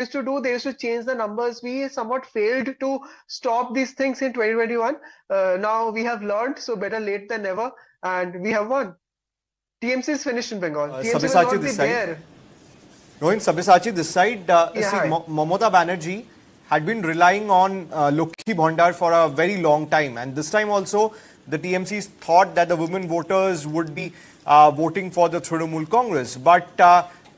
used to do, they used to change the numbers. We somewhat failed to stop these things in 2021. Now we have learned, so better late than never, and we have won. TMC is finished in Bengal. TMC will not be there. Rohin, Sabyasachi, this side, Mamata Banerjee had been relying on Lokhi Bhandar for a very long time, and this time also the TMCs thought that the women voters would be voting for the Trinamool Congress. But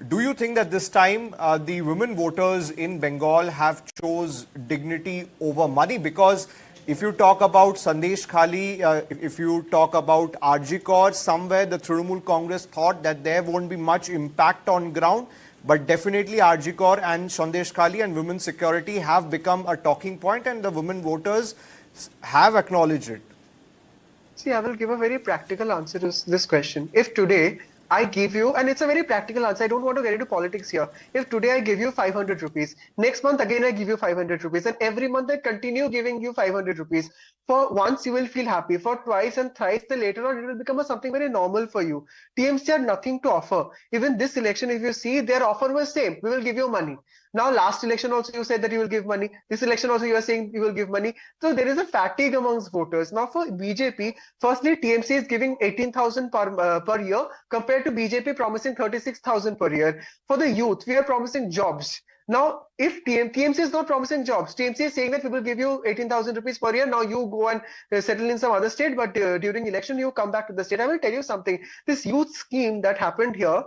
do you think that this time the women voters in Bengal have chose dignity over money? Because if you talk about Sandesh Khali, if you talk about RG Kaur, somewhere the Trinamool Congress thought that there won't be much impact on ground. But definitely RG Kaur and Sandesh Khali and women's security have become a talking point, and the women voters have acknowledged it. See, I will give a very practical answer to this question. If today I give you, and it's a very practical answer, I don't want to get into politics here. If today I give you 500 rupees, next month again I give you 500 rupees, and every month I continue giving you 500 rupees. For once you will feel happy, for twice and thrice, then later on it will become something very normal for you. TMC had nothing to offer. Even this election, if you see, their offer was same. We will give you money. Now last election also you said that you will give money. This election also you are saying you will give money. So there is a fatigue amongst voters. Now for BJP, firstly TMC is giving 18,000 per year compared to BJP promising 36,000 per year. For the youth, we are promising jobs. Now, if TMC is not promising jobs, TMC is saying that we will give you 18,000 rupees per year. Now you go and settle in some other state, but during election you come back to the state. I will tell you something. This youth scheme that happened here,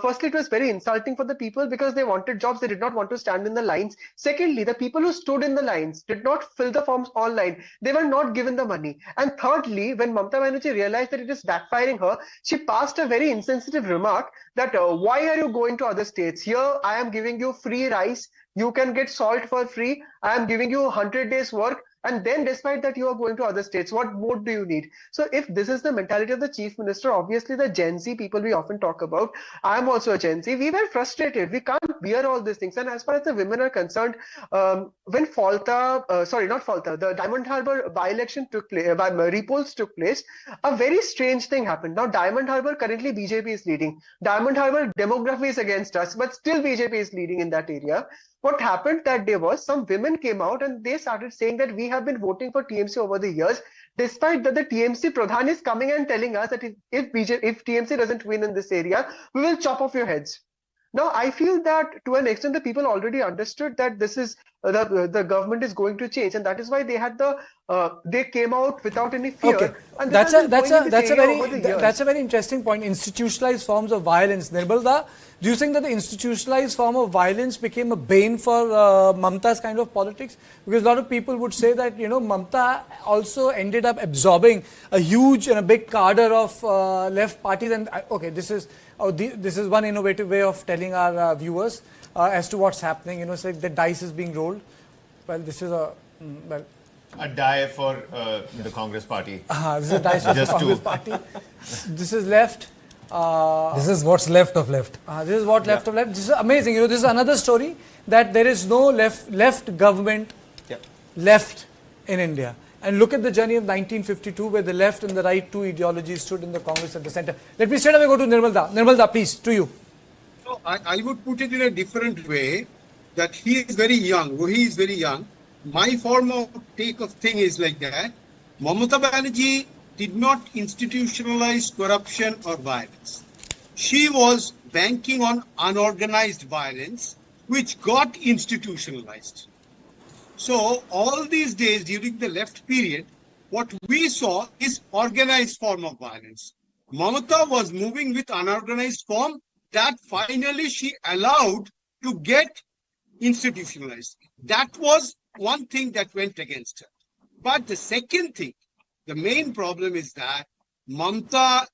firstly, it was very insulting for the people because they wanted jobs. They did not want to stand in the lines. Secondly, the people who stood in the lines did not fill the forms online. They were not given the money. And thirdly, when Mamata Banerjee realized that it is backfiring her, she passed a very insensitive remark that why are you going to other states? Here, I am giving you free rice. You can get salt for free. I am giving you 100 days work. And then despite that, you are going to other states. What more do you need? So if this is the mentality of the chief minister, obviously the Gen Z people we often talk about, I'm also a Gen Z, we were frustrated. We can't bear all these things. And as far as the women are concerned, when the Diamond Harbour by-election took place, repolls took place, a very strange thing happened. Now Diamond Harbour, currently BJP is leading. Diamond Harbour demography is against us, but still BJP is leading in that area. What happened that day was some women came out and they started saying that we have been voting for TMC over the years, despite that the TMC Pradhan is coming and telling us that if TMC doesn't win in this area, we will chop off your heads. Now, I feel that to an extent the people already understood that this is the government is going to change, and that is why they had they came out without any fear. Okay, and that's a very interesting point. Institutionalized forms of violence. Nirmalda, do you think that the institutionalized form of violence became a bane for Mamata's kind of politics? Because a lot of people would say that Mamata also ended up absorbing a huge and a big cadre of left parties. And okay, this is one innovative way of telling our viewers as to what's happening. It's like the dice is being rolled. Well, this is a die for the Congress party. This is a die for the Congress party. This is left. This is what's left of left. This is what left of left. This is amazing. This is another story that there is no left government left in India. And look at the journey of 1952, where the left and the right two ideologies stood in the Congress at the center. Let me straight away go to Nirmalda. Nirmalda, please, to you. So I would put it in a different way, that he is very young. He is very young. My form of take of thing is like that. Mamata Banerjee did not institutionalize corruption or violence. She was banking on unorganized violence, which got institutionalized. So all these days during the left period, what we saw is organized form of violence. Mamata was moving with unorganized form that finally she allowed to get institutionalized. That was one thing that went against her. But the second thing, the main problem is that Mamata,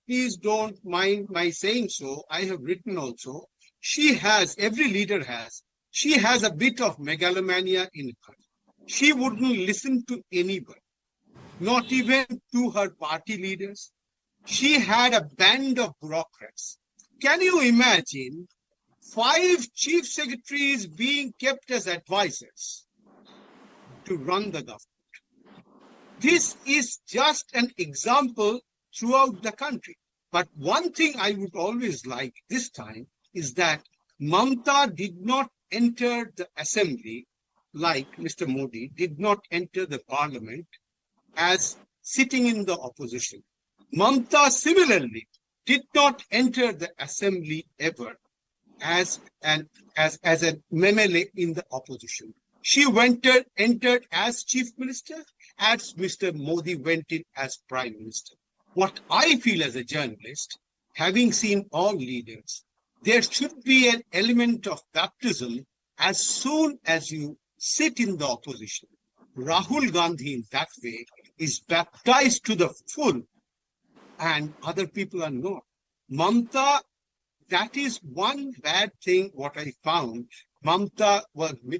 please don't mind my saying so, I have written also, she has, every leader has, she has a bit of megalomania in her. She wouldn't listen to anybody, not even to her party leaders. She had a band of bureaucrats. Can you imagine 5 chief secretaries being kept as advisors to run the government? This is just an example throughout the country. But one thing I would always like this time is that Mamata did not enter the assembly like Mr. Modi did not enter the parliament as sitting in the opposition. Mamta similarly did not enter the assembly ever as a MLA in the opposition. She entered as chief minister, as Mr. Modi went in as prime minister. What I feel as a journalist, having seen all leaders, there should be an element of baptism as soon as you sit in the opposition. Rahul Gandhi in that way is baptized to the full and other people are not. Mamta, that is one bad thing what I found. Mamta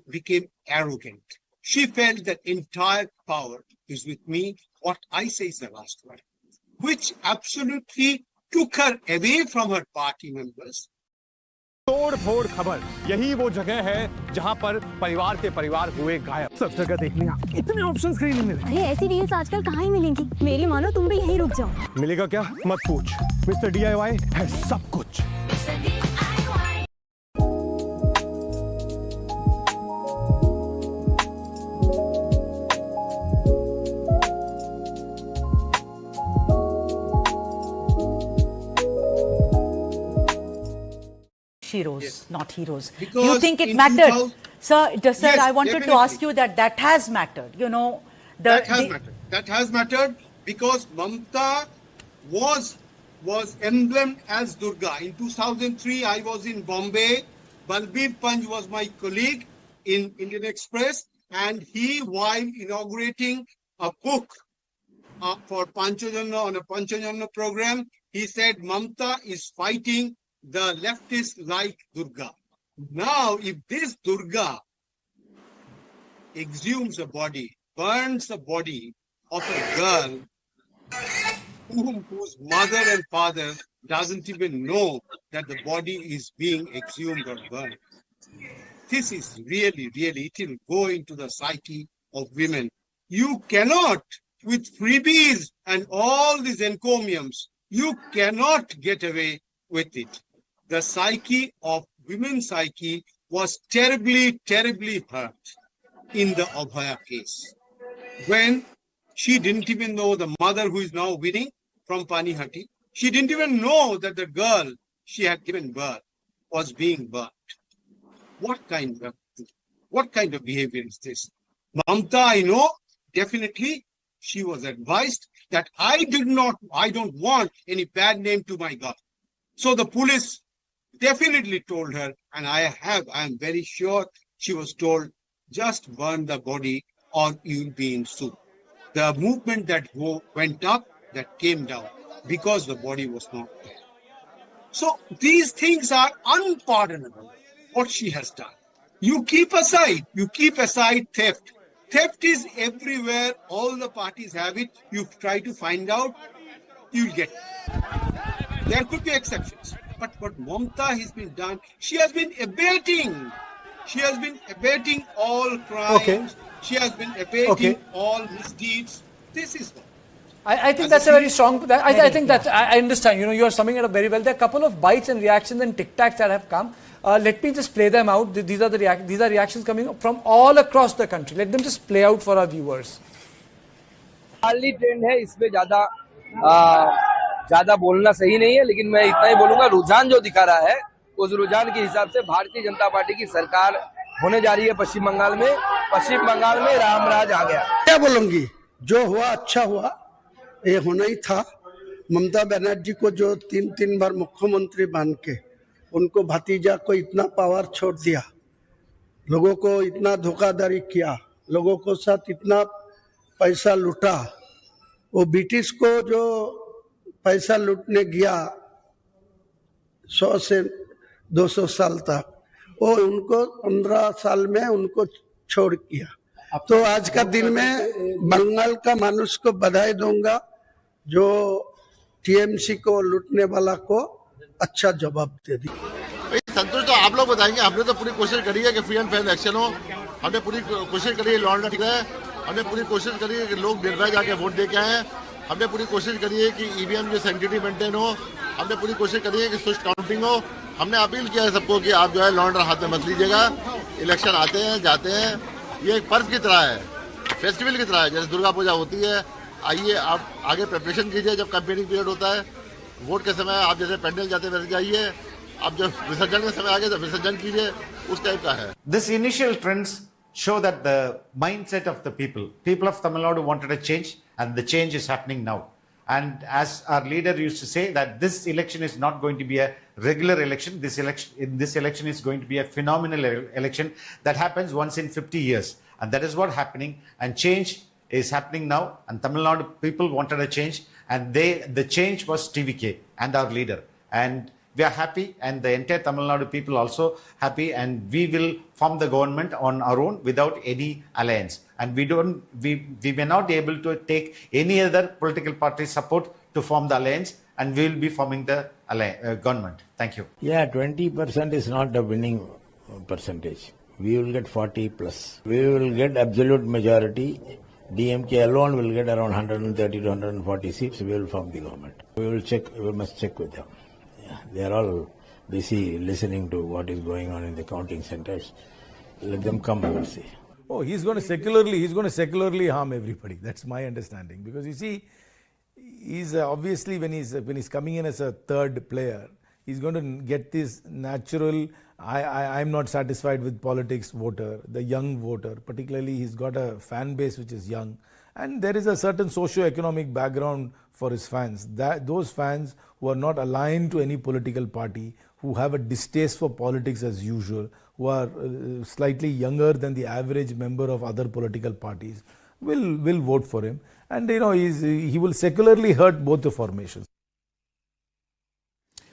became arrogant. She felt that entire power is with me. What I say is the last word, which absolutely took her away from her party members. तोड़ फोड़ खबर, यही वो जगह है जहां पर परिवार के परिवार हुए गायब। सब जगह देखने इतने ऑप्शंस कहीं नहीं मिले। अरे ऐसी रील्स आजकल कहाँ ही मिलेंगी? मेरी मानो तुम भी यहीं रुक जाओ। मिलेगा क्या? मत पूछ। मिस्टर DIY है सब कुछ। Heroes, yes. Not heroes. Because you think it mattered? Sir, yes, I wanted definitely. To ask you that has mattered. You know, that has mattered because Mamta was emblemed as Durga. In 2003, I was in Bombay. Balbir Panj was my colleague in Indian Express, and he, while inaugurating a book for Panchajanna on a Panchajanna program, he said Mamta is fighting the leftists like Durga. Now, if this Durga exhumes a body, burns the body of a girl whose mother and father doesn't even know that the body is being exhumed or burned, this is really, it will go into the psyche of women. You cannot, with freebies and all these encomiums, you cannot get away with it. The psyche of women's psyche was terribly, terribly hurt in the Abhaya case. When she didn't even know the mother who is now winning from Panihati, she didn't even know that the girl she had given birth was being burnt. What kind of behavior is this? Mamta, I know, definitely she was advised that I don't want any bad name to my girl. So the police definitely told her, and I am very sure she was told, just burn the body or you'll be in soup. The movement that went up, that came down, because the body was not there. So these things are unpardonable, what she has done. You keep aside theft. Theft is everywhere, all the parties have it. You try to find out, you'll get it. There could be exceptions. But what Mamta has been done, she has been abating. She has been abating all crimes. Okay. She has been abating all misdeeds. This is what. I think that's a very strong. I think that I understand. You know, you are summing it up very well. There are a couple of bites and reactions and tic-tacs that have come. Let me just play them out. These are reactions coming from all across the country. Let them just play out for our viewers. हाली trend है, इसमें ज्यादा बोलना सही नहीं है, लेकिन मैं इतना ही बोलूंगा, रुझान जो दिखा रहा है उस रुझान के हिसाब से भारतीय जनता पार्टी की सरकार होने जा रही है पश्चिम बंगाल में रामराज आ गया। क्या बोलूंगी, जो हुआ अच्छा हुआ, ये होना ही था। ममता बनर्जी को जो तीन बार मुख्यमंत्री बन के उनको भतीजा को इतना पावर छोड़ दिया, लोगों को इतना धोखाधड़ी किया, लोगों को साथ इतना पैसा लूटा, वो ब्रिटिश को जो पैसा लूटने गया 100 से 200 साल तक, वो उनको 15 साल में उनको छोड़ किया। तो आज का दिन में बंगाल का मनुष्य को बधाई दूंगा, जो टीएमसी को लूटने वाला को अच्छा जवाब दे दी। संतोष तो आप लोग बताएंगे, हमने तो पूरी कोशिश करी है कि फ्री एंड फेयर इलेक्शन हो, हमने पूरी कोशिश करी है लॉ एंड ऑर्डर है, हमने पूरी कोशिश करी है कि लोग निर्भय जाके वोट दे के आए, हमने पूरी कोशिश करी है कि ईवीएम की सेंटिटी मेंटेन हो, हमने पूरी कोशिश करी है कि स्विच काउंटिंग हो। हमने अपील किया है सबको कि आप जो है लॉ एंड ऑर्डर हाथ में मत लीजिएगा, इलेक्शन आते हैं जाते हैं, ये एक पर्व की तरह है, फेस्टिवल की तरह है, जैसे दुर्गा पूजा होती है। आइए आप आगे प्रिपरेशन कीजिए, जब कैंपेनिंग पीरियड होता है, वोट के समय आप जैसे पेंडल जाते वैसे जाइए, अब जब विसर्जन के समय आ गए तो विसर्जन कीजिए, उस टाइप का है। This initial trends show that the mindset of the people of Tamil Nadu wanted a change, and the change is happening now. And as our leader used to say, that this election is not going to be a regular election. This election is going to be a phenomenal election that happens once in 50 years. And that is what happening. And change is happening now. And Tamil Nadu people wanted a change. And the change was TVK and our leader. And we are happy, and the entire Tamil Nadu people also happy, and we will form the government on our own without any alliance. And we were not able to take any other political party support to form the alliance, and we will be forming the government. Thank you. Yeah, 20% is not a winning percentage. We will get 40 plus. We will get absolute majority. DMK alone will get around 130 to 140 seats. We will form the government. We must check with them. They are all busy listening to what is going on in the counting centers. Let them come and see. Oh, he's going to secularly harm everybody. That's my understanding. Because you see, he's obviously when he's coming in as a third player, he's going to get this natural, I'm not satisfied with politics voter, the young voter. Particularly, he's got a fan base which is young. And there is a certain socio-economic background for his fans. Those fans who are not aligned to any political party, who have a distaste for politics as usual, who are slightly younger than the average member of other political parties, will vote for him. And he will secularly hurt both the formations.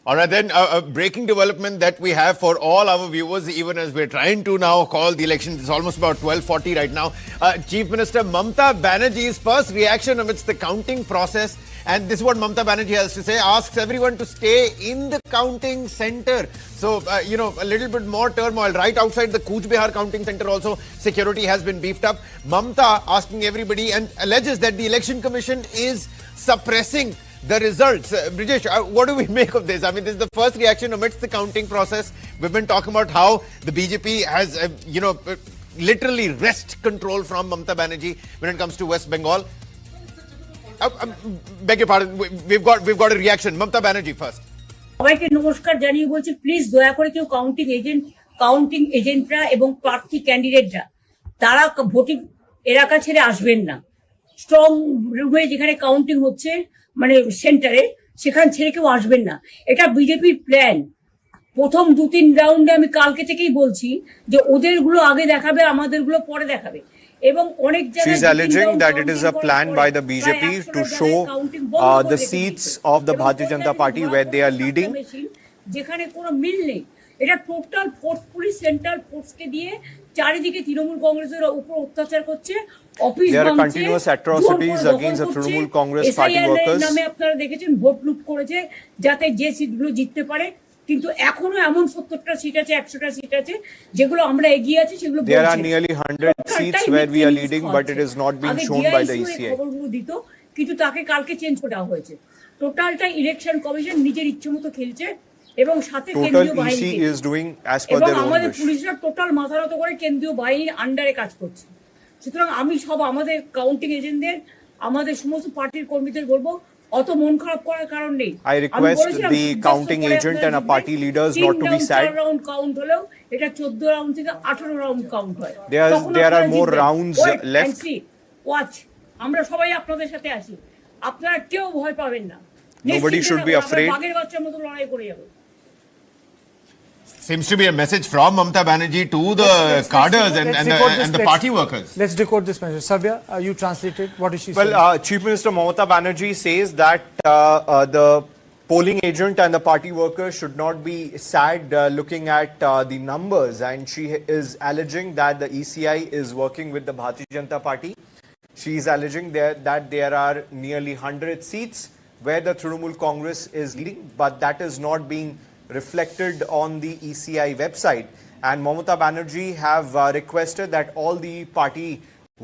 All right, then, a breaking development that we have for all our viewers, even as we're trying to now call the election. It's almost about 12:40 right now. Chief Minister Mamata Banerjee's first reaction amidst the counting process, and this is what Mamata Banerjee has to say, asks everyone to stay in the counting center. So, a little bit more turmoil. Right outside the Cooch Behar counting center also, security has been beefed up. Mamata asking everybody and alleges that the Election Commission is suppressing the results. Brijesh, what do we make of this? I mean, this is the first reaction amidst the counting process. We've been talking about how the BJP has, literally wrest control from Mamata Banerjee when it comes to West Bengal. Beg your pardon, we've got a reaction. Mamata Banerjee first. সবাইকে নমস্কার জানিয়ে বলছি, please দয়া করে কেউ counting এজেন্টরা এবং প্রার্থী ক্যান্ডিডেটরা তারা ভোটিং এলাকা ছেড়ে আসবেন না। স্ট্রং রুমে যেখানে কাউন্টিং হচ্ছে, মানে সেন্টারে, সেখান ছেড়ে কেউ আসবেন না। এটা বিজেপির প্ল্যান। প্রথম 2-3 রাউন্ডে আমি কালকে থেকেই বলছি যে ওদেরগুলো আগে দেখাবে, আমাদেরগুলো পরে দেখাবে। এবং অনেক জায়গায় she's alleging that it is a plan by the BJP to show the seats of the Bharatiya Janata Party where they are leading. যেখানে কোনো মিল নেই। এটা টোটাল ফোর্স, পুলিশ সেন্ট্রাল ফোর্সকে দিয়ে চারিদিকে তৃণমূল কংগ্রেসের উপর অত্যাচার করছে। There are continuous atrocities against the Trinamool Congress party workers. নামে আপনারা দেখেছেন ভোট লুট করেছে যাতে যে সিটগুলো জিততে পারে। কিন্তু এখনো এমন 70টা সিট আছে, 100টা সিট আছে যেগুলো আমরা এগিয়ে আছি, সেগুলো there are nearly 100 seats where we are leading, but it is not being shown by the ECI. খবরগুলো দিত, কিন্তু তাকে কালকে চেঞ্জ করা হয়েছে। টোটালটা ইলেকশন কমিশন নিজের ইচ্ছেমতো খেলছে এবং সাথে কেন্দ্রীয় বাহিনী is doing as per their own আমাদের wish. পুলিশরা টোটাল মাথা নত করে কেন্দ্রীয় বাহিনীর আন্ডারে কাজ করছে। সুতরাং আমি সব আমাদের কাউন্টিং এজেন্টদের, আমাদের সমস্ত পার্টির কর্মীদের বলবো, অত মন খারাপ করার কারণ নেই। I request the counting agent and a party leaders not to be sad. Round count হলো, এটা 14 রাউন্ড থেকে 18 রাউন্ড কাউন্ট হয়। There are more rounds left. Watch, আমরা সবাই আপনাদের সাথে আছি, আপনারা কেউ ভয় পাবেন না। Nobody should be afraid. বাঘের বাচ্চার মতো লড়াই করে যাবে। Seems to be a message from Mamata Banerjee to the cadres and the party workers. Let's decode this message. Savya, you translated. What is she saying? Well, Chief Minister Mamata Banerjee says that the polling agent and the party workers should not be sad looking at the numbers, and she is alleging that the ECI is working with the Bharatiya Janata Party. She is alleging that there are nearly 100 seats where the Trinamool Congress is leading, but that is not being reflected on the ECI website. And Mamata Banerjee have requested that all the party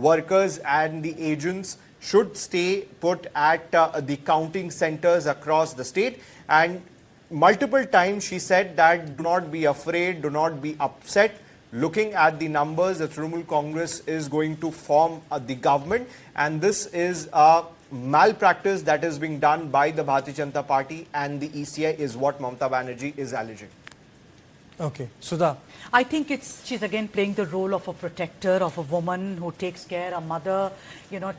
workers and the agents should stay put at the counting centers across the state. And multiple times she said that do not be afraid, do not be upset. looking at the numbers, the Trinamool Congress is going to form the government, and this is a malpractice that is being done by the Bharatiya Janata Party and the ECI is what Mamata Banerjee is alleging. Okay, Sudha. I think she's again playing the role of a protector, of a woman who takes care, a mother,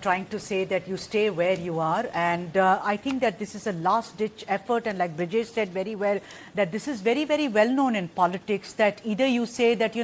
trying to say that you stay where you are. And I think that this is a last-ditch effort. And like Brijesh said very well, that this is very, very well known in politics, that either you say that,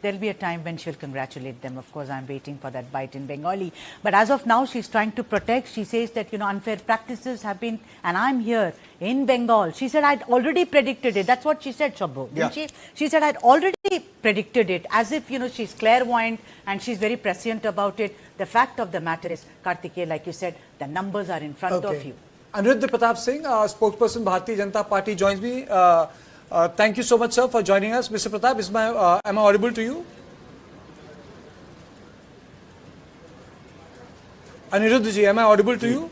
there'll be a time when she'll congratulate them. Of course, I'm waiting for that bite in Bengali. But as of now, she's trying to protect. She says that, unfair practices have been, and I'm here in Bengal. She said, I'd already predicted it. That's what she said, Shabbo, didn't she? She said, I'd already predicted it, as if, she's clairvoyant and she's very prescient about it. The fact of the matter is, Kartikeya, like you said, the numbers are in front of you. Aniruddha Pratap Singh, spokesperson Bharatiya Janata Party, joins me. Thank you so much, sir, for joining us. Mr. Pratap, am I audible to you? Aniruddha ji, am I audible to you?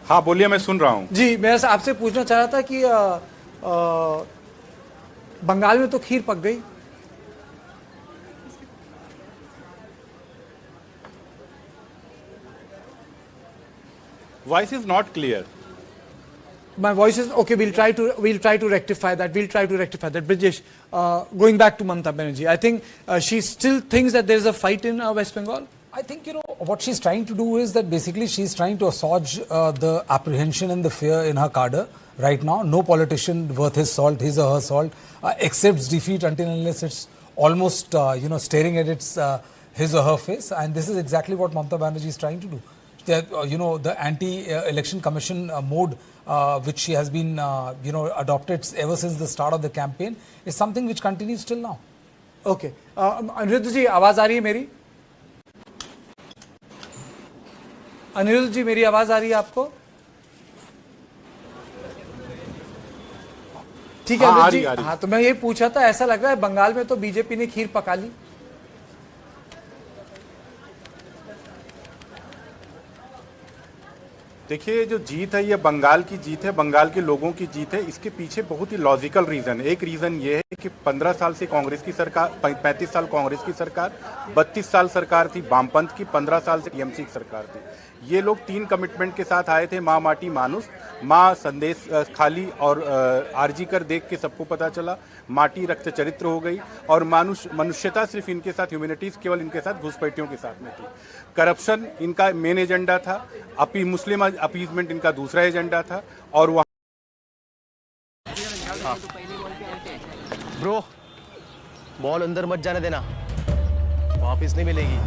हाँ बोलिए, मैं सुन रहा हूँ जी। मैं आपसे पूछना चाह रहा था कि बंगाल में तो खीर पक गई, voice is not clear. My voice is okay. We'll try to rectify that. Brijesh, going back to Mamata Banerjee, I think she still thinks that there is a fight in West Bengal. I think, what she's trying to do is that basically she's trying to assuage the apprehension and the fear in her cadre right now. No politician worth his salt, his or her salt, accepts defeat until unless it's almost, staring at its his or her face. And this is exactly what Mamata Banerjee is trying to do. The anti-election commission mode, which she has been, adopted ever since the start of the campaign, is something which continues till now. Okay. Aniruddha ji, आवाज आ रही है मेरी? अनिरुद्ध जी, मेरी आवाज आ रही है आपको? ठीक है अनिरुद्ध जी। हाँ, तो मैं ये पूछा था, ऐसा लग रहा है बंगाल में तो बीजेपी ने खीर पका ली। देखिए, जो जीत है ये बंगाल की जीत है, बंगाल के लोगों की जीत है। इसके पीछे बहुत ही लॉजिकल रीजन है। एक रीजन ये है कि 15 साल से कांग्रेस की सरकार, 35 साल कांग्रेस की सरकार, 32 साल सरकार थी वामपंथ की, 15 साल से टीएमसी की सरकार थी। ये लोग 3 कमिटमेंट के साथ आए थे, माँ माटी मानुस, माँ संदेश खाली और आरजी कर देख के सबको पता चला, माटी रक्त चरित्र हो गई और मनुष्यता सिर्फ इनके साथ, ह्यूमैनिटीज केवल इनके साथ घुसपैठियों के साथ में थी। करप्शन इनका मेन एजेंडा था, मुस्लिम अपीजमेंट इनका दूसरा एजेंडा था और वहाँ ब्रो बॉल अंदर मत जाने देना, वापस नहीं मिलेगी।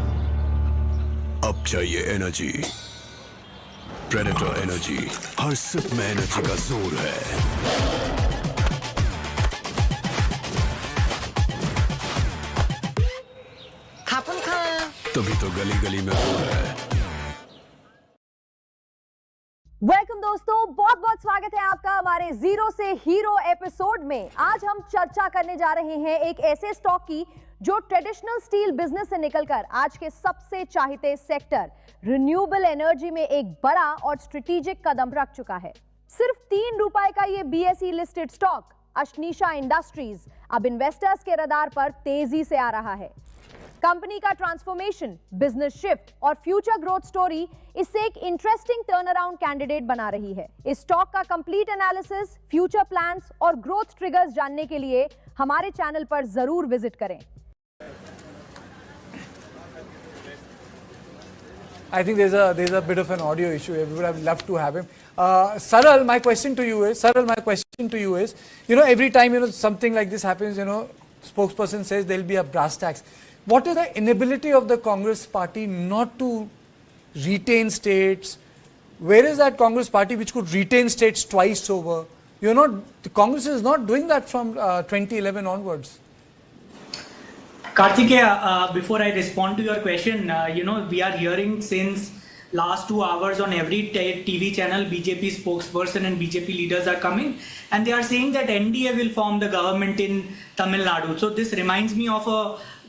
अब चाहिए एनर्जी, प्रेडेटर एनर्जी, हर सिप में एनर्जी का जोर है। खापन खा, तभी तो गली गली में हो है। वेलकम दोस्तों, बहुत बहुत स्वागत है आपका हमारे जीरो से हीरो एपिसोड में। आज हम चर्चा करने जा रहे हैं एक ऐसे स्टॉक की जो ट्रेडिशनल स्टील बिजनेस से निकलकर आज के सबसे चाहते सेक्टर रिन्यूएबल एनर्जी में एक बड़ा और स्ट्रेटेजिक कदम रख चुका है। सिर्फ 3 रुपए का ये बीएसई लिस्टेड स्टॉक अशनीशा इंडस्ट्रीज अब इन्वेस्टर्स के रडार पर तेजी से आ रहा है। कंपनी का ट्रांसफॉर्मेशन, बिजनेस शिफ्ट और फ्यूचर ग्रोथ स्टोरी इससे एक इंटरेस्टिंग टर्न अराउंड कैंडिडेट बना रही है। इस स्टॉक का कंप्लीट एनालिसिस, फ्यूचर प्लान्स और ग्रोथ ट्रिगर्स जानने के लिए हमारे चैनल पर जरूर विजिट करें। I think there's a bit of an audio issue. We would have loved to have him. Saral, my question to you is, every time something like this happens, spokesperson says there'll be a brass tacks. What is the inability of the Congress party not to retain states? Where is that Congress party which could retain states twice over? The Congress is not doing that from 2011 onwards. Kartikeya, before I respond to your question, we are hearing since last 2 hours on every TV channel, BJP spokesperson and BJP leaders are coming and they are saying that NDA will form the government in Tamil Nadu. So this reminds me of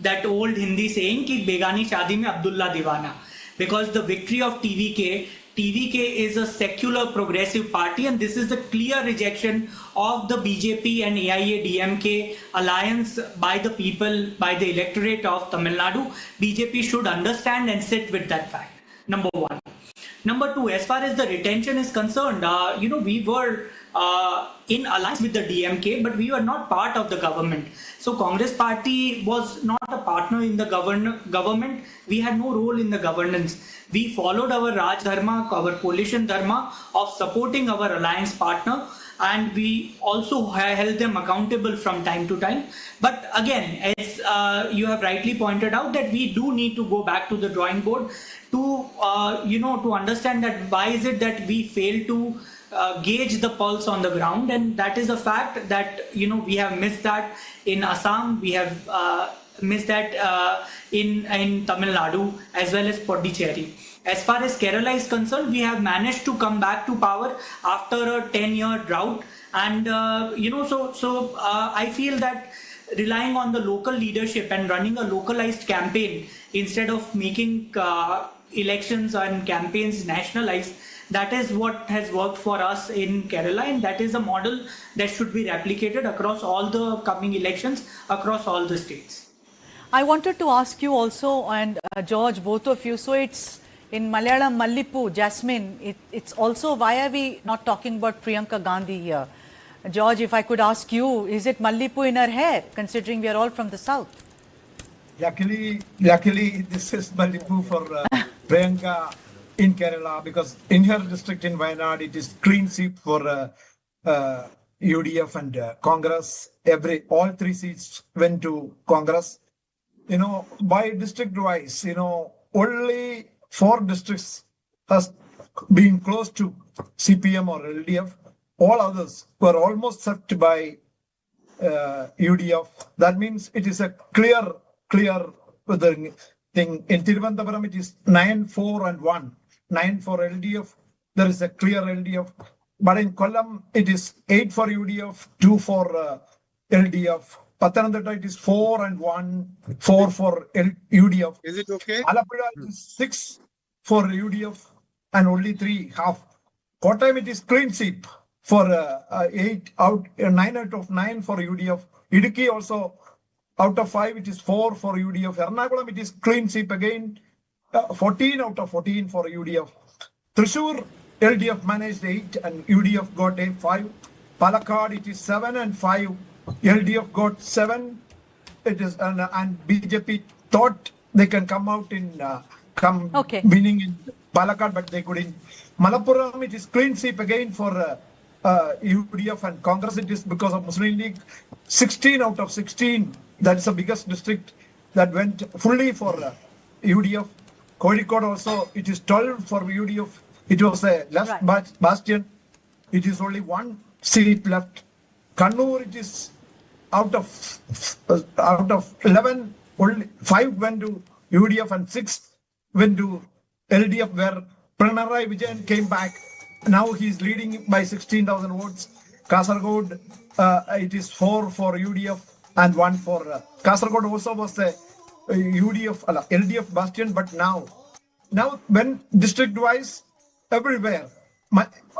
that old Hindi saying कि बेगानी शादी में अब्दुल्ला दीवाना, because the victory of TVK TVK is a secular progressive party, and this is a clear rejection of the BJP and AIA-DMK alliance by the people, by the electorate of Tamil Nadu. BJP should understand and sit with that fact. Number one. Number two, as far as the retention is concerned, we were in alliance with the DMK, but we were not part of the government. So Congress party was not a partner in the government. We had no role in the governance. We followed our Raj Dharma, our coalition Dharma of supporting our alliance partner, and we also held them accountable from time to time. But again, as you have rightly pointed out, that we do need to go back to the drawing board to to understand that why is it that we fail to gauge the pulse on the ground, and that is a fact that we have missed that in Assam, we have missed that in Tamil Nadu as well as Puducherry. As far as Kerala is concerned, we have managed to come back to power after a 10-year drought, and I feel that relying on the local leadership and running a localized campaign instead of making elections and campaigns nationalized, that is what has worked for us in Kerala, and that is a model that should be replicated across all the coming elections across all the states. I wanted to ask you also, and George, both of you, so it's in Malayalam, Mallipu, Jasmine, it's also, why are we not talking about Priyanka Gandhi here? George, if I could ask you, is it Mallipu in her hair, considering we are all from the south? Luckily, this is Mallipu for Priyanka in Kerala, because in her district in Wayanad, it is clean sweep for UDF and Congress. All 3 seats went to Congress. By district wise, only 4 districts has been close to CPM or LDF. All others were almost swept by UDF. That means it is a clear thing. In Thiruvananthapuram, it is 9-4 and 1. 9 for LDF. There is a clear LDF. But in Kollam, it is 8 for UDF, 2 for LDF. Pathanamthitta, it is 4 and 1, 4 for UDF. Is it okay? Alappuzha is 6 for UDF and only 3 half. Kottayam, it is clean sweep for 9 out of 9 for UDF. Idukki also out of 5, it is 4 for UDF. Ernakulam, it is clean sweep again. 14 out of 14 for UDF. Thrissur, LDF managed 8 and UDF got 5. Palakkad, it is 7 and 5. LDF got 7. It is and BJP thought they can come out in winning in Palakkad, but they couldn't. Malappuram, it is clean sweep again for UDF and Congress. It is because of Muslim League. 16 out of 16. That's the biggest district that went fully for UDF. Kozhikode also, it is 12 for UDF. It was a left bastion. It is only 1 seat left. Kannur, it is out of 11, only 5 went to UDF and 6 went to LDF, where Pinarayi Vijayan came back. Now he is leading by 16,000 votes. Kasaragod, it is 4 for UDF and 1 for Kasaragod also was a LDF bastion, but now when district wise, everywhere,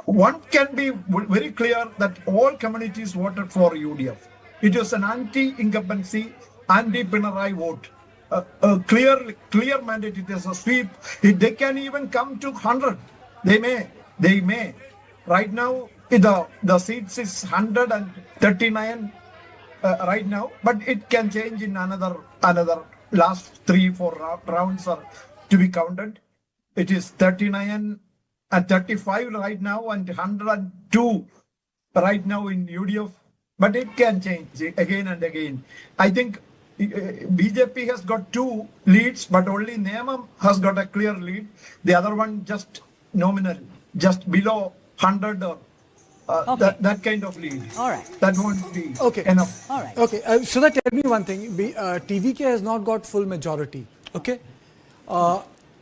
one can be very clear that all communities voted for UDF. It was an anti-incumbency, anti-Pinarayi vote. A clear mandate. It is a sweep. They can even come to 100. They may. Right now, the seats is 139 right now, but it can change in another last 3-4 rounds are to be counted. It is 39 and 35 right now and 102 right now in UDF, but it can change again and again. I think BJP has got 2 leads, but only Niyamam has got a clear lead. The other one just nominal, just below 100 or that kind of lead. All right. That won't be enough. All right. Okay. Sudha, tell me one thing. TVK has not got full majority. Okay.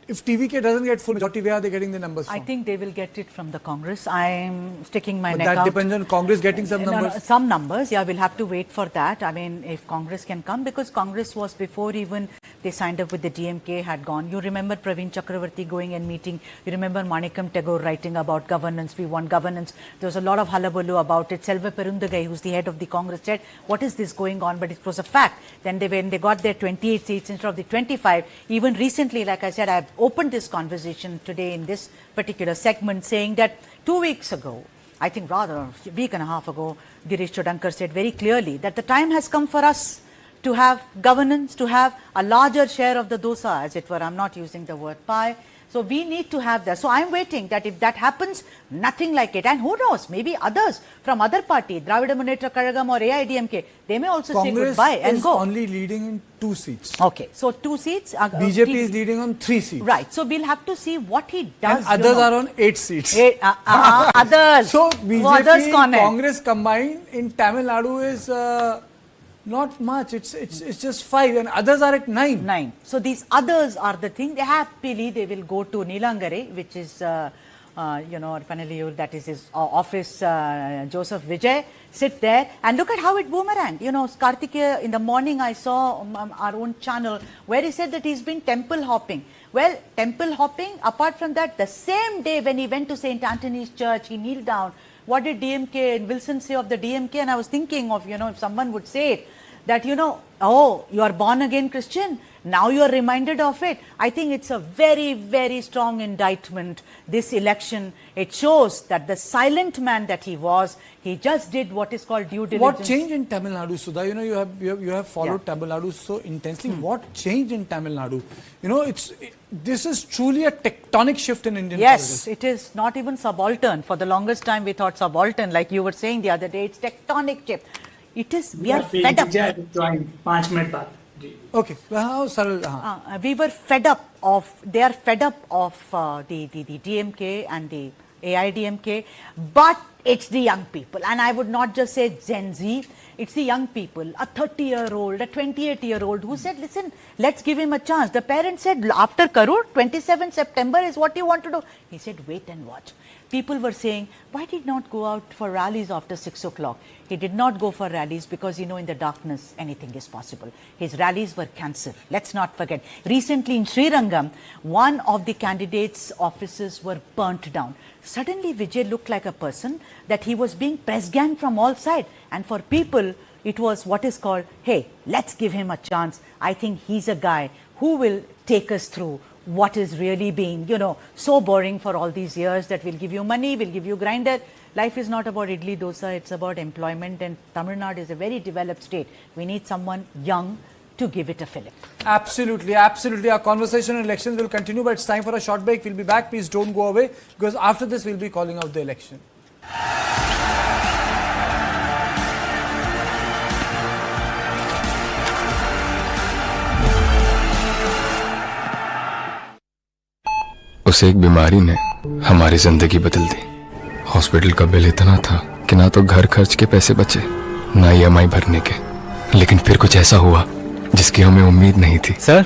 if TVK doesn't get full majority, where are they getting the numbers from? I think they will get it from the Congress. I'm sticking my But neck that out. depends on Congress getting some numbers. Some numbers, yeah, we'll have to wait for that. I mean, if Congress can come, because Congress was before even they signed up with the DMK had gone. You remember Praveen Chakravarti going and meeting. You remember Manikam Tagore writing about governance. We want governance. There was a lot of hullabaloo about it. Selva Perundagai, who's the head of the Congress, said, what is this going on? But it was a fact. Then when they got their 28 seats instead of the 25, even recently, like I said, I've opened this conversation today in this particular segment saying that 2 weeks ago, I think rather a week and a half ago, Girish Chodankar said very clearly that the time has come for us to have governance, to have a larger share of the dosa, as it were. I'm not using the word pie. So we need to have that. So I'm waiting that if that happens, nothing like it. And who knows, maybe others from other party, Dravida Munnetra Kazhagam or AIDMK, they may also say goodbye and go. Congress is only leading in 2 seats. Okay, so 2 seats. BJP is leading on 3 seats. Right, so we'll have to see what he does. And others are on 8 seats. Others. So BJP others Congress combined in Tamil Nadu is not much. It's just 5, and others are at 9. 9. So these others are the thing. They will go to Nilangare, which is that is his office. Joseph Vijay sit there and look at how it boomeranged. Kartikeya, in the morning I saw our own channel where he said that he's been temple hopping. Well, temple hopping. Apart from that, the same day when he went to St. Anthony's Church, he kneeled down. What did DMK and Wilson say of the DMK? And I was thinking of, if someone would say it, that, oh, you are born again Christian. Now you are reminded of it. I think it's a very, very strong indictment, this election. It shows that the silent man that he was, he just did what is called due diligence. What changed in Tamil Nadu, Sudha? You have followed Tamil Nadu so intensely. What changed in Tamil Nadu? This is truly a tectonic shift in Indian politics. Yes, it is not even subaltern. For the longest time we thought subaltern, like you were saying the other day. It's tectonic shift. It is, we are fed up. 5 minutes back. Okay. We were fed up of, they are fed up of the DMK and the AIDMK, but it's the young people. And I would not just say Gen Z, it's the young people, a 30-year-old, a 28-year-old who said, listen, let's give him a chance. The parents said, after Karur, 27 September is what you want to do. He said, wait and watch. People were saying, why did not go out for rallies after 6 o'clock? He did not go for rallies because, in the darkness, anything is possible. His rallies were cancelled. Let's not forget. Recently in Srirangam, one of the candidates' offices were burnt down. Suddenly, Vijay looked like a person that he was being press-ganged from all sides. And for people, it was what is called, hey, let's give him a chance. I think he's a guy who will take us through what is really being, so boring for all these years that we'll give you money, we'll give you grinder. Life is not about idli dosa, it's about employment, and Tamil Nadu is a very developed state. We need someone young to give it a fillip. Absolutely, absolutely. Our conversation on elections will continue, but it's time for a short break. We'll be back. Please don't go away, because after this, we'll be calling out the election. उस एक बीमारी ने हमारी जिंदगी बदल दी। Hospital का bill इतना था कि ना तो घर खर्च के पैसे बचे, ना EMI भरने के। लेकिन फिर कुछ ऐसा हुआ जिसकी हमें उम्मीद नहीं थी। सर,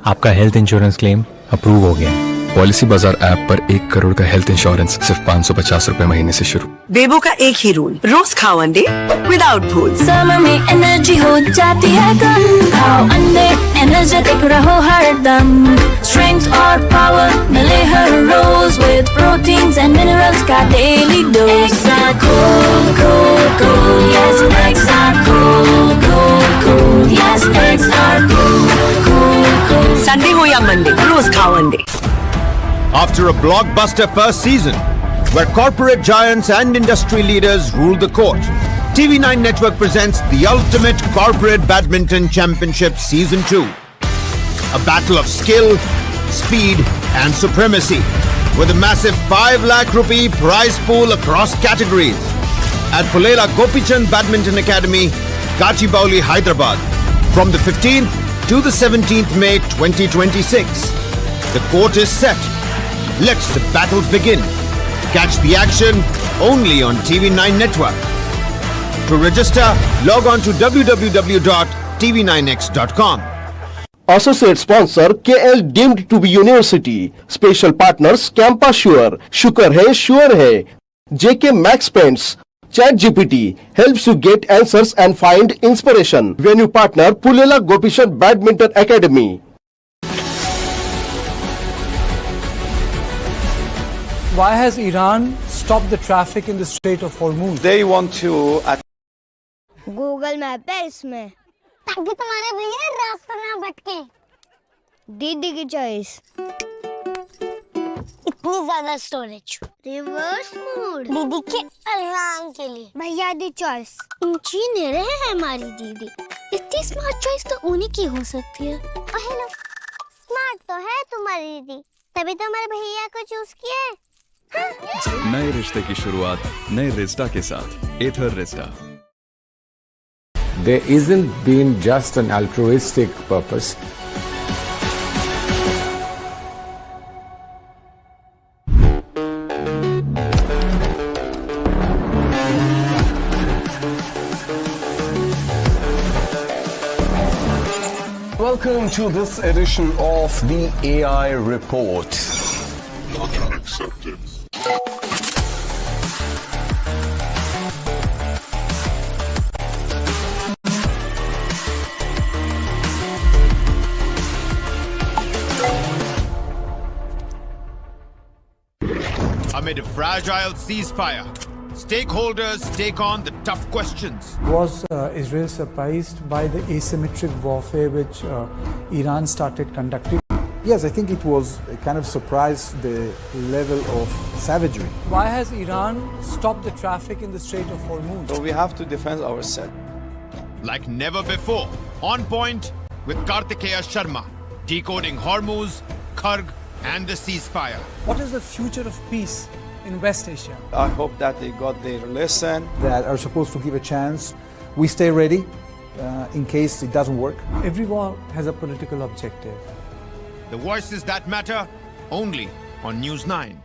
आपका हेल्थ इंश्योरेंस क्लेम अप्रूव हो गया है। पॉलिसी बाजार ऐप पर 1 करोड़ का हेल्थ इंश्योरेंस सिर्फ 550 रुपए महीने से शुरू। बेबो का एक ही रूल, रोज खाओ अंडे विदाउट भूल। समर में एनर्जी हो जाती है कम, खाओ अंडे एनर्जेटिक रहो हरदम। स्ट्रेंथ और पावर मिले हर रोज विद प्रोटीन्स एंड मिनरल्स का daily dose. Extra cool cool cool, yes extra cool cool cool, yes extra cool cool cool. Sunday हो या मंडे, रोज खाओ अंडे। After a blockbuster first season, where corporate giants and industry leaders ruled the court, TV9 Network presents the ultimate corporate badminton championship season 2. A battle of skill, speed and supremacy, with a massive 5 lakh rupee prize pool across categories. At Pulela Gopichand Badminton Academy, Gachibowli, Hyderabad, from the 15th to the 17th May 2026. The court is set. Let the battles begin. Catch the action only on TV9 Network. To register, log on to www.tv9x.com. Associate sponsor KL deemed to be university. Special partners Campa Sure, Shukar Hai, Sure Hai. JK Max Paints. ChatGPT helps you get answers and find inspiration. Venue partner Pulela Gopishan Badminton Academy. Why has Iran stopped the traffic in the Strait of Hormuz? They want to. Google map है इसमें ताकि तुम्हारे भैया रास्ता ना भटके। दीदी की चॉइस इतनी ज्यादा स्टोरेज रिवर्स मोड दीदी के आराम के लिए भैया दी चॉइस इंजीनियर है हमारी दीदी इतनी स्मार्ट चॉइस तो उन्हीं की हो सकती है। हेलो स्मार्ट तो है तुम्हारी दीदी तभी तो हमारे भैया को चूज किया है। नए रिश्ते की शुरुआत नए रिश्ता के साथ एथर रिश्ता। There isn't been just an altruistic purpose. Welcome to this edition of the AI Report. Not accepted. Amid a fragile ceasefire, stakeholders take on the tough questions. Was Israel surprised by the asymmetric warfare which Iran started conducting? Yes, I think it was a kind of surprise, the level of savagery. Why has Iran stopped the traffic in the Strait of Hormuz? So we have to defend ourselves. Like never before, on point with Kartikeya Sharma, decoding Hormuz, Kharg and the ceasefire. What is the future of peace in West Asia? I hope that they got their lesson. That are supposed to give a chance. We stay ready in case it doesn't work. Every war has a political objective. The voices that matter, only on News 9.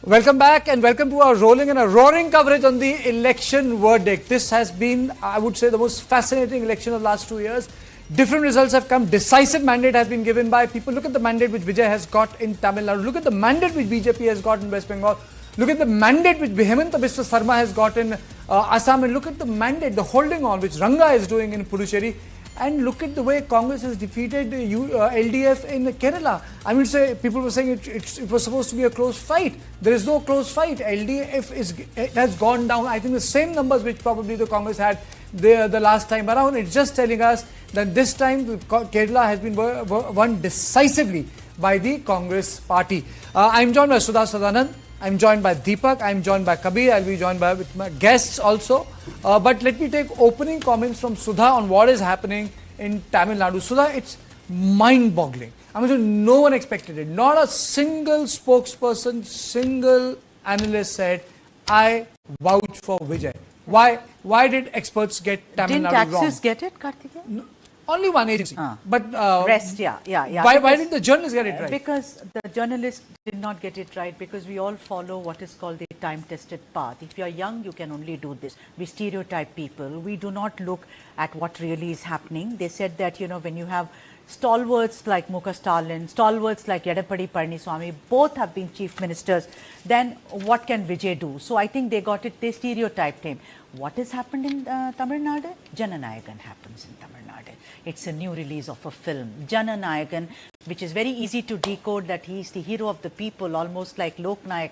Welcome back and welcome to our rolling and a roaring coverage on the election verdict. This has been, I would say, the most fascinating election of the last 2 years. Different results have come. Decisive mandate has been given by people. Look at the mandate which Vijay has got in Tamil Nadu. Look at the mandate which BJP has got in West Bengal. Look at the mandate which Hemanta Biswa Sarma has got in Assam. And look at the mandate, the holding on which Ranga is doing in Puducherry. And look at the way Congress has defeated LDF in Kerala. I mean, people were saying it was supposed to be a close fight. There is no close fight. LDF has gone down. I think the same numbers which probably the Congress had the last time around. It's just telling us that this time Kerala has been won decisively by the Congress party. I'm joined by Sudha Sadanand. I'm joined by Deepak. I'm joined by Kabir. I'll be joined with my guests also. But let me take opening comments from Sudha on what is happening in Tamil Nadu. Sudha, it's mind-boggling. I mean, no one expected it. Not a single spokesperson, single analyst said, I vouch for Vijay. Why did experts get Tamil Nadu wrong? Didn't Axis get it, Kartikeya? No, only one agency. But rest, yeah. Why did the journalists get it right? Because the journalists did not get it right, because we all follow what is called the time-tested path. If you are young, you can only do this. We stereotype people. We do not look at what really is happening. They said that, when you have stalwarts like Muka Stalin, stalwarts like Yedapadi Palaniswamy, both have been chief ministers, then what can Vijay do? So I think they got it, they stereotyped him. What has happened in Tamil Nadu? Jananayagan happens in Tamil Nadu. It's a new release of a film, Jananayagan, which is very easy to decode that he is the hero of the people, almost like Loknayak,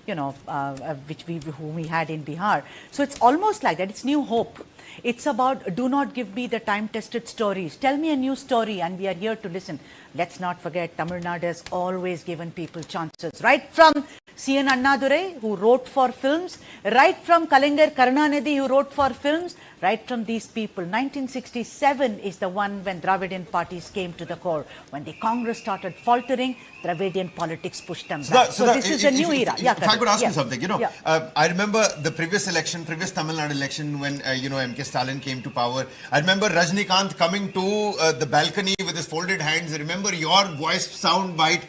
whom we had in Bihar. So it's almost like that. It's new hope. It's about, do not give me the time-tested stories. Tell me a new story and we are here to listen. Let's not forget, Tamil Nadu has always given people chances. Right from C.N. Annadurai, who wrote for films, right from Kalingar Karunanidhi, who wrote for films, right from these people. 1967 is the one when Dravidian parties came to the core. When the Congress started faltering, Dravidian politics pushed them back. So this is a new era. If I could ask you something, I remember the previous Tamil Nadu election when, M.K. Stalin came to power. I remember Rajnikant coming to the balcony with his folded hands. I remember your voice sound bite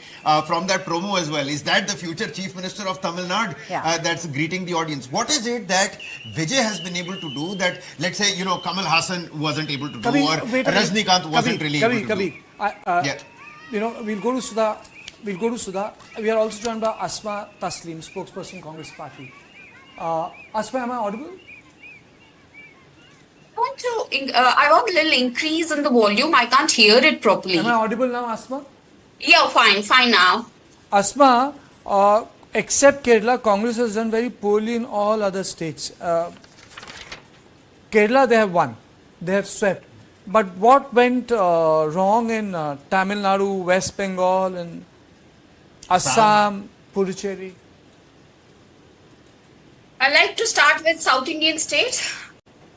from that promo as well. Is that the future chief Minister of Tamil Nadu that's greeting the audience. What is it that Vijay has been able to do that, let's say, Kamal Hassan wasn't able to do, or Rajnikant wasn't really able to do? We'll go to Sudha. We are also joined by Asma Taslim, spokesperson, Congress Party. Asma, am I audible? I want a little increase in the volume. I can't hear it properly. Am I audible now, Asma? Yeah, fine now. Asma, except Kerala, Congress has done very poorly in all other states. Kerala, they have won. They have swept. But what went wrong in Tamil Nadu, West Bengal, and Assam, Puducherry? I'd like to start with South Indian state.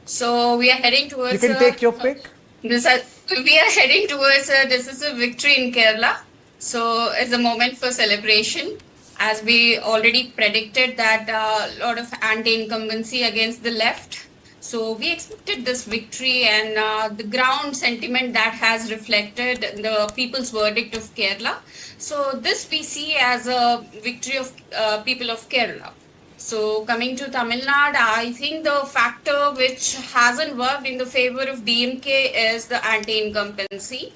So we are heading towards... You can take your pick. We are heading towards a decisive victory in Kerala. So it's a moment for celebration, as we already predicted that a lot of anti-incumbency against the left. So we expected this victory, and the ground sentiment that has reflected the people's verdict of Kerala. So this we see as a victory of people of Kerala. So coming to Tamil Nadu, I think the factor which hasn't worked in the favor of DMK is the anti-incumbency.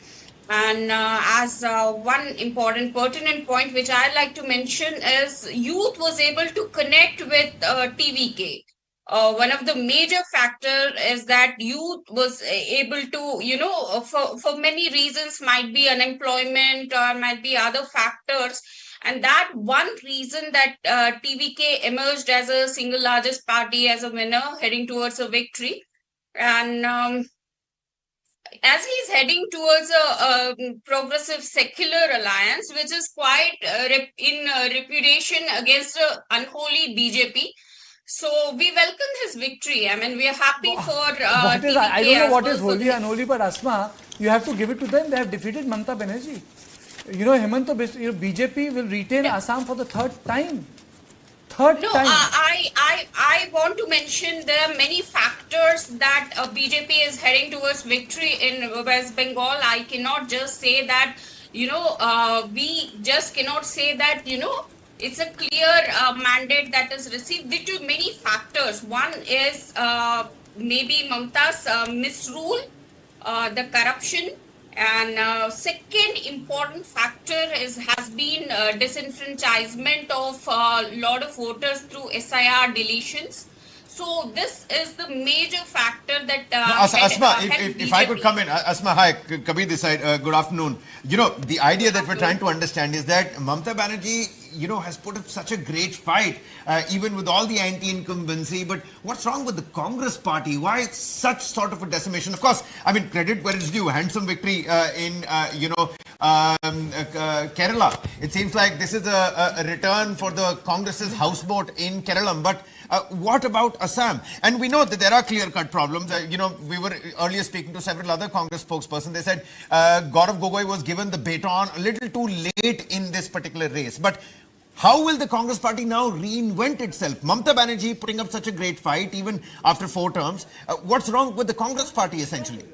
And as one important pertinent point which I'd like to mention is youth was able to connect with TVK. One of the major factor is that youth was able to, for many reasons, might be unemployment or might be other factors. And that one reason that TVK emerged as a single largest party, as a winner, heading towards a victory. And as he's heading towards a progressive secular alliance, which is quite in reputation against the unholy BJP. So we welcome his victory. I mean, we are happy for TVK. I don't know what is holy and unholy, but Asma, you have to give it to them. They have defeated Mamata Banerjee. Hemanta, BJP will retain Assam for the third time. I want to mention there are many factors that BJP is heading towards victory in West Bengal. I cannot just say that, we just cannot say that, it's a clear mandate that is received due to many factors. One is maybe Mamata's misrule, the corruption. And second important factor has been disenfranchisement of a lot of voters through SIR deletions. So this is the major factor that... Asma, if I could come in. Asma, hi, Kabir this side. Good afternoon. The idea that we're trying to understand is that Mamata Banerjee, has put up such a great fight, even with all the anti-incumbency. But what's wrong with the Congress party? Why such sort of a decimation? Of course, I mean, credit where it's due. Handsome victory in, Kerala. It seems like this is a return for the Congress's houseboat in Kerala. But what about Assam? And we know that there are clear-cut problems. We were earlier speaking to several other Congress spokespersons. They said Gaurav Gogoi was given the baton a little too late in this particular race. But how will the Congress party now reinvent itself? Mamata Banerjee putting up such a great fight even after 4 terms. What's wrong with the Congress party essentially?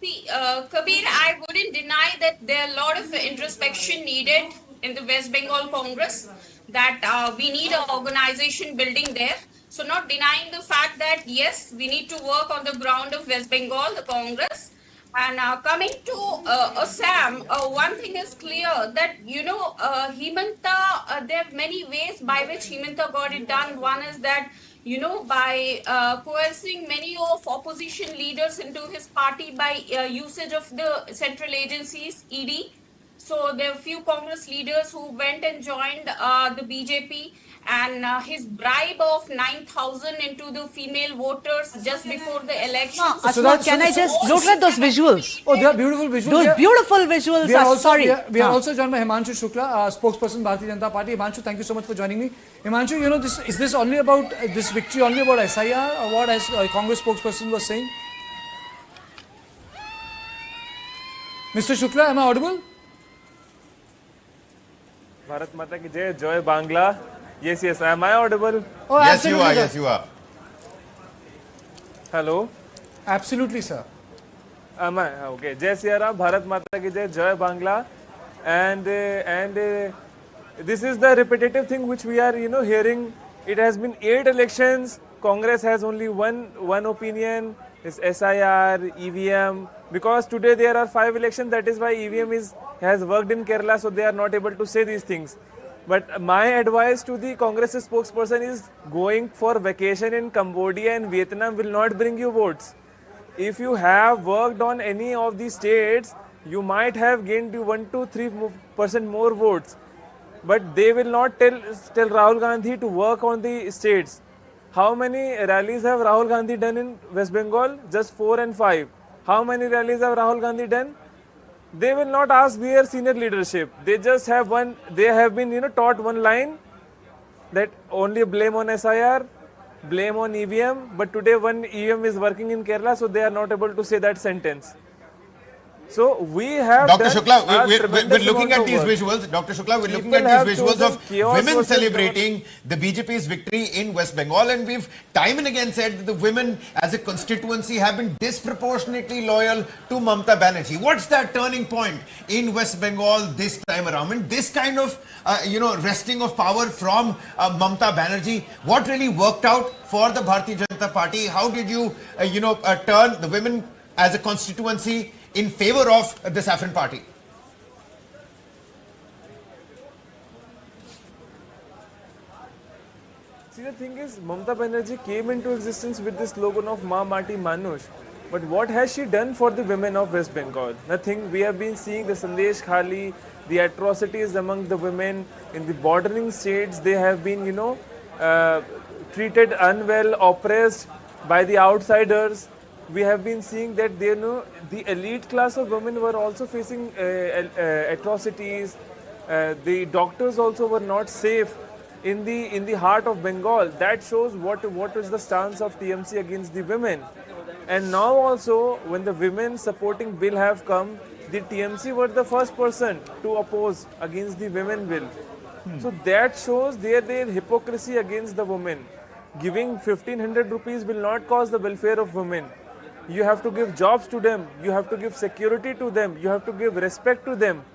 See, Kabir, I wouldn't deny that there are a lot of introspection needed in the West Bengal Congress, that we need an organization building there. So not denying the fact that, yes, we need to work on the ground of West Bengal, the Congress. And coming to Assam, one thing is clear that, Hemanta, there are many ways by which Hemanta got it done. One is that, by coercing many of opposition leaders into his party by usage of the central agencies, ED. So there are few Congress leaders who went and joined the BJP, and his bribe of 9,000 into the female voters just before the election. Asma, can I just look at those visuals? Oh, they are beautiful visuals. Those beautiful visuals. We are also joined by Himanshu Shukla, spokesperson Bharatiya Janata Party. Himanshu, thank you so much for joining me. Himanshu, is this only about this victory only about SIR, or what as Congress spokesperson was saying? Mr. Shukla, am I audible? Bharat Mata ki Jai, Joy Bangla. Yes, am I audible? Oh, yes, you are. Yes, you are. Hello? Absolutely, sir. Am I? Okay. Jai Sri Ram, Bharat Mata ki Jai, Joy Bangla. And this is the repetitive thing which we are, hearing. It has been 8 elections. Congress has only one opinion. It's SIR, EVM. Because today there are 5 elections, that is why EVM has worked in Kerala, so they are not able to say these things. But my advice to the Congress spokesperson is going for vacation in Cambodia and Vietnam will not bring you votes. If you have worked on any of these states, you might have gained 1 to 3% more votes. But they will not tell Rahul Gandhi to work on the states. How many rallies have Rahul Gandhi done in West Bengal? Just 4 and 5. How many rallies have Rahul Gandhi done? They will not ask their senior leadership. They just have they have been taught one line, that only blame on SIR, blame on EVM, but today one EVM is working in Kerala, so they are not able to say that sentence. So we have Dr. Shukla, we're looking at these visuals. Dr. Shukla, we're looking at these visuals of women celebrating the BJP's victory in West Bengal, and we've time and again said that the women as a constituency have been disproportionately loyal to Mamata Banerjee. What's that turning point in West Bengal this time around? And this kind of, wresting of power from Mamata Banerjee, what really worked out for the Bharatiya Janata Party? How did you, turn the women as a constituency in favor of the Saffron Party? See, the thing is, Mamata Banerjee came into existence with the slogan of Ma Mati Manush. But what has she done for the women of West Bengal? Nothing. We have been seeing the Sandesh Khali, the atrocities among the women in the bordering states. They have been, treated unwell, oppressed by the outsiders. We have been seeing that the elite class of women were also facing atrocities. The doctors also were not safe in the heart of Bengal. That shows what is the stance of TMC against the women. And now also, when the women supporting bill have come, the TMC were the first person to oppose against the women bill. So that shows their hypocrisy against the women. Giving 1500 rupees will not cause the welfare of women. You have to give jobs to them. You have to give security to them. You have to give respect to them.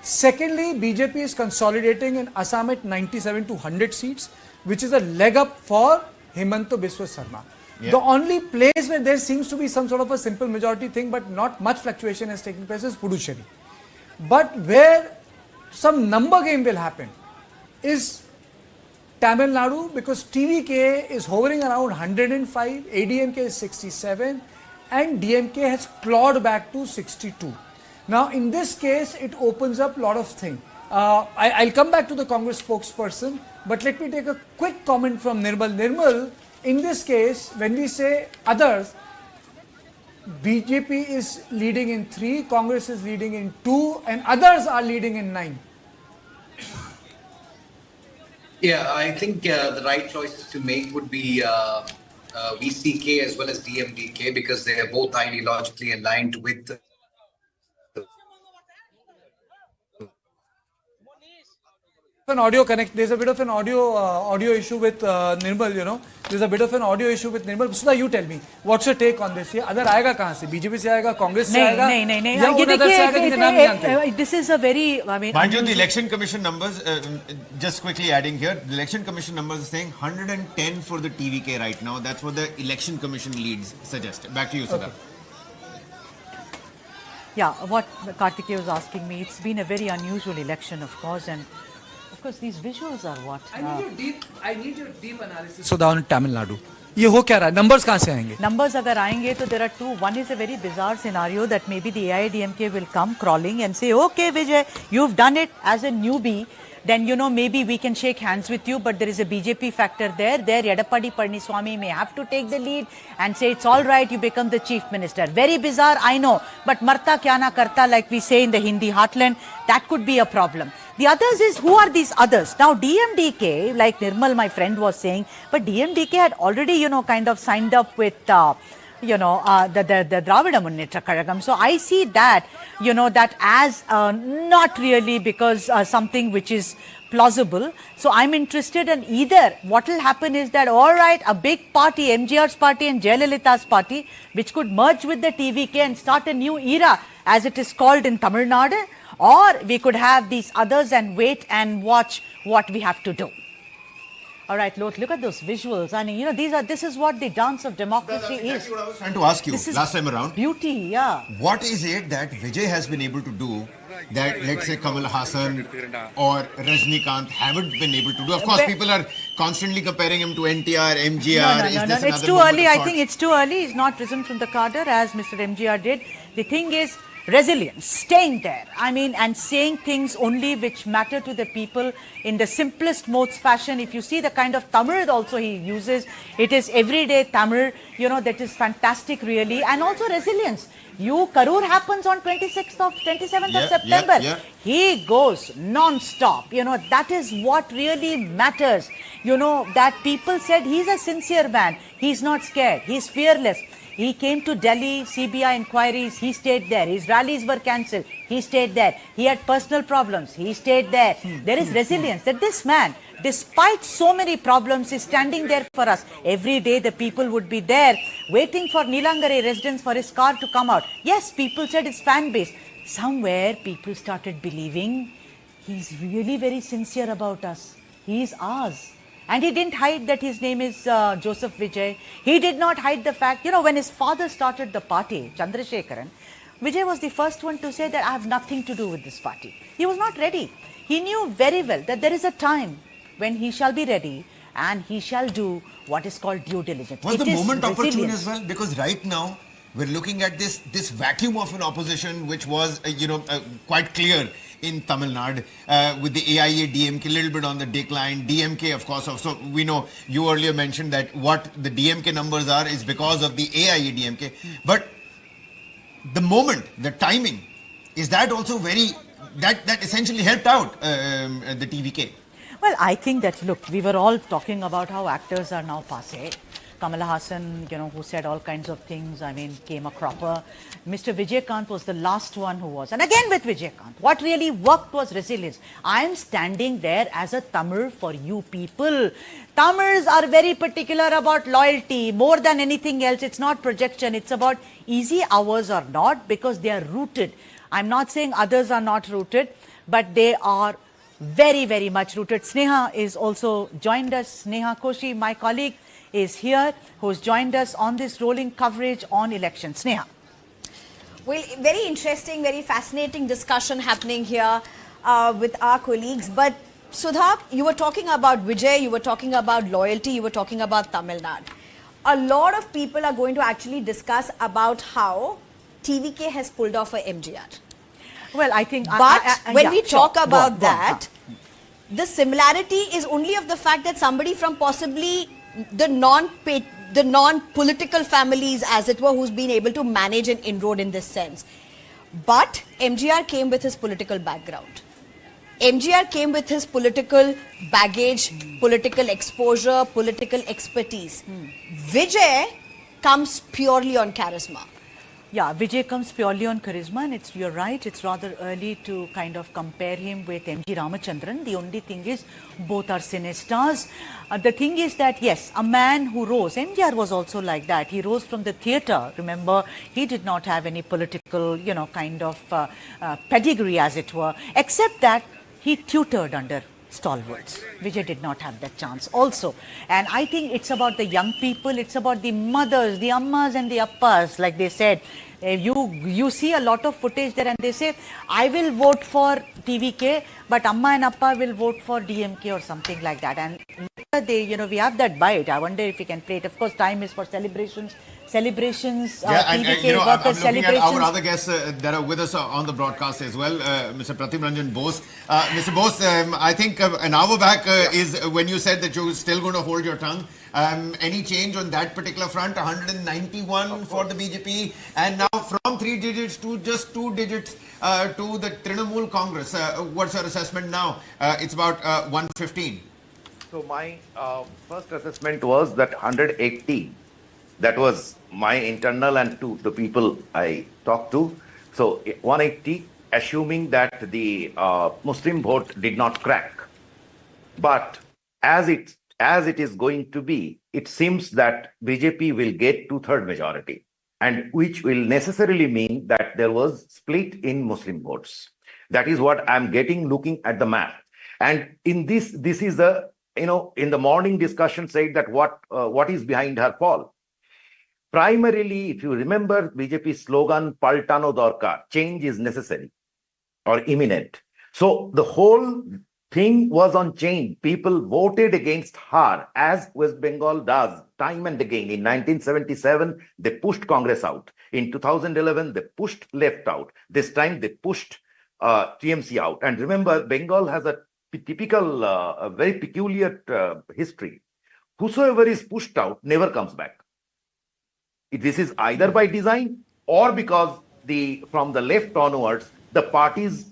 Secondly, BJP is consolidating in Assam at 97 to 100 seats, which is a leg up for Himanta Biswa Sarma. Yeah. The only place where there seems to be some sort of a simple majority thing, but not much fluctuation has taken place, is Puducherry. But where some number game will happen is Tamil Nadu, because TVK is hovering around 105, ADMK is 67, and DMK has clawed back to 62. Now, in this case, it opens up a lot of things. I'll come back to the Congress spokesperson, but let me take a quick comment from Nirmal. Nirmal, in this case, when we say others, BJP is leading in 3, Congress is leading in 2, and others are leading in 9. Yeah, I think the right choices to make would be VCK as well as DMDK, because they are both ideologically aligned with an audio connect. There's a bit of an audio issue with Nirmal, There's a bit of an audio issue with Nirmal. Sudha, you tell me, what's your take on this? Other aayega kahan se? BJP se aayega, Congress se aayega? This is a very, mind you, the Election Commission numbers, just quickly adding here, the Election Commission numbers are saying 110 for the TVK right now. That's what the Election Commission leads suggest. Back to you, Sudha. Okay. Yeah, what Kartikeya was asking me, it's been a very unusual election, of course, and of course, these visuals are what? I need your deep analysis. So down in Tamil Nadu, ये हो क्या रहा है? Numbers कहाँ से आएंगे? Numbers अगर आएंगे तो there are two. One is a very bizarre scenario that maybe the AIDMK will come crawling and say, okay, Vijay, you've done it as a newbie. then, maybe we can shake hands with you, but there is a BJP factor there. There, Yedapadi Palaniswamy may have to take the lead and say, it's all right, you become the chief minister. Very bizarre, I know, but marta kya na karta, like we say in the Hindi heartland, that could be a problem. The others is, who are these others? Now, DMDK, like Nirmal, my friend, was saying, but DMDK had already, kind of signed up with, the Dravida Munnetra Kazhagam. So I see that, that as not really because something which is plausible. So I'm interested in either what will happen is that, all right, a big party, MGR's party and Jayalalitha's party, which could merge with the TVK and start a new era, as it is called in Tamil Nadu, or we could have these others and wait and watch what we have to do. All right, look at those visuals. I mean, this is what the dance of democracy is. Exactly what I was trying to ask you last time around. Beauty, yeah. What is it that Vijay has been able to do that, let's say, Kamal Hassan or Rajnikant haven't been able to do? Of course, people are constantly comparing him to NTR, MGR. No. It's too early. I think it's too early. He's not risen from the cadre as Mr. MGR did. The thing is, resilience, staying there, I mean, and saying things only which matter to the people in the simplest most fashion. If you see the kind of Tamil also he uses, it is everyday Tamil, that is fantastic really, and also resilience. Karur happens on 27th of September. Yeah. He goes non-stop, that is what really matters, that people said he's a sincere man, he's not scared, he's fearless. He came to Delhi, CBI inquiries, he stayed there. His rallies were cancelled, he stayed there. He had personal problems, he stayed there. There is resilience that this man, despite so many problems, is standing there for us. Every day the people would be there waiting for Nilangare residents for his car to come out. Yes, people said it's fan base. Somewhere people started believing he's really very sincere about us. He's ours. And he didn't hide that his name is Joseph Vijay. He did not hide the fact, when his father started the party, Chandrasekharan, Vijay was the first one to say that I have nothing to do with this party. He was not ready. He knew very well that there is a time when he shall be ready and he shall do what is called due diligence. Was the moment opportune as well? Because right now, we're looking at this vacuum of an opposition which was, quite clear in Tamil Nadu with the AIA DMK a little bit on the decline. DMK, of course, also we know you earlier mentioned that what the DMK numbers are is because of the AIA DMK. But the moment, the timing, is that also that essentially helped out the TVK? Well, I think that, look, we were all talking about how actors are now passé. Kamala Hassan, who said all kinds of things, I mean, came a cropper. Mr. Vijay was the last one who was. And again with Vijay, what really worked was resilience. I am standing there as a Tamil for you people. Tamils are very particular about loyalty. More than anything else, it's not projection. It's about easy hours or not, because they are rooted. I'm not saying others are not rooted, but they are very, very much rooted. Sneha is also joined us. Sneha Koshi, my colleague, is here, who's joined us on this rolling coverage on elections. Sneha. Well, very interesting, very fascinating discussion happening here with our colleagues. But Sudha, you were talking about Vijay, you were talking about loyalty, you were talking about Tamil Nadu. A lot of people are going to actually discuss about how TVK has pulled off a MGR. Well, I think... But when we talk about that, the similarity is only of the fact that somebody from possibly the non-political families, as it were, who's been able to manage an inroad in this sense. But MGR came with his political background. MGR came with his political baggage, political exposure, political expertise. Vijay comes purely on charisma. Yeah, Vijay comes purely on charisma, and you're right, it's rather early to kind of compare him with M.G. Ramachandran. The only thing is, both are cinestars. The thing is that, yes, a man who rose, MGR was also like that. He rose from the theatre. Remember, he did not have any political, kind of pedigree, as it were, except that he tutored under stalwarts. Vijay did not have that chance also. And I think it's about the young people, it's about the mothers, the ammas and the appas, like they said. You see a lot of footage there and they say, I will vote for TVK, but Amma and Appa will vote for DMK or something like that. And they, we have that bite. I wonder if we can play it. Of course, time is for celebrations. celebrations, and PVK I'm workers' looking at celebrations. our other guests that are with us on the broadcast as well, Mr. Pratim Ranjan Bose. Mr. Bose, I think an hour back is when you said that you're still going to hold your tongue. Any change on that particular front? 191 for the BJP, and now from 3 digits to just 2 digits to the Trinamool Congress. What's your assessment now? It's about 115. So my first assessment was that 180. That was my internal and to the people I talked to. So 180, assuming that the Muslim vote did not crack. But as it is going to be, it seems that BJP will get 2/3 majority, and which will necessarily mean that there was split in Muslim votes. That is what I'm getting looking at the map. And in this is a, in the morning discussion said that what is behind her fall. Primarily, if you remember BJP's slogan, Paltano Dorkar, change is necessary or imminent. So the whole thing was on change. People voted against her, as West Bengal does time and again. In 1977, they pushed Congress out. In 2011, they pushed left out. This time, they pushed TMC out. And remember, Bengal has a typical, a very peculiar history. Whosoever is pushed out never comes back. This is either by design or because from the left onwards, the parties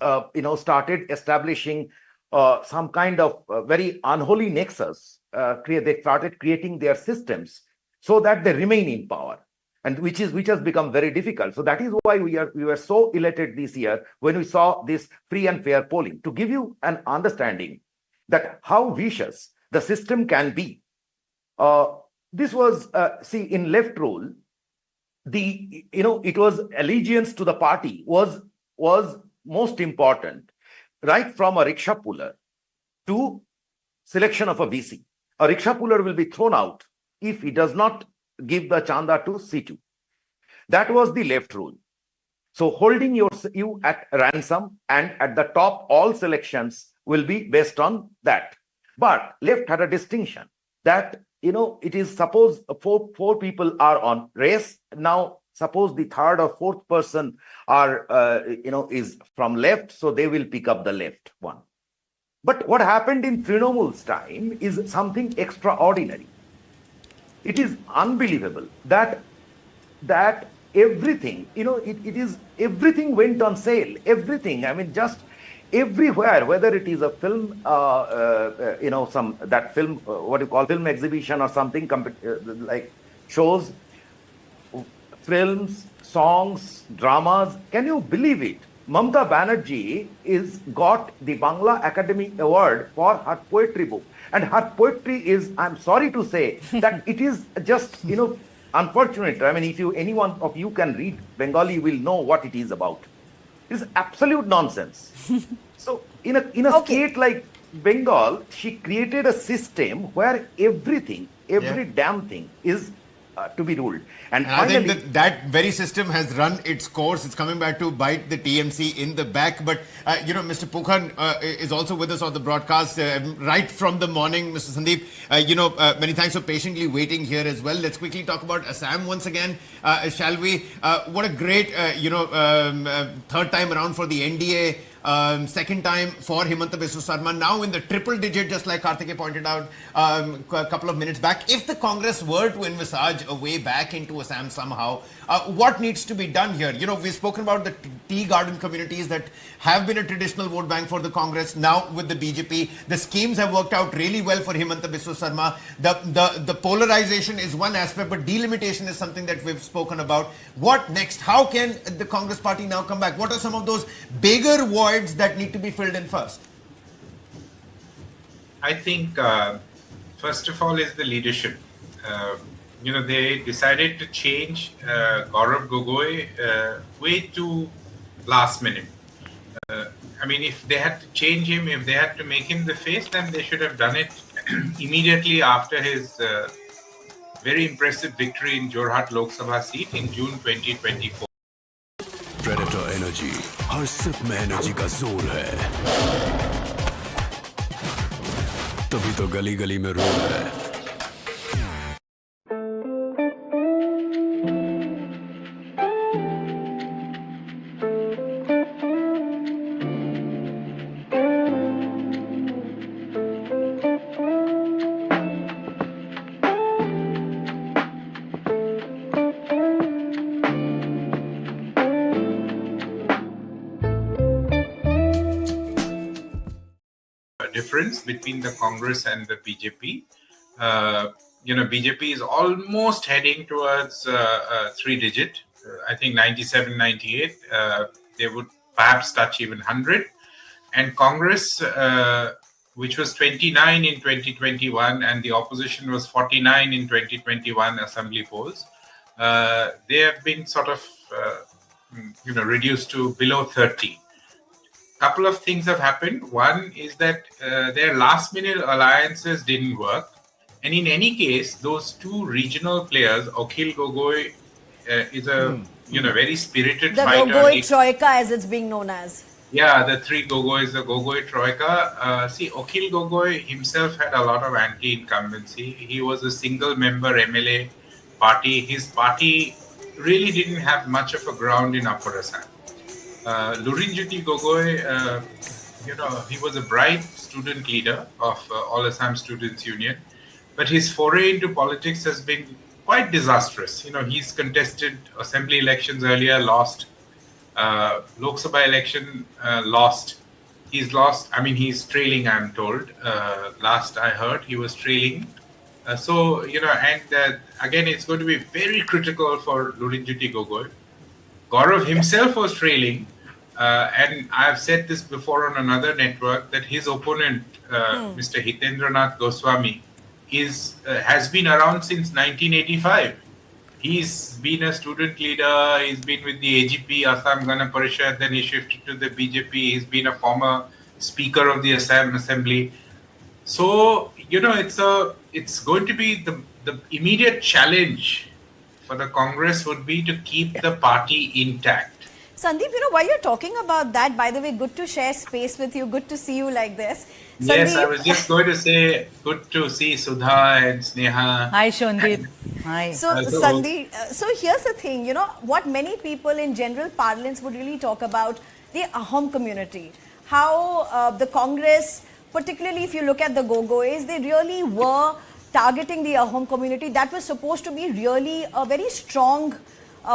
started establishing some kind of very unholy nexus. They started creating their systems so that they remain in power, and which has become very difficult. So that is why we were so elated this year when we saw this free and fair polling, to give you an understanding that how vicious the system can be. This was in left rule, it was allegiance to the party was most important, right from a rickshaw puller to selection of a VC. A rickshaw puller will be thrown out if he does not give the chanda to C2. That was the left rule. So holding you at ransom, and at the top, all selections will be based on that. But left had a distinction that, it is suppose four people are on race. Now, suppose the third or fourth person is from left, so they will pick up the left one. But what happened in Trinamool's time is something extraordinary. It is unbelievable that everything, everything went on sale. Everything. I mean, just everywhere, whether it is a film, film exhibition or something like shows, films, songs, dramas. Can you believe it? Mamata Banerjee got the Bangla Academy Award for her poetry book. And her poetry is, I'm sorry to say, that it is just, unfortunate. I mean, if anyone of you can read Bengali, will know what it is about. It is absolute nonsense. So in a state like Bengal, she created a system where every damn thing is to be ruled. And finally, I think that very system has run its course. It's coming back to bite the TMC in the back. But, Mr. Pukhan is also with us on the broadcast right from the morning. Mr. Sandeep, many thanks for patiently waiting here as well. Let's quickly talk about Assam once again, shall we? What a great, third time around for the NDA. Second time for Himanta Biswa Sarma, now in the triple digit, just like Karthike pointed out a couple of minutes back. If the Congress were to envisage a way back into Assam somehow, what needs to be done here? We've spoken about the tea garden communities that have been a traditional vote bank for the Congress. Now with the BJP, the schemes have worked out really well for Himanta Biswa Sarma. The polarization is one aspect, but delimitation is something that we've spoken about. What next? How can the Congress party now come back? What are some of those bigger voids that need to be filled in first? I think, first of all, is the leadership. They decided to change Gaurav Gogoi way too last minute. I mean, if they had to change him, if they had to make him the face, then they should have done it immediately after his very impressive victory in Jorhat Lok Sabha seat in June 2024. Predator energy, her SIP में energy का जोर है, तभी तो गली गली में road है. difference between the Congress and the BJP. BJP is almost heading towards 3-digit. I think 97, 98. They would perhaps touch even 100. And Congress, which was 29 in 2021, and the opposition was 49 in 2021 assembly polls, they have been sort of, reduced to below 30. Couple of things have happened. One is that their last-minute alliances didn't work. And in any case, those two regional players, Akhil Gogoi is a very spirited fighter. The Gogoi Troika, as it's being known as. Yeah, the three Gogois, the Gogoi Troika. Akhil Gogoi himself had a lot of anti-incumbency. He was a single-member MLA party. His party really didn't have much of a ground in Upper Assam. Lurinjyoti Gogoi, he was a bright student leader of All Assam Students' Union. But his foray into politics has been quite disastrous. He's contested assembly elections earlier, lost. Lok Sabha election, lost. He's lost. I mean, he's trailing, I'm told. Last I heard, he was trailing. Again, it's going to be very critical for Lurinjyoti Gogoi. Gaurav himself was trailing. And I've said this before on another network, that his opponent, Mr. Hitendranath Goswami, has been around since 1985. He's been a student leader. He's been with the AGP, Assam Gana Parishad. Then he shifted to the BJP. He's been a former speaker of the Assam Assembly. So, it's going to be the immediate challenge for the Congress would be to keep the party intact. Sandeep, while you're talking about that, by the way, good to share space with you. Good to see you like this. Sandeep, yes, I was just going to say, good to see Sudha and Sneha. Hi, Sandeep. Hi. So, Sandeep, so here's the thing, what many people in general parlance would really talk about, the Ahom community. How the Congress, particularly if you look at the Gogois, they really were targeting the Ahom community. That was supposed to be really a very strong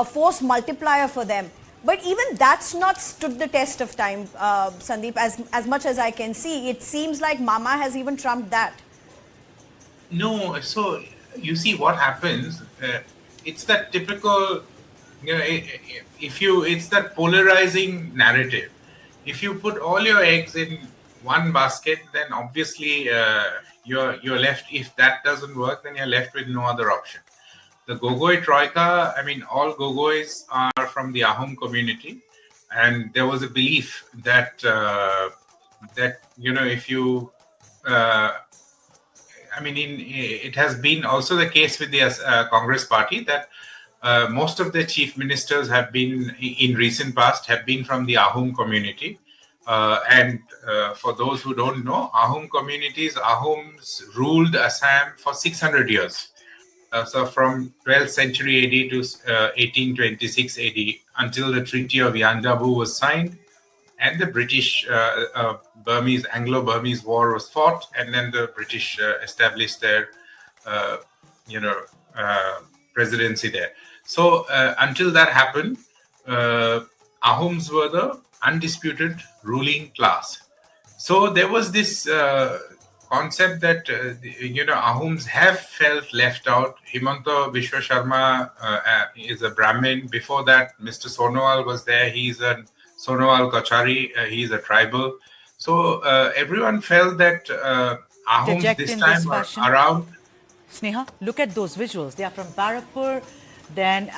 force multiplier for them. But even that's not stood the test of time, Sandeep, as much as I can see. It seems like Mama has even trumped that. No, so you see what happens. It's that typical, it's that polarizing narrative. If you put all your eggs in one basket, then obviously you're left. If that doesn't work, then you're left with no other option. The Gogoi Troika, all Gogois are from the Ahom community, and there was a belief that if you, it has been also the case with the Congress party that most of the chief ministers have been in recent past have been from the Ahom community, and for those who don't know, Ahom Ahoms ruled Assam for 600 years. So from 12th century AD to 1826 AD until the Treaty of Yandabu was signed and the British Anglo-Burmese War was fought, and then the British established their presidency there. So until that happened, Ahoms were the undisputed ruling class. So there was this concept that Ahoms have felt left out. Himanta Vishwa Sharma is a Brahmin. Before that, Mr. Sonowal was there. He's a Sonowal Kachari. He's a tribal. So everyone felt that Ahoms this time around. Sneha, look at those visuals. They are from Barakpur, then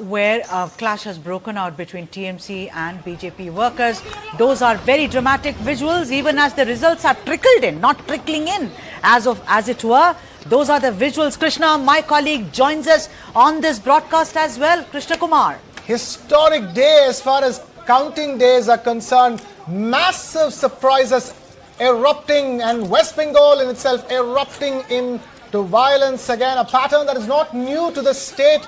where a clash has broken out between TMC and BJP workers. Those are very dramatic visuals, even as the results are trickled in, not trickling in as it were. Those are the visuals. Krishna, my colleague, joins us on this broadcast as well. Krishna Kumar. Historic day as far as counting days are concerned. Massive surprises erupting, and West Bengal in itself erupting into violence again. A pattern that is not new to the state.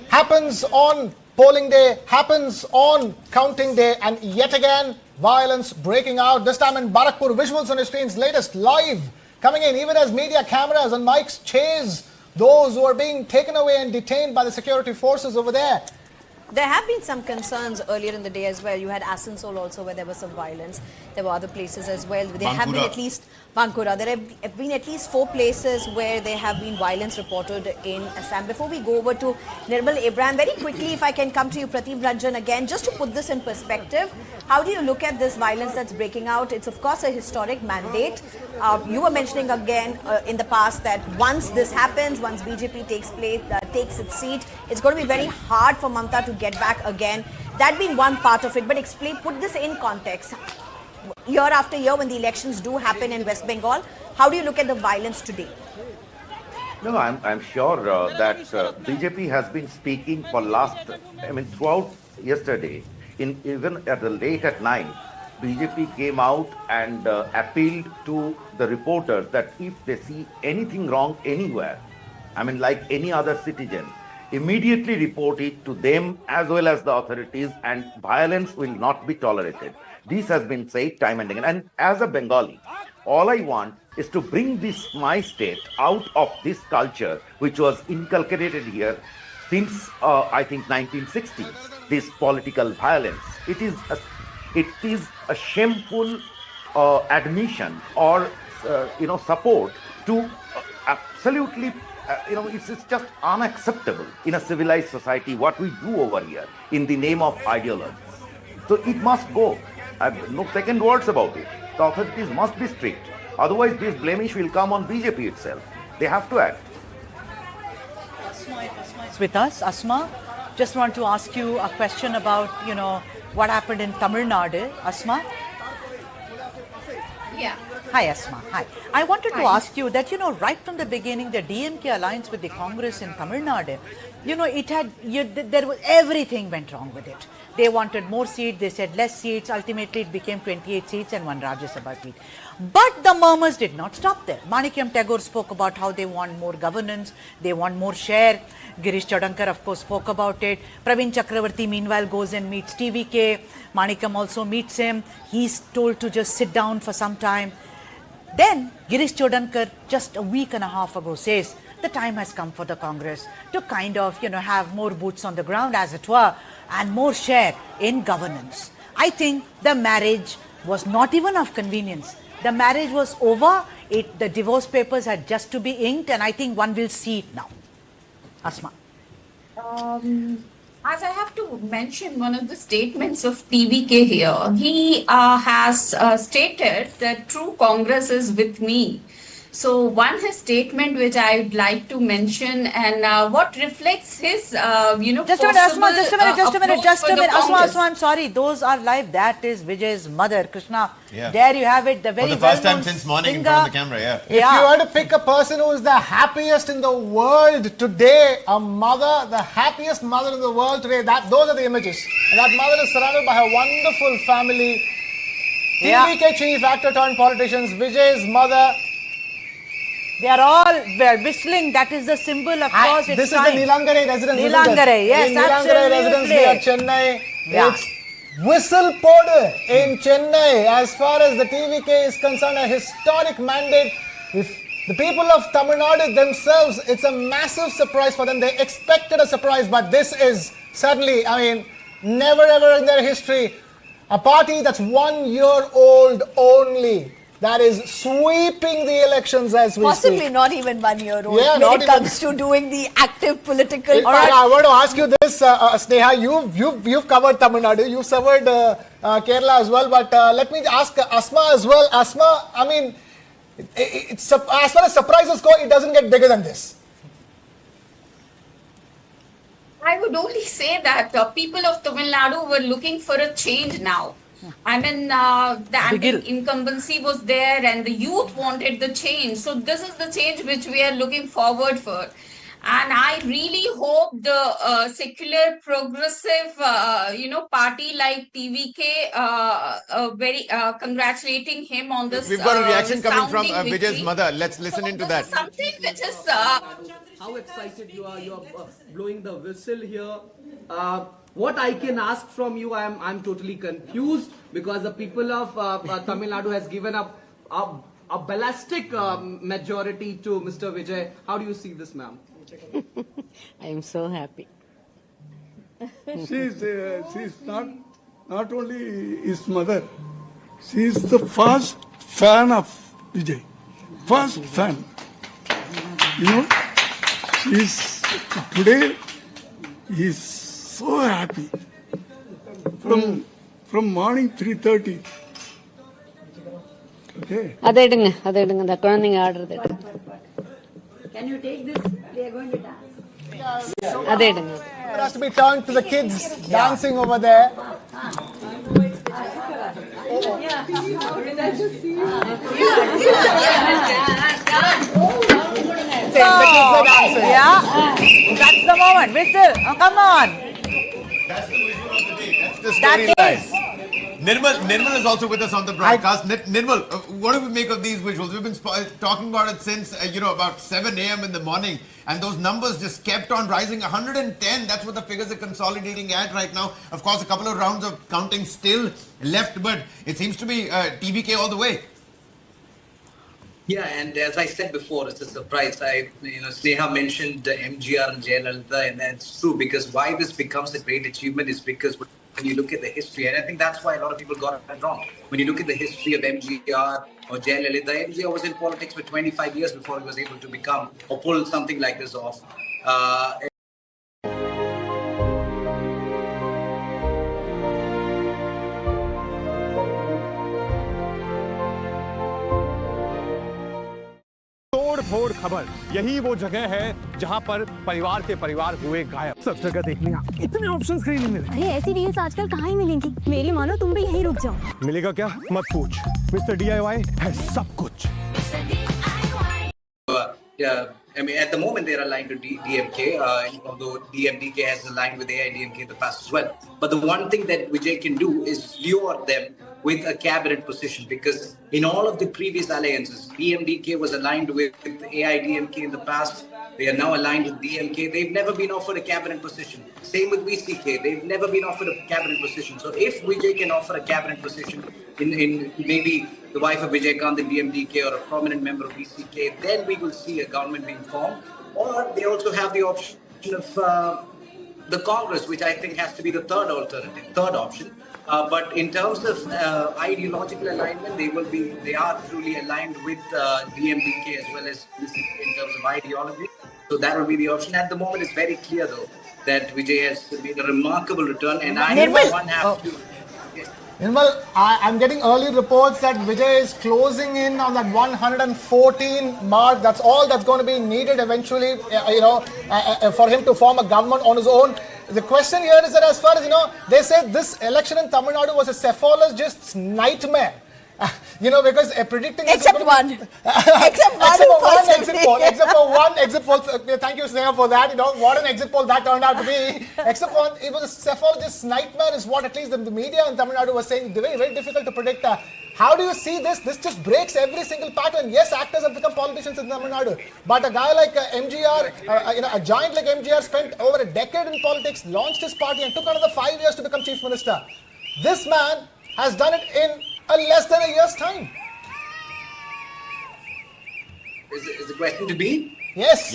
Happens on polling day, happens on counting day, and yet again violence breaking out, this time in Barakpur. Visuals on your screens, latest live coming in, even as media cameras and mics chase those who are being taken away and detained by the security forces over there. There have been some concerns earlier in the day as well. You had Asansol also where there was some violence. There were other places as well. There have been at least Bankura. There have been at least 4 places where there have been violence reported in Assam. Before we go over to Nirmal Abraham, very quickly, if I can come to you, Prateep Ranjan, again, just to put this in perspective, how do you look at this violence that's breaking out? It's of course a historic mandate. You were mentioning again in the past that once this happens, once BJP takes its seat, it's going to be very hard for Mamta to get back again. That being one part of it, but explain, put this in context. Year after year, when the elections do happen in West Bengal, how do you look at the violence today? No, I'm sure that BJP has been speaking for throughout yesterday, even at the late at night, BJP came out and appealed to the reporters that if they see anything wrong anywhere, like any other citizen, immediately report it to them as well as the authorities, and violence will not be tolerated. This has been said time and again. And as a Bengali, all I want is to bring my state out of this culture which was inculcated here since, I think, 1960, this political violence. It is a shameful admission or, support to absolutely, it's just unacceptable in a civilized society what we do over here in the name of ideology. So it must go. I have no second words about it. The authorities must be strict. Otherwise, this blemish will come on BJP itself. They have to act. Asma is with us. Asma, just want to ask you a question about, what happened in Tamil Nadu. Asma? Yeah. Hi, Asma. Hi. I wanted to ask you that, right from the beginning, the DMK alliance with the Congress in Tamil Nadu, everything went wrong with it. They wanted more seats, they said less seats. Ultimately, it became 28 seats and 1 Rajya Sabha seat. But the murmurs did not stop there. Manikyam Tagore spoke about how they want more governance, they want more share. Girish Chodankar, of course, spoke about it. Praveen Chakravarti, meanwhile, goes and meets TVK. Manikyam also meets him. He's told to just sit down for some time. Then, Girish Chodankar, just a week and a half ago, says the time has come for the Congress to kind of, have more boots on the ground, as it were, and more share in governance. I think the marriage was not even of convenience. The marriage was over. The divorce papers had just to be inked, and I think one will see it now. Asma. As I have to mention one of the statements of TVK here, he has stated that true Congress is with me. So his statement which I would like to mention, and what reflects his, Just a minute. Asma, I'm sorry. Those are live. That is Vijay's mother, Krishna. Yeah. There you have it. The very for the first time since morning in front of the camera, yeah. If you were to pick a person who is the happiest in the world today, a mother, the happiest mother in the world today, those are the images. And that mother is surrounded by her wonderful family. TVK chief, actor turned politicians, Vijay's mother. They are all whistling. That is the symbol, of course. This is the Nilangare residence. Nilangare, yes, Nilangare residence near Chennai. Yeah. It's whistle Podu in Chennai. As far as the TVK is concerned, a historic mandate. If the people of Tamil Nadu themselves, it's a massive surprise for them. They expected a surprise, but this is certainly, never ever in their history, a party that's 1 year old only, that is sweeping the elections as we Possibly speak. not even 1 year old when it comes to doing the active political part. I want to ask you this, Sneha, you've covered Tamil Nadu, you've covered Kerala as well, but let me ask Asma as well. Asma, it's, as far as surprises go, it doesn't get bigger than this. I would only say that people of Tamil Nadu were looking for a change now. The incumbency was there and the youth wanted the change. So this is the change which we are looking forward for. And I really hope the secular progressive, party like TVK, very congratulating him on this. We've got a reaction coming from Vijay's mother. Let's listen into that. Something which is... how excited you are blowing the whistle here. What I can ask from you, I'm totally confused because the people of Tamil Nadu has given up a ballistic majority to Mr. Vijay. How do you see this, ma'am? I am so happy. She's not only his mother, she is the first fan of Vijay. First fan. You know, today he is so happy. From morning 3:30. Okay. the குழந்தைங்க ஆடுறது. Can you take this? They are going to dance. It has to be turned to the kids dancing over there. Yeah, that's the moment. Whistle. Oh, come on. That's the visual of the day. That's the storyline. Nirmal is also with us on the broadcast. Nirmal, what do we make of these visuals? We've been talking about it since, about 7 a.m. in the morning. And those numbers just kept on rising. 110, that's what the figures are consolidating at right now. Of course, a couple of rounds of counting still left, but it seems to be TVK all the way. Yeah, and as I said before, it's a surprise. Sneha mentioned MGR and Jayalalitha, and that's true, because why this becomes a great achievement is because when you look at the history, and I think that's why a lot of people got it wrong. When you look at the history of MGR or Jayalalitha, MGR was in politics for 25 years before he was able to become or pull something like this off. तोड़ खबर, यही वो जगह है जहां पर परिवार के परिवार हुए गायब। सब जगह देखने इतने ऑप्शंस कहीं नहीं मिले। अरे ऐसी रील्स आजकल कहाँ ही मिलेंगी। मेरी मानो तुम भी यहीं रुक जाओ। मिलेगा क्या? मत पूछ। मिस्टर DIY है सब कुछ। I mean, at the moment, they're aligned to DMK, although DMDK has aligned with AIDMK in the past as well. But the one thing that Vijay can do is lure them with a cabinet position, because in all of the previous alliances, DMDK was aligned with AIDMK in the past. They are now aligned with DMK. They've never been offered a cabinet position. Same with VCK. They've never been offered a cabinet position. So if Vijay can offer a cabinet position in maybe the wife of Vijay Kant in DMDK or a prominent member of VCK, then we will see a government being formed. Or they also have the option of the Congress, which I think has to be the third option. But in terms of ideological alignment, they are truly aligned with DMDK as well as VCK in terms of ideology. So that will be the option. At the moment, it's very clear, though, that Vijay has made a remarkable return. And I know one has to... Nirmal, I'm getting early reports that Vijay is closing in on that 114 mark. That's all that's going to be needed eventually, for him to form a government on his own. The question here is that as far as, they say this election in Tamil Nadu was a cephalogist's nightmare. Because predicting... Except one. Except for one exit poll. Thank you, Sneha, for that. What an exit poll that turned out to be. Except one, it was a cephalogist's nightmare is what at least the media in Tamil Nadu was saying. Very, very difficult to predict. How do you see this? This just breaks every single pattern. Yes, actors have become politicians in Tamil Nadu. But a guy like MGR, a giant like MGR spent over a decade in politics, launched his party and took another 5 years to become chief minister. This man has done it in less than a year's time. Is the question to be? Yes.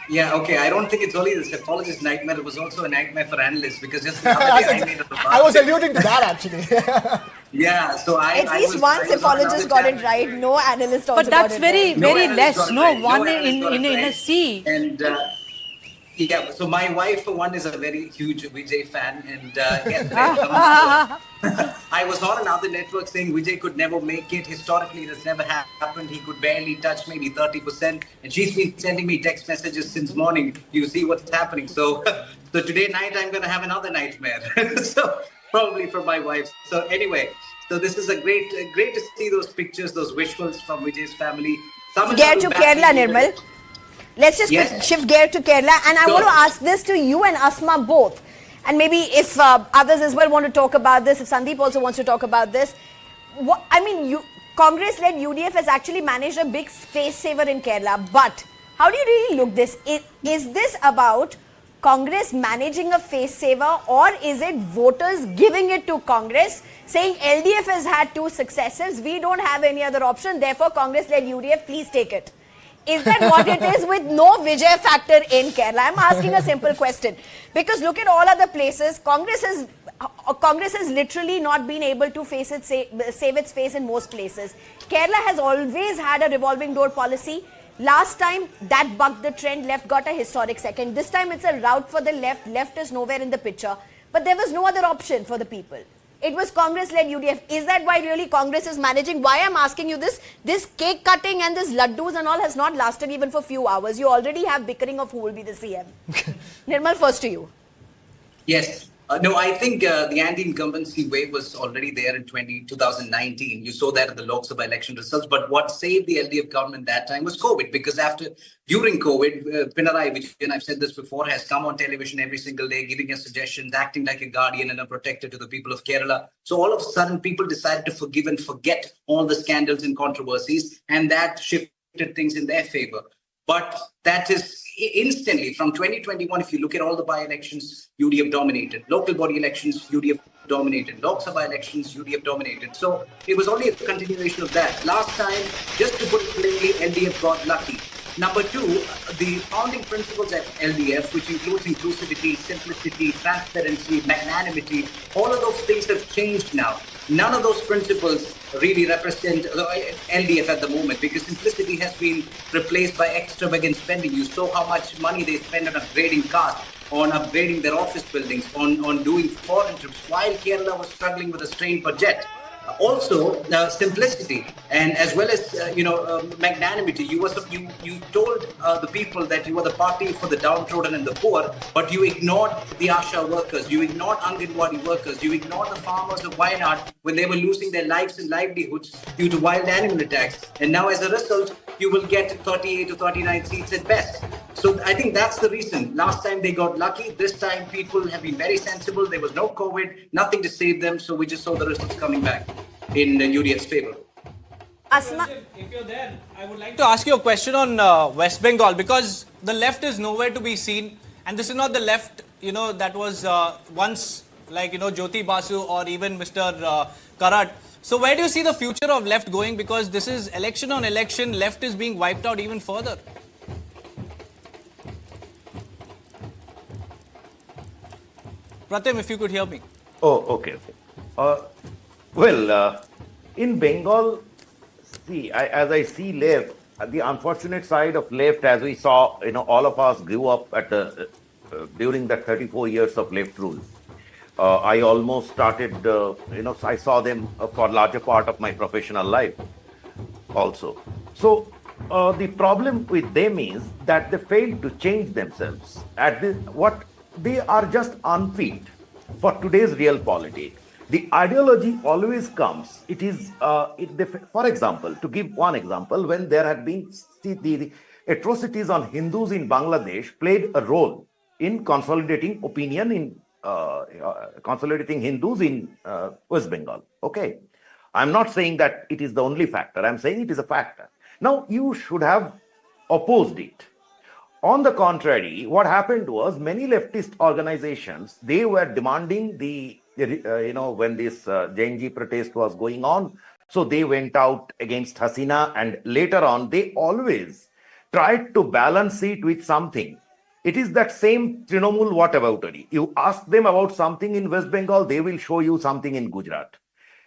Yeah, okay. I don't think it's only the cephalogist nightmare. It was also a nightmare for analysts, because just the other day I made a remark. I was alluding to that actually. Yeah, so at least one cephalogist got it right. No analyst also got it right. But that's very less. No, one in a sea. And yeah, so my wife, for one, is a very huge Vijay fan, and I was on another network saying Vijay could never make it. Historically, it has never happened. He could barely touch maybe 30%, and she's been sending me text messages since morning. You see what's happening. So today night I'm going to have another nightmare. So probably from my wife. So anyway, so this is a great to see those pictures, those visuals from Vijay's family. Get to Kerala, Nirmal. Let's just shift gear to Kerala, and I want to ask this to you and Asma both. And maybe if others as well want to talk about this, if Sandeep also wants to talk about this. Congress-led UDF has actually managed a big face saver in Kerala. But how do you really look this? Is this about Congress managing a face saver, or is it voters giving it to Congress, saying LDF has had 2 successes, we don't have any other option, therefore Congress-led UDF, please take it? Is that what it is with no Vijay factor in Kerala? I'm asking a simple question. Because look at all other places, Congress has literally not been able to save its face in most places. Kerala has always had a revolving door policy. Last time that bucked the trend, left got a historic second. This time it's a rout for the left. Left is nowhere in the picture. But there was no other option for the people. It was Congress-led UDF. Is that why really Congress is managing? Why I'm asking you this? This cake cutting and this laddus and all has not lasted even for a few hours. You already have bickering of who will be the CM. Nirmal, first to you. Yes. No, I think the anti-incumbency wave was already there in 2019. You saw that in the Lok Sabha election results. But what saved the LDF government that time was COVID. Because during COVID, Pinarayi Vijayan, I've said this before, has come on television every single day, giving us suggestions, acting like a guardian and a protector to the people of Kerala. So all of a sudden, people decided to forgive and forget all the scandals and controversies. And that shifted things in their favor. But that is instantly from 2021, if you look at all the by-elections, UDF dominated. Local body elections, UDF dominated. Lok Sabha elections, UDF dominated. So it was only a continuation of that. Last time, just to put it plainly, LDF got lucky. Number two, the founding principles at LDF, which includes inclusivity, simplicity, transparency, magnanimity, all of those things have changed now. None of those principles really represent LDF at the moment because simplicity has been replaced by extravagant spending. You saw how much money they spend on upgrading cars, on upgrading their office buildings, on doing foreign trips, while Kerala was struggling with a strained budget. Also, simplicity and as well as magnanimity. You told the people that you were the party for the downtrodden and the poor, but you ignored the Asha workers, you ignored Anganwadi workers, you ignored the farmers of Wayanad when they were losing their lives and livelihoods due to wild animal attacks. And now, as a result, you will get 38 to 39 seats at best. So I think that's the reason. Last time they got lucky. This time people have been very sensible. There was no COVID, nothing to save them. So we just saw the results coming back in UDF's favor. Asma, if you're there, I would like to ask you a question on West Bengal because the left is nowhere to be seen. And this is not the left, that was once like, Jyoti Basu or even Mr. Karat. So where do you see the future of left going? Because this is election on election, left is being wiped out even further. Pratim, if you could hear me. Oh, okay. In Bengal, see, as I see left, the unfortunate side of left, as we saw, all of us grew up at during the 34 years of left rule. I almost started, I saw them for larger part of my professional life also. So the problem with them is that they failed to change themselves. They are just unfit for today's real politics. The ideology always comes. It is, for example, to give one example, when there had been the atrocities on Hindus in Bangladesh played a role in consolidating opinion in consolidating Hindus in West Bengal. Okay. I'm not saying that it is the only factor. I'm saying it is a factor. Now, you should have opposed it. On the contrary, what happened was many leftist organizations, they were demanding when this JNG protest was going on, so they went out against Hasina, and later on, they always tried to balance it with something. It is that same Trinamool whataboutery. You ask them about something in West Bengal, they will show you something in Gujarat.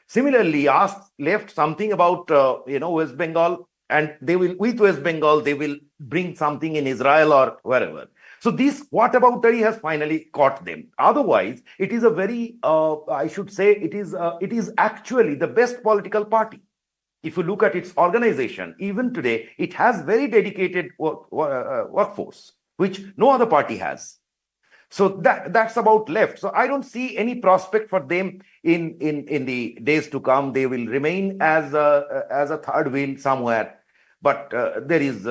Similarly, ask left something about West Bengal, and they will, with West Bengal, they will bring something in Israel or wherever. So this whataboutery has finally caught them. Otherwise, it is a very, I should say, it is actually the best political party. If you look at its organization, even today, it has very dedicated workforce, which no other party has. So that's about left. So I don't see any prospect for them in the days to come. They will remain as a third wheel somewhere. But there is,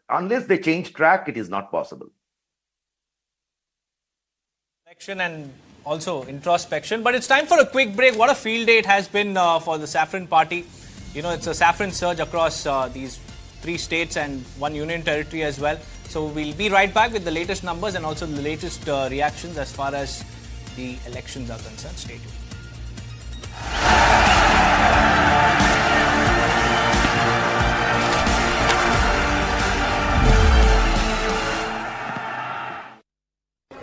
unless they change track, it is not possible. Election and also introspection. But it's time for a quick break. What a field day it has been for the Saffron Party. It's a saffron surge across these 3 states and 1 union territory as well. So we'll be right back with the latest numbers and also the latest reactions as far as the elections are concerned. Stay tuned.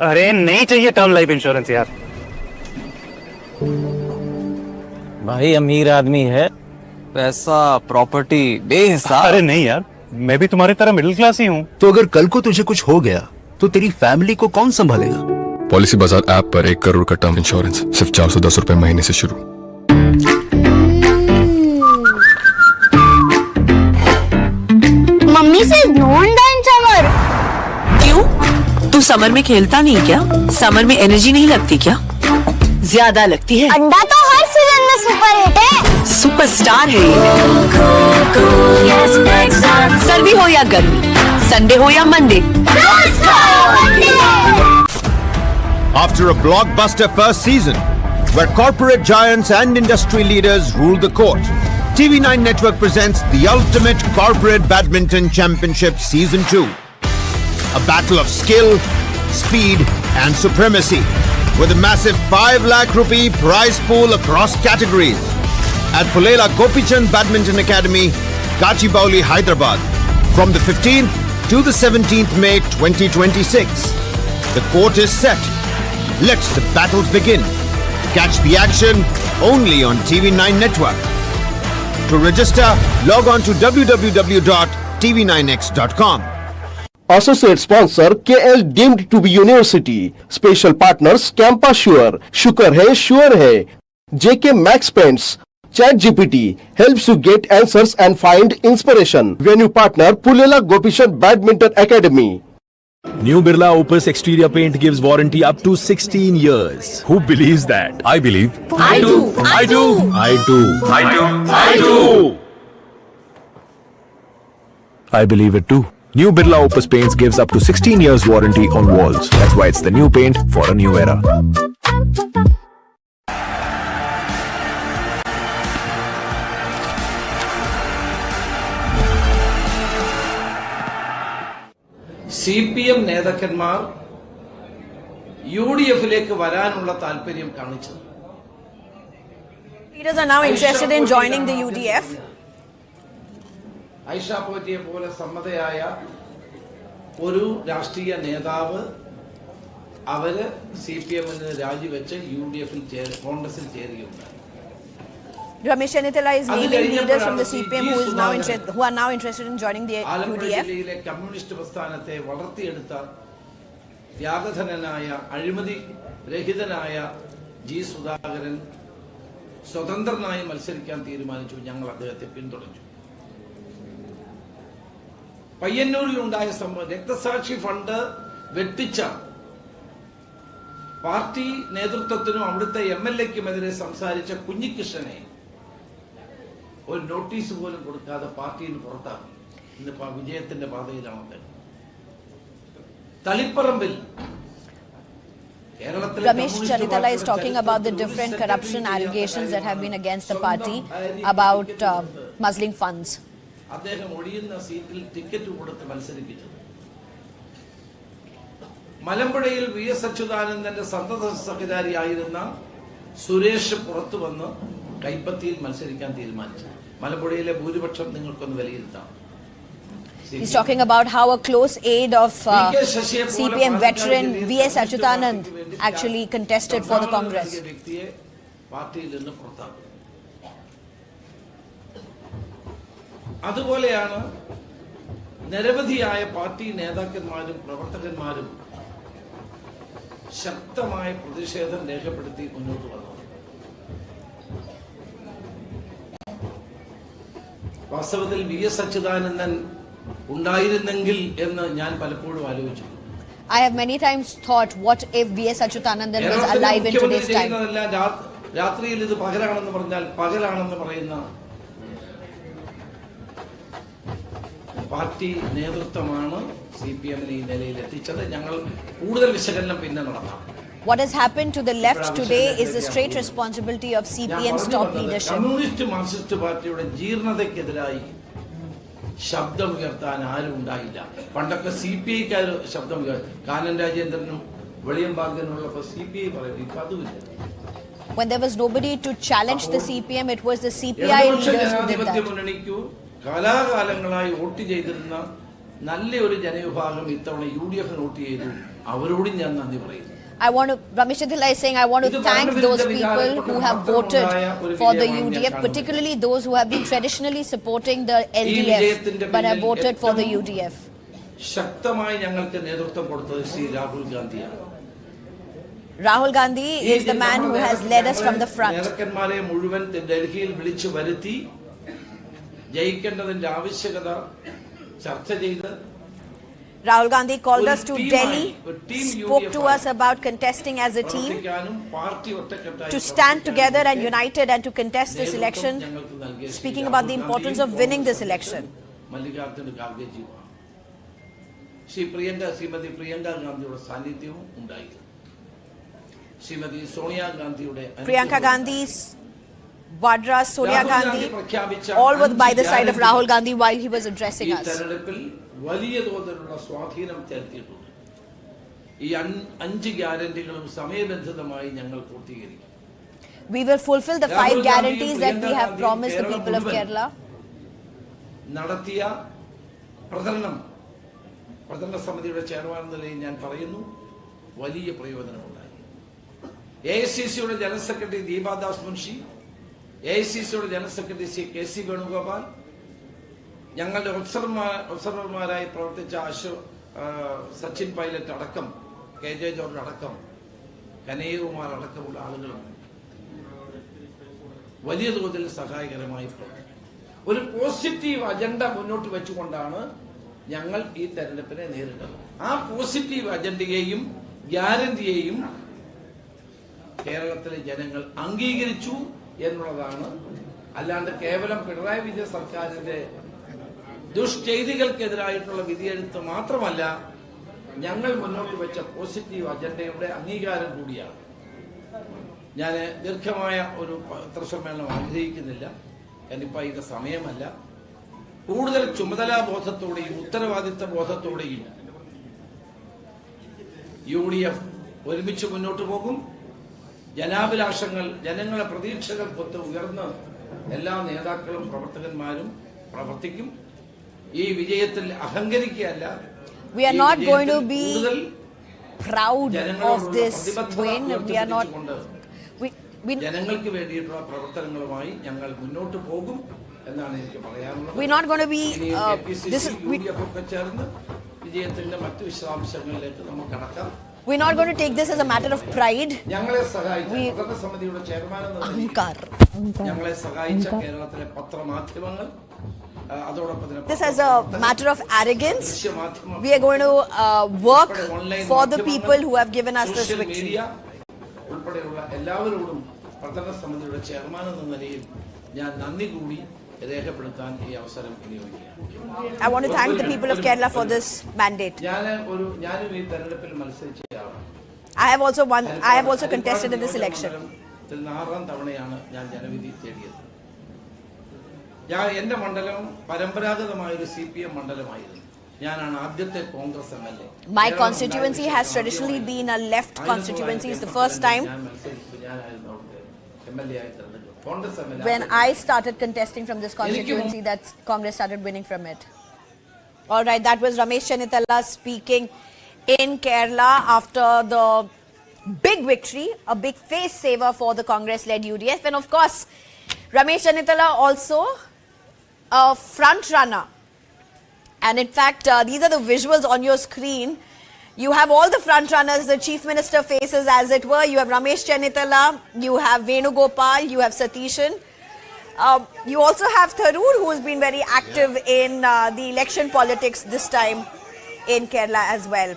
अरे नहीं चाहिए term life insurance यार। भाई अमीर आदमी है, पैसा property बेहिसाब। अरे नहीं यार, मैं भी तुम्हारी तरह मिडिल क्लास ही हूँ। तो अगर कल को तुझे कुछ हो गया तो तेरी फैमिली को कौन संभालेगा? पॉलिसी बाजार ऐप पर 1 करोड़ का टर्म इंश्योरेंस सिर्फ 410 रुपए महीने से शुरू। मम्मी से नॉन इन समर। क्यों? तू समर में खेलता नहीं क्या? समर में एनर्जी नहीं लगती क्या? ज्यादा लगती है। अंडा तो हर सीजन में सुपर हिट है। सुपरस्टार है ये। सर्दी हो या गर्मी, संडे हो या Monday, After a blockbuster first season, where corporate giants and industry leaders ruled the court, TV9 Network presents the ultimate corporate badminton championship season 2. A battle of skill, speed and supremacy, with a massive 5 lakh rupee prize pool across categories at Pulela Gopichand Badminton Academy, Gachibowli, Hyderabad, from the 15th to the 17th May 2026. The court is set. Let the battles begin. Catch the action only on TV9 Network. To register, log on to www.tv9x.com. Associate sponsor KL deemed to be university. Special partners Campus Sure, Shukar hai, Sure hai. JK Max Pens, ChatGPT helps you get answers and find inspiration. Venue partner Pulela Gopichand Badminton Academy. New Birla Opus exterior paint gives warranty up to 16 years. Who believes that? I believe. I do. I do. I do. I do. I do. I believe it too. New Birla Opus paints gives up to 16 years warranty on walls. That's why it's the new paint for a new era. CPM നേതാക്കന്മാർ UDF-ലേക്ക് വരാനുള്ള താല്പര്യം കാണിച്ചത്. Leaders are now interested in joining the UDF. Aisha പോറ്റിയെ പോലെ സമ്മതയായ ഒരു രാഷ്ട്രീയ നേതാവ് അവര് CPM-ന് രാജിവെച്ച് UDF-ൽ കോൺഗ്രസിൽ ചേരുകയുണ്ടായി. Ramesh Chenitala is naming leaders from the CPM who are now interested in joining the UDF. Communist പ്രസ്ഥാനത്തെ വളർത്തിയെടുത്ത ത്യാഗധനനായ അഴിമതി രഹിതനായ ജി സുധാകരൻ സ്വതന്ത്രനായി മത്സരിക്കാൻ തീരുമാനിച്ചു. ഞങ്ങൾ അദ്ദേഹത്തെ പിന്തുണച്ചു. പയ്യന്നൂരിൽ ഉണ്ടായ സംഭവം രക്തസാക്ഷി ഫണ്ട് വെട്ടിച്ച പാർട്ടി നേതൃത്വത്തിനും അവിടുത്തെ MLA-ക്കുമെതിരെ സംസാരിച്ച കുഞ്ഞികൃഷ്ണനെ ഒരു നോട്ടീസ് പോലും കൊടുക്കാതെ പാർട്ടിയിൽ പുറത്താക്കി. ഇന്നിപ്പോ വിജയത്തിന്റെ പാതയിലാണ്. തളിപ്പറമ്പിൽ Ramesh Chenitala is talking about the different corruption allegations that have been against the party about muzzling funds. അദ്ദേഹം ഒഴിയുന്ന സീറ്റിൽ ടിക്കറ്റ് കൊടുത്ത് മത്സരിപ്പിച്ചത്. മലമ്പുഴയിൽ VS അച്യുതാനന്ദന്റെ സന്തത സഹചാരിയായിരുന്ന സുരേഷ് പുറത്തു വന്ന് കൈപ്പത്തിയിൽ മത്സരിക്കാൻ തീരുമാനിച്ചു. മലമ്പുഴയിലെ ഭൂരിപക്ഷം നിങ്ങൾക്കൊന്ന് വിലയിരുത്താം. He's talking about how a close aide of CPM veteran VS Achyutanand actually contested for the Congress. പാർട്ടിയിൽ നിന്ന് പുറത്താക്കും. അതുപോലെയാണ് നിരവധിയായ പാർട്ടി നേതാക്കന്മാരും പ്രവർത്തകന്മാരും ശക്തമായ പ്രതിഷേധം രേഖപ്പെടുത്തി മുന്നോട്ട് വന്നത്. വാസ്തവത്തിൽ VS അച്യുതാനന്ദൻ ഉണ്ടായിരുന്നെങ്കിൽ എന്ന് ഞാൻ പലപ്പോഴും ആലോചിച്ചു. I have many times thought, what if VS Achyutanandan was alive in today's time? രാത്രിയിൽ ഇത് പകലാണെന്ന് പറഞ്ഞാൽ പകലാണെന്ന് പറയുന്ന പാർട്ടി നേതൃത്വമാണ് CPM-നെ ഈ നിലയിൽ എത്തിച്ചത്. ഞങ്ങൾ കൂടുതൽ വിശകലനം പിന്നെ നടത്താം. What has happened to the left today is the straight responsibility of CPM's top leadership. Communist Marxist പാർട്ടിയുടെ ജീർണതയ്ക്കെതിരായി ശബ്ദമുയർത്താൻ ആരും ഉണ്ടായില്ല. പണ്ടൊക്കെ CPI-ക്കാർ ശബ്ദം ഉയർത്തി. കാനൻ രാജേന്ദ്രനും വെളിയം ഭാഗനുള്ളപ്പോൾ CPI പറയും. ഇപ്പൊ അതുമില്ല. When there was nobody to challenge the CPM, it was the CPI leaders who did that. മുന്നണിക്കു കാലാകാലങ്ങളായി വോട്ട് ചെയ്തിരുന്ന നല്ലൊരു ജനവിഭാഗം ഇത്തവണ UDF വോട്ട് ചെയ്തു. അവരോടും ഞാൻ നന്ദി പറയുന്നു. I want to, Ramesh Chetila is saying, I want to thank those people who have voted for the UDF, particularly those who have been traditionally supporting the LDF but have voted for the UDF. ശക്തമായി ഞങ്ങൾക്ക് നേതൃത്വം കൊടുത്തത് Shri Rahul ഗാന്ധിയാണ്. Rahul Gandhi is the man who has led us from the front. നേതാക്കന്മാരെ മുഴുവൻ ഡൽഹിയിൽ വിളിച്ചു വരുത്തി ജയിക്കേണ്ടതിന്റെ ആവശ്യകത ചർച്ച ചെയ്ത് Rahul Gandhi called us to Delhi, spoke to us about contesting as a team, to stand together and united and to contest this election, speaking about the importance of winning this election. Shrimati Priyanka ഗാന്ധിയുടെ സാന്നിധ്യവും ഉണ്ടായിരുന്നു. ശ്രീമതി സോണിയ ഗാന്ധിയുടെ Priyanka Gandhi's Vadra, Sonia Gandhi, all were by the side of Rahul Gandhi while he was addressing us. വലിയ തോതിലുള്ള സ്വാധീനം ചെലുത്തിയിട്ടുണ്ട്. ഈ 5 ഗ്യാരണ്ടികളും സമയബന്ധിതമായി ഞങ്ങൾ പൂർത്തീകരിക്കും. We will fulfill the 5 guarantees that we have promised the people of Kerala. നടത്തിയ പ്രചരണ സമിതിയുടെ ചെയർമാൻ എന്ന നിലയിൽ ഞാൻ പറയുന്നു, വലിയ പ്രയോജനമുണ്ടായി. AICCയുടെ ജനറൽ സെക്രട്ടറി ദീപാദാസ് മുൻഷി, AICCയുടെ general secretary Shri KC Venugopal, ഞങ്ങളുടെ ഒബ്സർവർമാരായി പ്രവർത്തിച്ച സച്ചിൻ പൈലറ്റ് അടക്കം, KJ ജോർജ് അടക്കം, കനയ്യകുമാർ അടക്കമുള്ള ആളുകളും വലിയ തോതിൽ സഹായകരമായി പ്രവർത്തിച്ചു. ഒരു പോസിറ്റീവ് അജണ്ട മുന്നോട്ട് വെച്ചുകൊണ്ടാണ് ഞങ്ങൾ ഈ തെരഞ്ഞെടുപ്പിനെ നേരിട്ടത്. ആ പോസിറ്റീവ് അജണ്ടയെയും ഗ്യാരണ്ടിയെയും കേരളത്തിലെ ജനങ്ങൾ അംഗീകരിച്ചു എന്നുള്ളതാണ്. അല്ലാണ്ട് കേവലം പിണറായി വിജയൻ സർക്കാരിന്റെ ദുഷ്ചെയ്തികൾക്കെതിരായിട്ടുള്ള വിധിയെഴുത്ത് മാത്രമല്ല, ഞങ്ങൾ മുന്നോട്ട് വെച്ച പോസിറ്റീവ് അജണ്ടയുടെ അംഗീകാരം കൂടിയാണ്. ഞാൻ ദീർഘമായ ഒരു പത്രസമ്മേളനം ആഗ്രഹിക്കുന്നില്ല, കണ്ടിപ്പോ ഇത് സമയമല്ല. കൂടുതൽ ചുമതലാബോധത്തോടെയും ഉത്തരവാദിത്ത ബോധത്തോടെയും UDF ഒരുമിച്ച് മുന്നോട്ട് പോകും. ജനാഭിലാഷങ്ങൾ, ജനങ്ങളുടെ പ്രതീക്ഷകൾക്കൊത്ത് ഉയർന്ന് എല്ലാ നേതാക്കളും പ്രവർത്തകന്മാരും പ്രവർത്തിക്കും. ഈ വിജയത്തിൽ അഹങ്കരിക്കുകയല്ല. We are not going to be proud of this win. We are not. ജനങ്ങൾക്ക് വേണ്ടിയിട്ടുള്ള പ്രവർത്തനങ്ങളുമായി ഞങ്ങൾ മുന്നോട്ട് പോകും എന്നാണ് എനിക്ക് പറയാനുള്ളത്. We're not going to be. This is. ചേർന്ന് വിജയത്തിന്റെ മറ്റു വിശദാംശങ്ങളിലേക്ക് നമുക്ക് കടക്കാം. We're not going to take this as a matter of pride. ഞങ്ങളെ സഹായിച്ച സമിതിയുടെ ചെയർമാൻ എന്ന ഞങ്ങളെ സഹായിച്ച കേരളത്തിലെ പത്രമാധ്യമങ്ങൾ, this as a matter of arrogance. We are going to work for the people who have given us this victory. ഉൾപ്പെടെയുള്ള എല്ലാവരോടും പ്രചരണ സമിതിയുടെ ചെയർമാൻ എന്ന നിലയിൽ ഞാൻ നന്ദി കൂടി രേഖപ്പെടുത്താൻ ഈ അവസരം വിനിയോഗിക്കുകയാണ്. I want to thank the people of Kerala for this mandate. ഞാനും ഈ തെരഞ്ഞെടുപ്പിൽ മത്സരിച്ചയാളാണ്. I have also contested in this election. 6ാം തവണയാണ് ഞാൻ ജനവിധി തേടിയത്. എന്റെ മണ്ഡലം പരമ്പരാഗതമായ ഒരു CPM മണ്ഡലമായിരുന്നു. ഞാനാണ് ആദ്യത്തെ Congress MLA. My constituency has traditionally been a left constituency. It's the first time when I started contesting from this constituency that Congress started winning from it. All right, that was Ramesh Chetila speaking in Kerala after the big victory, a big face saver for the Congress-led UDF. And of course, Ramesh Chetila also a front runner. And in fact, these are the visuals on your screen. You have all the front runners, the chief minister faces as it were. You have Ramesh Chetila, you have Venugopal, you have Satishan. You also have Tharoor, who has been very active in the election politics this time in Kerala as well.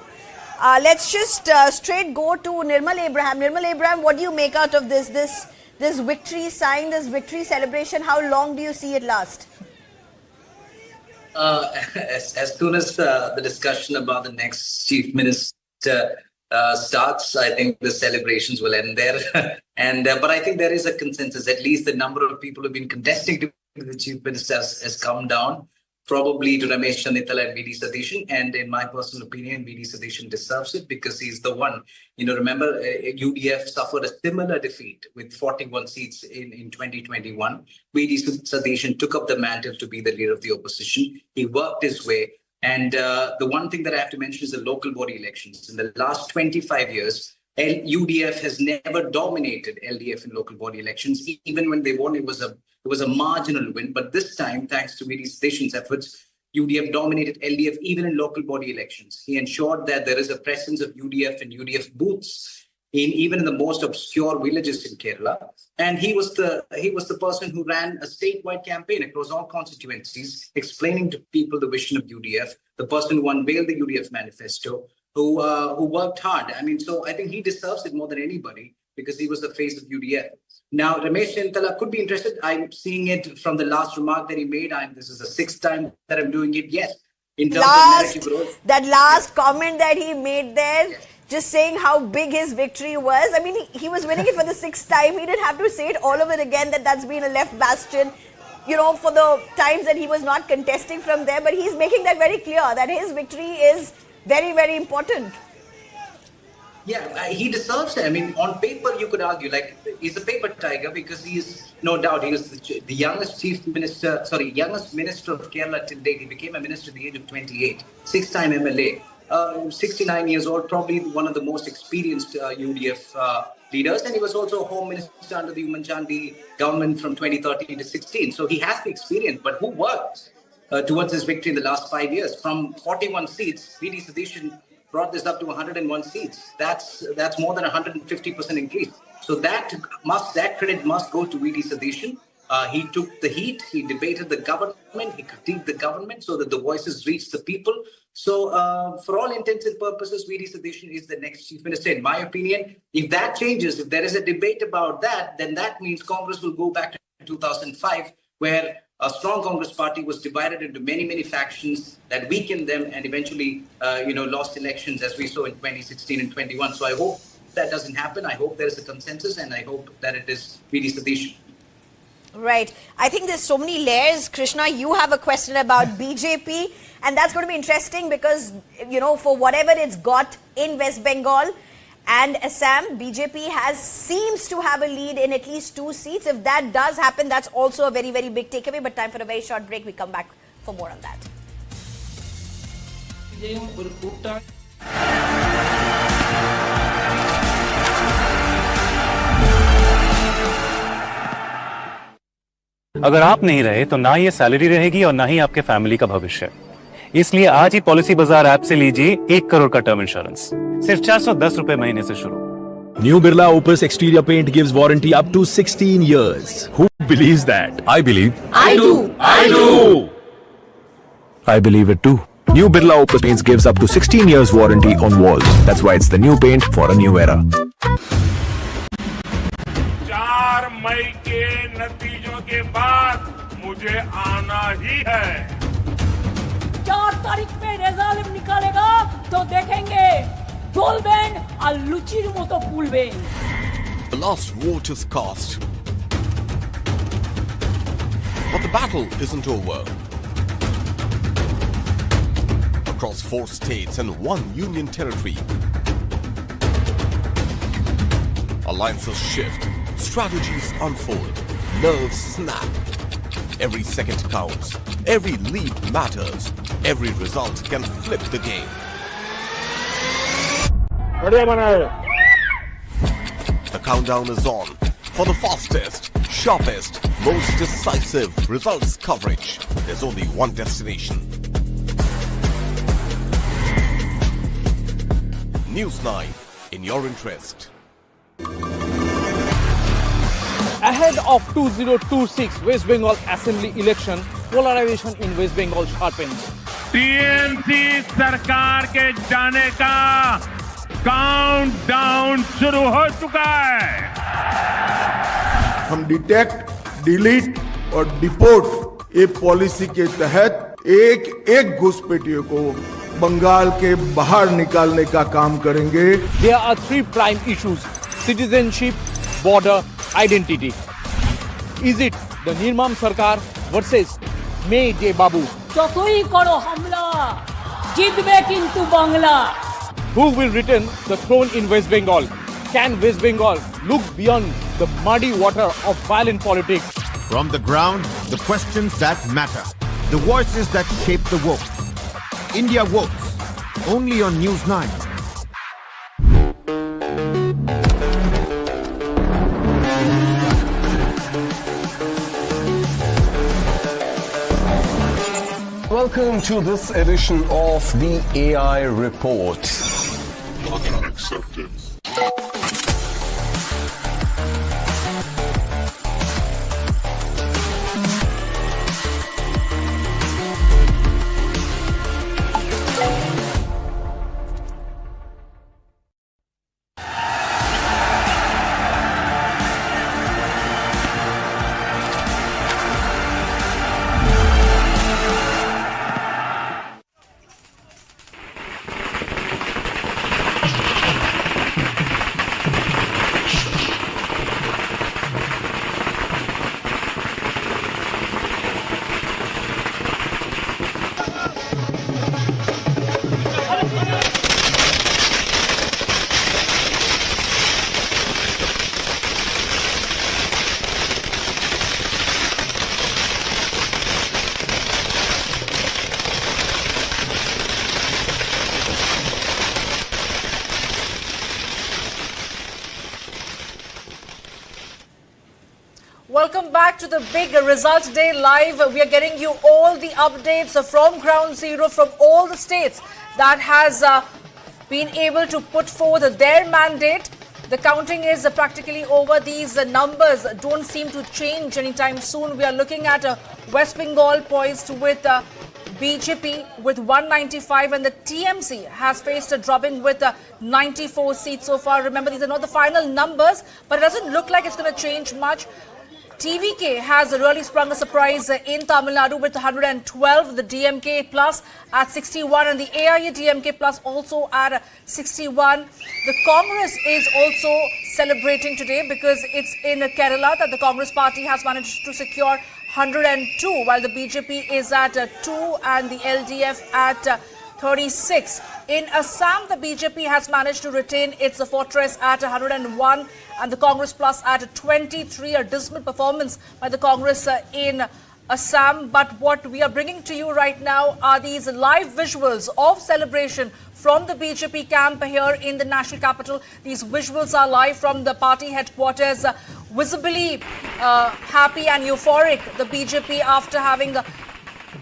Let's just straight go to Nirmal Abraham. Nirmal Abraham, what do you make out of this victory sign, this victory celebration? How long do you see it last? As soon as the discussion about the next chief minister starts, I think the celebrations will end there. But I think there is a consensus. At least the number of people who have been contesting to be the chief minister has come down, probably to Ramesh Chetila and V.D. Satishan. And in my personal opinion, V.D. Satishan deserves it because he's the one. Remember, UDF suffered a similar defeat with 41 seats in 2021. V.D. Satishan took up the mantle to be the leader of the opposition. He worked his way And the one thing that I have to mention is the local body elections. In the last 25 years, UDF has never dominated LDF in local body elections. Even when they won, it was a marginal win. But this time, thanks to V.D. Satesh's efforts, UDF dominated LDF even in local body elections. He ensured that there is a presence of UDF and UDF booths even in the most obscure villages in Kerala. And he was the person who ran a statewide campaign across all constituencies, explaining to people the vision of UDF, the person who unveiled the UDF manifesto, who worked hard. I mean, so I think he deserves it more than anybody because he was the face of UDF. Now, Ramesh Chentala could be interested. I'm seeing it from the last remark that he made. This is the 6th time that I'm doing it. Yes. In terms of narrative growth. That last comment that he made there, just saying how big his victory was. I mean, he was winning it for the 6th time. He didn't have to say it all over again that's been a left bastion, for the times that he was not contesting from there. But he's making that very clear that his victory is very, very important. Yeah, he deserves it. I mean, on paper, you could argue, he's a paper tiger because he is, no doubt, he was the youngest minister of Kerala till date. He became a minister at the age of 28, 6-time MLA. 69 years old, probably one of the most experienced UDF leaders. And he was also Home Minister under the Umman Chandi government from 2013 to 16. So he has the experience, but who worked towards his victory in the last 5 years? From 41 seats, V.D. Satish brought this up to 101 seats. That's more than 150% increase. So that credit must go to V.D. Satish. He took the heat, he debated the government, he critiqued the government so that the voices reached the people. So for all intents and purposes, V.D. Satish is the next chief minister. In my opinion, if that changes, if there is a debate about that, then that means Congress will go back to 2005, where a strong Congress party was divided into many, many factions that weakened them and eventually, lost elections as we saw in 2016 and 21. So I hope that doesn't happen. I hope there is a consensus and I hope that it is V.D. Satish. Right. I think there's so many layers. Krishna, you have a question about BJP, and that's going to be interesting because, for whatever it's got in West Bengal and Assam, BJP seems to have a lead in at least 2 seats. If that does happen, that's also a very, very big takeaway. But time for a very short break. We come back for more on that. अगर आप नहीं रहे तो ना ये salary रहेगी और ना ही आपके फैमिली का भविष्य। इसलिए आज ही पॉलिसी बाजार ऐप से लीजिए 1 करोड़ का टर्म इंश्योरेंस सिर्फ 410 रुपए महीने से शुरू। New Birla Opus exterior paint gives warranty up to 16 years. Who believes that? I believe. I do. I do. I believe it too. New Birla Opus paints gives up to 16 years warranty on walls. That's why it's the new paint for a new era. 4 मई के नतीजों के बाद मुझे आना ही है। 4 तारीख में result निकालेगा तो देखेंगे गोलबैंड और लुचिर मोतो फूलबैंड। The last vote is cast, but the battle isn't over. Across 4 states and 1 union territory, alliances shift, strategies unfold, nerves snap. Every second counts, every lead matters, every result can flip the game. The countdown is on for the fastest, sharpest, most decisive results coverage. There's only one destination. News9, in your interest. Ahead of 2026 West Bengal Assembly election, polarization in West Bengal sharpens. TMC सरकार के जाने का countdown शुरू हो चुका है। हम detect, delete और डिपोर्ट ये पॉलिसी के तहत एक घुसपैठियों को बंगाल के बाहर निकालने का काम करेंगे। There are 3 prime issues: citizenship, border, identity. Is it the Nirmam Sarkar versus May J. Babu? যতই করো হামলা জিতবে কিন্তু Bangla. Who will retain the throne in West Bengal? Can West Bengal look beyond the muddy water of violent politics? From the ground, the questions that matter, the voices that shape the vote. India votes. Only on News 9. Welcome to this edition of the AI Report. Accepted. Welcome back to the big Results Day Live. We are getting you all the updates from ground zero from all the states that has been able to put forth their mandate. The counting is practically over. These numbers don't seem to change anytime soon. We are looking at West Bengal poised with BJP with 195 and the TMC has faced a drubbing with 94 seats so far. Remember, these are not the final numbers, but it doesn't look like it's going to change much. TVK has really sprung a surprise in Tamil Nadu with 112, the DMK plus at 61 and the AIADMK plus also at 61. The Congress is also celebrating today because it's in Kerala that the Congress party has managed to secure 102 while the BJP is at 2 and the LDF at 36. In Assam, the BJP has managed to retain its fortress at 101 and the Congress plus at 23. A dismal performance by the Congress in Assam. But what we are bringing to you right now are these live visuals of celebration from the BJP camp here in the national capital. These visuals are live from the party headquarters. Visibly happy and euphoric, the BJP after having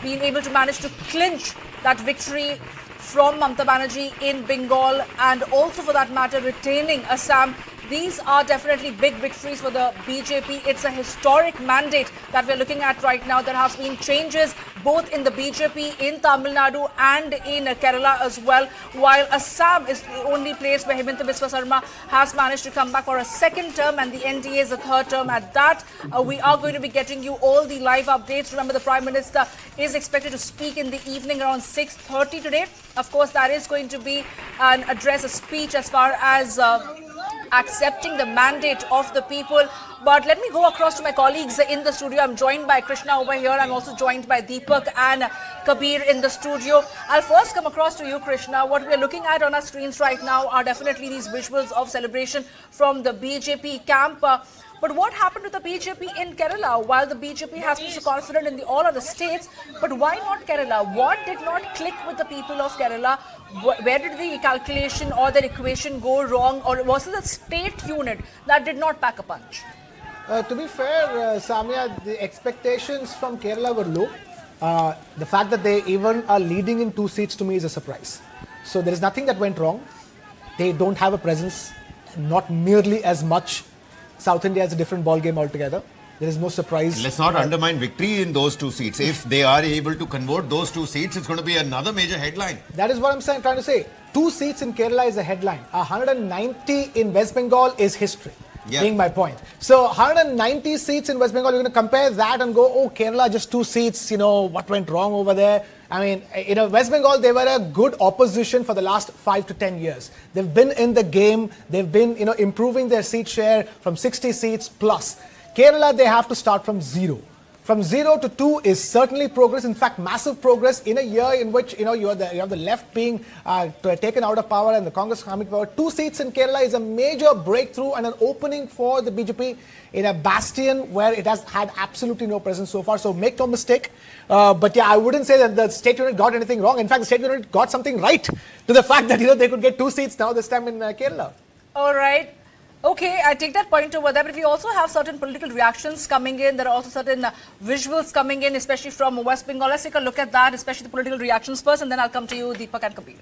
been able to manage to clinch that victory from Mamata Banerjee in Bengal and also for that matter retaining Assam. These are definitely big victories for the BJP. It's a historic mandate that we're looking at right now. There has been changes both in the BJP in Tamil Nadu and in Kerala as well, while Assam is the only place where Himanta Biswa Sarma has managed to come back for a second term and the NDA is a third term at that. We are going to be getting you all the live updates. Remember, the Prime Minister is expected to speak in the evening around 6:30 today. Of course, that is going to be an address, a speech as far as accepting the mandate of the people. But let me go across to my colleagues in the studio. I'm joined by Krishna over here. I'm also joined by Deepak and Kabir in the studio. I'll first come across to you, Krishna. What we're looking at on our screens right now are definitely these visuals of celebration from the BJP camp. But what happened to the BJP in Kerala? While the BJP has been so confident in all other states, but why not Kerala? What did not click with the people of Kerala? Where did the calculation or the equation go wrong? Or was it the state unit that did not pack a punch? To be fair, Samia, the expectations from Kerala were low. The fact that they even are leading in 2 seats to me is a surprise. So there is nothing that went wrong. They don't have a presence, not nearly as much. South India is a different ball game altogether. There is no surprise. Let's not undermine victory in those 2 seats. If they are able to convert those 2 seats, it's going to be another major headline. That is what I'm trying to say. 2 seats in Kerala is a headline. 190 in West Bengal is history. Yeah. Being my point. So 190 seats in West Bengal, you're going to compare that and go, oh, Kerala just 2 seats, what went wrong over there? I mean, West Bengal, they were a good opposition for the last 5 to 10 years. They've been in the game. They've been, improving their seat share from 60 seats plus. Kerala, they have to start from zero. from 0 to 2 is certainly progress. In fact, massive progress in a year in which you have the left being taken out of power and the Congress coming to power. 2 seats in Kerala is a major breakthrough and an opening for the BJP in a bastion where it has had absolutely no presence so far. So make no mistake. But yeah, I wouldn't say that the state unit got anything wrong. In fact, the state unit got something right to the fact that they could get 2 seats now this time in Kerala. All right. Okay, I take that point over there, but we also have certain political reactions coming in. There are also certain visuals coming in, especially from West Bengal. Let's take a look at that, especially the political reactions first, and then I'll come to you, Deepak and Kabir.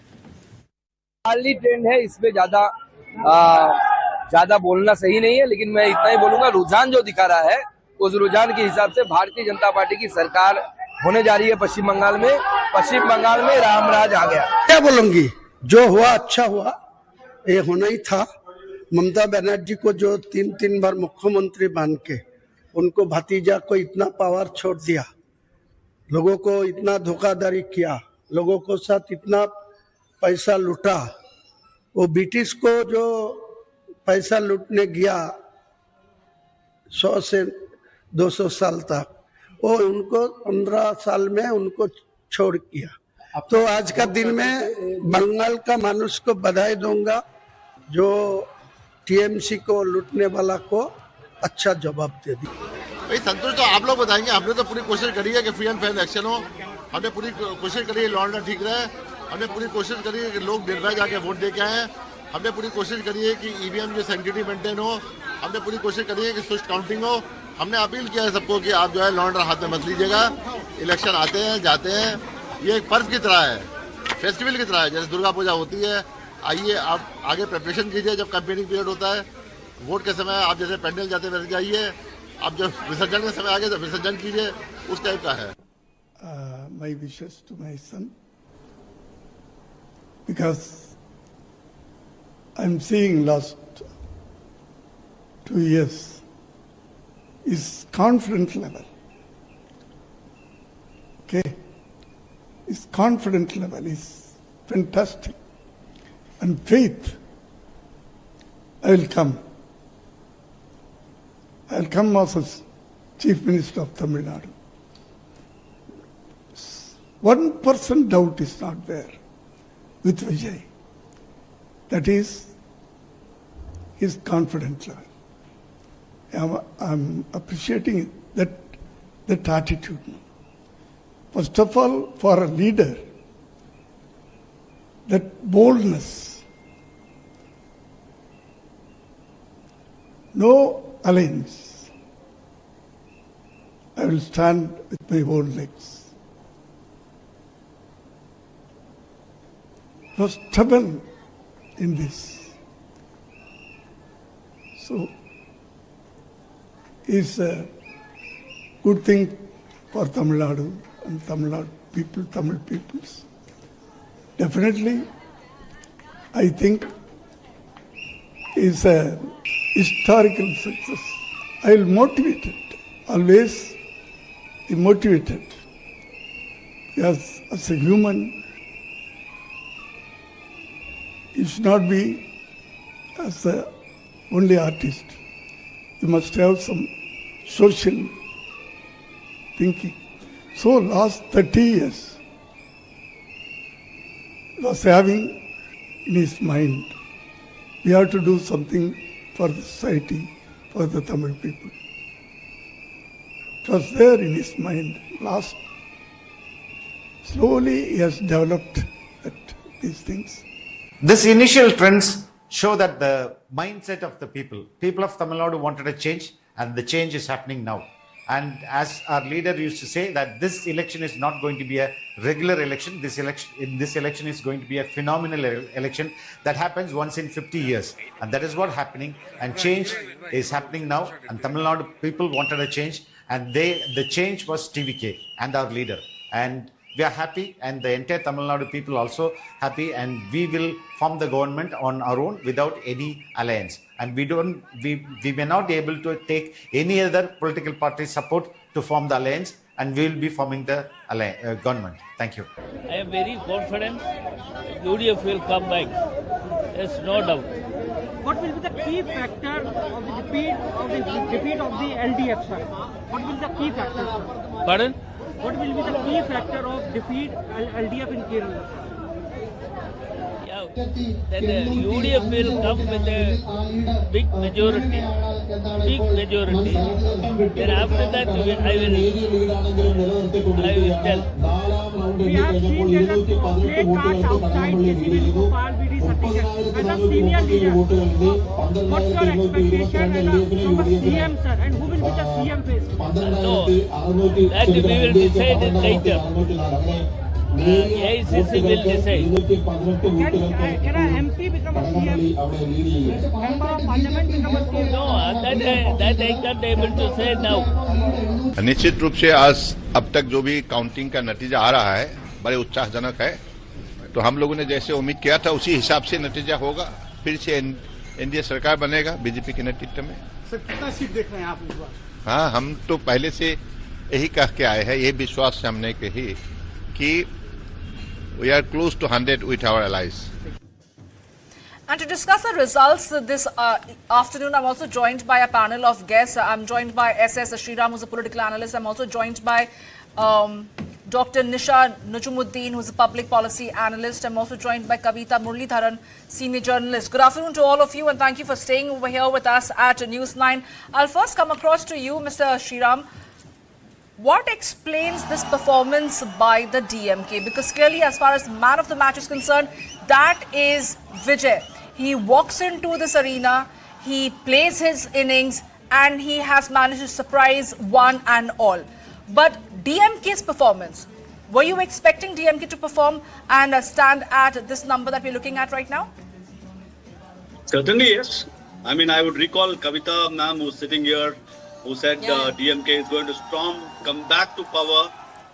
हाली trend है, इसमें ज्यादा बोलना सही नहीं है, लेकिन मैं इतना ही बोलूंगा, रुझान जो दिखा रहा है उस रुझान के हिसाब से भारतीय जनता पार्टी की सरकार होने जा रही है पश्चिम बंगाल में। पश्चिम बंगाल में रामराज आ गया। क्या बोलूंगी, जो हुआ अच्छा हुआ, ये होना ही था। ममता बनर्जी को जो 3 बार मुख्यमंत्री बन के उनको भतीजा को इतना पावर छोड़ दिया, लोगों को इतना धोखाधड़ी किया, लोगों को साथ इतना पैसा लूटा, वो ब्रिटिश को जो पैसा लूटने गया 100 से 200 साल तक, वो उनको 15 साल में उनको छोड़ किया। तो आज का दिन में बंगाल का मानुष को बधाई दूंगा, जो टीएमसी को लूटने वाला को अच्छा जवाब दे दी। भाई संतोष तो आप लोग बताएंगे, हमने तो पूरी कोशिश करी है कि फ्री एंड फेयर इलेक्शन हो, हमने पूरी कोशिश करी है लॉ एंड ऑर्डर ठीक रहे, हमने पूरी कोशिश करी है कि लोग निर्भय जाके वोट दे के आए, हमने पूरी कोशिश करी है कि ईवीएम की सैंक्टिटी मेंटेन हो, हमने पूरी कोशिश करी है कि सुष्ट काउंटिंग हो। हमने अपील किया है सबको कि आप जो है लॉ एंड ऑर्डर हाथ में मत लीजिएगा, इलेक्शन आते हैं जाते हैं, ये एक पर्व की तरह है, फेस्टिवल की तरह है, जैसे दुर्गा पूजा होती है। आइए आप आगे प्रिपरेशन कीजिए, जब कैंपेनिंग पीरियड होता है, वोट के समय आप जैसे पेंडल जाते बैठ जाइए, आप जब विसर्जन के समय आगे तो विसर्जन कीजिए, उस टाइप का है। My wishes to my son, because I'm seeing last 2 years his confidence level. Okay, his confidence level is fantastic. And faith, I will come as Chief Minister of Tamil Nadu. 1% doubt is not there with Vijay. That is his confidence level. I'm appreciating that attitude. First of all, for a leader, that boldness, no alliance. I will stand with my own legs. Was stubborn in this. So it's a good thing for Tamil Nadu and Tamil peoples. Definitely, I think is a historical success. I will motivate it, always be motivated. Because as a human, you should not be as a only artist. You must have some social thinking. So last 30 years, was having in his mind, we have to do something for the society, for the Tamil people. It was there in his mind. Slowly he has developed these things. This initial trends show that the mindset of the people of Tamil Nadu wanted a change, and the change is happening now. And as our leader used to say, that this election is not going to be a regular election. This election is going to be a phenomenal election that happens once in 50 years. And that is what's happening. And change is happening now. And Tamil Nadu people wanted a change. And the change was TVK and our leader. And we are happy, and the entire Tamil Nadu people also happy, and we will form the government on our own without any alliance. And we may not be able to take any other political party support to form the alliance, and we will be forming the government. Thank you. I am very confident UDF will come back. There's no doubt. What will be the key factor of the defeat of the LDF, sir? What will the key factor? Pardon? What will be the key factor of defeat LDF in Kerala? Then the UDF will come with a big majority. Then after that, I will tell. We have seen there are play cards outside President Gopal VD Satish as a senior leader. What's your expectation from a CM, sir? And who will be the CM face? No, that we will decide it later. AICC will decide. Can an MP become a CM? Member of Parliament become a CM? No, that I can't able to say now. निश्चित रूप से आज अब तक जो भी counting का नतीजा आ रहा है बड़े उत्साहजनक है। तो हम लोगों ने जैसे उम्मीद किया था उसी हिसाब से नतीजा होगा। फिर से एनडीए सरकार बनेगा बीजेपी के नेतृत्व में। सर कितना सीट देख रहे हैं आप इस बार? हाँ, हम तो पहले से यही कह के आए हैं, ये विश्वास से हमने कही कि we are close to 100 with our allies. And to discuss the results this afternoon, I'm also joined by a panel of guests. I'm joined by S.S. Sriram, who's a political analyst. I'm also joined by Dr. Nisha Najumuddin, who's a public policy analyst. I'm also joined by Kavita Muralidharan, senior journalist. Good afternoon to all of you, and thank you for staying over here with us at News9. I'll first come across to you, Mr. Sriram. What explains this performance by the DMK? Because clearly, as far as man of the match is concerned, that is Vijay. He walks into this arena, he plays his innings, and he has managed to surprise one and all. But DMK's performance, were you expecting DMK to perform and stand at this number that we're looking at right now? Certainly, yes. I mean, I would recall Kavita ma'am, who's sitting here, who said DMK is going to come back to power.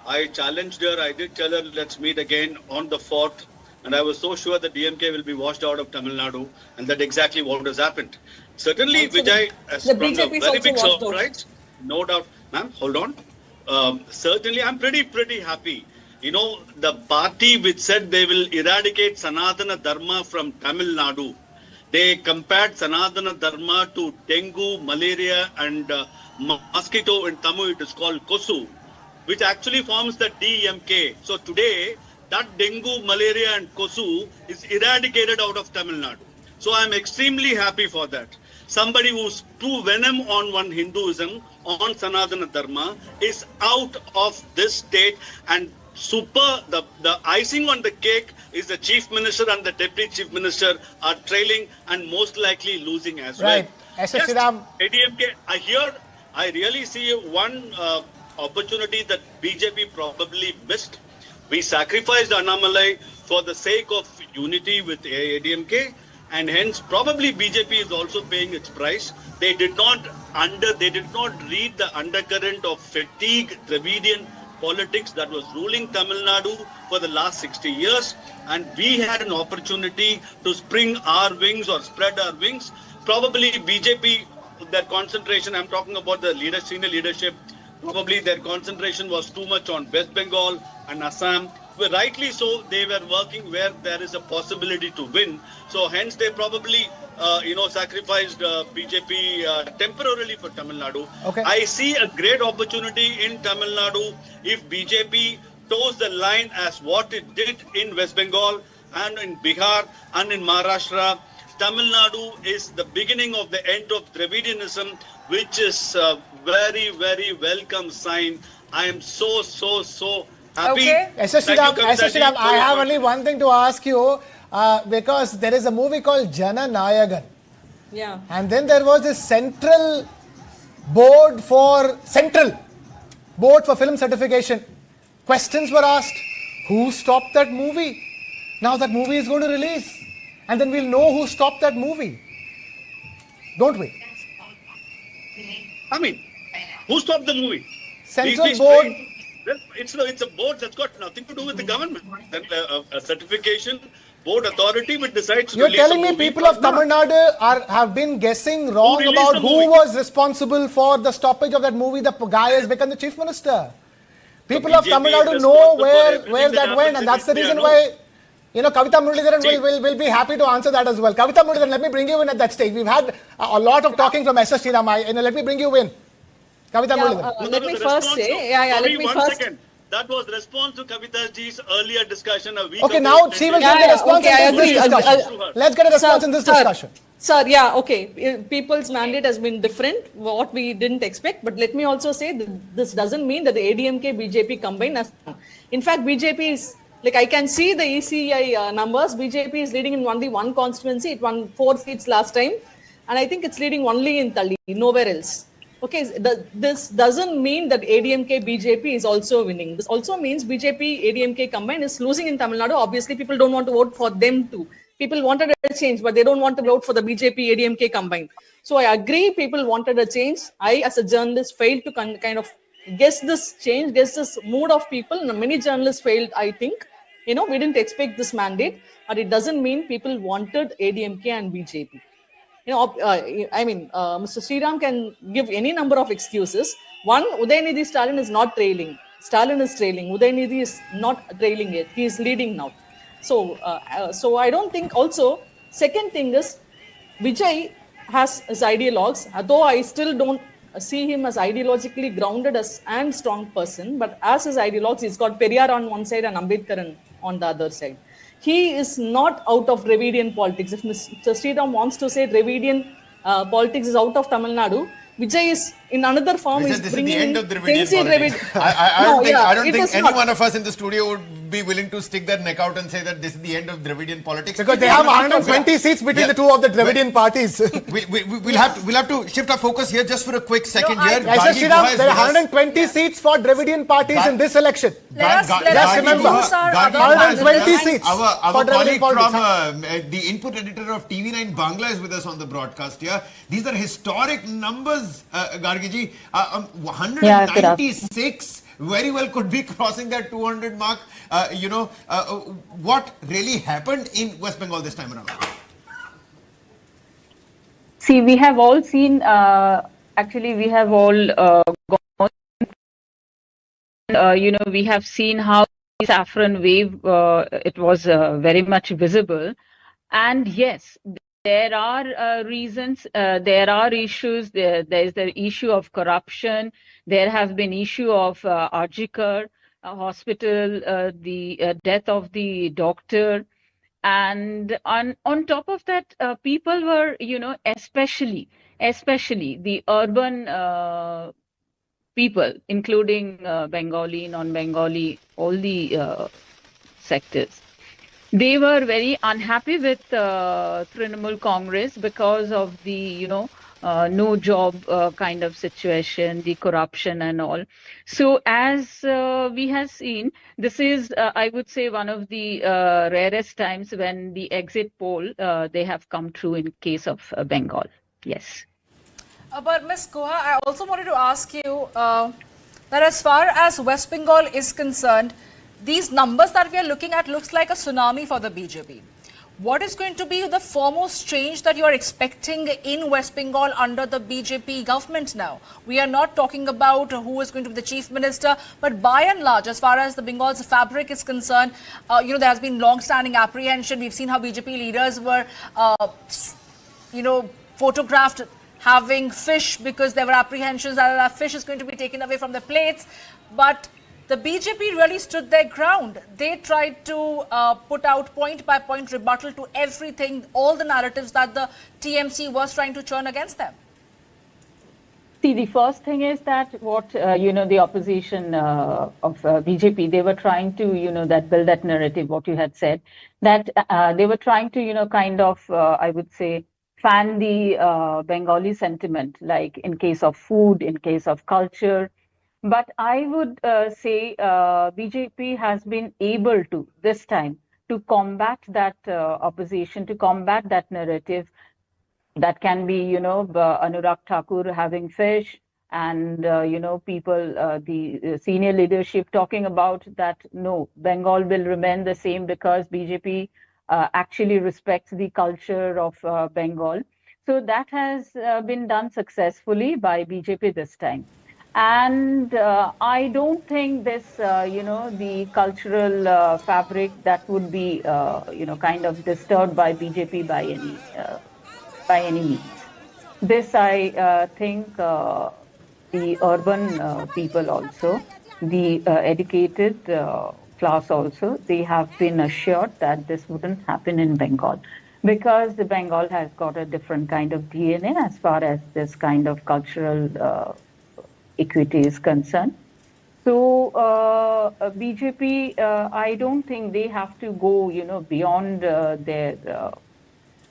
I challenged her. I did tell her, let's meet again on the 4th. And I was so sure that DMK will be washed out of Tamil Nadu. And that's exactly what has happened. Certainly, also Vijay has sprung a very big surprise. No doubt. Ma'am, hold on. Certainly, I'm pretty happy. You know, the party which said they will eradicate Sanatana Dharma from Tamil Nadu, they compared Sanatana Dharma to dengue, malaria and mosquito. In Tamil it is called Kosu, which actually forms the DMK. So today, that dengue, malaria and Kosu is eradicated out of Tamil Nadu. So I am extremely happy for that. Somebody who's too venom on one Hinduism, on Sanatana Dharma, is out of this state, and the icing on the cake is the chief minister and the deputy chief minister are trailing and most likely losing as well. Right. Sriram. ADMK, I really see one opportunity that BJP probably missed. We sacrificed Annamalai for the sake of unity with ADMK, and hence probably BJP is also paying its price. They did not read the undercurrent of fatigue Dravidian politics that was ruling Tamil Nadu for the last 60 years, and we had an opportunity to spring our wings or spread our wings. Probably BJP, their concentration, I'm talking about the senior leadership, probably their concentration was too much on West Bengal and Assam. Well, rightly so, they were working where there is a possibility to win. So hence they probably sacrificed BJP temporarily for Tamil Nadu. Okay. I see a great opportunity in Tamil Nadu if BJP toes the line as what it did in West Bengal and in Bihar and in Maharashtra. Tamil Nadu is the beginning of the end of Dravidianism, which is a very, very welcome sign. I am so happy. Okay. Sriram, I have only one thing to ask you. Because there is a movie called Jana Nayagan. Yeah. And then there was this central board for film certification. Questions were asked. Who stopped that movie? Now that movie is going to release. And then we'll know who stopped that movie. Don't we? I mean, who stopped the movie? Central board. It's a board that's got nothing to do with the government. A certification board authority which decides. You're telling me people of Tamil Nadu have been guessing wrong about who was responsible for the stoppage of that movie. The guy has become the chief minister. People of Tamil Nadu know where that went, and that's the reason why, Kavita Muralidharan will be happy to answer that as well. Kavita Muralidharan, let me bring you in at that stage. We've had a lot of talking from S.S. Sriram. Let me bring you in. Kavita, let me first say, let me first. That was response to Kavita ji's earlier discussion a week ago. Okay, now she will give the response in this discussion. Let's get a response in this discussion. Sir, okay. People's mandate has been different, what we didn't expect. But let me also say that this doesn't mean that the ADMK BJP combined. In fact, BJP is, like I can see the ECI numbers. BJP is leading in only one constituency. It won 4 seats last time. And I think it's leading only in Tali, nowhere else. Okay, this doesn't mean that ADMK BJP is also winning. This also means BJP ADMK combined is losing in Tamil Nadu. Obviously, people don't want to vote for them too. People wanted a change, but they don't want to vote for the BJP ADMK combined. So I agree, people wanted a change. I, as a journalist, failed to kind of guess this change, guess this mood of people. Many journalists failed, I think. We didn't expect this mandate, but it doesn't mean people wanted ADMK and BJP. Mr. Sriram can give any number of excuses. One, Udayanidhi Stalin is not trailing. Stalin is trailing. Udayanidhi is not trailing yet. He is leading now. So I don't think also, second thing is, Vijay has his ideologues, though I still don't see him as ideologically grounded and strong person, but as his ideologues, he's got Periyar on one side and Ambedkar on the other side. He is not out of Dravidian politics. If Mr. Sriram wants to say Dravidian politics is out of Tamil Nadu, Vijay is in another form. This is the end of Dravidian politics. I don't think any one of us in the studio would be willing to stick their neck out and say that this is the end of Dravidian politics. Because they have 120 seats between the two of the Dravidian parties. We'll have to shift our focus here just for a quick second here. There are 120 seats for Dravidian parties in this election. Just remember, 120 seats. Our colleague from the input editor of TV9 Bangla is with us on the broadcast here. These are historic numbers, Gargiji. 196 very well could be crossing that 200 mark. What really happened in West Bengal this time around? See, we have all seen, actually we have all gone, we have seen how the saffron wave, it was very much visible. And yes, there are reasons, there are issues, there is the issue of corruption, there have been issue of Arjikar hospital, the death of the doctor, and on top of that, people were, especially the urban people, including Bengali, non-Bengali, all the sectors. They were very unhappy with Trinamool Congress because of the, no job kind of situation, the corruption and all. So as we have seen, this is, I would say, one of the rarest times when the exit poll, they have come true in case of Bengal. Yes. But Ms. Guha, I also wanted to ask you that as far as West Bengal is concerned, these numbers that we are looking at looks like a tsunami for the BJP. What is going to be the foremost change that you are expecting in West Bengal under the BJP government now? We are not talking about who is going to be the chief minister, but by and large, as far as the Bengal's fabric is concerned, there has been long-standing apprehension. We've seen how BJP leaders were, photographed having fish because there were apprehensions that that fish is going to be taken away from the plates. But the BJP really stood their ground. They tried to put out point-by-point rebuttal to everything, all the narratives that the TMC was trying to churn against them. See, the first thing is that what, the opposition of BJP, they were trying to, build that narrative, what you had said, that they were trying to, I would say, fan the Bengali sentiment, like in case of food, in case of culture. But I would say BJP has been able to, this time, to combat that opposition, to combat that narrative. That can be, Anurag Thakur having fish and, people, the senior leadership talking about that, no, Bengal will remain the same because BJP actually respects the culture of Bengal. So that has been done successfully by BJP this time. And I don't think this, the cultural fabric that would be, kind of disturbed by BJP by any means. This, I think, the urban people also, the educated class also, they have been assured that this wouldn't happen in Bengal, because the Bengal has got a different kind of DNA as far as this kind of cultural equity is concerned. So BJP, I don't think they have to go, beyond their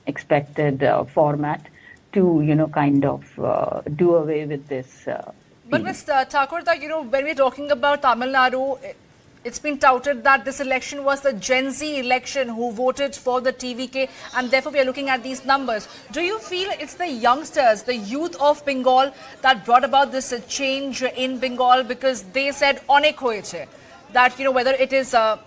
expected format to, kind of do away with this. But Ms. Thakur, when we're talking about Tamil Nadu, it's been touted that this election was the Gen Z election who voted for the TVK, and therefore we are looking at these numbers. Do you feel it's the youngsters, the youth of Bengal that brought about this change in Bengal, because they said onek hoyeche, that whether it is the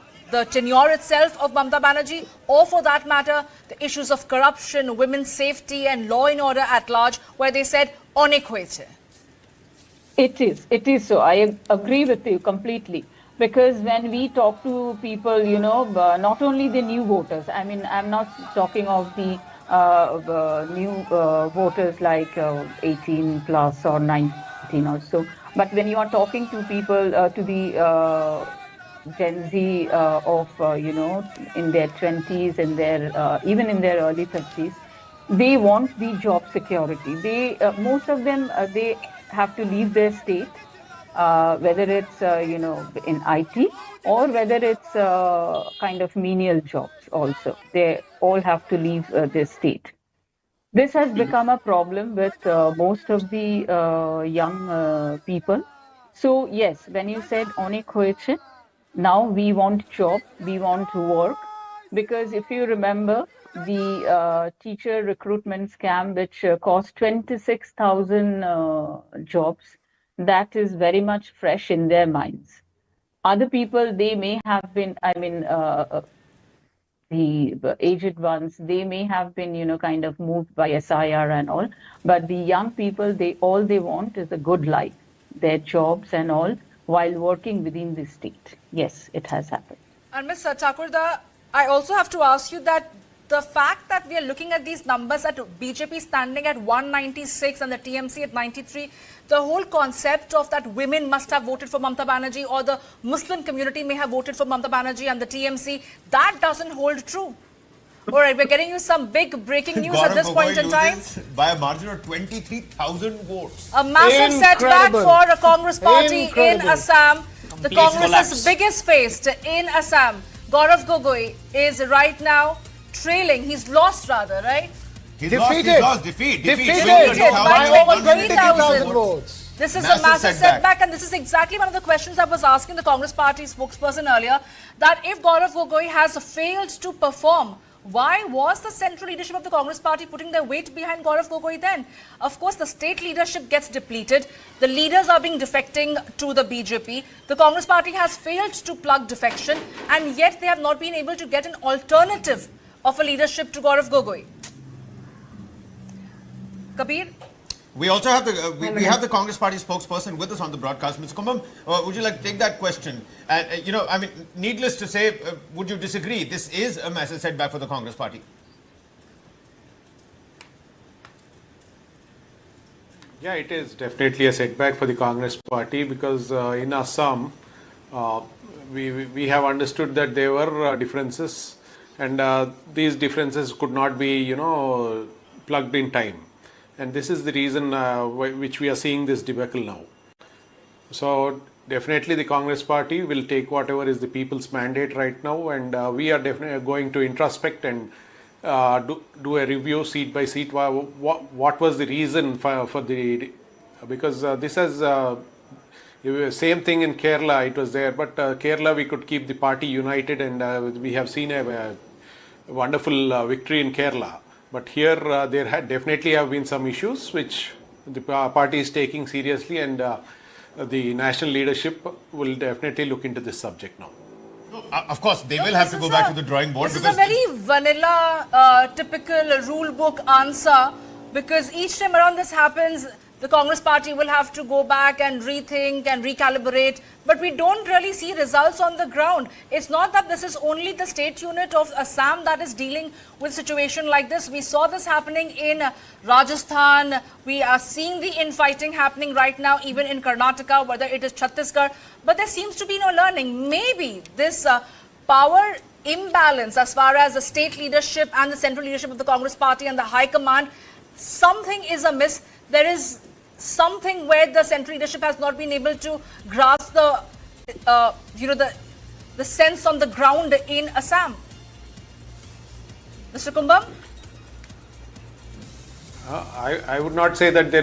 tenure itself of Mamata Banerjee, or for that matter the issues of corruption, women's safety and law and order at large, where they said onek hoyeche? It is so. I agree with you completely. Because when we talk to people, not only the new voters, I mean, I'm not talking of the new voters like 18 plus or 19 or so, but when you are talking to people, to the Gen Z of, in their 20s, in their, even in their early 30s, they want the job security. They, most of them, they have to leave their state. Whether it's, in IT or whether it's kind of menial jobs also. They all have to leave their state. This has become a problem with most of the young people. So, yes, when you said onek hoyeche, now we want job, we want to work. Because if you remember, the teacher recruitment scam, which cost 26,000 jobs, that is very much fresh in their minds. Other people, they may have been, the aged ones, they may have been, kind of moved by SIR and all. But the young people, all they want is a good life, their jobs and all, while working within the state. Yes, it has happened. And Ms. Thakurda, I also have to ask you that the fact that we are looking at these numbers, at BJP standing at 196 and the TMC at 93, the whole concept of that women must have voted for Mamata Banerjee or the Muslim community may have voted for Mamata Banerjee and the TMC, that doesn't hold true. All right, we're getting you some big breaking news at this point in time. By a margin of 23,000 votes. A massive setback for a Congress party in Assam. The Congress's biggest faced in Assam, Gaurav Gogoi, is right now trailing. He's lost rather, right? Defeated by over 20,000 votes. This is a massive setback, and this is exactly one of the questions I was asking the Congress party spokesperson earlier, that if Gaurav Gogoi has failed to perform, why was the central leadership of the Congress party putting their weight behind Gaurav Gogoi then? Of course, the state leadership gets depleted. The leaders are being defecting to the BJP. The Congress party has failed to plug defection, and yet they have not been able to get an alternative of a leadership to Gaurav Gogoi. Kabir? We also have the we have the Congress party spokesperson with us on the broadcast. Mr. Kumbham, would you like to take that question? And needless to say, would you disagree? This is a massive setback for the Congress party. Yeah, it is definitely a setback for the Congress party, because in Assam, we have understood that there were differences, and these differences could not be, plugged in time. And this is the reason which we are seeing this debacle now. So definitely the Congress party will take whatever is the people's mandate right now, and we are definitely going to introspect and do a review seat by seat. What was the reason for the, because this has same thing in Kerala, it was there, but Kerala we could keep the party united, and we have seen a wonderful victory in Kerala. But here there definitely have been some issues which the party is taking seriously, and the national leadership will definitely look into this subject now. Of course, they will have to go back to the drawing board. This is a very vanilla, typical rule book answer, because each time around this happens, the Congress party will have to go back and rethink and recalibrate, but we don't really see results on the ground. It's not that this is only the state unit of Assam that is dealing with a situation like this. We saw this happening in Rajasthan. We are seeing the infighting happening right now, even in Karnataka, whether it is Chhattisgarh, but there seems to be no learning. Maybe this power imbalance as far as the state leadership and the central leadership of the Congress party and the high command, something is amiss. There is something where the central leadership has not been able to grasp the the sense on the ground in Assam. Mr. Kumbam? I would not say that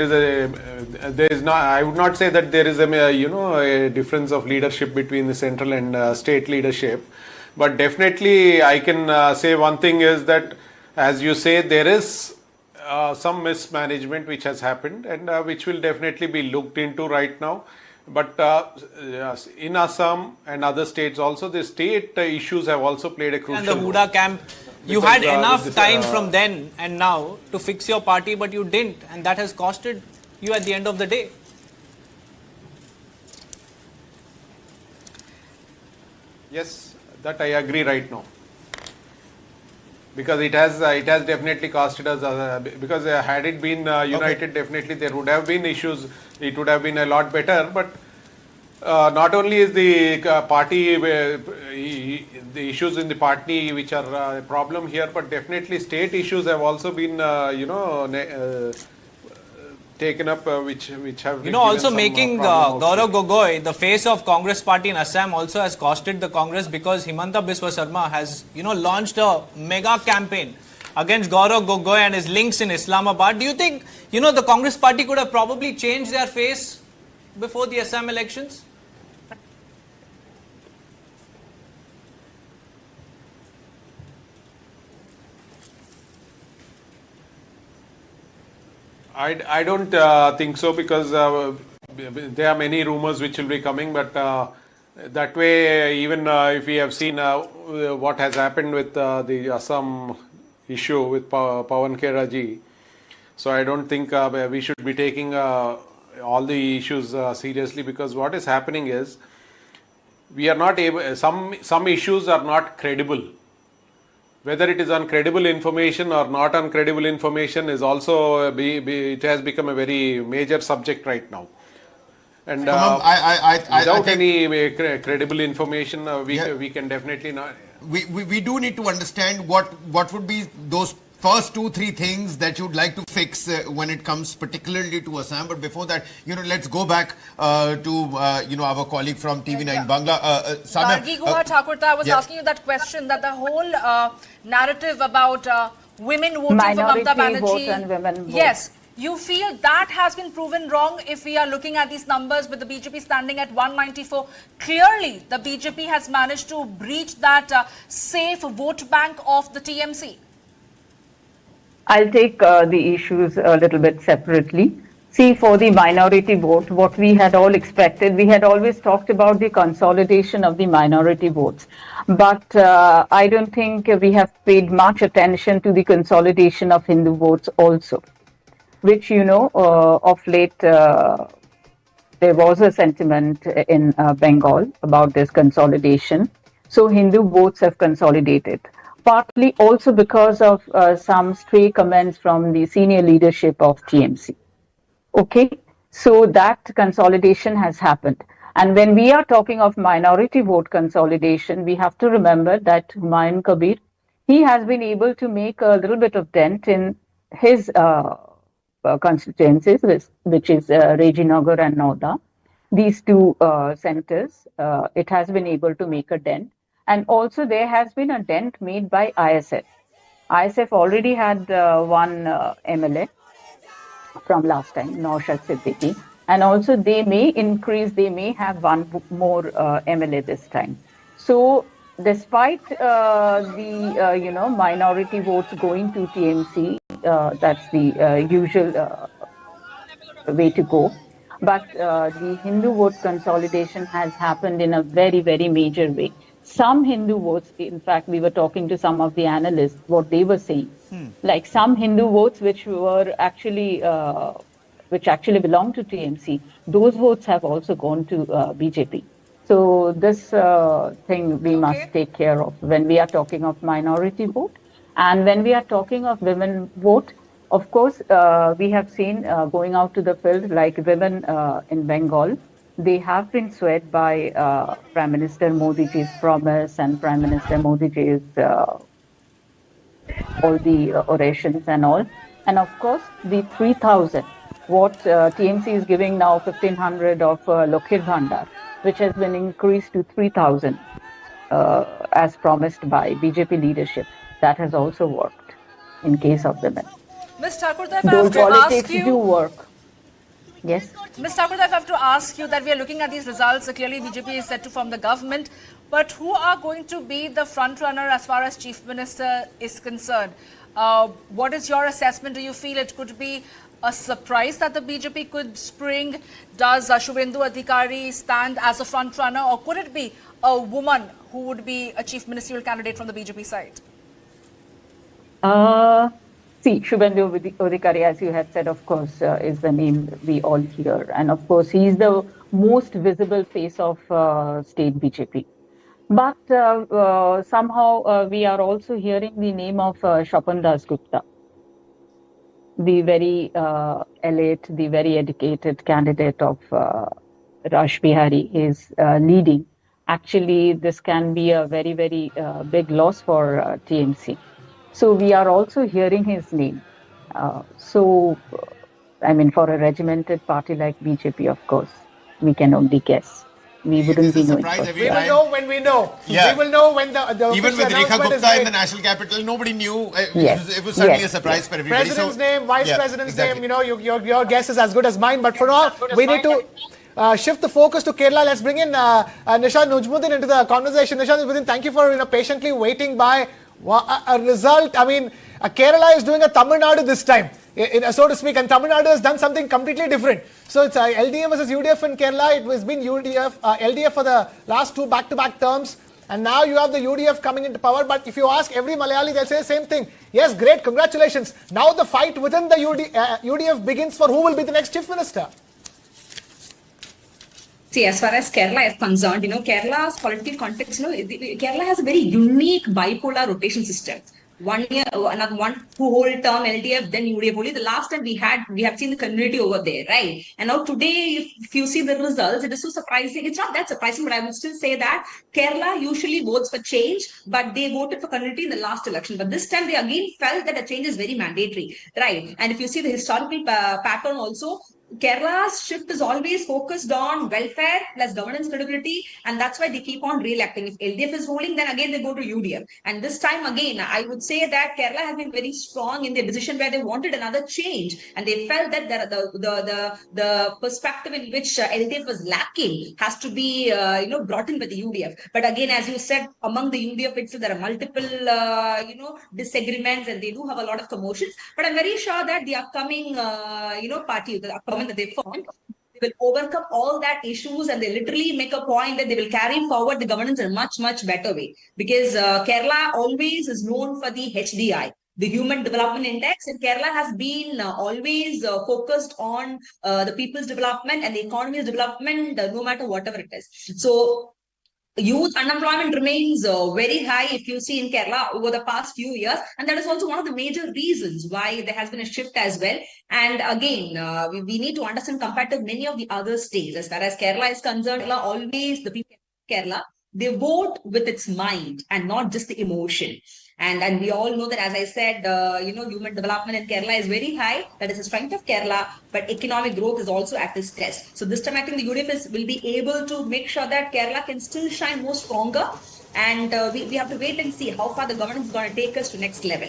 I would not say that there is a difference of leadership between the central and state leadership, but definitely I can say one thing is that, as you say, there is some mismanagement which has happened and which will definitely be looked into right now. But in Assam and other states also, the state issues have also played a crucial role. And the Huda camp, you had enough time from then and now to fix your party, but you didn't, and that has costed you at the end of the day. Yes, that I agree right now. Because it has definitely costed us. Because had it been united, definitely there would have been issues. It would have been a lot better. But not only is the party, the issues in the party which are a problem here, but definitely state issues have also been, taken up, which have also making Gaurav Gogoi the face of Congress party in Assam also has costed the Congress, because Himanta Biswa Sarma has launched a mega campaign against Gaurav Gogoi and his links in Islamabad. Do you think the Congress party could have probably changed their face before the Assam elections? I don't think so, because there are many rumors which will be coming, but that way, even if we have seen what has happened with the Assam issue with Pawan Khera-ji, so I don't think we should be taking all the issues seriously, because what is happening is we are not able, some issues are not credible. Whether it is on credible information or not on credible information is also, it has become a very major subject right now. And without any credible information, we can definitely not. We do need to understand what would be those first 2-3 things that you'd like to fix when it comes particularly to Assam. But before that, let's go back to our colleague from TV9 Bangla. Gargi Guha Thakurta, I was asking you that question, that the whole narrative about women voting Minority for Mamata Banerjee. vote and women vote. Yes. You feel that has been proven wrong if we are looking at these numbers with the BJP standing at 194. Clearly, the BJP has managed to breach that safe vote bank of the TMC. I'll take the issues a little bit separately. See, for the minority vote, what we had all expected, we had always talked about the consolidation of the minority votes. But I don't think we have paid much attention to the consolidation of Hindu votes also, which, of late, there was a sentiment in Bengal about this consolidation. So Hindu votes have consolidated. Partly also because of some stray comments from the senior leadership of TMC. Okay, so that consolidation has happened. And when we are talking of minority vote consolidation, we have to remember that Humayun Kabir, he has been able to make a little bit of dent in his constituencies, which is Rajinagar and Nauda. These two centers, it has been able to make a dent. And also there has been a dent made by ISF. ISF already had one MLA from last time, Naushad Siddiqui. And also they may have one more MLA this time. So despite the minority votes going to TMC, that's the usual way to go. But the Hindu vote consolidation has happened in a very, very major way. Some Hindu votes, in fact, we were talking to some of the analysts, what they were saying. Like some Hindu votes which were actually which actually belong to TMC, those votes have also gone to BJP. So this thing we must take care of when we are talking of minority vote. And when we are talking of women vote, of course, we have seen going out to the field like women in Bengal, they have been swayed by Prime Minister Modi ji's promise and Prime Minister Modi ji's all the orations and all. And of course, the 3,000, what TMC is giving now, 1,500 of Lokhir Bhandar, which has been increased to 3,000 as promised by BJP leadership. That has also worked in case of women. Ms. Thakur, if I Those have to ask politics you, do work. Yes. Ms. Thakur, if I have to ask you that we are looking at these results, clearly BJP is set to form the government, but who are going to be the front runner as far as Chief Minister is concerned? What is your assessment? Do you feel it could be a surprise that the BJP could spring? Does Shubhendu Adhikari stand as a front runner, or could it be a woman who would be a chief ministerial candidate from the BJP side? See, Shubhendu Adhikari, as you had said, of course, is the name we all hear. And of course, he is the most visible face of state BJP. But somehow we are also hearing the name of Shapan Das Gupta, the very elite, the very educated candidate of Rash Bihari is leading. Actually, this can be a very, very big loss for TMC. So we are also hearing his name. I mean, for a regimented party like BJP, of course, we can only guess. We wouldn't be knowing. We will know when we know. Yeah. We will know when the even with Rekha Gupta in the national capital, nobody knew. It was certainly a surprise for everybody. President's name, vice president's name, you know, your guess is as good as mine. But for now, we need to shift the focus to Kerala. Let's bring in Nishad Nujmuddin into the conversation. Nishad Nujmuddin, thank you for patiently waiting by a result. I mean, Kerala is doing a Tamil Nadu this time, so to speak, and Tamil Nadu has done something completely different. So it's LDF versus UDF in Kerala. It has been LDF for the last two back-to-back terms, and now you have the UDF coming into power. But if you ask every Malayali, they'll say the same thing. Yes, great, congratulations. Now the fight within the UDF begins for who will be the next chief minister. See, as far as Kerala is concerned, Kerala's political context, Kerala has a very unique bipolar rotation system. 1 year, another one whole term LDF, then UDF. Only the last time we have seen the community over there, right? And now today, if you see the results, it is so surprising. It's not that surprising, but I would still say that Kerala usually votes for change, but they voted for community in the last election. But this time they again felt that a change is very mandatory, right? And if you see the historical pattern also, Kerala's shift is always focused on welfare plus governance credibility, and that's why they keep on re-electing. If LDF is ruling, then again they go to UDF. And this time again, I would say that Kerala has been very strong in their decision where they wanted another change, and they felt that the perspective in which LDF was lacking has to be brought in by the UDF. But again, as you said, among the UDF itself, there are multiple disagreements, and they do have a lot of commotions. But I'm very sure that the upcoming party, the upcoming that they formed, they will overcome all that issues, and they literally make a point that they will carry forward the governance in a much, much better way. Because Kerala always is known for the HDI, the Human Development Index, and Kerala has been always focused on the people's development and the economy's development, no matter whatever it is. So youth unemployment remains very high if you see in Kerala over the past few years, and that is also one of the major reasons why there has been a shift as well. And again, we need to understand, compared to many of the other states, as far as Kerala is concerned, always the people of Kerala, they vote with its mind and not just the emotion. And we all know that, as I said, human development in Kerala is very high. That is the strength of Kerala. But economic growth is also at this test. So this time, I think the UDF will be able to make sure that Kerala can still shine more stronger. And we have to wait and see how far the government is going to take us to next level.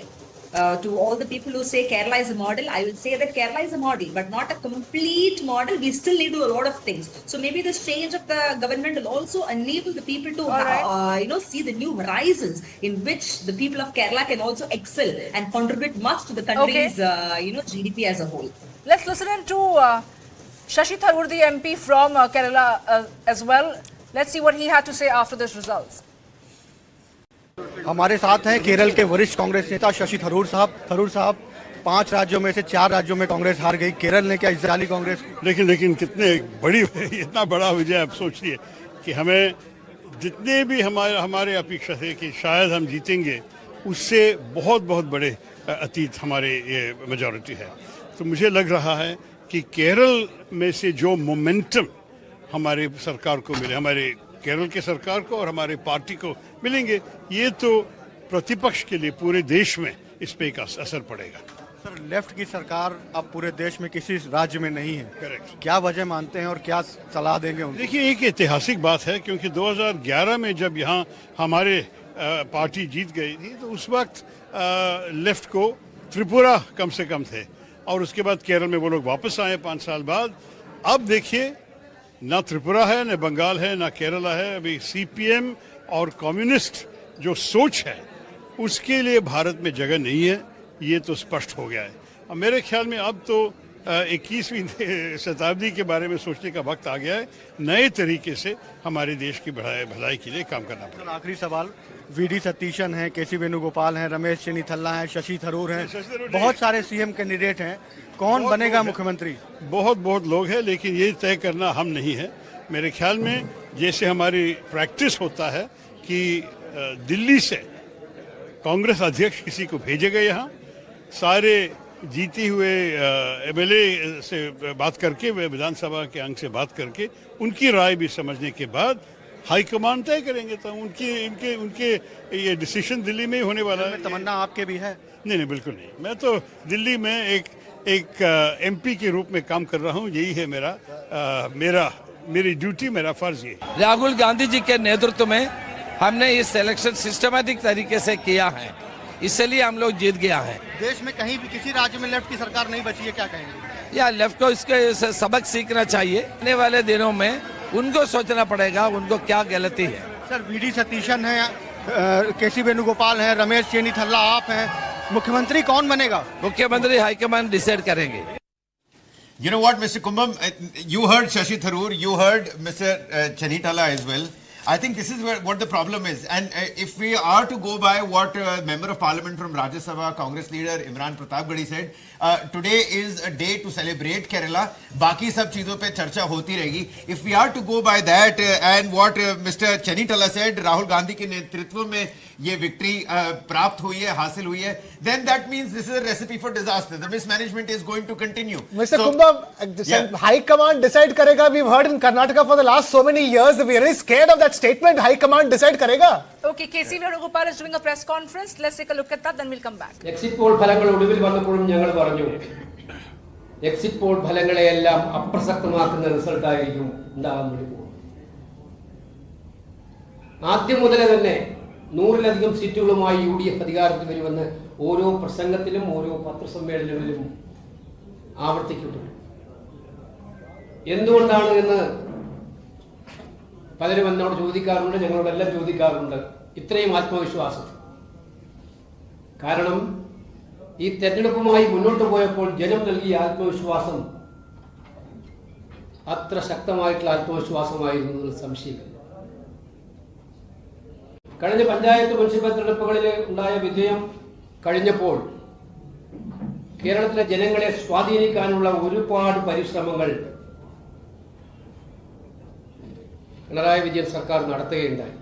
To all the people who say Kerala is a model, I will say that Kerala is a model, but not a complete model. We still need to do a lot of things. So maybe this change of the government will also enable the people to, see the new horizons in which the people of Kerala can also excel and contribute much to the country's, GDP as a whole. Let's listen in to Shashi Tharoor, the MP from Kerala as well. Let's see what he had to say after this results. हमारे साथ हैं केरल के वरिष्ठ कांग्रेस नेता शशि थरूर साहब 5 राज्यों में से 4 राज्यों में कांग्रेस हार गई। केरल ने क्या इजरायली कांग्रेस, लेकिन कितने बड़ी इतना बड़ा विजय आप सोचिए कि हमें जितने भी हमारे अपेक्षा थे कि शायद हम जीतेंगे, उससे बहुत बड़े अतीत हमारे ये मेजॉरिटी है। तो मुझे लग रहा है कि केरल में से जो मोमेंटम हमारे सरकार को मिले, हमारे केरल के सरकार को और हमारे पार्टी को मिलेंगे, ये तो प्रतिपक्ष के लिए पूरे देश में इस पे एक असर पड़ेगा। सर, लेफ्ट की सरकार अब पूरे देश में किसी राज्य में नहीं है। करेक्ट। क्या वजह मानते हैं और क्या सलाह देंगे उनको? देखिए, एक ऐतिहासिक बात है, क्योंकि 2011 में जब यहाँ हमारे पार्टी जीत गई थी तो उस वक्त लेफ्ट को त्रिपुरा कम से कम थे, और उसके बाद केरल में वो लोग वापस आए 5 साल बाद। अब देखिए, ना त्रिपुरा है, ना बंगाल है, ना केरला है। अभी सीपीएम और कम्युनिस्ट जो सोच है उसके लिए भारत में जगह नहीं है, ये तो स्पष्ट हो गया है। अब मेरे ख्याल में अब तो 21वीं शताब्दी के बारे में सोचने का वक्त आ गया है। नए तरीके से हमारे देश की भलाई के लिए काम करना पड़ेगा। आखिरी सवाल, वीडी सतीशन हैं, केसी वेणुगोपाल हैं, रमेश चेन्नीथल्ला हैं, शशि थरूर हैं, बहुत सारे सीएम कैंडिडेट हैं, कौन बनेगा मुख्यमंत्री? बहुत लोग हैं, लेकिन ये तय करना हम नहीं है। मेरे ख्याल में जैसे हमारी प्रैक्टिस होता है कि दिल्ली से कांग्रेस अध्यक्ष किसी को भेजेगा, यहाँ सारे जीते हुए एमएलए से बात करके, विधानसभा के अंग से बात करके, उनकी राय भी समझने के बाद हाईकमान तय करेंगे। तो उनके ये डिसीजन दिल्ली में ही होने वाला है। तमन्ना आपके भी है? नहीं, बिल्कुल नहीं। मैं तो दिल्ली में एक एमपी के रूप में काम कर रहा हूँ। यही है मेरी ड्यूटी, मेरा फर्ज ये। राहुल गांधी जी के नेतृत्व में हमने ये सिलेक्शन सिस्टमैटिक तरीके से किया है, इसलिए हम लोग जीत गया है। देश में कहीं भी किसी राज्य में लेफ्ट की सरकार नहीं बची है, क्या कहेंगे? या लेफ्ट को इसके सबक सीखना चाहिए। आने वाले दिनों में उनको सोचना पड़ेगा उनको क्या गलती है। सर, वीडी सतीशन है, केसी वेणुगोपाल है, रमेश चेन्नीथल्ला आप हैं, मुख्यमंत्री कौन बनेगा? मुख्यमंत्री हाईकमान डिसाइड करेंगे। You know what, Mr. Kumbham, you heard Shashi Tharoor, you heard Mr. Chennitala as well. I think this is what the problem is. And if we are to go by what Member of Parliament from Rajya Sabha, Congress leader Imran Pratapgarhi said, today is a day to celebrate Kerala. Baki sab cheezon pe charcha hoti rahegi. If we are to go by that and what Mr. Chennitala said, Rahul Gandhi ke netritva mein ये victory प्राप्त हुई है, हासिल हुई है, then that means this is a recipe for disaster. The mismanagement is going to continue. Mr. Kumbham, High Command decide करेगा. We've heard in Karnataka for the last so many years that we are really scared of that statement. High Command decide करेगा. Okay, KC Venugopal is doing a press conference. Let's take a look at that, then we'll come back. Exit poll ഫലങ്ങൾ ഒടുവിൽ വന്നപ്പോഴും ഞങ്ങൾ പറഞ്ഞു, exit poll ഫലങ്ങളെയെല്ലാം അപ്രസക്തമാക്കുന്ന result ആയിരിക്കും ഉണ്ടാകാൻ വേണ്ടി പോകുന്നത്. ആദ്യം മുതലേ തന്നെ 100-ലധികം സീറ്റുകളുമായി UDF അധികാരത്തിൽ വരുമെന്ന് ഓരോ പ്രസംഗത്തിലും ഓരോ പത്രസമ്മേളനങ്ങളിലും ആവർത്തിക്കുന്നുണ്ട്. എന്തുകൊണ്ടാണ് എന്ന് പലരും എന്നോട് ചോദിക്കാറുണ്ട്, ഞങ്ങളോടെല്ലാം ചോദിക്കാറുണ്ട് ഇത്രയും ആത്മവിശ്വാസം. കാരണം ഈ തെരഞ്ഞെടുപ്പുമായി മുന്നോട്ട് പോയപ്പോൾ ജനം നൽകിയ ആത്മവിശ്വാസം അത്ര ശക്തമായിട്ടുള്ള ആത്മവിശ്വാസമായിരുന്നു, സംശയമില്ല. കഴിഞ്ഞ പഞ്ചായത്ത് മുനിസിപ്പൽ തെരഞ്ഞെടുപ്പുകളിൽ ഉണ്ടായ വിജയം കഴിഞ്ഞപ്പോൾ കേരളത്തിലെ ജനങ്ങളെ സ്വാധീനിക്കാനുള്ള ഒരുപാട് പരിശ്രമങ്ങൾ പിണറായി വിജയൻ സർക്കാർ നടത്തുകയുണ്ടായി.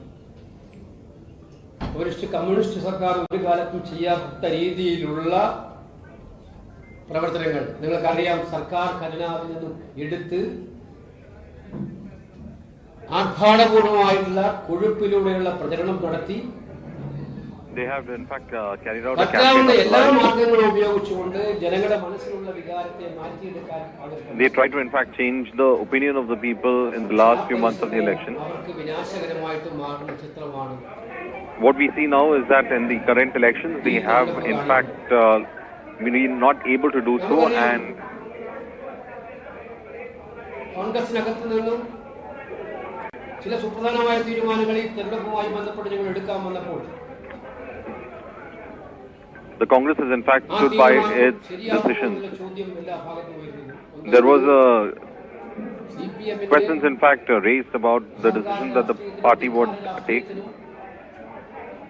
കമ്മ്യൂണിസ്റ്റ് സർക്കാർ ഒരു കാലത്തും ചെയ്യാത്ത രീതിയിലുള്ള പ്രവർത്തനങ്ങൾ നിങ്ങൾക്കറിയാം. സർക്കാർ ഖജനാവിൽ നിന്നും എടുത്ത് ആർഭാടപൂർവമായിട്ടുള്ള കൊഴുപ്പിലൂടെയുള്ള പ്രചരണം നടത്തി പറ്റാവുന്ന എല്ലാ മാർഗങ്ങളും ഉപയോഗിച്ചുകൊണ്ട് ജനങ്ങളുടെ മനസ്സിലുള്ള വികാരത്തെ മാറ്റിയെടുക്കാൻ They try to in fact change the opinion of the people in the last few months of the election. അവർക്ക് വിനാശകരമായിട്ട് മാറുന്ന ചിത്രമാണ്. What we see now is that in the current elections they have in fact been not able to do so, and കോൺഗ്രസിനകത്ത് നിന്നും ചില സുപ്രധാനമായ തീരുമാനങ്ങൾ ഈ തെരഞ്ഞെടുപ്പുമായി ബന്ധപ്പെട്ട് ഞങ്ങൾ എടുക്കാൻ വന്നപ്പോൾ the Congress has in fact stood by its decisions. There was a questions in fact raised about the decision that the party would take.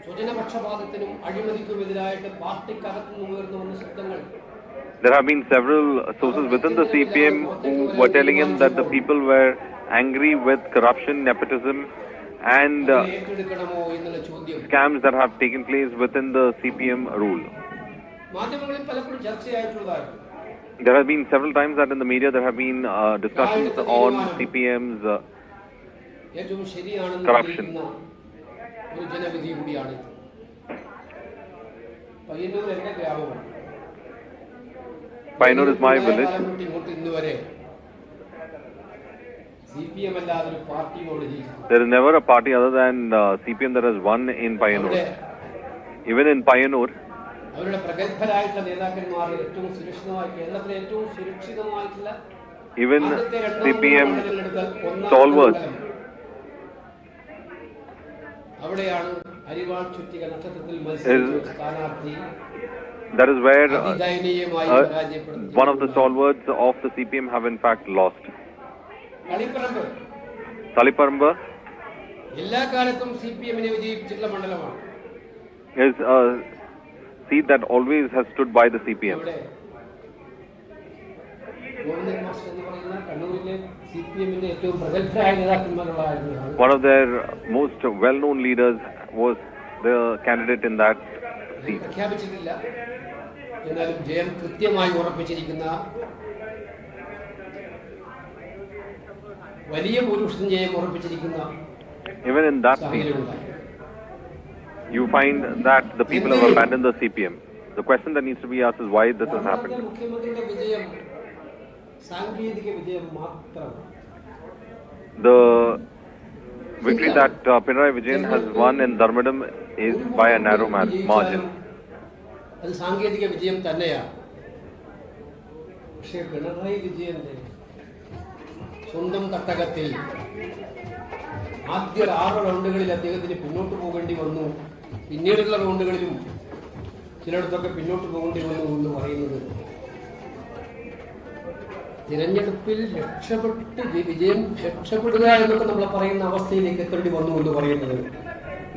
സ്വജനപക്ഷപാതത്തിനും അഴിമതിക്കുമെതിരായിട്ട് പാർട്ടിക്കകത്ത് നിന്ന് ഉയർന്നു വന്ന ശബ്ദങ്ങൾ There have been several sources within the CPM who were telling him that the people were angry with corruption, nepotism, and scams that have taken place within the CPM rule. There have been several times that in the media there have been discussions on CPM's corruption. Payanur is my village. There is never a party other than CPM that has won in Payanur. Even in Payanur, even CPM stalwarts, that is where one of the stalwarts of the CPM have in fact lost. Taliparamba is a seat that always has stood by the CPM. One of their most well-known leaders was the candidate in that seat. Even in that seat, you find that the people have abandoned the CPM. The question that needs to be asked is why this has happened. The victory that Pinarayi Vijayan has won in Dharmadam is by a narrow margin. സ്വന്തം തട്ടകത്തിൽ ആദ്യ 6 റൗണ്ടുകളിൽ അദ്ദേഹത്തിന് പിന്നോട്ട് പോകേണ്ടി വന്നു. പിന്നീടുള്ള റൗണ്ടുകളിലും ചിലയിടത്തൊക്കെ പിന്നോട്ട് പോകേണ്ടി വന്നു എന്ന് പറയുന്നത് തിരഞ്ഞെടുപ്പിൽ രക്ഷപ്പെടുക എന്നൊക്കെ നമ്മൾ പറയുന്ന അവസ്ഥയിലേക്ക് എത്തേണ്ടി വന്നു എന്ന് പറയുന്നത്.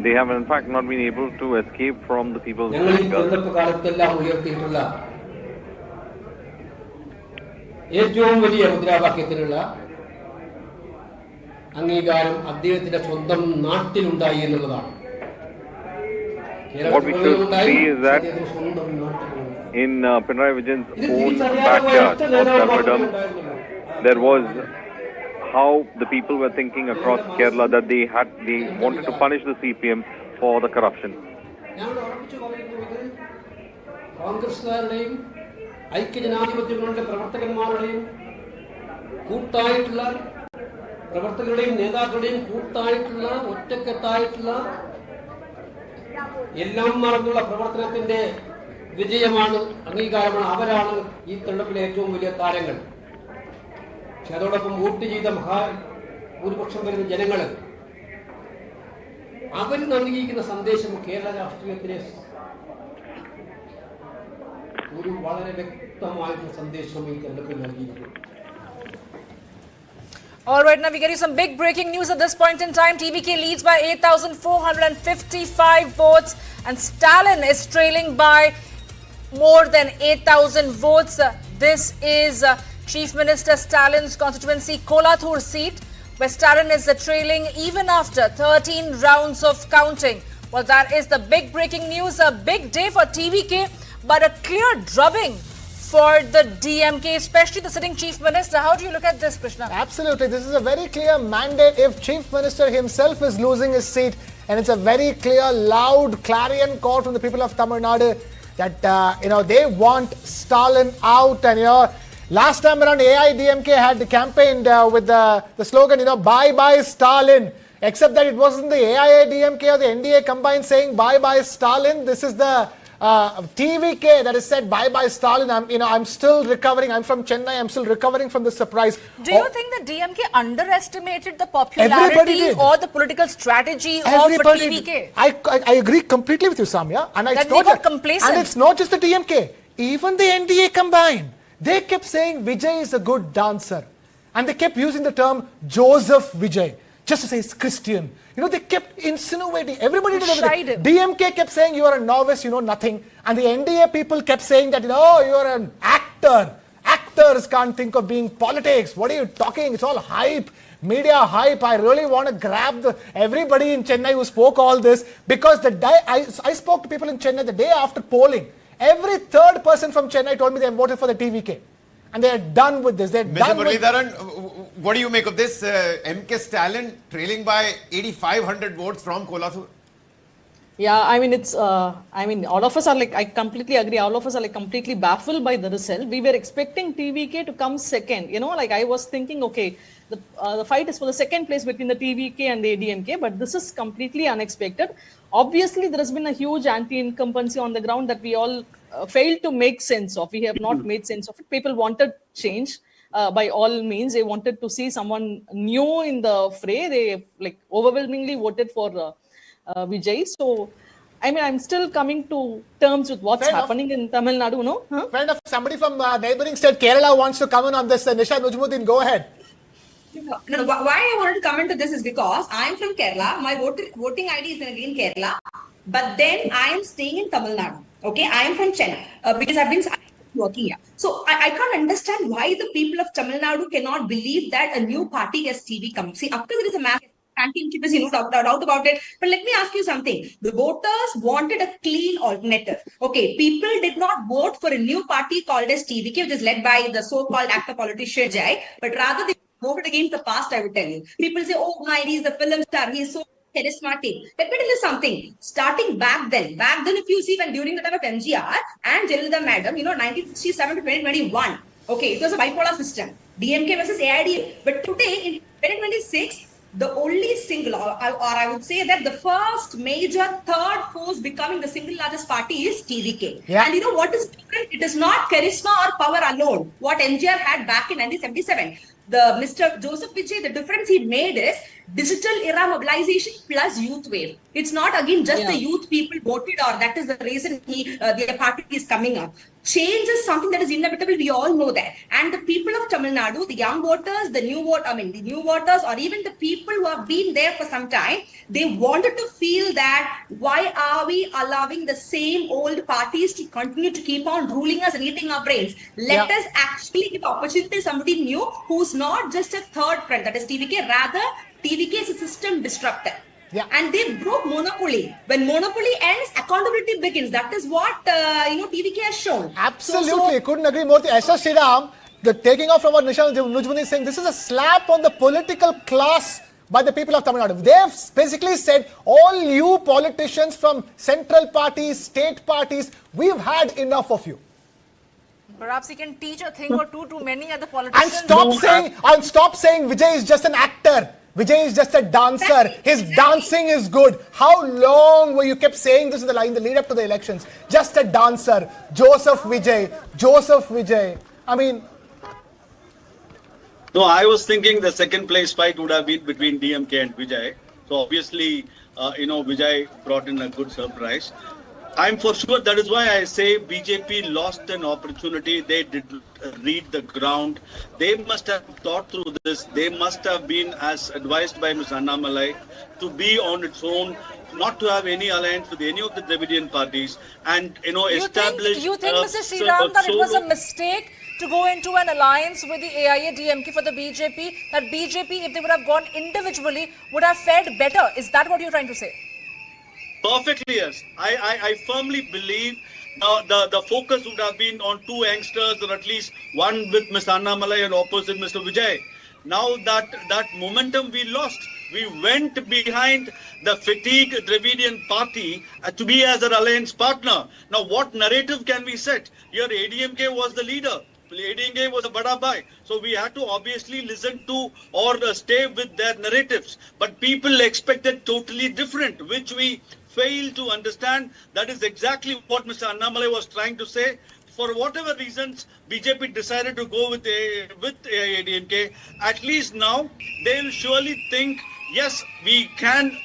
They have in fact not been able to escape from the people's ഞങ്ങൾ ഈ തെരഞ്ഞെടുപ്പ് കാലത്തെല്ലാം ഉയർത്തിയിട്ടുള്ള ഏറ്റവും വലിയ മുദ്രാവാക്യത്തിനുള്ള അംഗീകാരം അദ്ദേഹത്തിന്റെ സ്വന്തം നാട്ടിലുണ്ടായി എന്നുള്ളതാണ്. What we should see is that in Pinarayi Vijayan's own backyard of Dharmadam, there was how the people were thinking across Kerala that they wanted to punish the CPM for the corruption. കോൺഗ്രസ്സുകാരുടെയും ഐക്യജനാധിപത്യങ്ങളുടെ പ്രവർത്തകന്മാരുടെയും കൂട്ടായിട്ടുള്ള പ്രവർത്തകരുടെയും നേതാക്കളുടെയും കൂട്ടായിട്ടുള്ള ഒറ്റക്കെട്ടായിട്ടുള്ള എല്ലാം മറന്നുള്ള പ്രവർത്തനത്തിന്റെ വിജയമാണ്, അംഗീകാരമാണ്. അവരാണ് ഈ തെരഞ്ഞെടുപ്പിലെ ഏറ്റവും വലിയ താരങ്ങൾ. പക്ഷെ അതോടൊപ്പം വോട്ട് ചെയ്ത ഭൂരിപക്ഷം വരുന്ന ജനങ്ങൾ അവർ നൽകിയിരിക്കുന്ന സന്ദേശം കേരള രാഷ്ട്രീയത്തിലെ ഒരു വളരെ വ്യക്തമായിട്ടുള്ള സന്ദേശം ഈ തെരഞ്ഞെടുപ്പിൽ നൽകിയിരിക്കുന്നു. All right, now we get you some big breaking news at this point in time. TVK leads by 8,455 votes and Stalin is trailing by more than 8,000 votes. This is Chief Minister Stalin's constituency Kolathur seat, where Stalin is trailing even after 13 rounds of counting. Well, that is the big breaking news. A big day for TVK, but a clear drubbing for the DMK, especially the sitting Chief Minister. How do you look at this, Krishna? Absolutely. This is a very clear mandate if Chief Minister himself is losing his seat. And it's a very clear, loud, clarion call from the people of Tamil Nadu that, they want Stalin out. And, last time around, AIDMK had campaigned with the slogan, bye-bye Stalin. Except that it wasn't the AIDMK or the NDA combined saying bye-bye Stalin. This is the TVK that has said bye-bye Stalin. I'm still recovering. I'm from Chennai. I'm still recovering from the surprise. Do you think the DMK underestimated the popularity or the political strategy of TVK? I agree completely with you, Samya. And that they got complacent. And it's not just the DMK. Even the NDA combined. They kept saying Vijay is a good dancer. And they kept using the term Joseph Vijay. just to say he's Christian. You know, they kept insinuating. Everybody did Shied everything. him. DMK kept saying you are a novice, you know nothing. And the NDA people kept saying that, you know, you are an actor. Actors can't think of being politics. What are you talking? It's all hype. Media hype. I really want to grab everybody in Chennai who spoke all this, because the day I spoke to people in Chennai the day after polling. Every third person from Chennai told me they voted for the TVK. And they are done with this. They're Mr. done with Muralidharan, what do you make of this? MK Stalin trailing by 8,500 votes from Kolasur? Yeah, I mean, it's, I mean, all of us are like, I completely agree. All of us are like completely baffled by the result. We were expecting TVK to come second. You know, like I was thinking, okay, the fight is for the second place between the TVK and the ADMK, but this is completely unexpected. Obviously, there has been a huge anti-incumbency on the ground that we all failed to make sense of. We have not made sense of it. People wanted change by all means. They wanted to see someone new in the fray. They like overwhelmingly voted for Vijay. So, I mean, I'm still coming to terms with what's happening in Tamil Nadu, no? Huh? Fair enough. Somebody from neighboring state, Kerala, wants to come in on this. Nisha Nujmuddin, go ahead. No, why I wanted to come into this is because I'm from Kerala. My voting ID is again Kerala. But then I am staying in Tamil Nadu. Okay, I am from Chennai because I've been working here. So I can't understand why the people of Tamil Nadu cannot believe that a new party gets TV come. See, of course, there is a massive anti-incumbency, no doubt about it. But let me ask you something. The voters wanted a clean alternative. Okay, people did not vote for a new party called as TVK, which is led by the so-called actor politician Jai, but rather they voted against the past, I would tell you. People say, oh my, he's the film star, he's so charismatic. Let me tell you something. Starting back then if you see, when during the time of MGR and Jayalalitha madam, you know, 1967 to 2021, okay, it was a bipolar system. DMK versus AID. But today, in 2026, the only single, or I would say that the first major third force becoming the single largest party is TVK. Yeah. And you know what is different? It is not charisma or power alone, what MGR had back in 1977. The Mr. Joseph Vijay, the difference he made is digital era mobilization plus youth wave. It's not again just the youth people voted, or that is the reason their party is coming up. Change is something that is inevitable. We all know that. And the people of Tamil Nadu, the young voters, the new voters, or even the people who have been there for some time, they wanted to feel that why are we allowing the same old parties to continue to keep on ruling us and eating our brains? Let us actually give opportunity to somebody new who's not just a third friend, that is TVK. Rather, TVK is a system disruptor. Yeah. And they broke monopoly. When monopoly ends, accountability begins. That is what TVK has shown. Absolutely, couldn't agree more. Aisha Sriram, the taking off from what Nisha Nujmuddin is saying, this is a slap on the political class by the people of Tamil Nadu. They've basically said, all you politicians from central parties, state parties, we've had enough of you. Perhaps he can teach a thing or two to many other politicians. And stop saying Vijay is just an actor. Vijay is just a dancer. His dancing is good. How long were you kept saying this in the lead up to the elections? Just a dancer. Joseph Vijay. I mean... No, I was thinking the second place fight would have been between DMK and Vijay. So obviously, Vijay brought in a good surprise. I'm for sure, that is why I say BJP lost an opportunity. They did read the ground. They must have thought through this. They must have been, as advised by Ms. Annamalai, to be on its own, not to have any alliance with any of the Dravidian parties, and establish. You think, Mr. Sriram, that it was a mistake to go into an alliance with the AIA-DMK for the BJP? That BJP, if they would have gone individually, would have fared better? Is that what you're trying to say? Perfectly, yes. I firmly believe the focus would have been on two youngsters, or at least one with Ms. Annamalai and opposite Mr. Vijay. Now that momentum we lost. We went behind the fatigued Dravidian party to be as an alliance partner. Now what narrative can we set? Here ADMK was the leader. ADMK was a bada bhai. So we had to obviously listen to or stay with their narratives. But people expected totally different, which we failed to understand. That is exactly what Mr. Annamalai was trying to say. For whatever reasons, BJP decided to go with AIADMK. At least now, they will surely think, yes, we can,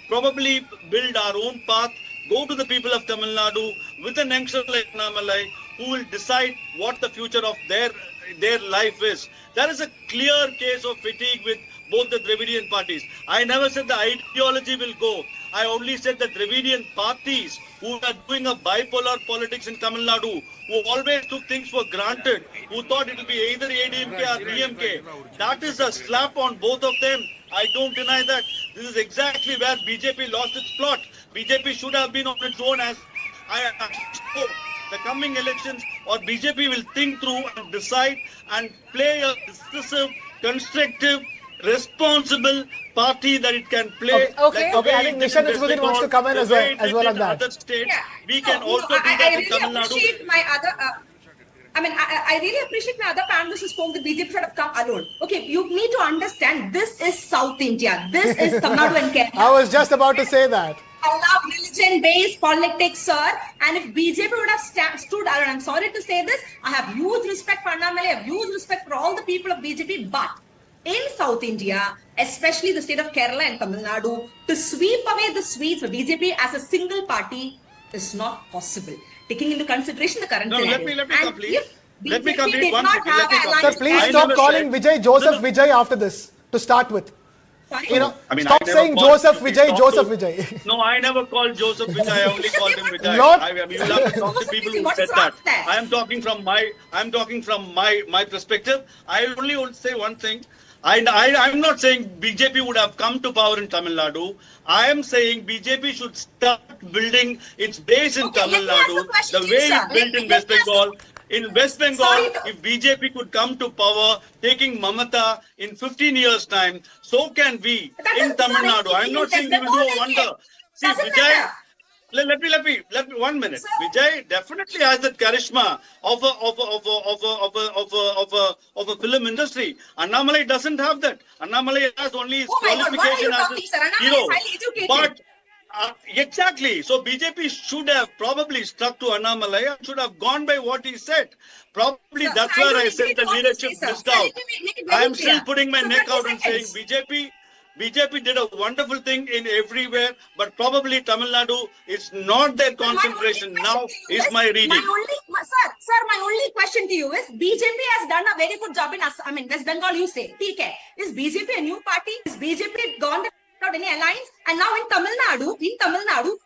probably build our own path, go to the people of Tamil Nadu with an youngster like Annamalai, who will decide what the future of their life is. There is a clear case of fatigue with both the Dravidian parties. I never said the ideology will go. I only said the Dravidian parties who are doing a bipolar politics in Tamil Nadu, who always took things for granted, who thought it will be either ADMK or DMK. That is a slap on both of them. I don't deny that. This is exactly where BJP lost its plot. BJP should have been on its own as I hope the coming elections, or BJP will think through and decide and play a decisive, constructive, responsible party that it can play. Okay. I think Nishan Ritwudin wants to come in as well on that. Other states, we can also do that in Tamil Nadu. I really appreciate my other panelists who spoke that BJP should have come alone. Okay, you need to understand this is South India. This is Tamil Nadu and Kerala. I was just about to say that. Allow religion-based politics, sir. And if BJP would have stood alone, I'm sorry to say this, I have huge respect for Annamalai, I have huge respect for all the people of BJP, but in South India, especially the state of Kerala and Tamil Nadu, to sweep away the Swedes for BJP as a single party is not possible. Taking into consideration the current scenario. Let me complete. Let me complete did one not thing. have alliance. Sir, please stop calling Vijay Joseph Vijay after this, to start with. Sorry? Stop saying Joseph Vijay. No, I never called Joseph Vijay. I only called him Vijay. You have to talk to people who said that. I am talking from my perspective. I only would say one thing. I'm not saying BJP would have come to power in Tamil Nadu. I am saying BJP should start building its base in Tamil Nadu the way it built in West Bengal. In West Bengal, if BJP could come to power, taking Mamata in 15 years' time, so can we in Tamil Nadu. I'm not saying we will do a wonder. See, Vijay, let me 1 minute. Vijay definitely has that charisma of a film industry. Annamalai doesn't have that. Annamalai has only his qualification as a hero. But exactly. So BJP should have probably stuck to Annamalai and should have gone by what he said. Probably that's where I said the leadership missed out. I am still putting my neck out and saying BJP did a wonderful thing in everywhere, but probably Tamil Nadu is not their concentration now, is my reading. Sir, my only question to you is, BJP has done a very good job in West Bengal, you say. TK. Is BJP a new party? Is BJP gone without any alliance? And now in Tamil Nadu,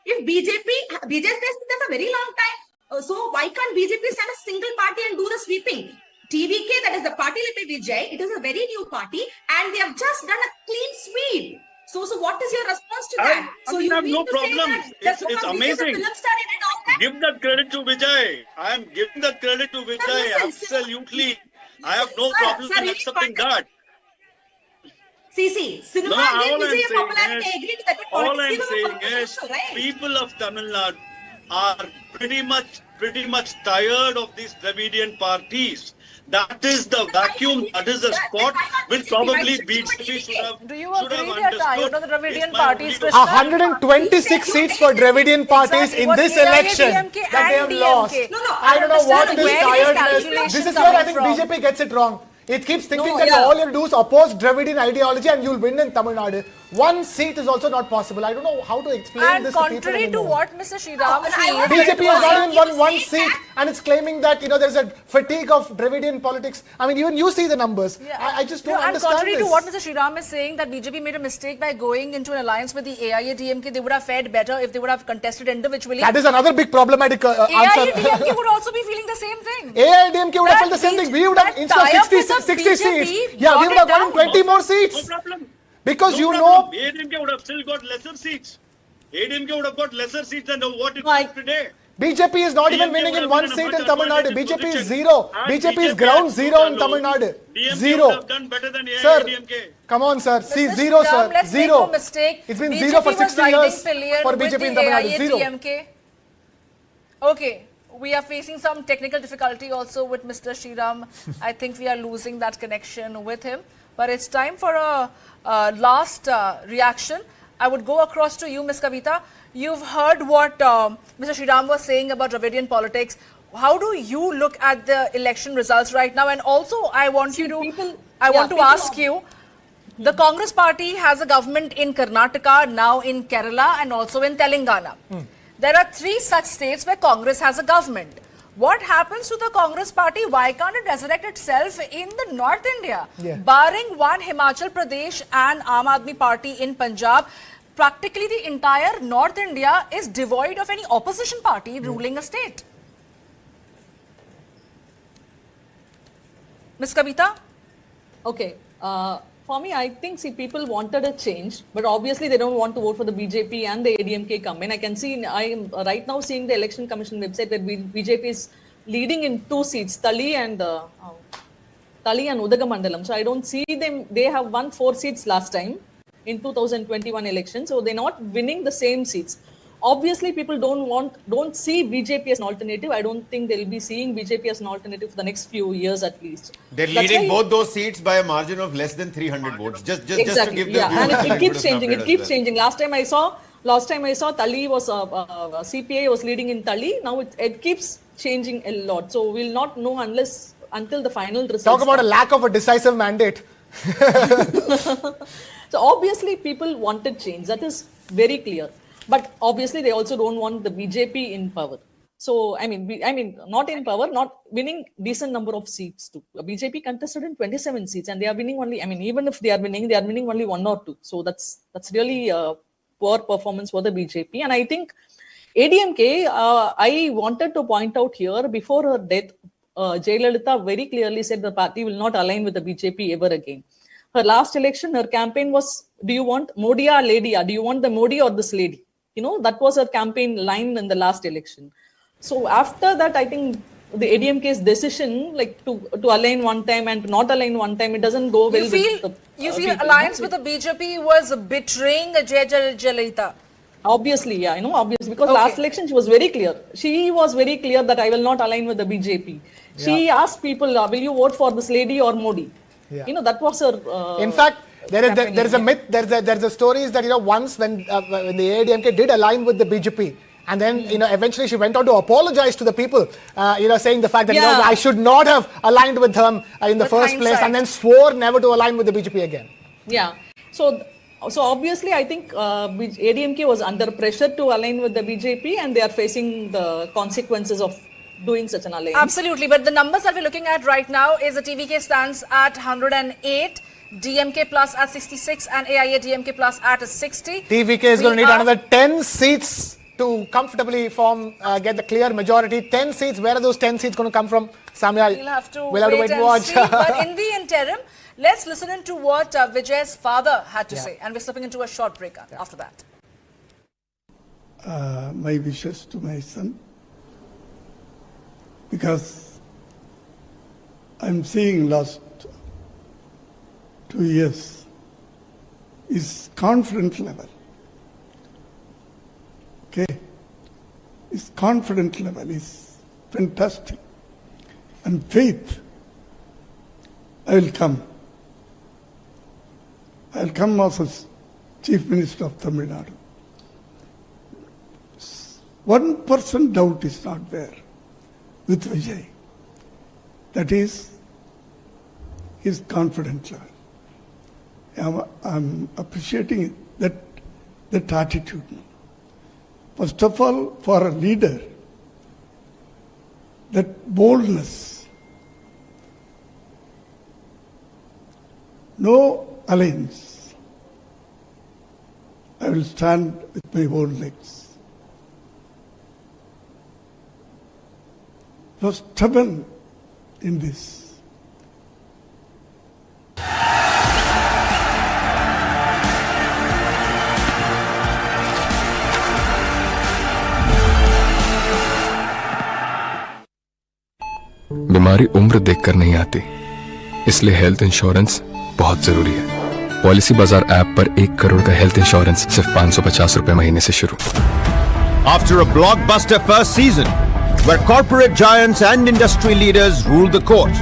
if BJP has been a very long time, so why can't BJP stand a single party and do the sweeping? TVK, that is the party led by Vijay, it is a very new party and they have just done a clean sweep. So what is your response to that? I have no problem. It's amazing. Give that credit to Vijay. I am giving that credit to Vijay. Absolutely. I have no problem in accepting that. All I'm saying is people of Tamil Nadu are pretty much tired of these Dravidian parties. That is the vacuum, that is the spot which probably BJP should have. Do you agree that the Dravidian parties? 126 seats for Dravidian parties in this election that they have lost. I don't know what this tiredness. This is where I think BJP gets it wrong. It keeps thinking that all you do is oppose Dravidian ideology and you'll win in Tamil Nadu. One seat is also not possible. I don't know how to explain this to people. And contrary to what Mr. Shriram said, BJP has not even won one seat and it's claiming that there's a fatigue of Dravidian politics. I mean, even you see the numbers. I just don't understand this. And contrary to what Mr. Shriram is saying, that BJP made a mistake by going into an alliance with the AIADMK. They would have fared better if they would have contested individually. That is another big problematic answer. AIADMK would also be feeling the same thing. AIADMK would have felt the same thing. We would have, instead of 60 seats, we would have gotten 20 more seats. No problem. Because ADMK would have still got lesser seats. ADMK would have got lesser seats than what it is today. BJP is not even winning in one seat in Tamil Nadu. BJP is zero. BJP is ground zero in Tamil Nadu. Zero. Have done better than Sir, AIADMK. come on, sir. See, zero, sir. Let's Zero. make no mistake. It's been zero for 60 years for BJP in Tamil Nadu. Zero. Okay. We are facing some technical difficulty also with Mr. Shriram. I think we are losing that connection with him. But it's time for a last reaction. I would go across to you, Ms. Kavita. You've heard what Mr. Shriram was saying about Dravidian politics. How do you look at the election results right now? And also, I want to ask you, the Congress party has a government in Karnataka, now in Kerala, and also in Telangana. There are 3 such states where Congress has a government. What happens to the Congress party? Why can't it resurrect itself in the North India? Yeah. Barring one Himachal Pradesh and Aam Aadmi Party in Punjab, practically the entire North India is devoid of any opposition party ruling a state. Ms. Kavita? Okay. For me, I think, people wanted a change, but obviously they don't want to vote for the BJP and the ADMK come in. I can see, I am right now seeing the Election Commission website where BJP is leading in 2 seats, Tali and Udagamandalam. So I don't see them, they have won 4 seats last time in 2021 election. So they're not winning the same seats. Obviously, people don't see BJP as an alternative. I don't think they'll be seeing BJP as an alternative for the next few years at least. They're leading both those seats by a margin of less than 300 votes. Just Exactly. to give the And viewers it keeps changing. It keeps well. changing. Last time I saw Tali was CPI was leading in Tali. Now it keeps changing a lot. So we'll not know until the final results. Talk about a lack of a decisive mandate. So obviously people wanted change. That is very clear. But obviously they also don't want the BJP in power. So I mean, not in power, not winning decent number of seats too. BJP contested in 27 seats, and they are winning only. I mean, even if they are winning only 1 or 2. So that's really a poor performance for the BJP. And I think ADMK, I wanted to point out here, before her death, Jayalalitha very clearly said the party will not align with the BJP ever again. Her last election, her campaign was, do you want Modi or lady? Do you want the Modi or this lady? You know, that was her campaign line in the last election. So after that, I think the ADMK's decision, like to align one time and to not align one time, it doesn't go well. You feel alliance with the BJP was betraying Jayalalitha? Obviously, yeah, obviously, because last election she was very clear. She was very clear that I will not align with the BJP. She asked people, will you vote for this lady or Modi? Yeah. That was her. In fact, there is a myth. There's a stories that once when the ADMK did align with the BJP, and then eventually she went on to apologize to the people, saying the fact that I should not have aligned with them in the first place, and then swore never to align with the BJP again. Yeah. So obviously, I think ADMK was under pressure to align with the BJP, and they are facing the consequences of doing such an alliance. Absolutely, but the numbers that we're looking at right now is the TVK stands at 108, DMK plus at 66, and AIA DMK plus at 60. TVK is going to need another 10 seats to comfortably get the clear majority. 10 seats, where are those 10 seats going to come from? Samya, we'll have to wait and watch. See. But in the interim, let's listen into what Vijay's father had to say, and we're slipping into a short break after that. My wishes to my son, because I'm seeing last 2 years his confidence level. Okay, his confidence level is fantastic, and faith. I will come as Chief Minister of Tamil Nadu. 1% doubt is not there with Vijay. That is his confidence level. I'm appreciating that attitude. First of all, for a leader, that boldness. No alliance. I will stand with my own legs. Was stubborn in this. बीमारी उम्र देखकर नहीं आती, इसलिए health insurance बहुत जरूरी है। Policy बाजार ऐप पर 1 करोड़ का हेल्थ इंश्योरेंस सिर्फ 550 रुपए महीने से शुरू। After a blockbuster first season, where corporate giants and industry leaders rule the court,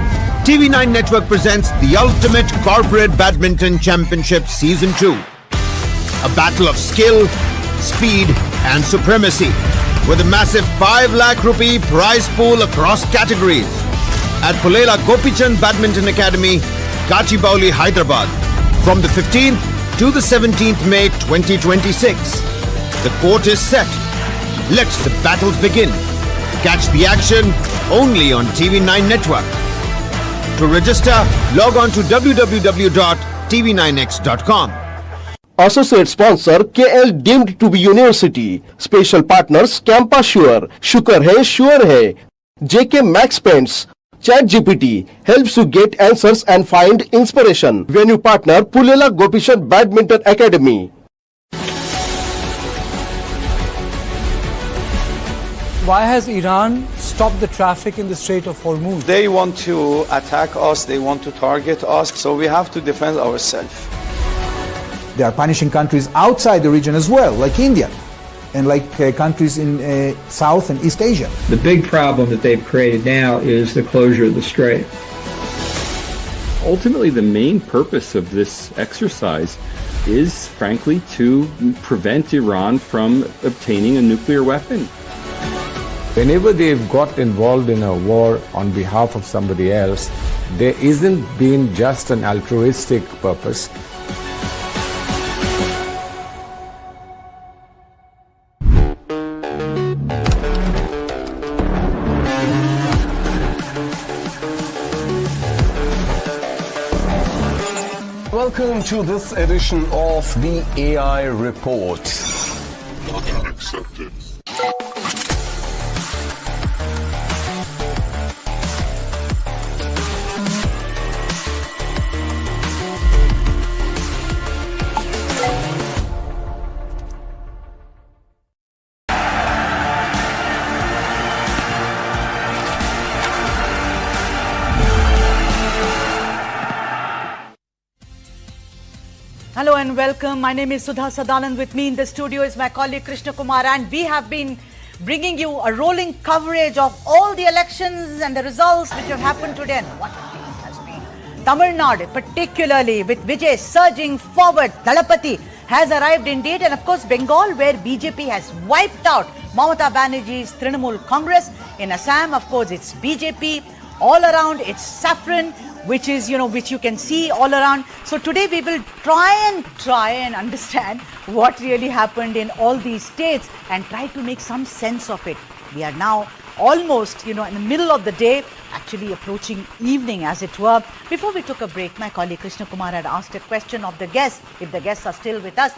TV9 Network presents the ultimate corporate badminton championship season 2. A battle of skill, speed and supremacy, with a massive 5 lakh rupee prize pool across categories at Pulela Gopichand Badminton Academy, Gachibowli, Hyderabad, from the 15th to the 17th May 2026. The court is set. Let the battles begin. Catch the action only on TV9 Network. To register, log on to www.tv9x.com. Associate sponsor KL deemed to be university. Special partners Campa Sure, Shukar Hai, Sure Hai. JK Max Pens. ChatGPT helps you get answers and find inspiration. Venue partner Pulela Gopishan Badminton Academy. Why has Iran stopped the traffic in the Strait of Hormuz? They want to attack us, they want to target us, so we have to defend ourselves. They are punishing countries outside the region as well, like India, and like countries in South and East Asia. The big problem that they've created now is the closure of the strait. Ultimately, the main purpose of this exercise is, frankly, to prevent Iran from obtaining a nuclear weapon. Whenever they've got involved in a war on behalf of somebody else, there isn't been just an altruistic purpose. Welcome to this edition of the AI Report. Not accepted. Hello and welcome. My name is Sudha Sadanan. With me in the studio is my colleague Krishna Kumar, and we have been bringing you a rolling coverage of all the elections and the results which have happened today. And what a day it has been. Tamil Nadu, particularly with Vijay surging forward, Dalapati has arrived indeed, and of course Bengal, where BJP has wiped out Mamata Banerjee's Trinamool Congress. In Assam, of course, it's BJP. All around, it's saffron, which is, which you can see all around. So today we will try and understand what really happened in all these states and try to make some sense of it. We are now almost, in the middle of the day, actually approaching evening as it were. Before we took a break, my colleague Krishna Kumar had asked a question of the guests, if the guests are still with us,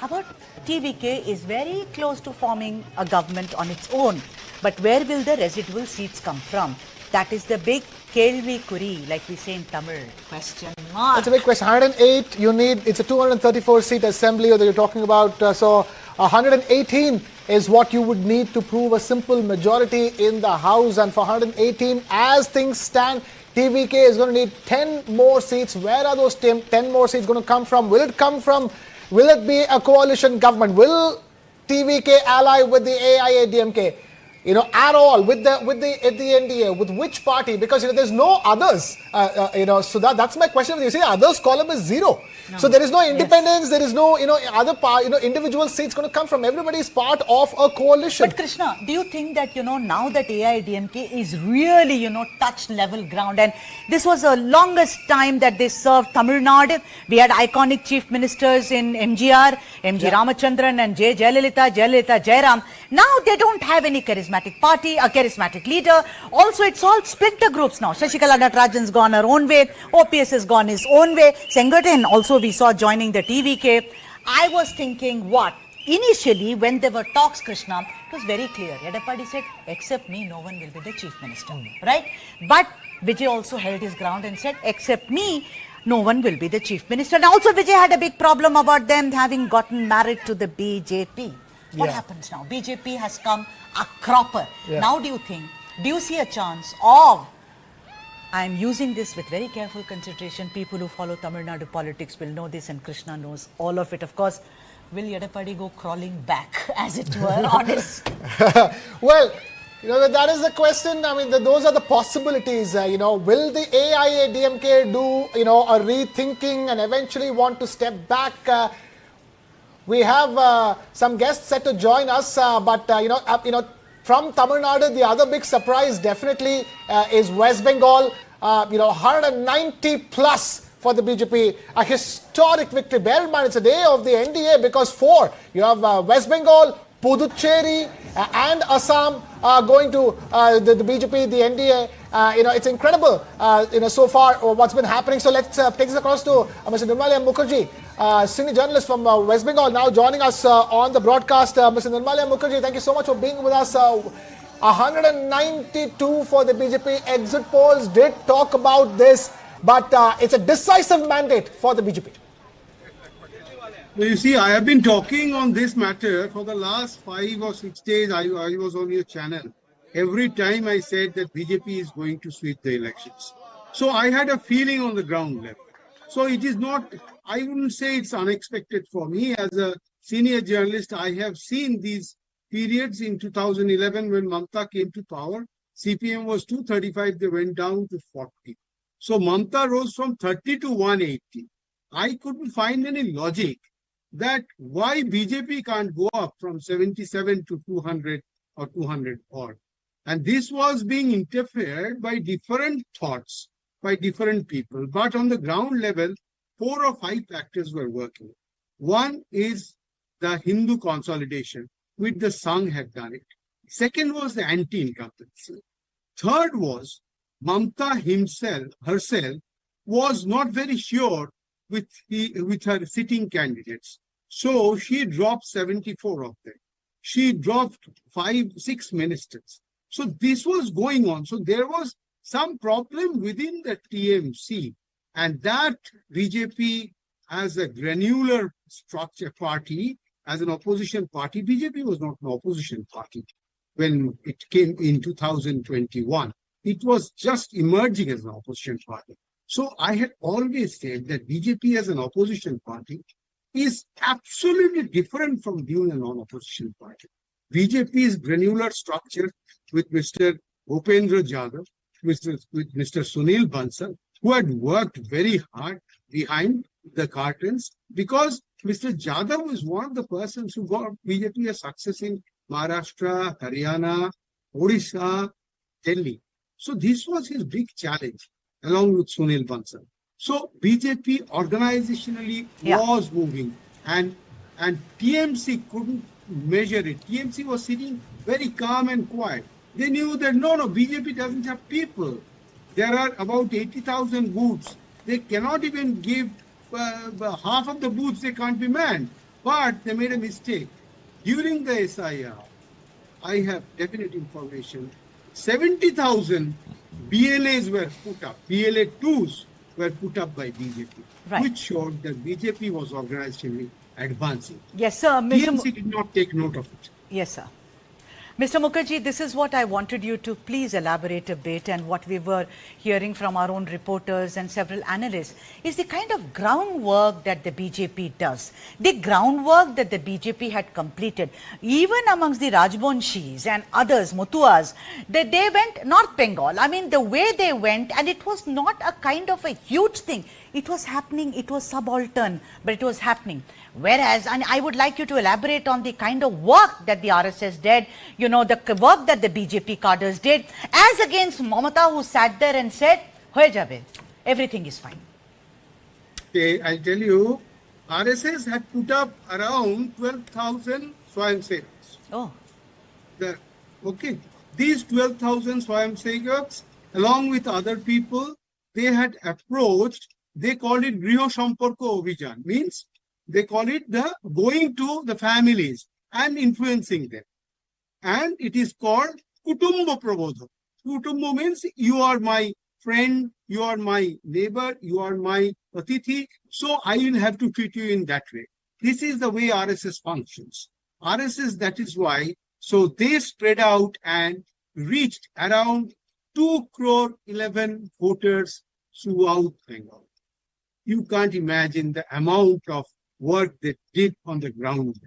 about TVK is very close to forming a government on its own. But where will the residual seats come from? That is the big kelvi kuri, like we say in Tamil. Question mark. It's a big question. 108, it's a 234 seat assembly that you're talking about. So 118 is what you would need to prove a simple majority in the House. And for 118, as things stand, TVK is going to need 10 more seats. Where are those 10 more seats going to come from? Will it be a coalition government? Will TVK ally with the AIADMK? At all, with the NDA, with which party? Because, there's no others, so that's my question. You see, the others column is zero. No. So there is no independence, there is no, other individual seats going to come from. Everybody is part of a coalition. But Krishna, do you think that, now that AIADMK is really, touch level ground, and this was the longest time that they served Tamil Nadu. We had iconic chief ministers in MGR, Ramachandran and Jayalalitha, Jairam. Now they don't have any charismatic party, a charismatic leader. Also, it's all splinter groups now. Shashikala Natarajan's gone her own way. OPS has gone his own way. Sengatan also we saw joining the TVK. I was thinking initially when there were talks, Krishna, it was very clear. Yedapadi said, except me, no one will be the chief minister. Right? But Vijay also held his ground and said, except me, no one will be the chief minister. And also Vijay had a big problem about them having gotten married to the BJP. What happens now? BJP has come a cropper. Now do you see a chance of, I'm using this with very careful consideration, people who follow Tamil Nadu politics will know this, and Krishna knows all of it. Of course, will Yedapadi go crawling back, as it were, on his... Well, that is the question. I mean, those are the possibilities. Will the AIADMK do, a rethinking and eventually want to step back? We have some guests set to join us, but from Tamil Nadu, the other big surprise definitely is West Bengal. 190 plus for the BJP, a historic victory. Bear in mind, it's a day of the NDA because you have West Bengal, Puducherry and Assam are going to the BJP, the NDA. It's incredible, so far what's been happening. So let's take this across to Mr. Nirmalya Mukherjee, senior journalist from West Bengal, now joining us on the broadcast. Mr. Nirmalya Mukherjee, thank you so much for being with us. 192 for the BJP. Exit polls did talk about this, but it's a decisive mandate for the BJP. Well, you see, I have been talking on this matter for the last 5 or 6 days. I was on your channel. Every time I said that BJP is going to sweep the elections. So I had a feeling on the ground level. So it is not, I wouldn't say it's unexpected for me. As a senior journalist, I have seen these periods in 2011 when Mamta came to power. CPM was 235, they went down to 40. So Mamta rose from 30 to 180. I couldn't find any logic that why BJP can't go up from 77 to 200 or 200 odd. And this was being interfered by different thoughts, by different people. But on the ground level, 4 or 5 factors were working. One is the Hindu consolidation, which the Sangh had done it. Second was the anti-incumbency. Third was Mamta herself was not very sure with her sitting candidates. So she dropped 74 of them. She dropped 5-6 ministers. So this was going on. So there was some problem within the TMC, and that BJP as a granular structure party, as an opposition party, BJP was not an opposition party when it came in 2021. It was just emerging as an opposition party. So I had always said that BJP as an opposition party is absolutely different from being a non-opposition party. BJP's granular structure with Mr. Bhupendra Jadhav, with Mr. Sunil Bansal, who had worked very hard behind the curtains, because Mr. Jadhav was one of the persons who got BJP a success in Maharashtra, Haryana, Odisha, Delhi. So this was his big challenge, along with Sunil Bansal. So BJP organizationally was moving, and TMC couldn't measure it. TMC was sitting very calm and quiet. They knew that no, BJP doesn't have people. There are about 80,000 booths. They cannot even give half of the booths, they can't be manned. But they made a mistake. During the SIR, I have definite information, 70,000 BLAs were put up, BLA 2s were put up by BJP, which showed that BJP was organizationally advancing. Yes, sir. TMC did not take note of it. Yes, sir. Mr. Mukherjee, this is what I wanted you to please elaborate a bit, and what we were hearing from our own reporters and several analysts is the kind of groundwork that the BJP does. The groundwork that the BJP had completed, even amongst the Rajbanshis and others, Mutuas, they went North Bengal. I mean, the way they went, and it was not a kind of a huge thing. It was happening, it was subaltern, but it was happening. Whereas, and I would like you to elaborate on the kind of work that the RSS did, you know, the work that the BJP cadres did, as against Mamata, who sat there and said, "Hoye jabe, everything is fine." Okay, I'll tell you, RSS had put up around 12,000 Swayamsevaks. Oh. These 12,000 Swayamsevaks, along with other people, they had approached, they called it Griho Samparko Abhijan, means they call it the going to the families and influencing them. And it is called Kutumbo Prabodha. Kutumbo means you are my friend, you are my neighbor, you are my atithi, so I will have to treat you in that way. This is the way RSS functions. RSS, that is why, so they spread out and reached around 2.11 crore voters throughout Bengal. You can't imagine the amount of work they did on the ground.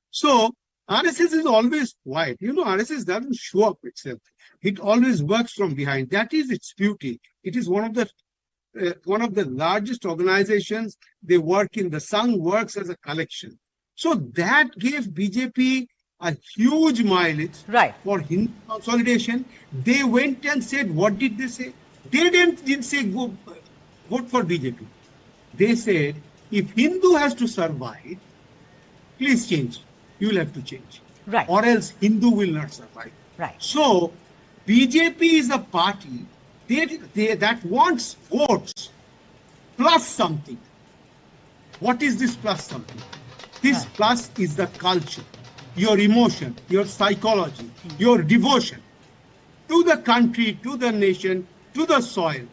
So RSS is always quiet. You know, RSS doesn't show up itself. It always works from behind. That is its beauty. It is one of the largest organizations. They work in the Sangh works as a collection. So that gave BJP a huge mileage for Hindu consolidation. They went and said, what did they say? They didn't say go vote for BJP. They said, if Hindu has to survive, please change. You will have to change. Right. or else Hindu will not survive. Right. So, BJP is a party that wants votes plus something. What is this plus something? This plus is the culture, your emotion, your psychology, your devotion to the country, to the nation, to the soil.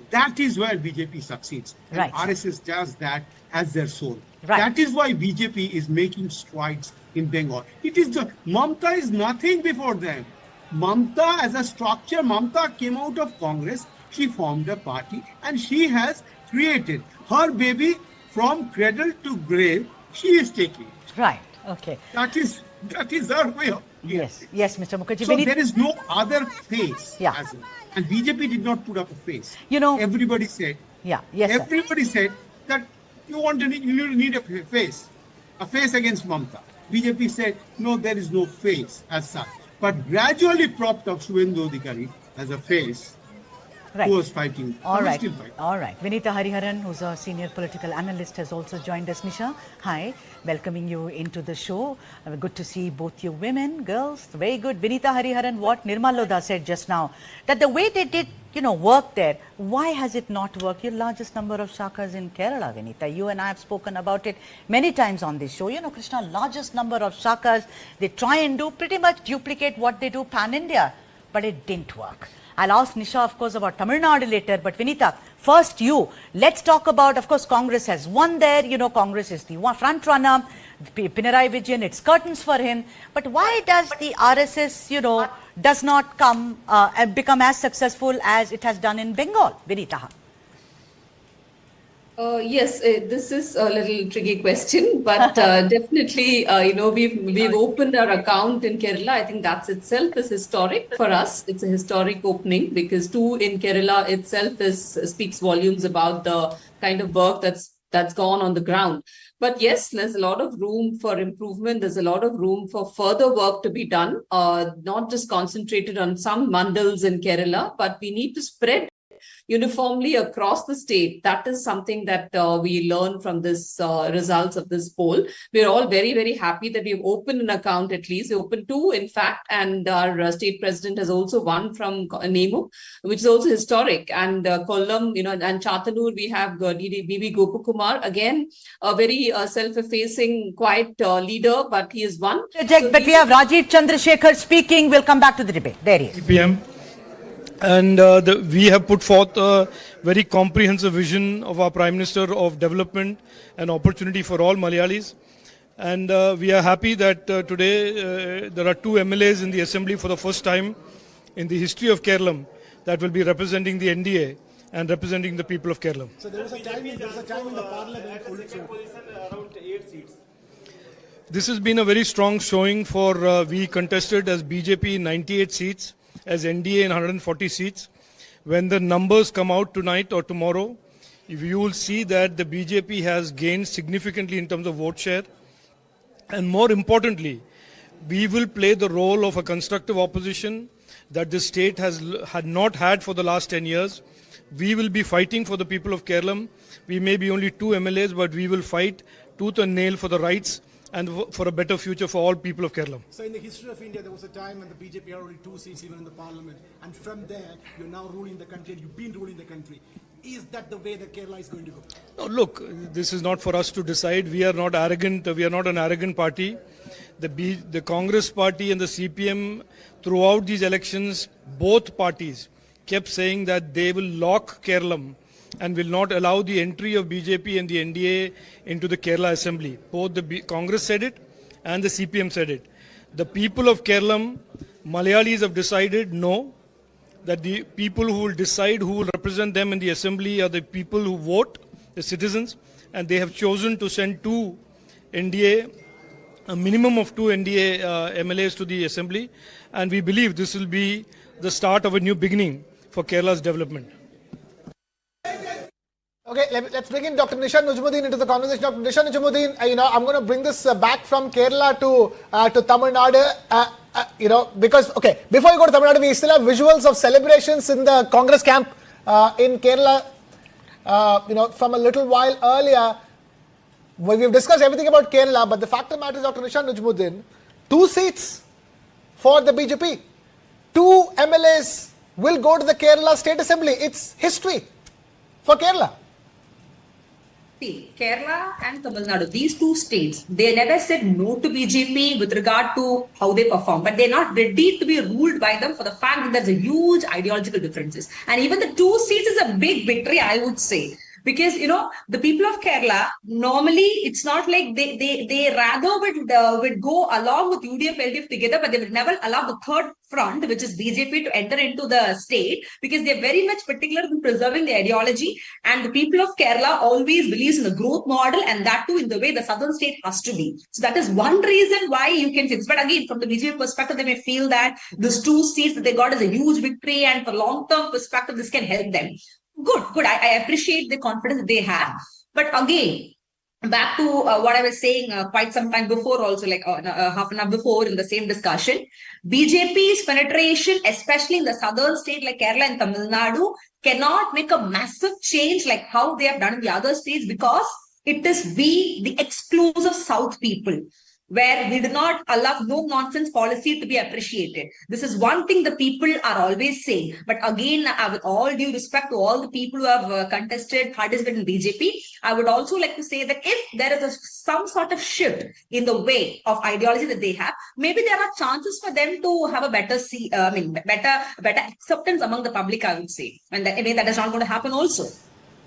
That is where BJP succeeds. And Right. RSS does that as their soul. Right. That is why BJP is making strides in Bengal. It is Mamta is nothing before them. Mamta as a structure, Mamta came out of Congress, she formed a party and she has created her baby from cradle to grave, she is taking it. Right. Okay. That is her way of Yes. Yes, Mr. Mukherjee. So there is no other face. Yeah. And BJP did not put up a face. You know, everybody said. Yeah. Yes. Sir. Everybody said that you need a face against Mamta. BJP said no, there is no face as such. But gradually propped up Suvendu Adhikari as a face. Right. Who was fighting. All right. Still fighting. All right. Vinita Hariharan, who's a senior political analyst, has also joined us. Nisha, hi. Welcoming you into the show. Good to see both you women, girls. Very good. Vinita Hariharan, what Nirmal Lodha said just now, that the way they did, work there, why has it not worked? Your largest number of shakas in Kerala, Vinita. You and I have spoken about it many times on this show. Krishna, largest number of shakas. They try and do pretty much duplicate what they do pan-India, but it didn't work. I'll ask Nisha, of course, about Tamil Nadu later. But Vinita, first you. Let's talk about, of course, Congress has won there. Congress is the front runner. Pinarayi Vijayan, it's curtains for him. But why does the RSS, does not become as successful as it has done in Bengal? Vinita. Yes, this is a little tricky question, but definitely, we've opened our account in Kerala. I think that itself is historic for us. It's a historic opening because in Kerala itself speaks volumes about the kind of work that's gone on the ground. But yes, there's a lot of room for improvement. There's a lot of room for further work to be done, not just concentrated on some mandals in Kerala, but we need to spread uniformly across the state. That is something that we learn from this results of this poll. We're all very, very happy that we've opened an account at least. We opened two, in fact, and our state president has also won from Nemu, which is also historic. And Kollam, and Chatanur, we have BB Gopakumar, again, a very self-effacing, quiet leader, but he has won. But we have Rajiv Chandrasekhar speaking. We'll come back to the debate. There he is. PM. And we have put forth a very comprehensive vision of our Prime Minister of development and opportunity for all Malayalis. And we are happy that today there are two MLAs in the Assembly for the first time in the history of Kerala that will be representing the NDA and representing the people of Kerala. So there was a time in the parliament around 8 seats. This has been a very strong showing for we contested as BJP 98 seats, as NDA in 140 seats. When the numbers come out tonight or tomorrow, you will see that the BJP has gained significantly in terms of vote share. And more importantly, we will play the role of a constructive opposition that the state had not had for the last 10 years. We will be fighting for the people of Kerala. We may be only two MLAs, but we will fight tooth and nail for the rights and for a better future for all people of Kerala. So in the history of India, there was a time when the BJP had only 2 seats even in the parliament. And from there, you're now ruling the country and you've been ruling the country. Is that the way that Kerala is going to go? No, look, this is not for us to decide. We are not arrogant. We are not an arrogant party. The Congress party and the CPM, throughout these elections, both parties kept saying that they will lock Kerala and will not allow the entry of BJP and the NDA into the Kerala Assembly. Both the Congress said it and the CPM said it. The people of Kerala, Malayalis have decided no, that the people who will decide who will represent them in the Assembly are the people who vote, the citizens, and they have chosen to send two NDA, a minimum of 2 NDA MLAs to the Assembly, and we believe this will be the start of a new beginning for Kerala's development. Okay, let's bring in Dr. Nisha Najmuddin into the conversation. Dr. Nisha Najmuddin, I'm going to bring this back from Kerala to Tamil Nadu, because, okay, before you go to Tamil Nadu, we still have visuals of celebrations in the Congress camp in Kerala, from a little while earlier. We've discussed everything about Kerala, but the fact of the matter is, Dr. Nisha Najmuddin, 2 seats for the BJP. 2 MLAs will go to the Kerala State Assembly. It's history for Kerala. See, Kerala and Tamil Nadu, these 2 states, they never said no to BJP with regard to how they perform, but they're not ready to be ruled by them for the fact that there's a huge ideological differences. And even the 2 seats is a big victory, I would say. Because, the people of Kerala, normally it's not like they rather would go along with UDF, LDF together, but they would never allow the third front, which is BJP, to enter into the state, because they're very much particular in preserving the ideology. And the people of Kerala always believes in the growth model, and that too in the way the southern state has to be. So that is one reason why you can say this. But again, from the BJP perspective, they may feel that these 2 seats that they got is a huge victory, and for long-term perspective, this can help them. Good. I appreciate the confidence that they have. But again, back to what I was saying quite some time before also, like half an hour before in the same discussion, BJP's penetration, especially in the southern state like Kerala and Tamil Nadu, cannot make a massive change like how they have done in the other states, because it is the exclusive South people, where we do not allow no-nonsense policy to be appreciated. This is one thing the people are always saying. But again, with all due respect to all the people who have participated in BJP, I would also like to say that if there is some sort of shift in the way of ideology that they have, maybe there are chances for them to have a better acceptance among the public, I would say. And that is not going to happen also.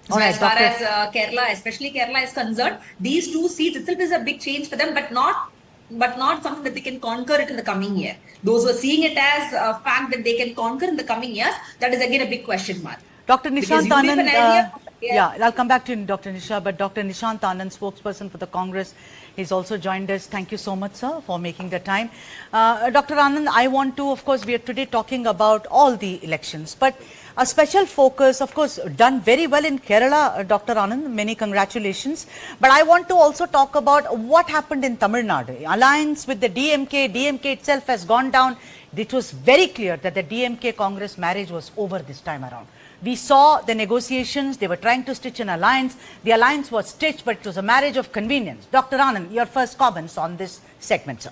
So as far as Kerala, especially Kerala is concerned, these 2 seats itself is a big change for them, but not something that they can conquer it in the coming year. Those who are seeing it as a fact that they can conquer in the coming years, that is again a big question mark. Dr. Nishant Anand, I'll come back to you, Dr. Nisha, but Dr. Nishant Anand, spokesperson for the Congress, he's also joined us. Thank you so much, sir, for making the time. Dr. Anand, I want to, of course, we are today talking about all the elections, but a special focus, of course, done very well in Kerala, Dr. Anand, many congratulations. But I want to also talk about what happened in Tamil Nadu. Alliance with the DMK itself has gone down. It was very clear that the DMK Congress marriage was over this time around. We saw the negotiations, they were trying to stitch an alliance. The alliance was stitched, but it was a marriage of convenience. Dr. Anand, your first comments on this segment, sir.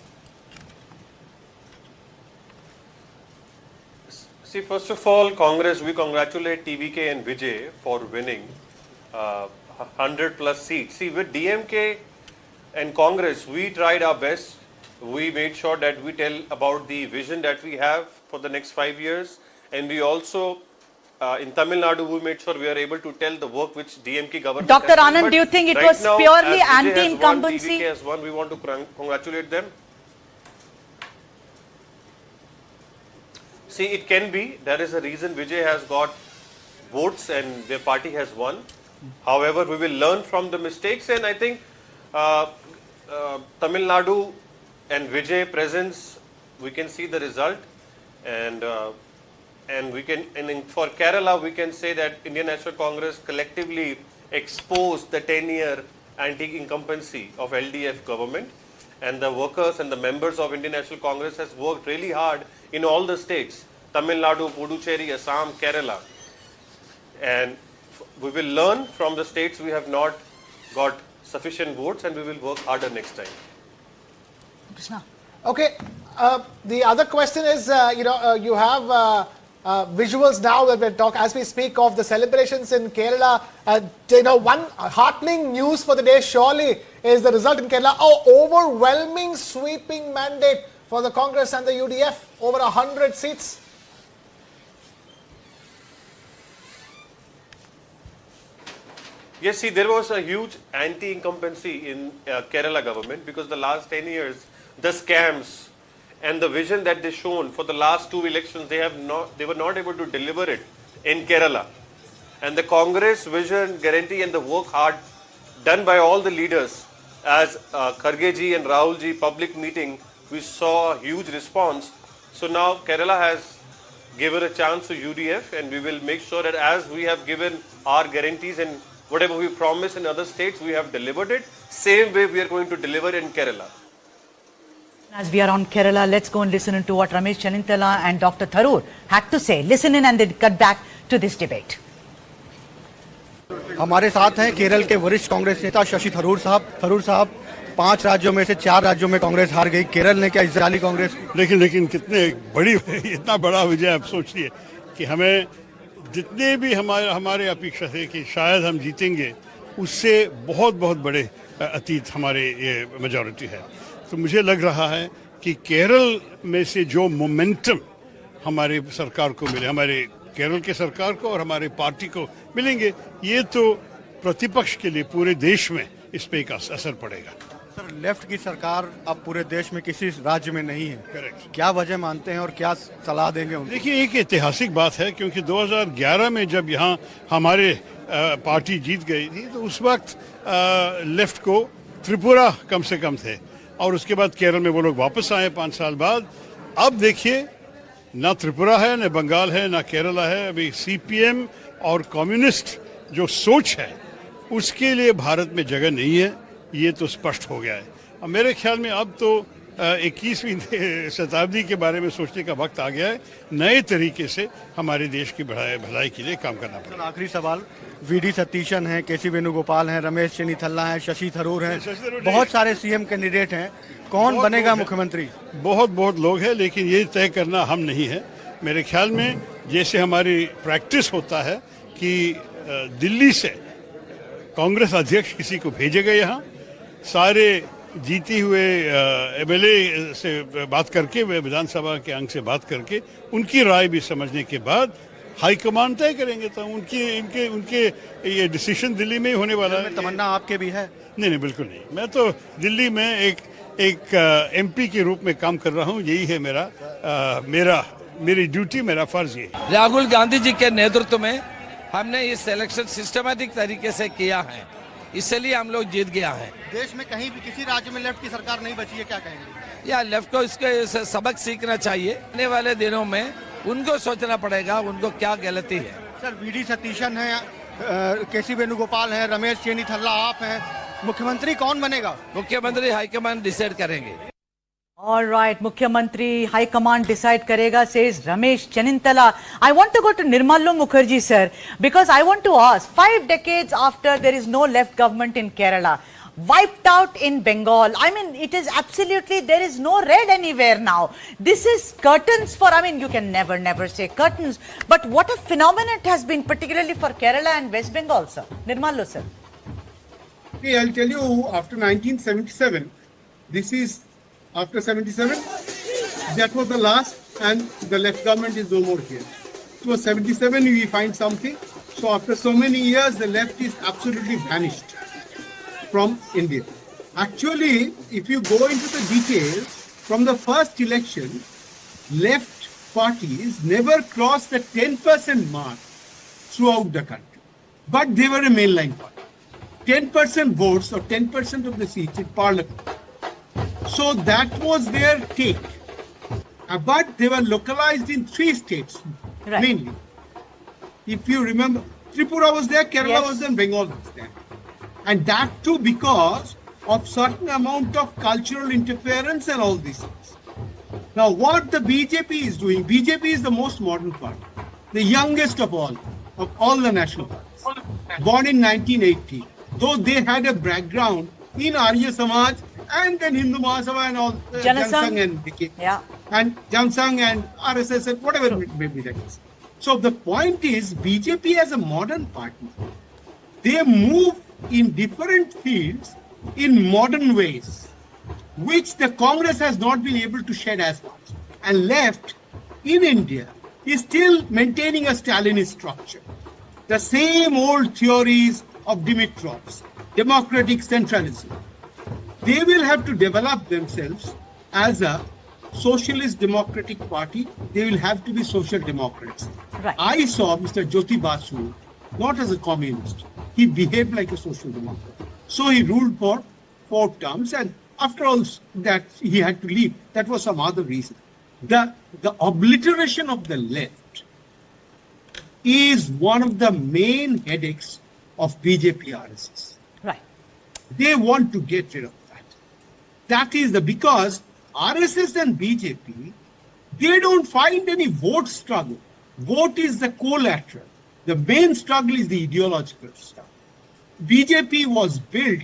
See, first of all, Congress, we congratulate TVK and Vijay for winning 100 plus seats. See, with DMK and Congress, we tried our best. We made sure that we tell about the vision that we have for the next 5 years. And we also, in Tamil Nadu, we made sure we are able to tell the work which DMK government Dr. has Anand, done. do you think it right was now, purely as anti-incumbency? TVK has won, we want to congratulate them. See, it can be. There is a reason Vijay has got votes and their party has won. However, we will learn from the mistakes, and I think Tamil Nadu and Vijay presence, we can see the result, and we can. And for Kerala, we can say that Indian National Congress collectively exposed the 10-year anti-incumbency of LDF government, and the workers and the members of Indian National Congress has worked really hard in all the states, Tamil Nadu, Puducherry, Assam, Kerala. And we will learn from the states we have not got sufficient votes, and we will work harder next time. Krishna. Okay, the other question is, you have visuals now that we're talking, as we speak of the celebrations in Kerala. One heartening news for the day surely is the result in Kerala. Overwhelming sweeping mandate for the Congress and the UDF, over 100 seats. Yes, see, there was a huge anti-incumbency in Kerala government, because the last 10 years, the scams and the vision that they shown for the last 2 elections, they were not able to deliver it in Kerala. And the Congress vision, guarantee, and the work hard done by all the leaders, as Kharge ji and Rahul ji public meeting, we saw a huge response. So now Kerala has given a chance to UDF, and we will make sure that as we have given our guarantees and whatever we promised in other states, we have delivered it. Same way we are going to deliver in Kerala. As we are on Kerala, let's go and listen to what Ramesh Chennintala and Dr. Tharoor had to say. Listen in and then cut back to this debate. हमारे साथ हैं केरल के वरिष्ठ कांग्रेस नेता शशि थरूर साहब 5 राज्यों में से 4 राज्यों में कांग्रेस हार गई। केरल ने क्या इजरायली कांग्रेस, लेकिन कितने बड़ी इतना बड़ा विजय आप सोचिए कि हमें जितने भी हमारे अपेक्षा थे कि शायद हम जीतेंगे, उससे बहुत बड़े अतीत हमारे ये मेजॉरिटी है। तो मुझे लग रहा है कि केरल में से जो मोमेंटम हमारे सरकार को मिले, हमारे केरल के सरकार को और हमारे पार्टी को मिलेंगे, ये तो प्रतिपक्ष के लिए पूरे देश में इस पे एक असर पड़ेगा। सर, लेफ्ट की सरकार अब पूरे देश में किसी राज्य में नहीं है। करेक्ट। क्या वजह मानते हैं और क्या सलाह देंगे उनको? देखिए, एक ऐतिहासिक बात है क्योंकि 2011 में जब यहाँ हमारे पार्टी जीत गई थी तो उस वक्त लेफ्ट को त्रिपुरा कम से कम थे और उसके बाद केरल में वो लोग वापस आए 5 साल बाद। अब देखिए, ना त्रिपुरा है, ना बंगाल है, ना केरला है। अभी सीपीएम और कम्युनिस्ट जो सोच है उसके लिए भारत में जगह नहीं है, ये तो स्पष्ट हो गया है। अब मेरे ख्याल में अब तो 21वीं शताब्दी के बारे में सोचने का वक्त आ गया है। नए तरीके से हमारे देश की भलाई के लिए काम करना पड़ेगा। आखिरी सवाल, वीडी सतीशन हैं, केसी वेणुगोपाल हैं, रमेश चेन्नीथल्ला हैं, शशि थरूर हैं, बहुत सारे सीएम कैंडिडेट हैं, कौन बनेगा मुख्यमंत्री? बहुत लोग हैं, लेकिन ये तय करना हम नहीं है। मेरे ख्याल में जैसे हमारी प्रैक्टिस होता है कि दिल्ली से कांग्रेस अध्यक्ष किसी को भेजेगा, यहाँ सारे जीती हुए एमएलए से बात करके, विधानसभा के अंग से बात करके, उनकी राय भी समझने के बाद हाईकमान तय करेंगे। तो उनके ये डिसीजन दिल्ली में ही होने वाला है। तमन्ना आपके भी है? नहीं, बिल्कुल नहीं। मैं तो दिल्ली में एक एमपी के रूप में काम कर रहा हूँ। यही है मेरी ड्यूटी, मेरा फर्ज ये है। राहुल गांधी जी के नेतृत्व में हमने इस इलेक्शन सिस्टमैटिक तरीके से किया है, इसलिए हम लोग जीत गया है। देश में कहीं भी किसी राज्य में लेफ्ट की सरकार नहीं बची है, क्या कहेंगे? या लेफ्ट को इसके सबक सीखना चाहिए। आने वाले दिनों में उनको सोचना पड़ेगा उनको क्या गलती है। सर, वीडी सतीशन है, केसी वेणुगोपाल है, रमेश चेन्नीथल्ला आप हैं, मुख्यमंत्री कौन बनेगा? मुख्यमंत्री हाईकमान डिसाइड करेंगे। All right, Mukhyamantri High Command decide karega, says Ramesh Chennintala. I want to go to Nirmala Mukherjee, sir, because I want to ask, 5 decades after there is no left government in Kerala, wiped out in Bengal. I mean, it is absolutely, there is no red anywhere now. This is curtains for, I mean, you can never say curtains, but what a phenomenon it has been, particularly for Kerala and West Bengal, sir. Nirmala, sir. See, I'll tell you, after 1977, after 77, that was the last, and the left government is no more here. So 77, we find something. So after so many years, the left is absolutely vanished from India. Actually, if you go into the details, from the first election, left parties never crossed the 10% mark throughout the country. But they were a mainline party. 10% votes or 10% of the seats in parliament. So that was their take. But they were localized in 3 states, mainly. If you remember, Tripura was there, Kerala was there, Bengal was there. And that too because of certain amount of cultural interference and all these things. Now what the BJP is doing, BJP is the most modern party, the youngest of all the national parties, born in 1980. Though they had a background in Arya Samaj and then Hindu Mahasabha and all, Jansang and BK, and Jansang and RSS and whatever it may be that is. So the point is, BJP as a modern party, they move in different fields in modern ways, which the Congress has not been able to shed as much. And left in India is still maintaining a Stalinist structure. The same old theories of Dimitrov's, democratic centralism. They will have to develop themselves as a socialist democratic party. They will have to be social democrats. Right. I saw Mr. Jyoti Basu not as a communist. He behaved like a social democrat. So he ruled for 4 terms, and after all that he had to leave. That was some other reason. The obliteration of the left is one of the main headaches of BJP RSS. Right. They want to get rid of that. That is because RSS and BJP, they don't find any vote struggle. Vote is the collateral. The main struggle is the ideological stuff. BJP was built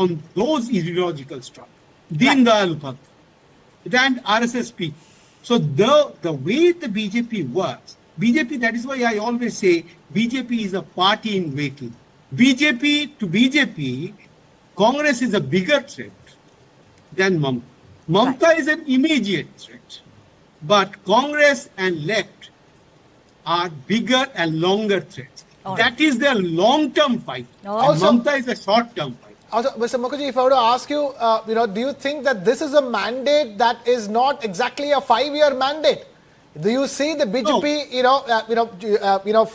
on those ideological struggles. Deen Dayal Upadhyay and RSS people. So the way the BJP works, BJP, that is why I always say BJP is a party in waiting. To BJP, Congress is a bigger threat than Mamata. Mamata is an immediate threat. But Congress and left are bigger and longer threats. That is their long-term fight. And Mamata is a short-term fight. Also, Mr. Mukherjee, if I were to ask you, do you think that this is a mandate that is not exactly a 5-year mandate? Do you see the BJP,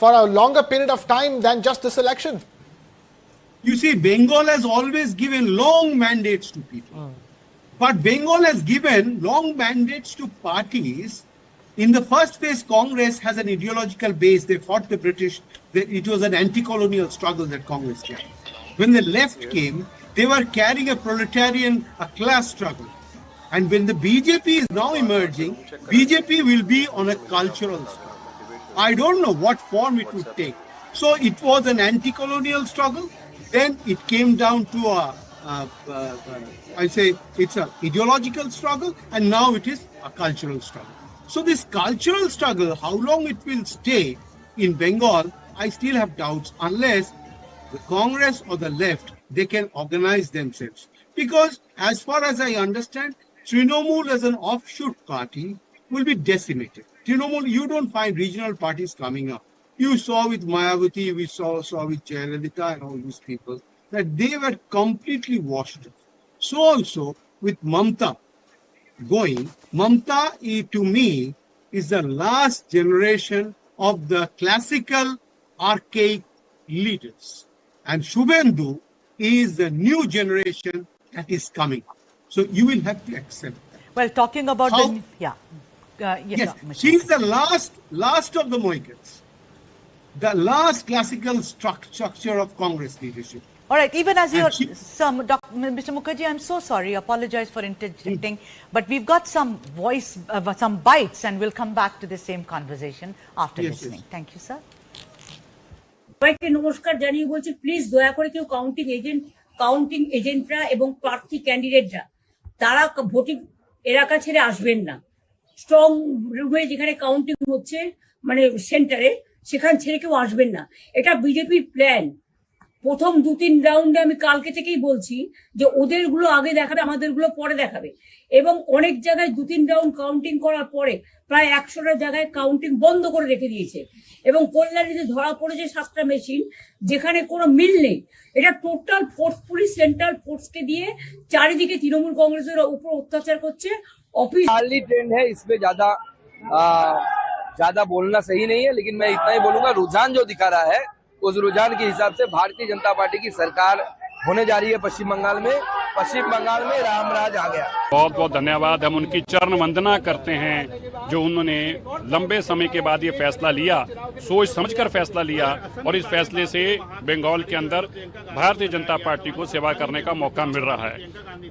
for a longer period of time than just this election? You see, Bengal has always given long mandates to people. But Bengal has given long mandates to parties. In the first phase, Congress has an ideological base. They fought the British. It was an anti-colonial struggle that Congress did. When the left came, they were carrying a proletarian, a class struggle. And when the BJP is now emerging, BJP will be on a cultural struggle. I don't know what form it would take. So it was an anti-colonial struggle. Then it came down to it's an ideological struggle, and now it is a cultural struggle. So this cultural struggle, how long it will stay in Bengal, I still have doubts, unless the Congress or the left, they can organize themselves. Because as far as I understand, Trinamool as an offshoot party will be decimated. Trinamool, you don't find regional parties coming up. You saw with Mayawati, we saw with Jayalalitha and all these people, that they were completely washed off. So also with Mamata going, Mamata to me is the last generation of the classical archaic leaders. And Shubhendu is the new generation that is coming up. So you will have to accept that. Well, talking about yes, she is the last of the Mohicans. The last classical structure of Congress leadership. All right, even as you're, Mr. Mukherjee, I'm so sorry, apologize for interjecting, but we've got some some bites, and we'll come back to the same conversation after listening. Thank you, sir. সবাইকে নমস্কার জানিয়ে বলছি, please দয়া করে কেউ counting এজেন্টরা এবং প্রার্থী ক্যান্ডিডেটরা তারা ভোটিং এলাকা ছেড়ে আসবেন না। স্ট্রং রুমে যেখানে কাউন্টিং হচ্ছে, মানে সেন্টারে, সেখান ছেড়ে কেউ আসবেন না। এটা বিজেপির প্ল্যান। প্রথম 2-3 রাউন্ডে আমি কালকে থেকেই বলছি যে ওদেরগুলো আগে দেখাবে, আমাদেরগুলো পরে দেখাবে। এবং অনেক জায়গায় 2-3 রাউন্ড কাউন্টিং করার পরে প্রায় 100টা জায়গায় কাউন্টিং বন্ধ করে রেখে দিয়েছে। এবং কল্যাণীতে ধরা পড়েছে 7টা মেশিন, যেখানে কোনো মিল নেই। এটা টোটাল ফোর্স, পুলিশ সেন্ট্রাল ফোর্সকে দিয়ে চারিদিকে তৃণমূল কংগ্রেসের উপর অত্যাচার করছে। ऑफिशियली ट्रेंड है, इसमें ज्यादा बोलना सही नहीं है, लेकिन मैं इतना ही बोलूंगा, रुझान जो दिखा रहा है उस रुझान के हिसाब से भारतीय जनता पार्टी की सरकार होने जा रही है पश्चिम बंगाल में। पश्चिम बंगाल में रामराज आ गया। बहुत बहुत धन्यवाद। हम उनकी चरण वंदना करते हैं जो उन्होंने लंबे समय के बाद ये फैसला लिया, सोच समझकर फैसला लिया, और इस फैसले से बंगाल के अंदर भारतीय जनता पार्टी को सेवा करने का मौका मिल रहा है।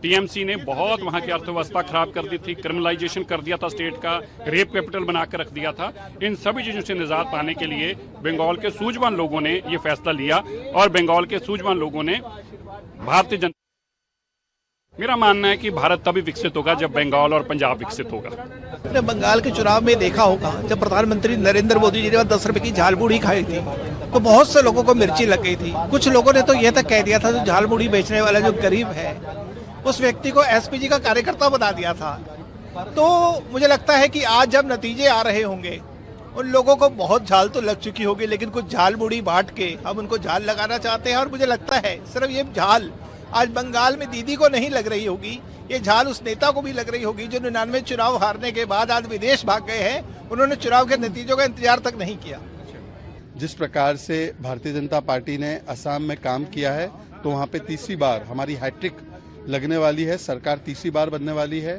टीएमसी ने बहुत वहां की अर्थव्यवस्था खराब कर दी थी, क्रिमिनलाइजेशन कर दिया था, स्टेट का रेप कैपिटल बनाकर रख दिया था। इन सभी चीजों से निजात पाने के लिए बंगाल के सूझवान लोगों ने ये फैसला लिया, और बंगाल के सूझवान लोगों ने भारतीय जनता, मेरा मानना है कि भारत तभी विकसित होगा जब बंगाल और पंजाब विकसित होगा। आपने बंगाल के चुनाव में देखा होगा, जब प्रधानमंत्री नरेंद्र मोदी जी ने 10 रुपए की झालमुड़ी खाई थी तो बहुत से लोगों को मिर्ची लग गई थी। कुछ लोगों ने तो यह तक कह दिया था, जो झालमुड़ी बेचने वाला जो गरीब है उस व्यक्ति को एसपीजी का कार्यकर्ता बना दिया था। तो मुझे लगता है कि आज जब नतीजे आ रहे होंगे, उन लोगों को बहुत झाल तो लग चुकी होगी, लेकिन कुछ झालमुड़ी बांट के हम उनको झाल लगाना चाहते हैं। और मुझे लगता है सिर्फ ये झाल आज बंगाल में दीदी को नहीं लग रही होगी, ये झाल उस नेता को भी लग रही होगी जो 99 चुनाव हारने के बाद आज विदेश भाग गए हैं। उन्होंने चुनाव के नतीजों का इंतजार तक नहीं किया। जिस प्रकार से भारतीय जनता पार्टी ने असम में काम किया है, तो वहाँ पे तीसरी बार हमारी हैट्रिक लगने वाली है, सरकार तीसरी बार बनने वाली है।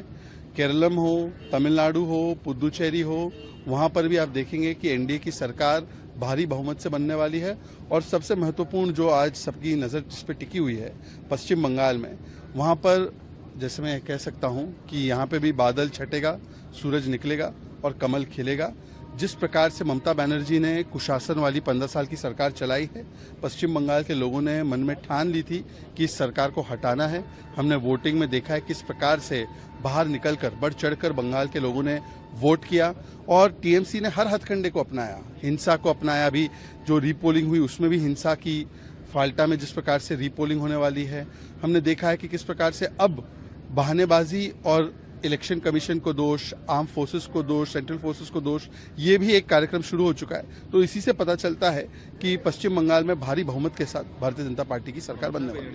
केरलम हो, तमिलनाडु हो, पुदुचेरी हो, वहाँ पर भी आप देखेंगे कि एनडीए की सरकार भारी बहुमत से बनने वाली है। और सबसे महत्वपूर्ण जो आज सबकी नज़र जिस पे टिकी हुई है पश्चिम बंगाल में, वहाँ पर जैसे मैं कह सकता हूँ कि यहाँ पे भी बादल छटेगा, सूरज निकलेगा और कमल खिलेगा। जिस प्रकार से ममता बनर्जी ने कुशासन वाली 15 साल की सरकार चलाई है, पश्चिम बंगाल के लोगों ने मन में ठान ली थी कि इस सरकार को हटाना है। हमने वोटिंग में देखा है किस प्रकार से बाहर निकलकर बढ़ चढ़कर बंगाल के लोगों ने वोट किया और टीएमसी ने हर हथकंडे को अपनाया, हिंसा को अपनाया। अभी जो रीपोलिंग हुई उसमें भी हिंसा की, फाल्टा में जिस प्रकार से रीपोलिंग होने वाली है, हमने देखा है कि किस प्रकार से अब बहानेबाजी और इलेक्शन कमीशन को दोष, आर्म फोर्सेस को दोष, सेंट्रल फोर्सेस को दोष, ये भी एक कार्यक्रम शुरू हो चुका है। तो इसी से पता चलता है कि पश्चिम बंगाल में भारी बहुमत के साथ भारतीय जनता पार्टी की सरकार बनने वाली है।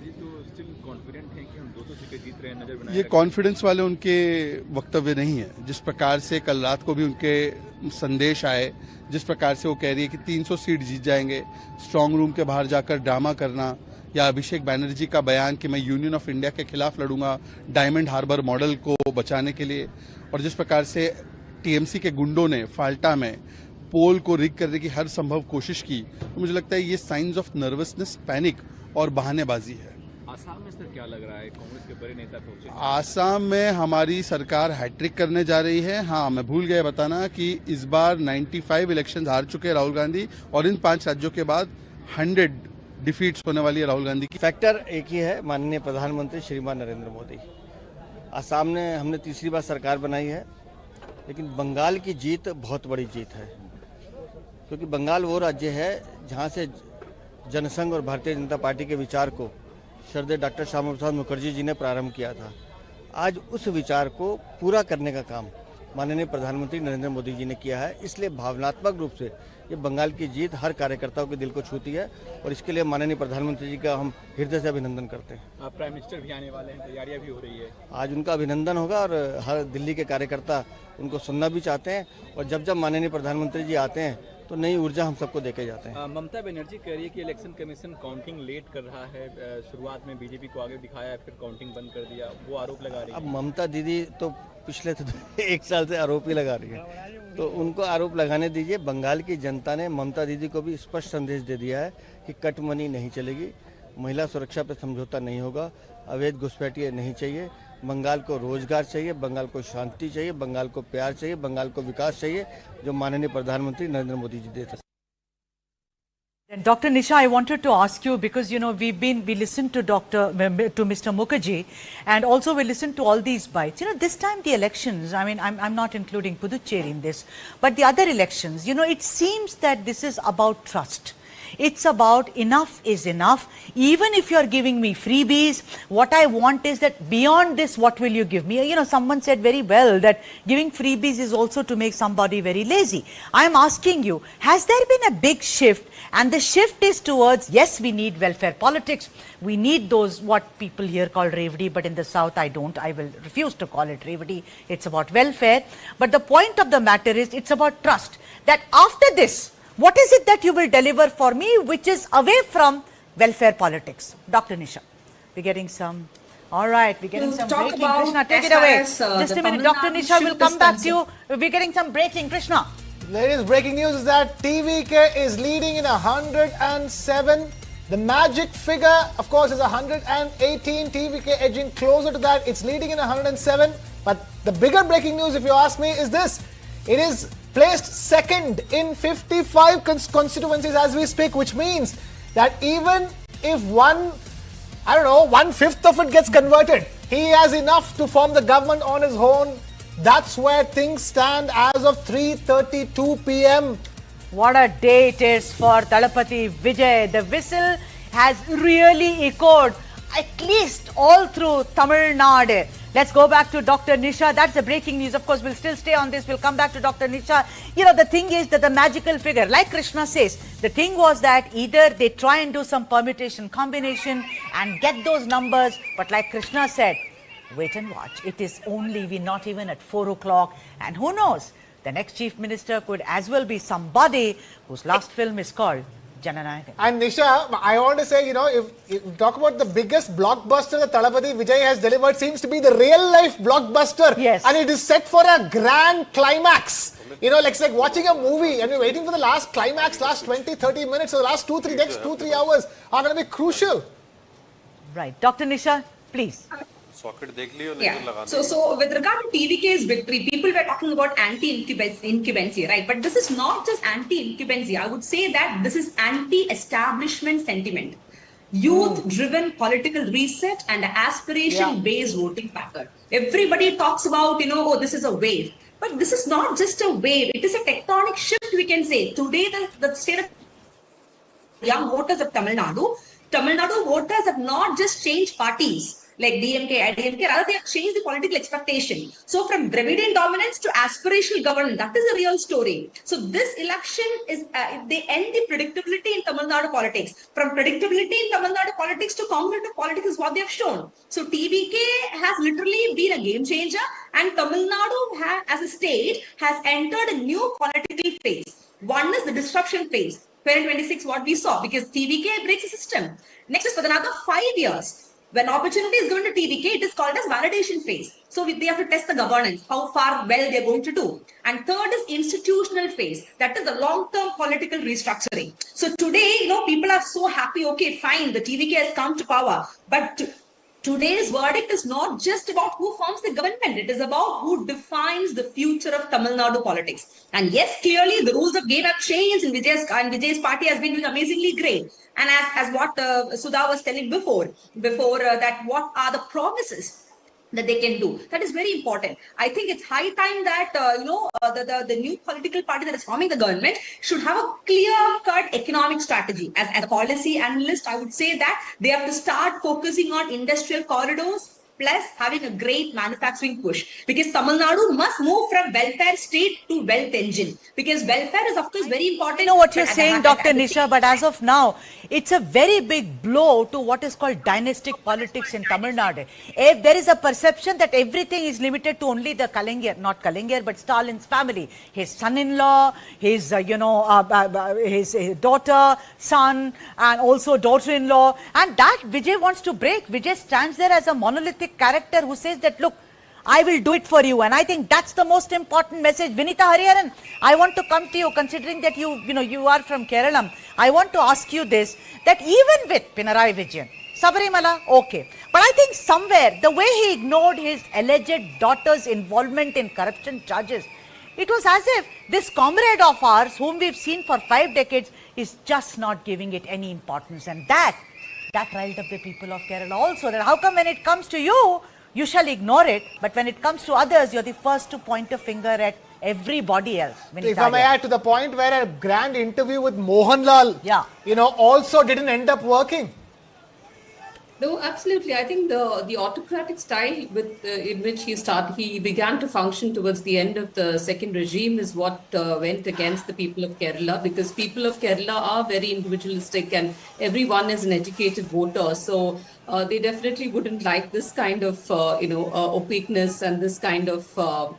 ये कॉन्फिडेंस वाले उनके वक्तव्य नहीं है। जिस प्रकार से कल रात को भी उनके संदेश आए, जिस प्रकार से वो कह रही है कि 300 सीट जीत जाएंगे, स्ट्रांग रूम के बाहर जाकर ड्रामा करना, या अभिषेक बैनर्जी का बयान कि मैं यूनियन ऑफ इंडिया के खिलाफ लड़ूंगा डायमंड हार्बर मॉडल को बचाने के लिए, और जिस प्रकार से टीएमसी के गुंडों ने फाल्टा में पोल को रिग करने की हर संभव कोशिश की, तो मुझे लगता है ये साइंस ऑफ नर्वसनेस, पैनिक और बहानेबाजी है। आसाम में सर क्या लग रहा है, कांग्रेस के बड़े नेता पहुंचे? आसाम में हमारी सरकार हैट्रिक करने जा रही है। हाँ, मैं भूल गया बताना कि इस बार 95 इलेक्शन हार चुके राहुल गांधी, और इन 5 राज्यों के बाद 100 डिफीट्स होने वाली है राहुल गांधी की। फैक्टर एक ही है, माननीय प्रधानमंत्री श्रीमान नरेंद्र मोदी। असम में हमने तीसरी बार सरकार बनाई है, लेकिन बंगाल की जीत बहुत बड़ी जीत है, क्योंकि बंगाल वो राज्य है जहां से जनसंघ और भारतीय जनता पार्टी के विचार को श्रद्धेय डॉक्टर श्यामा प्रसाद मुखर्जी जी ने प्रारंभ किया था। आज उस विचार को पूरा करने का काम माननीय प्रधानमंत्री नरेंद्र मोदी जी ने किया है। इसलिए भावनात्मक रूप से ये बंगाल की जीत हर कार्यकर्ताओं के दिल को छूती है, और इसके लिए माननीय प्रधानमंत्री जी का हम हृदय से अभिनंदन करते हैं। प्राइम मिनिस्टर भी आने वाले हैं, तैयारियां भी हो रही है। आज उनका अभिनंदन होगा, और हर दिल्ली के कार्यकर्ता उनको सुनना भी चाहते हैं, और जब जब माननीय प्रधानमंत्री जी आते हैं तो नई ऊर्जा हम सबको देके जाते हैं। ममता बनर्जी कह रही है कि इलेक्शन कमीशन काउंटिंग लेट कर रहा है, शुरुआत में बीजेपी को आगे दिखाया, फिर काउंटिंग बंद कर दिया, वो आरोप लगा रही है। अब ममता दीदी तो पिछले 1 साल से आरोप ही लगा रही है, तो उनको आरोप लगाने दीजिए। बंगाल की जनता ने ममता दीदी को भी स्पष्ट संदेश दे दिया है कि कट मनी नहीं चलेगी, महिला सुरक्षा पर समझौता नहीं होगा, अवैध घुसपैठिए नहीं चाहिए, बंगाल को रोजगार चाहिए, बंगाल को शांति चाहिए, बंगाल को प्यार चाहिए, बंगाल को विकास चाहिए, जो माननीय प्रधानमंत्री नरेंद्र मोदी जी देते हैं। Dr. Nisha, I wanted to ask you, because we listened to Mr. Mukherjee, and also we listened to all these bites. This time the elections, I mean, I'm not including Puducherry in this, but the other elections, it seems that this is about trust. It's about enough is enough. Even if you're giving me freebies, what I want is that beyond this, what will you give me? Someone said very well that giving freebies is also to make somebody very lazy. I'm asking you, has there been a big shift? And the shift is towards, yes, we need welfare politics. We need those, what people here call revdi, but in the South I will refuse to call it revdi. It's about welfare. But the point of the matter is, it's about trust. That after this, what is it that you will deliver for me which is away from welfare politics? Dr. Nisha, we're getting some. All right, we're getting some breaking. Krishna, take it away. Just a minute, Dr. Nisha will come back to you. We're getting some breaking. Krishna. Ladies, breaking news is that TVK is leading in 107. The magic figure, of course, is 118. TVK edging closer to that. It's leading in 107. But the bigger breaking news, if you ask me, is this. It is placed second in 55 constituencies as we speak, which means that even if 1/5 of it gets converted, he has enough to form the government on his own. That's where things stand as of 3:32 p.m. What a day it is for Talapati Vijay. The whistle has really echoed at least all through Tamil Nadu. Let's go back to Dr. Nisha. That's the breaking news. Of course, we'll still stay on this. We'll come back to Dr. Nisha. The thing is that the magical figure, like Krishna says, the thing was that either they try and do some permutation, combination and get those numbers. But like Krishna said, wait and watch. It is only, we're not even at 4 o'clock. And who knows, the next chief minister could as well be somebody whose last film is called Jananayagan. And Nisha, I want to say, if you talk about the biggest blockbuster that Talapati Vijay has delivered, seems to be the real life blockbuster. Yes. And it is set for a grand climax. It's like watching a movie and we're waiting for the last climax, last 20-30 minutes, so the last 2-3 hours are going to be crucial. Right. Dr. Nisha, please. Socket देख लियो नहीं Yeah. तो लगा So with regard to TVK's victory, people were talking about anti-incumbency, right? But this is not just anti-incumbency. I would say that this is anti-establishment sentiment. Youth-driven political reset and aspiration-based voting pattern. Everybody talks about, oh, this is a wave. But this is not just a wave. It is a tectonic shift, we can say. Today, the state of young voters of Tamil Nadu voters have not just changed parties like DMK, IDMK, rather they have changed the political expectation. So from Dravidian dominance to aspirational governance, that is a real story. So this election is, they end the predictability in Tamil Nadu politics. From predictability in Tamil Nadu politics to congruent politics is what they have shown. So TVK has literally been a game changer, and Tamil Nadu as a state has entered a new political phase. One is the disruption phase. 2026, what we saw, because TVK breaks the system. Next is for another 5 years. When opportunity is given to TVK, it is called as validation phase. So they have to test the governance, how far well they're going to do. And third is institutional phase. That is the long-term political restructuring. So today, people are so happy, okay, fine, the TVK has come to power. But today's verdict is not just about who forms the government. It is about who defines the future of Tamil Nadu politics. And yes, clearly the rules of game have changed, and Vijay's party has been doing amazingly great. And as what Sudha was telling before that what are the promises that they can do. That is very important. I think it's high time that, the new political party that is forming the government should have a clear-cut economic strategy. As a policy analyst, I would say that they have to start focusing on industrial corridors, plus having a great manufacturing push. Because Tamil Nadu must move from welfare state to wealth engine. Because welfare is, of course, very important. I know what you're saying, Dr. Nisha, but as of now, it's a very big blow to what is called dynastic politics in Tamil Nadu. If there is a perception that everything is limited to only the not Kalaignar, but Stalin's family, his son-in-law, his, his daughter, son, and also daughter-in-law, and that Vijay wants to break. Vijay stands there as a monolithic character who says that, look, I will do it for you. And I think that's the most important message. Vinita Hariharan, I want to come to you, considering that you are from Kerala. I want to ask you this, that even with Pinarayi Vijayan, Sabarimala, okay. But I think somewhere, the way he ignored his alleged daughter's involvement in corruption charges, it was as if this comrade of ours, whom we've seen for 5 decades, is just not giving it any importance. And that riled up the people of Kerala also. That how come when it comes to you, you shall ignore it, but when it comes to others, you're the first to point a finger at everybody else. If I may add, to the point where a grand interview with Mohanlal, also didn't end up working. No, absolutely. I think the autocratic style in which he began to function towards the end of the second regime is what went against the people of Kerala, because people of Kerala are very individualistic and everyone is an educated voter. So they definitely wouldn't like this kind of opaqueness and this kind of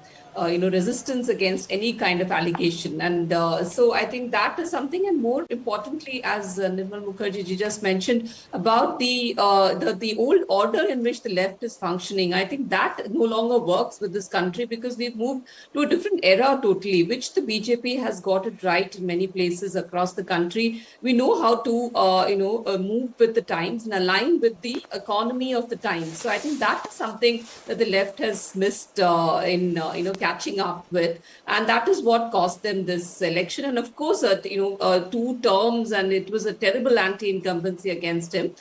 resistance against any kind of allegation. And so I think that is something, and more importantly, as Nirmal Mukherjee ji just mentioned about the old order in which the left is functioning, I think that no longer works with this country, because we've moved to a different era totally, which the BJP has got it right in many places across the country. We know how to move with the times and align with the economy of the times. So I think that is something that the left has missed in catching up with, and that is what cost them this election. And of course, 2 terms, and it was a terrible anti-incumbency against them.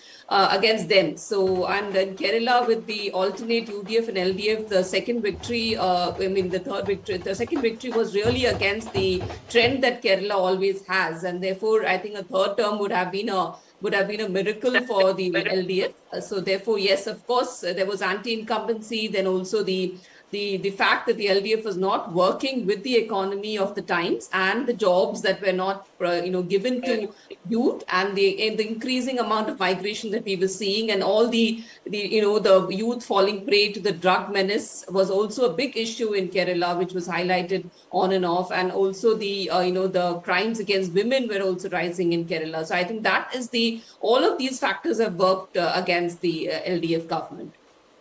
So, and in Kerala with the alternate UDF and LDF, the second victory, the second victory was really against the trend that Kerala always has, and therefore I think a third term would have been a miracle for the LDF. So therefore, yes, of course, there was anti-incumbency, then also the fact that the LDF was not working with the economy of the times, and the jobs that were not given to youth, and the increasing amount of migration that we were seeing, and all the youth falling prey to the drug menace was also a big issue in Kerala, which was highlighted on and off, and also the crimes against women were also rising in Kerala. So I think that is all of these factors have worked against the LDF government.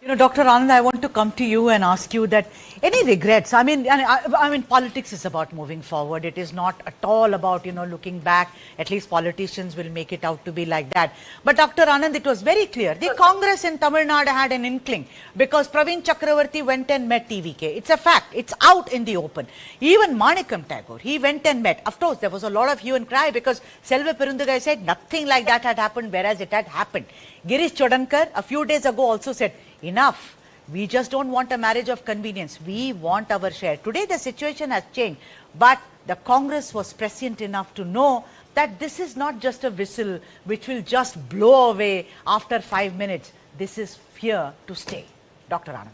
Dr. Anand, I want to come to you and ask you that any regrets? I mean, politics is about moving forward. It is not at all about, looking back. At least politicians will make it out to be like that. But Dr. Anand, it was very clear. The Congress in Tamil Nadu had an inkling because Praveen Chakravarti went and met TVK. It's a fact. It's out in the open. Even Manikam Tagore, he went and met. Of course, there was a lot of hue and cry because Selva Perundagai said nothing like that had happened, whereas it had happened. Girish Chodankar, a few days ago, also said, enough. We just don't want a marriage of convenience. We want our share. Today the situation has changed, but the Congress was prescient enough to know that this is not just a whistle which will just blow away after 5 minutes. This is here to stay. Dr. Anand.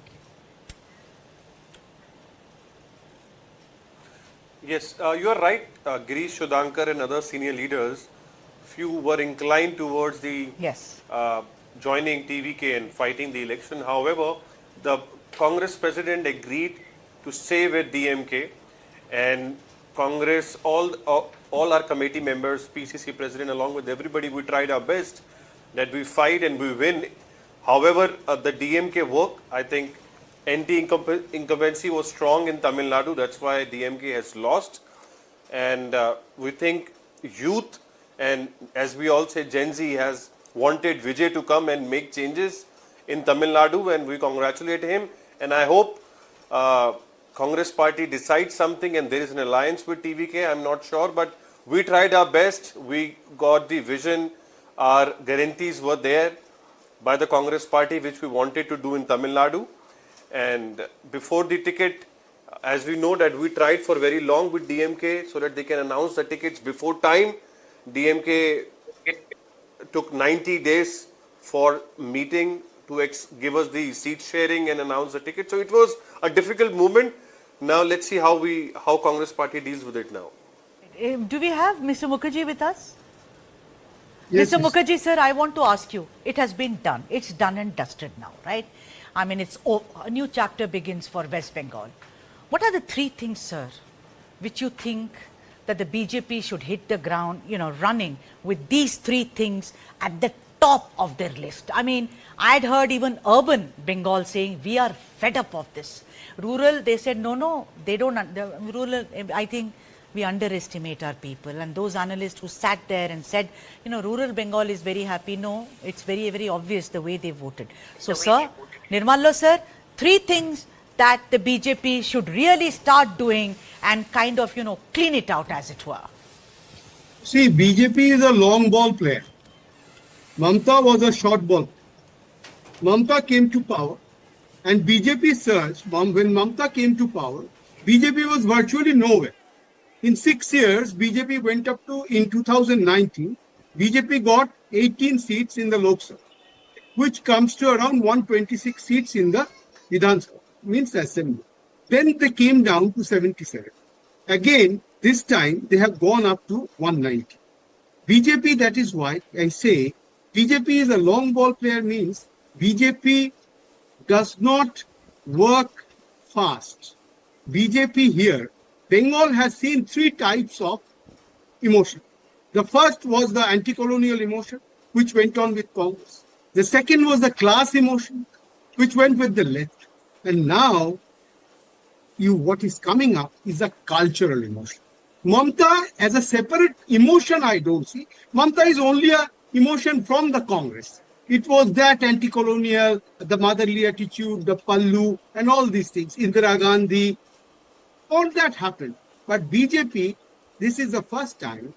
Yes, you are right. Girish Chodankar and other senior leaders, few were inclined towards the joining TVK and fighting the election. However, the Congress president agreed to stay with DMK, and Congress, all our committee members, PCC president, along with everybody, we tried our best that we fight and we win. However, the DMK work, I think anti-incumbency was strong in Tamil Nadu. That's why DMK has lost. And we think youth, and as we all say, Gen Z has wanted Vijay to come and make changes in Tamil Nadu, and we congratulate him. And I hope Congress party decides something and there is an alliance with TVK. I'm not sure, but we tried our best. We got the vision. Our guarantees were there by the Congress party, which we wanted to do in Tamil Nadu. And before the ticket, as we know that we tried for very long with DMK so that they can announce the tickets before time. DMK took 90 days for meeting to give us the seat sharing and announce the ticket. So it was a difficult movement. Now let's see how Congress party deals with it now. Do we have Mr. Mukherjee with us? Yes, Mr. Mukherjee, sir, I want to ask you, it has been done. It's done and dusted now, right? I mean, a new chapter begins for West Bengal. What are the three things, sir, which you think that the BJP should hit the ground, running with these three things at the top of their list? I mean, I'd heard even urban Bengal saying, we are fed up of this. Rural, they said, no, they don't. Rural, I think we underestimate our people. And those analysts who sat there and said, rural Bengal is very happy. No, it's very, very obvious the way they voted. So, sir, Nirmala, sir, three things that the BJP should really start doing and kind of, clean it out, as it were. See, BJP is a long ball player. Mamta was a short ball. Mamta came to power, and BJP surged. When Mamta came to power, BJP was virtually nowhere. In 6 years, BJP went up to, in 2019, BJP got 18 seats in the Lok Sabha, which comes to around 126 seats in the Vidhan Sabha, means Assembly. Then they came down to 77. Again, this time they have gone up to 190. BJP, that is why I say BJP is a long ball player, means BJP does not work fast. BJP here, Bengal has seen three types of emotion. The first was the anti-colonial emotion, which went on with Congress. The second was the class emotion, which went with the left. And now, what is coming up is a cultural emotion. Mamta as a separate emotion, I don't see. Mamta is only an emotion from the Congress. It was that anti-colonial, the motherly attitude, the Pallu, and all these things. Indira Gandhi, all that happened. But BJP, this is the first time,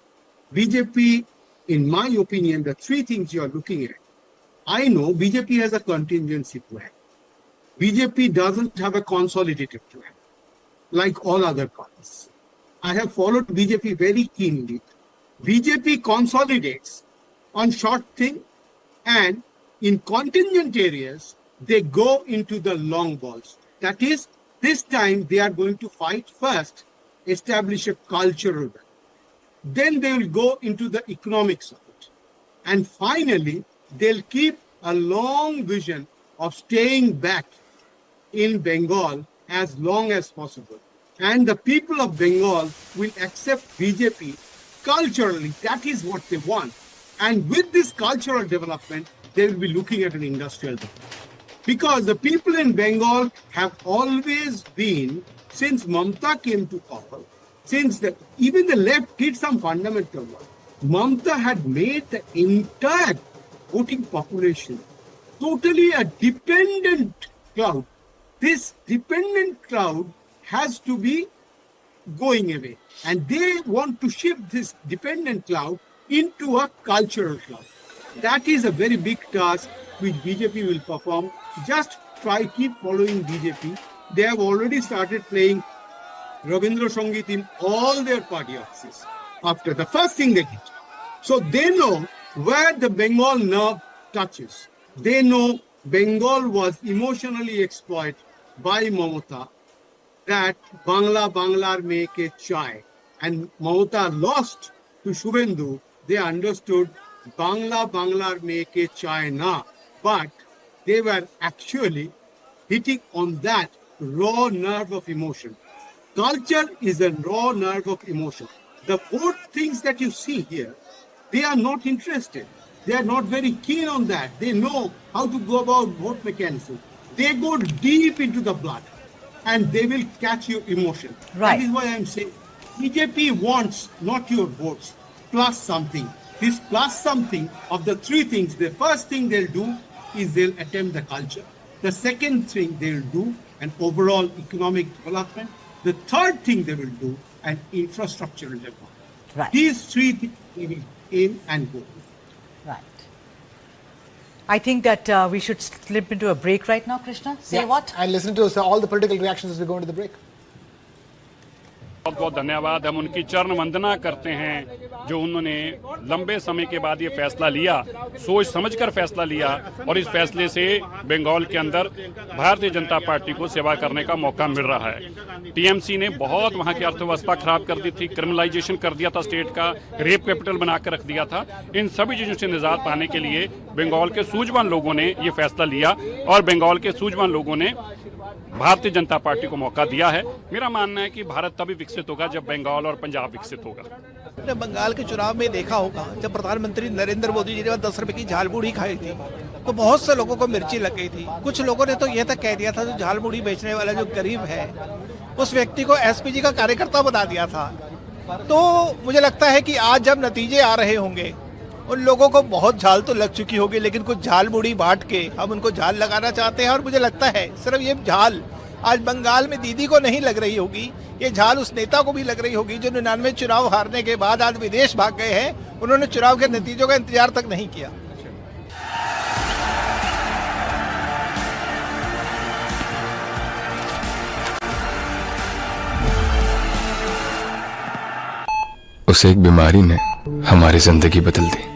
BJP, in my opinion, the three things you are looking at. I know BJP has a contingency plan. BJP doesn't have a consolidated plan, like all other parties. I have followed BJP very keenly. BJP consolidates on short thing, and in contingent areas, they go into the long balls. That is, this time they are going to fight first, establish a cultural value. Then they will go into the economics of it. And finally, they'll keep a long vision of staying back in Bengal as long as possible. And the people of Bengal will accept BJP culturally. That is what they want. And with this cultural development, they will be looking at an industrial development. Because the people in Bengal have always been, since Mamata came to power, even the left did some fundamental work. Mamata had made the entire voting population totally a dependent crowd. This dependent crowd has to be going away. And they want to shift this dependent crowd into a cultural crowd. That is a very big task which BJP will perform. Just keep following BJP. They have already started playing Rabindra Sangeet in all their party offices. After the first thing they did. So they know where the Bengal nerve touches. They know Bengal was emotionally exploited by Mamata, that Banglar make chai. And Mamata lost to Shubhendu. They understood Banglar make chai na. But they were actually hitting on that raw nerve of emotion. Culture is a raw nerve of emotion. The four things that you see here, they are not interested. They are not very keen on that. They know how to go about vote mechanism. They go deep into the blood and they will catch your emotion. Right. That is why I am saying BJP wants not your votes, plus something. This plus something of the three things, the first thing they'll do is they'll attempt the culture. The second thing they'll do, an overall economic development. The third thing they will do, an infrastructural development. Right. These three things they will aim and go. Right. I think that we should slip into a break right now, Krishna. Say what? And listen to all the political reactions as we go into the break. बहुत बहुत धन्यवाद। हम उनकी चरण वंदना करते हैं जो उन्होंने लंबे समय के बाद ये फैसला लिया, सोच समझकर फैसला लिया और इस फैसले से बंगाल के अंदर भारतीय जनता पार्टी को सेवा करने का मौका मिल रहा है। टीएमसी ने बहुत वहां की अर्थव्यवस्था खराब कर दी थी, क्रिमिनलाइजेशन कर दिया था, स्टेट का रेप कैपिटल बनाकर रख दिया था। इन सभी चीजों से निजात पाने के लिए बंगाल के सूझवान लोगों ने ये फैसला लिया और बंगाल के सूझवान लोगों ने भारतीय जनता पार्टी को मौका दिया है। मेरा मानना है कि भारत तभी विकसित होगा जब बंगाल और पंजाब विकसित होगा। आपने बंगाल के चुनाव में देखा होगा जब प्रधानमंत्री नरेंद्र मोदी जी ने 10 रुपए की झालमुड़ी खाई थी तो बहुत से लोगों को मिर्ची लग गई थी। कुछ लोगों ने तो यह तक कह दिया था जो झालमुड़ी बेचने वाला जो गरीब है उस व्यक्ति को एसपीजी का कार्यकर्ता बना दिया था। तो मुझे लगता है कि आज जब नतीजे आ रहे होंगे उन लोगों को बहुत झाल तो लग चुकी होगी, लेकिन कुछ झाल मुड़ी बांट के हम उनको झाल लगाना चाहते हैं। और मुझे लगता है सिर्फ ये झाल आज बंगाल में दीदी को नहीं लग रही होगी, ये झाल उस नेता को भी लग रही होगी जो 99 चुनाव हारने के बाद आज विदेश भाग गए हैं। उन्होंने चुनाव के नतीजों का इंतजार तक नहीं किया। उस एक बीमारी ने हमारी जिंदगी बदल दी।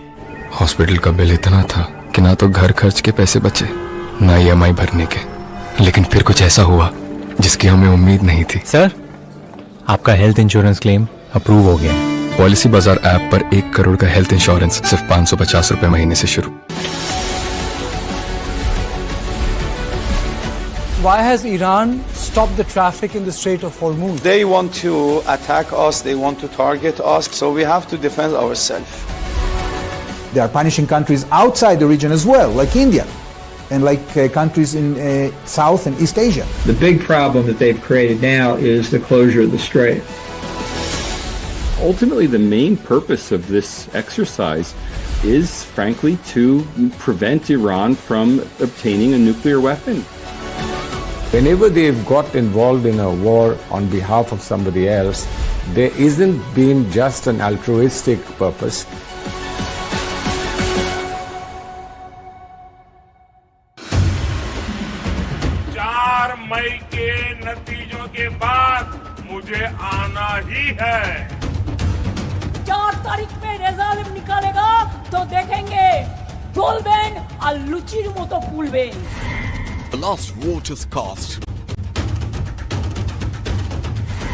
हॉस्पिटल का बिल इतना था कि ना तो घर खर्च के पैसे बचे ना ईएमआई भरने के, लेकिन फिर कुछ ऐसा हुआ जिसकी हमें उम्मीद नहीं थी। सर, आपका हेल्थ इंश्योरेंस क्लेम अप्रूव हो गया है। पॉलिसी बाजार ऐप पर 1 करोड़ का हेल्थ इंश्योरेंस सिर्फ 550 रुपए महीने से शुरू। Why has Iran stopped the traffic in the Strait of Hormuz? They want to attack us, they want to target us, so we have to defend ourselves. They are punishing countries outside the region as well, like India, and like countries in South and East Asia. The big problem that they've created now is the closure of the strait. Ultimately, the main purpose of this exercise is, frankly, to prevent Iran from obtaining a nuclear weapon. Whenever they've got involved in a war on behalf of somebody else, there isn't been just an altruistic purpose. मई के नतीजों के बाद मुझे आना ही है। 4 तारीख में result निकालेगा तो देखेंगे बोलबेन और लुचिर मतो फूलबेन। The last vote is cast,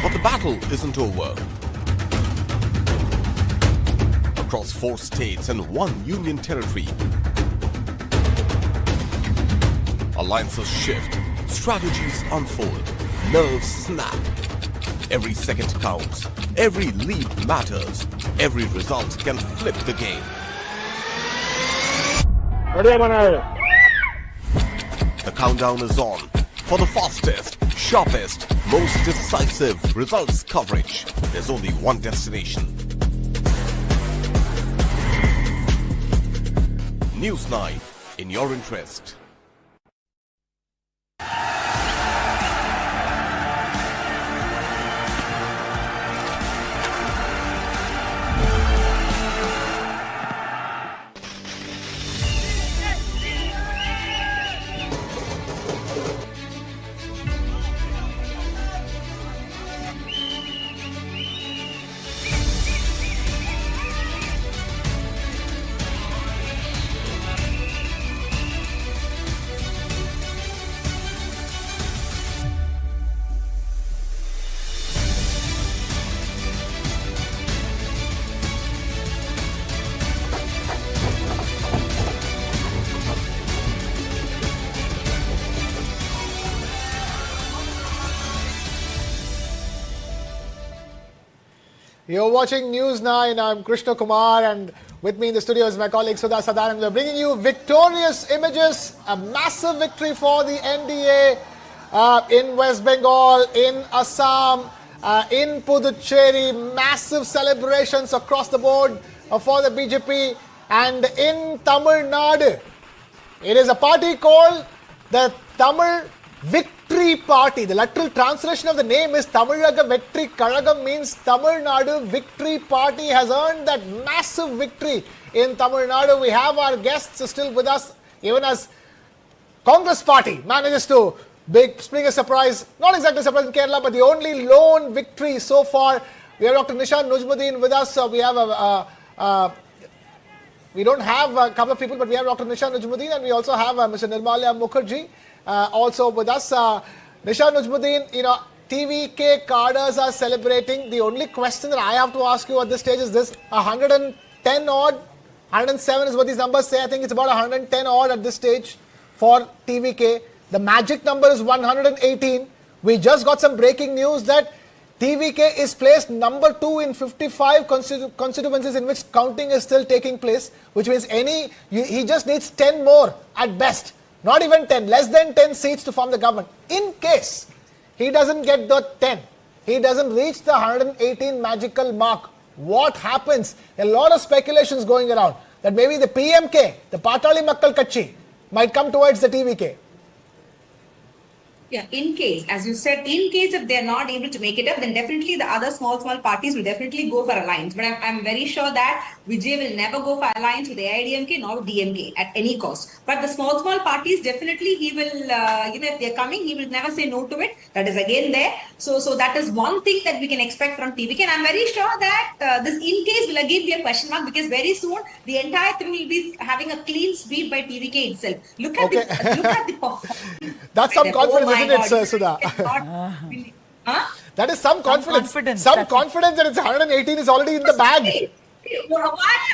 but the battle isn't over. Across 4 states and 1 union territory, alliances shift, strategies unfold, nerves snap. Every second counts, every lead matters, every result can flip the game. The countdown is on for the fastest, sharpest, most decisive results coverage. There's only one destination. News9, in your interest. You're watching News 9. I'm Krishna Kumar, and with me in the studio is my colleague Sudha Sadar, and we're bringing you victorious images. A massive victory for the NDA in West Bengal, in Assam, in Puducherry. Massive celebrations across the board for the BJP, and in Tamil Nadu. It is a party called the Tamil Victory Party. The literal translation of the name is Tamizhaga Vettri Kazhagam, means Tamil Nadu Victory Party has earned that massive victory in Tamil Nadu. We have our guests still with us, even as Congress Party manages to spring a surprise, not exactly a surprise in Kerala, but the only lone victory so far. We have Dr. Nishan Najmuddin with us. We have we don't have a couple of people, but we have Dr. Nishan Najmuddin, and we also have Mr. Nirmalya Mukherjee also with us. Nishan Najmuddin, TVK cadres are celebrating. The only question that I have to ask you at this stage is this: 110 odd, 107 is what these numbers say. I think it's about 110 odd at this stage for TVK. The magic number is 118. We just got some breaking news that TVK is placed number 2 in 55 constituencies in which counting is still taking place, which means he just needs 10 more at best. Not even 10, less than 10 seats to form the government. In case he doesn't get the 10, he doesn't reach the 118 magical mark, what happens? A lot of speculations going around that maybe the PMK, the Patali Makkal Kachi, might come towards the TVK. Yeah, in case, as you said, in case if they're not able to make it up, then definitely the other small parties will definitely go for alliance. But I'm very sure that Vijay will never go for alliance with AIDMK nor DMK at any cost. But the small parties, definitely he will, if they're coming, he will never say no to it. That is again there. So that is one thing that we can expect from TVK. And I'm very sure that this in case will again be a question mark, because very soon the entire thing will be having a clean sweep by TVK itself. Look at the performance. That's some confidence, isn't it, Sudha? That is some confidence. Some confidence that it's 118 is already in the bag.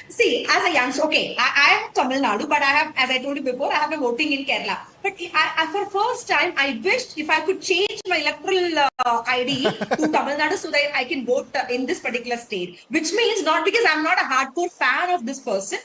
See, as a youngster, okay, I am Tamil Nadu, but I have, as I told you before, I have been voting in Kerala. But for first time, I wished if I could change my electoral ID to Tamil Nadu so that I can vote in this particular state. Which means not because I'm not a hardcore fan of this person,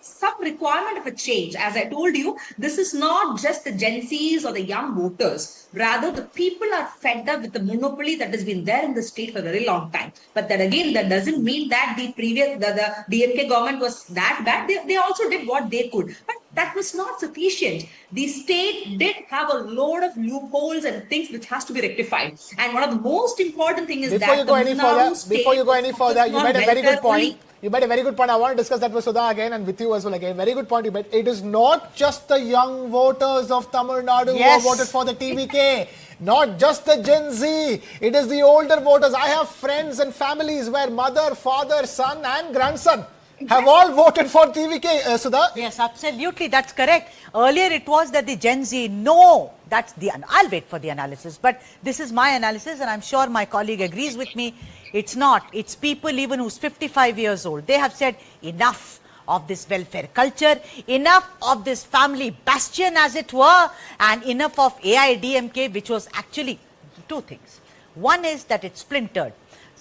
some requirement of a change. As I told you, this is not just the Gen Zs or the young voters. Rather, the people are fed up with the monopoly that has been there in the state for a very long time. But that again, that doesn't mean that the DMK government was that bad. They also did what they could. But that was not sufficient. The state did have a load of loopholes and things which has to be rectified. And one of the most important things is before you go any further, you made a very good point. You made a very good point. I want to discuss that with Sudha again and with you as well again. Very good point you made. It is not just the young voters of Tamil Nadu who have voted for the TVK. Not just the Gen Z. It is the older voters. I have friends and families where mother, father, son and grandson have all voted for TVK, Sudha. Yes, absolutely. That's correct. Earlier it was that the Gen Z, no, I'll wait for the analysis. But this is my analysis and I'm sure my colleague agrees with me. It's not. It's people even who's 55 years old. They have said enough of this welfare culture, enough of this family bastion as it were, and enough of AIDMK, which was actually two things. One is that it's splintered.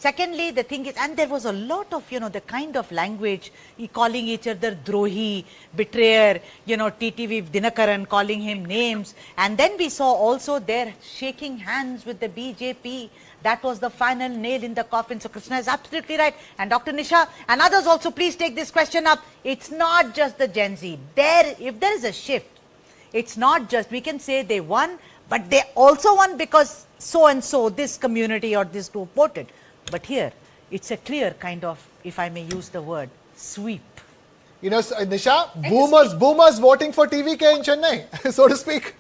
Secondly, the thing is, and there was a lot of, the kind of language, calling each other Drohi, betrayer, TTV Dinakaran, calling him names. And then we saw also their shaking hands with the BJP. That was the final nail in the coffin. So Krishna is absolutely right. And Dr. Nisha and others also, please take this question up. It's not just the Gen Z. If there is a shift, it's not just, we can say they won, but they also won because so and so, this community or this group voted. But here, it's a clear kind of, if I may use the word, sweep. Nisha, boomers voting for TVK in Chennai, so to speak.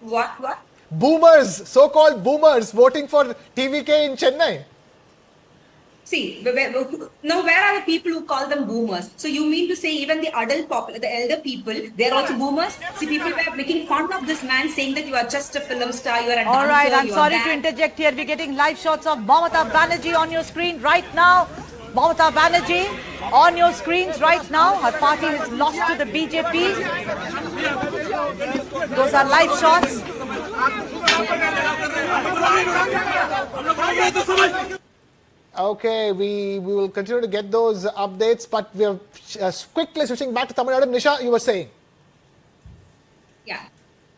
What? Boomers, so-called boomers voting for TVK in Chennai. See, now where are the people who call them boomers? So you mean to say even the the elder people, they're also boomers? See, people were making fun of this man saying that you are just a film star, you are a dancer. All right, I'm sorry to interject here. We're getting live shots of Mamata Banerjee on your screen right now. Mamata Banerjee on your screens right now. Her party has lost to the BJP. Those are live shots. Okay, we will continue to get those updates, but we are quickly switching back to Tamil Nadu. Nisha, you were saying? Yeah.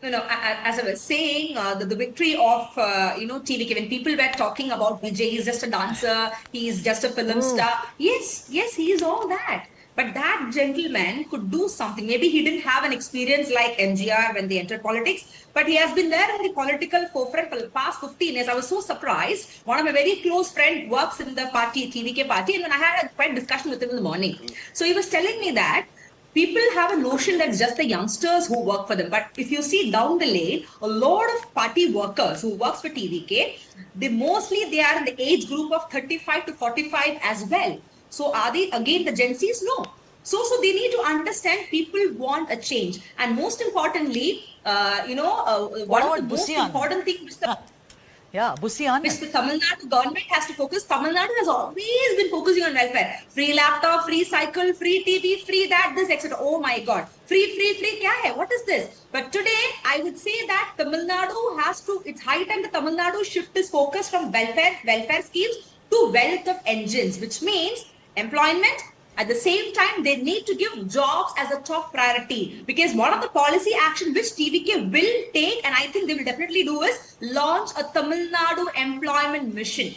No, as I was saying, the victory of, TVK, when people were talking about Vijay, he's just a dancer, he's just a film star. Yes, he is all that. But that gentleman could do something. Maybe he didn't have an experience like MGR when they entered politics, but he has been there in the political forefront for the past 15 years. I was so surprised. One of my very close friends works in the party, TVK party, and when I had a quite discussion with him in the morning. So he was telling me that people have a notion that it's just the youngsters who work for them. But if you see down the lane, a lot of party workers who works for TVK, they are in the age group of 35 to 45 as well. So are they again the Gen Zs? No. So they need to understand people want a change. And most importantly, one of the most important things which the Tamil Nadu government has to focus. Tamil Nadu has always been focusing on welfare. Free laptop, free cycle, free TV, free that, this, etc. Oh my God. Free, kya hai? What is this? But today, I would say that Tamil Nadu it's high time the Tamil Nadu shift its focus from welfare schemes to wealth of engines, which means employment. At the same time, they need to give jobs as a top priority, because one of the policy action which TVK will take, and I think they will definitely do, is launch a Tamil Nadu employment mission.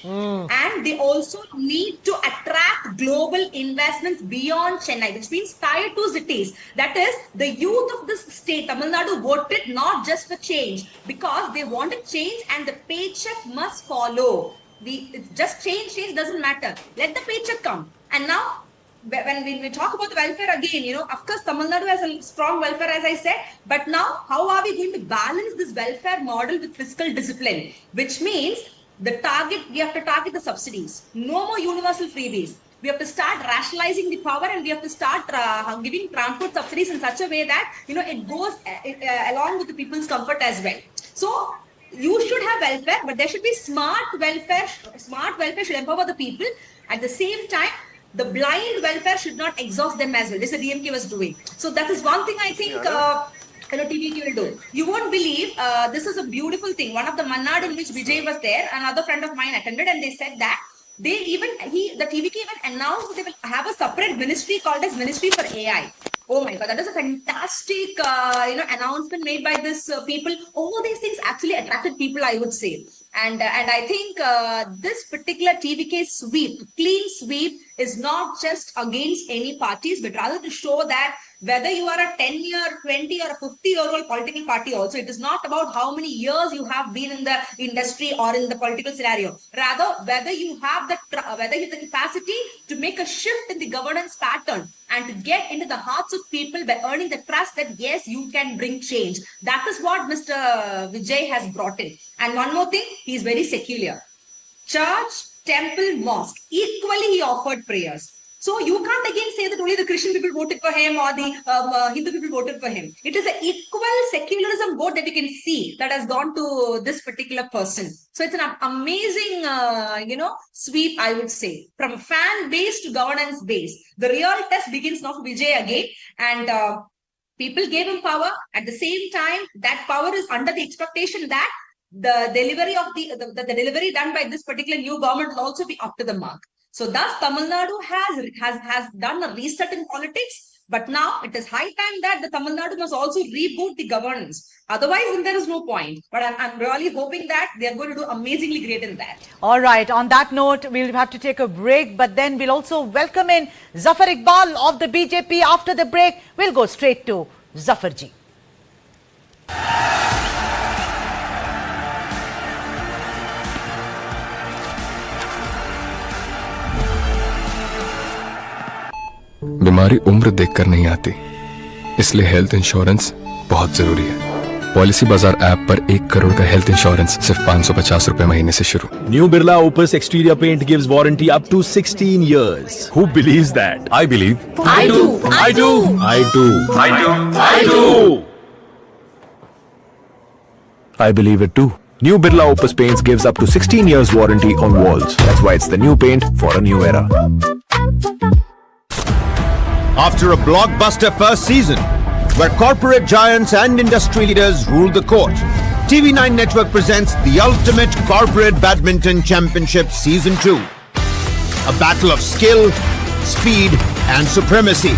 And they also need to attract global investments beyond Chennai, which means tier 2 cities. That is, the youth of this state, Tamil Nadu, voted not just for change, because they wanted change and the paycheck must follow. Just change doesn't matter. Let the paycheck come. And now, when we talk about the welfare again, of course, Tamil Nadu has a strong welfare, as I said. But now, how are we going to balance this welfare model with fiscal discipline? Which means we have to target the subsidies. No more universal freebies. We have to start rationalizing the power, and we have to start giving transport subsidies in such a way that, it goes along with the people's comfort as well. So, you should have welfare, but there should be smart welfare. Smart welfare should empower the people. At the same time, the blind welfare should not exhaust them as well. This is what DMK was doing. So that is one thing I think TVK will do. You won't believe, this is a beautiful thing. One of the Mannad in which Vijay was there, another friend of mine attended, and they said that the TVK even announced that they will have a separate ministry called as Ministry for AI. Oh my God, that is a fantastic, announcement made by this people. All these things actually attracted people, I would say. And I think this particular TVK sweep, clean sweep, is not just against any parties, but rather to show that whether you are a 10-year, 20 or a 50-year-old political party also, it is not about how many years you have been in the industry or in the political scenario. Rather, whether you have the capacity to make a shift in the governance pattern and to get into the hearts of people by earning the trust that, yes, you can bring change. That is what Mr. Vijay has brought in. And one more thing, he is very secular. Church, temple, mosque, equally he offered prayers. So you can't again say that only the Christian people voted for him or the Hindu people voted for him. It is an equal secularism vote that you can see that has gone to this particular person. So it's an amazing, sweep, I would say, from a fan base to governance base. The real test begins now for Vijay again, and people gave him power. At the same time, that power is under the expectation that the delivery of the delivery done by this particular new government will also be up to the mark. So thus Tamil Nadu has done a reset in politics. But now it is high time that the Tamil Nadu must also reboot the governance. Otherwise, then there is no point. But I'm really hoping that they are going to do amazingly great in that. All right. On that note, we'll have to take a break. But then we'll also welcome in Zafar Iqbal of the BJP. After the break, we'll go straight to Zafarji. बीमारी उम्र देखकर नहीं आती, इसलिए health insurance बहुत जरूरी है। Policy बाजार ऐप पर 1 करोड़ का हेल्थ इंश्योरेंस सिर्फ 550 रुपए महीने से शुरू। New Birla Opus exterior paint gives warranty up to 16 years. Who believes that? I believe. I do. I do. I do. I do. I do. I believe it too. New Birla Opus paints gives up to 16 years warranty on walls. That's why it's the new paint for a new era. After a blockbuster first season, where corporate giants and industry leaders ruled the court, TV9 Network presents the ultimate corporate badminton championship season 2. A battle of skill, speed and supremacy,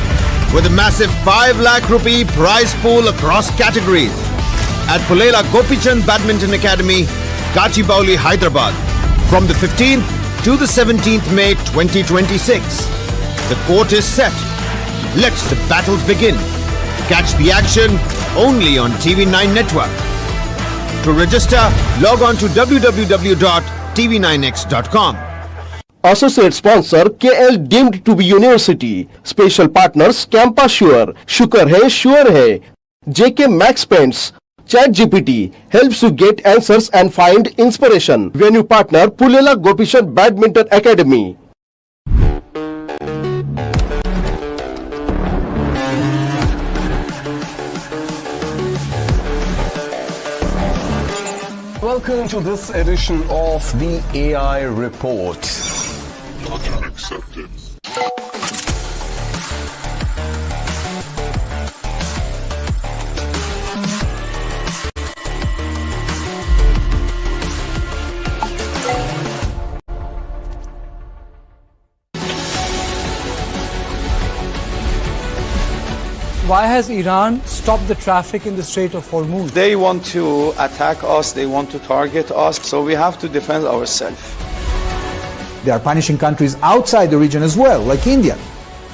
with a massive 5 lakh rupee prize pool across categories. At Pulela Gopichand Badminton Academy, Gachibowli, Hyderabad, from the 15th to the 17th May 2026. The court is set. Let the battles begin. Catch the action only on TV9 Network. To register, log on to www.tv9x.com. Associate sponsor KL deemed to be university. Special partners Campa Sure, Shukar hai, Sure hai. JK Max Paints. ChatGPT helps you get answers and find inspiration. Venue partner Pulela Gopichand Badminton Academy. Welcome to this edition of the AI Report. Login accepted. Why has Iran stopped the traffic in the Strait of Hormuz? They want to attack us, they want to target us, so we have to defend ourselves. They are punishing countries outside the region as well, like India,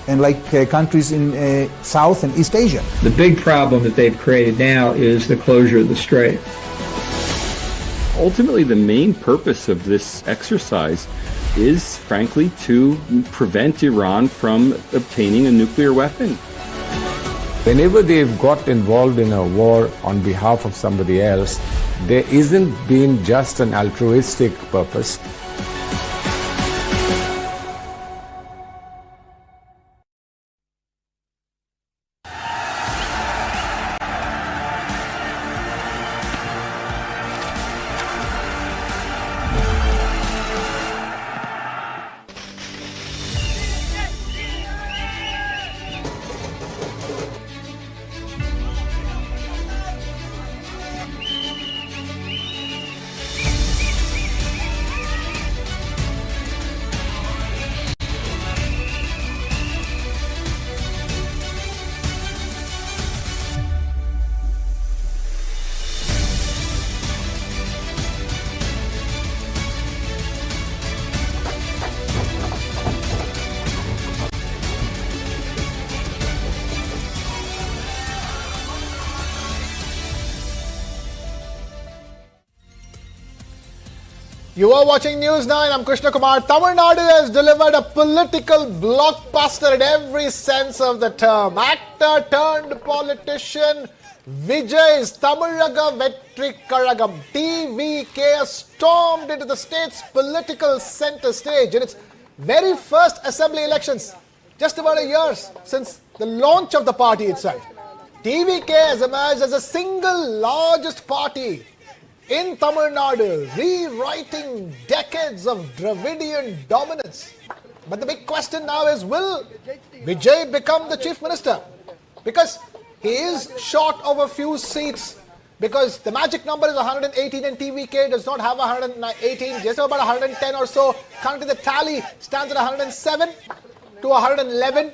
and like countries in South and East Asia. The big problem that they've created now is the closure of the strait. Ultimately, the main purpose of this exercise is, frankly, to prevent Iran from obtaining a nuclear weapon. Whenever they've got involved in a war on behalf of somebody else, there isn't been just an altruistic purpose. You are watching News 9. I'm Krishna Kumar. Tamil Nadu has delivered a political blockbuster in every sense of the term. Actor turned politician Vijay's Tamizhaga Vetri Karagam TVK stormed into the state's political center stage in its very first assembly elections, just about a year since the launch of the party itself. TVK has emerged as the single largest party in Tamil Nadu, rewriting decades of Dravidian dominance. But the big question now is, will Vijay become the chief minister? Because he is short of a few seats because the magic number is 118 and TVK does not have 118, just about 110 or so. Currently the tally stands at 107 to 111,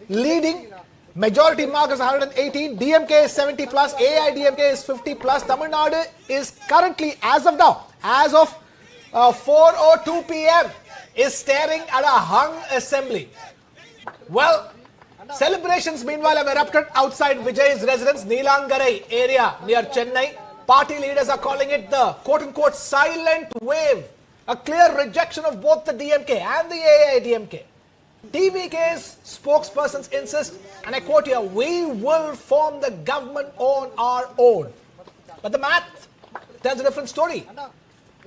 leading. Majority mark is 118, DMK is 70 plus, AIDMK is 50 plus. Tamil Nadu is currently, as of now, as of 4:02 p.m., is staring at a hung assembly. Well, celebrations meanwhile have erupted outside Vijay's residence, Neelangarai area near Chennai. Party leaders are calling it the quote-unquote silent wave, a clear rejection of both the DMK and the AIDMK. TVK's spokespersons insist, and I quote here, "We will form the government on our own." But the math tells a different story.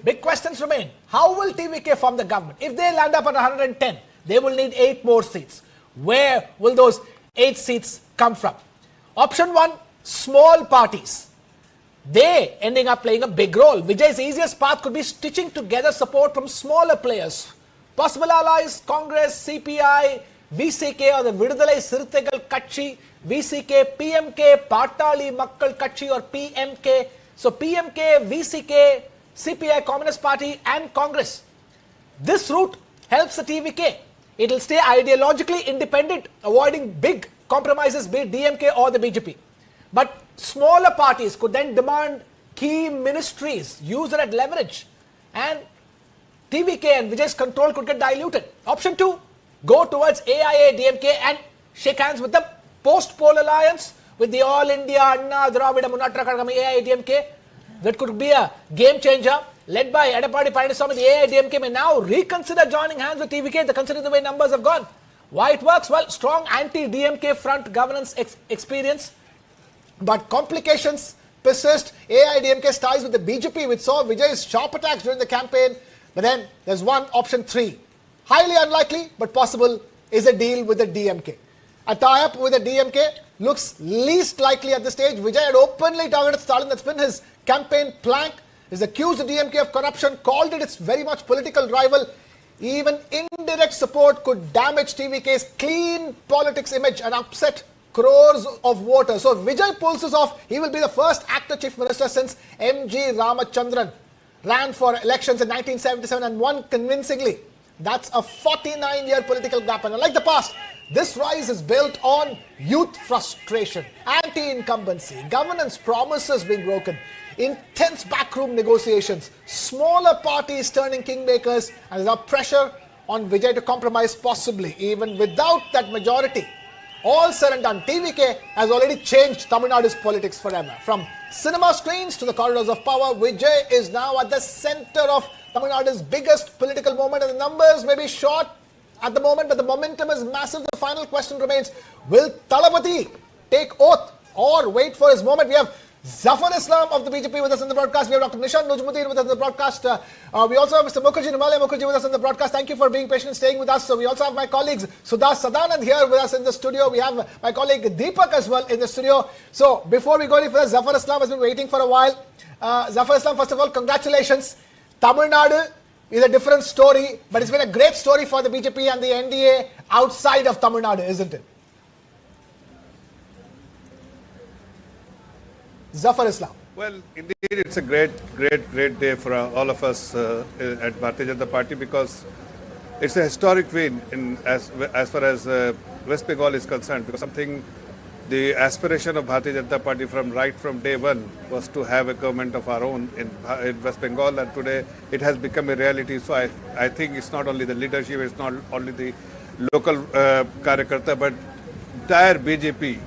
Big questions remain. How will TVK form the government? If they land up at 110, they will need 8 more seats. Where will those 8 seats come from? Option 1, small parties. They ending up playing a big role. Vijay's easiest path could be stitching together support from smaller players. Possible allies, Congress, CPI, VCK or the Vidudalai Sirthegal Katchi, VCK, PMK, Partali Makkal Katchi or PMK. So PMK, VCK, CPI, Communist Party and Congress. This route helps the TVK. It will stay ideologically independent, avoiding big compromises, be it DMK or the BJP. But smaller parties could then demand key ministries, use that leverage, and TVK and Vijay's control could get diluted. Option 2, go towards AIA, DMK and shake hands with the post-poll alliance with the All India, Anna, Dravida, Munatra Kadagam, AIDMK. That could be a game changer. Led by Edappadi Palaniswamy, the AIDMK may now reconsider joining hands with TVK, considering the way numbers have gone. Why it works? Well, strong anti-DMK front governance experience. But complications persist. AIDMK's ties with the BJP, which saw Vijay's sharp attacks during the campaign. But then there's one, option 3. Highly unlikely, but possible, is a deal with the DMK. A tie-up with the DMK looks least likely at this stage. Vijay had openly targeted Stalin. That's been his campaign plank. He's accused the DMK of corruption, called it its very much political rival. Even indirect support could damage TVK's clean politics image and upset crores of voters. So if Vijay pulls this off, he will be the first actor chief minister since M.G. Ramachandran ran for elections in 1977 and won convincingly. That's a 49-year political gap. And unlike the past, this rise is built on youth frustration, anti-incumbency, governance promises being broken, intense backroom negotiations, smaller parties turning kingmakers, and there's now pressure on Vijay to compromise, possibly even without that majority. All said and done, TVK has already changed Tamil Nadu's politics forever. From cinema screens to the corridors of power, Vijay is now at the center of Tamil Nadu's biggest political moment, and the numbers may be short at the moment, but the momentum is massive. The final question remains, will Talapati take oath or wait for his moment? We have Zafar Islam of the BJP with us in the broadcast. We have Dr. Nishan Nujmuddin with us in the broadcast. We also have Mr. Mukherjee, Nimalaya Mukherjee with us in the broadcast. Thank you for being patient and staying with us. So we also have my colleagues Sudas Sadanand here with us in the studio. We have my colleague Deepak as well in the studio. So before we go any further, Zafar Islam has been waiting for a while. Zafar Islam, first of all, congratulations. Tamil Nadu is a different story, but it's been a great story for the BJP and the NDA outside of Tamil Nadu, isn't it? Zafar Islam. Well, indeed, it's a great day for all of us at Bharatiya Janata Party, because it's a historic win as far as West Bengal is concerned, because something the aspiration of Bharatiya Janata Party from day one was to have a government of our own in West Bengal, and today it has become a reality. So I think it's not only the leadership, it's not only the local Karyakarta, but entire BJP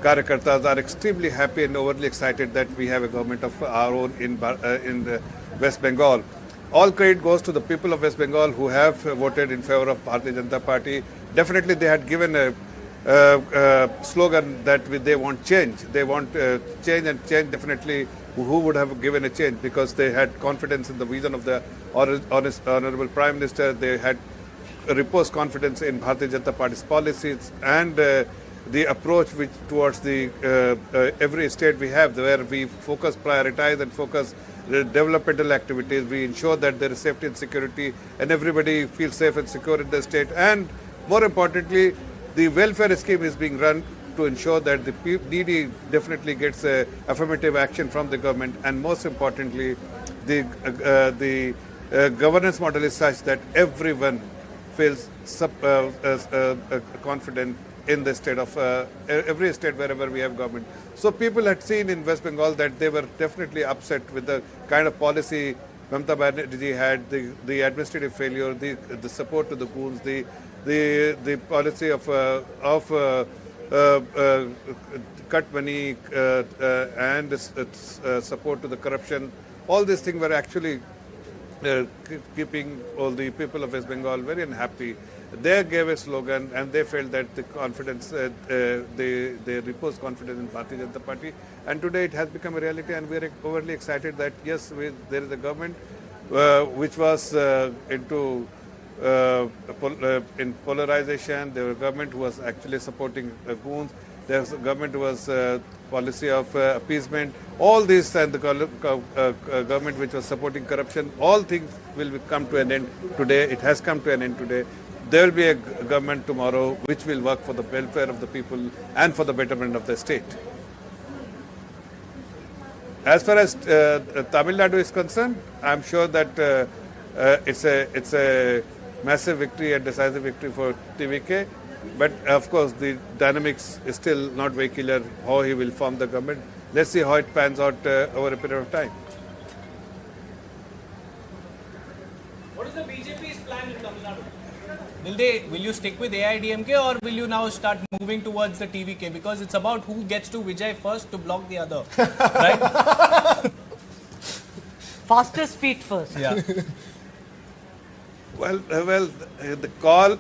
Karyakartas are extremely happy and overly excited that we have a government of our own in West Bengal. All credit goes to the people of West Bengal who have voted in favor of Bharatiya Janata Party. Definitely they had given a slogan that they want change. They want change, and change definitely who would have given a change, because they had confidence in the vision of the Honorable Prime Minister. They had reposed confidence in Bharatiya Janata Party's policies and the approach towards the every state we have, where we prioritize and focus the developmental activities. We ensure that there is safety and security and everybody feels safe and secure in the state. And more importantly, the welfare scheme is being run to ensure that the needy definitely gets affirmative action from the government, and most importantly, the governance model is such that everyone feels confident in the state of every state wherever we have government. So people had seen in West Bengal that they were definitely upset with the kind of policy Mamata Banerjee had, the administrative failure, the support to the goons, the policy of cut money and support to the corruption. All these things were actually keeping all the people of West Bengal very unhappy. They gave a slogan and they felt that the confidence, they reposed confidence in Bharatiya Janata Party, and today it has become a reality, and we are overly excited that yes, there is a government which was into in polarization. There was a government who was actually supporting goons. There was a government who was policy of appeasement. All this, and the government which was supporting corruption, all things will come to an end today. It has come to an end today. There will be a government tomorrow which will work for the welfare of the people and for the betterment of the state. As far as Tamil Nadu is concerned, I am sure that it's a massive victory and decisive victory for TVK. But of course, the dynamics is still not very clear how he will form the government. Let's see how it pans out over a period of time. What is the BJP's plan in Tamil Nadu? Will you stick with AIDMK, or will you now start moving towards the TVK? Because it's about who gets to Vijay first to block the other, right? Fastest feet first. Yeah. Well, the call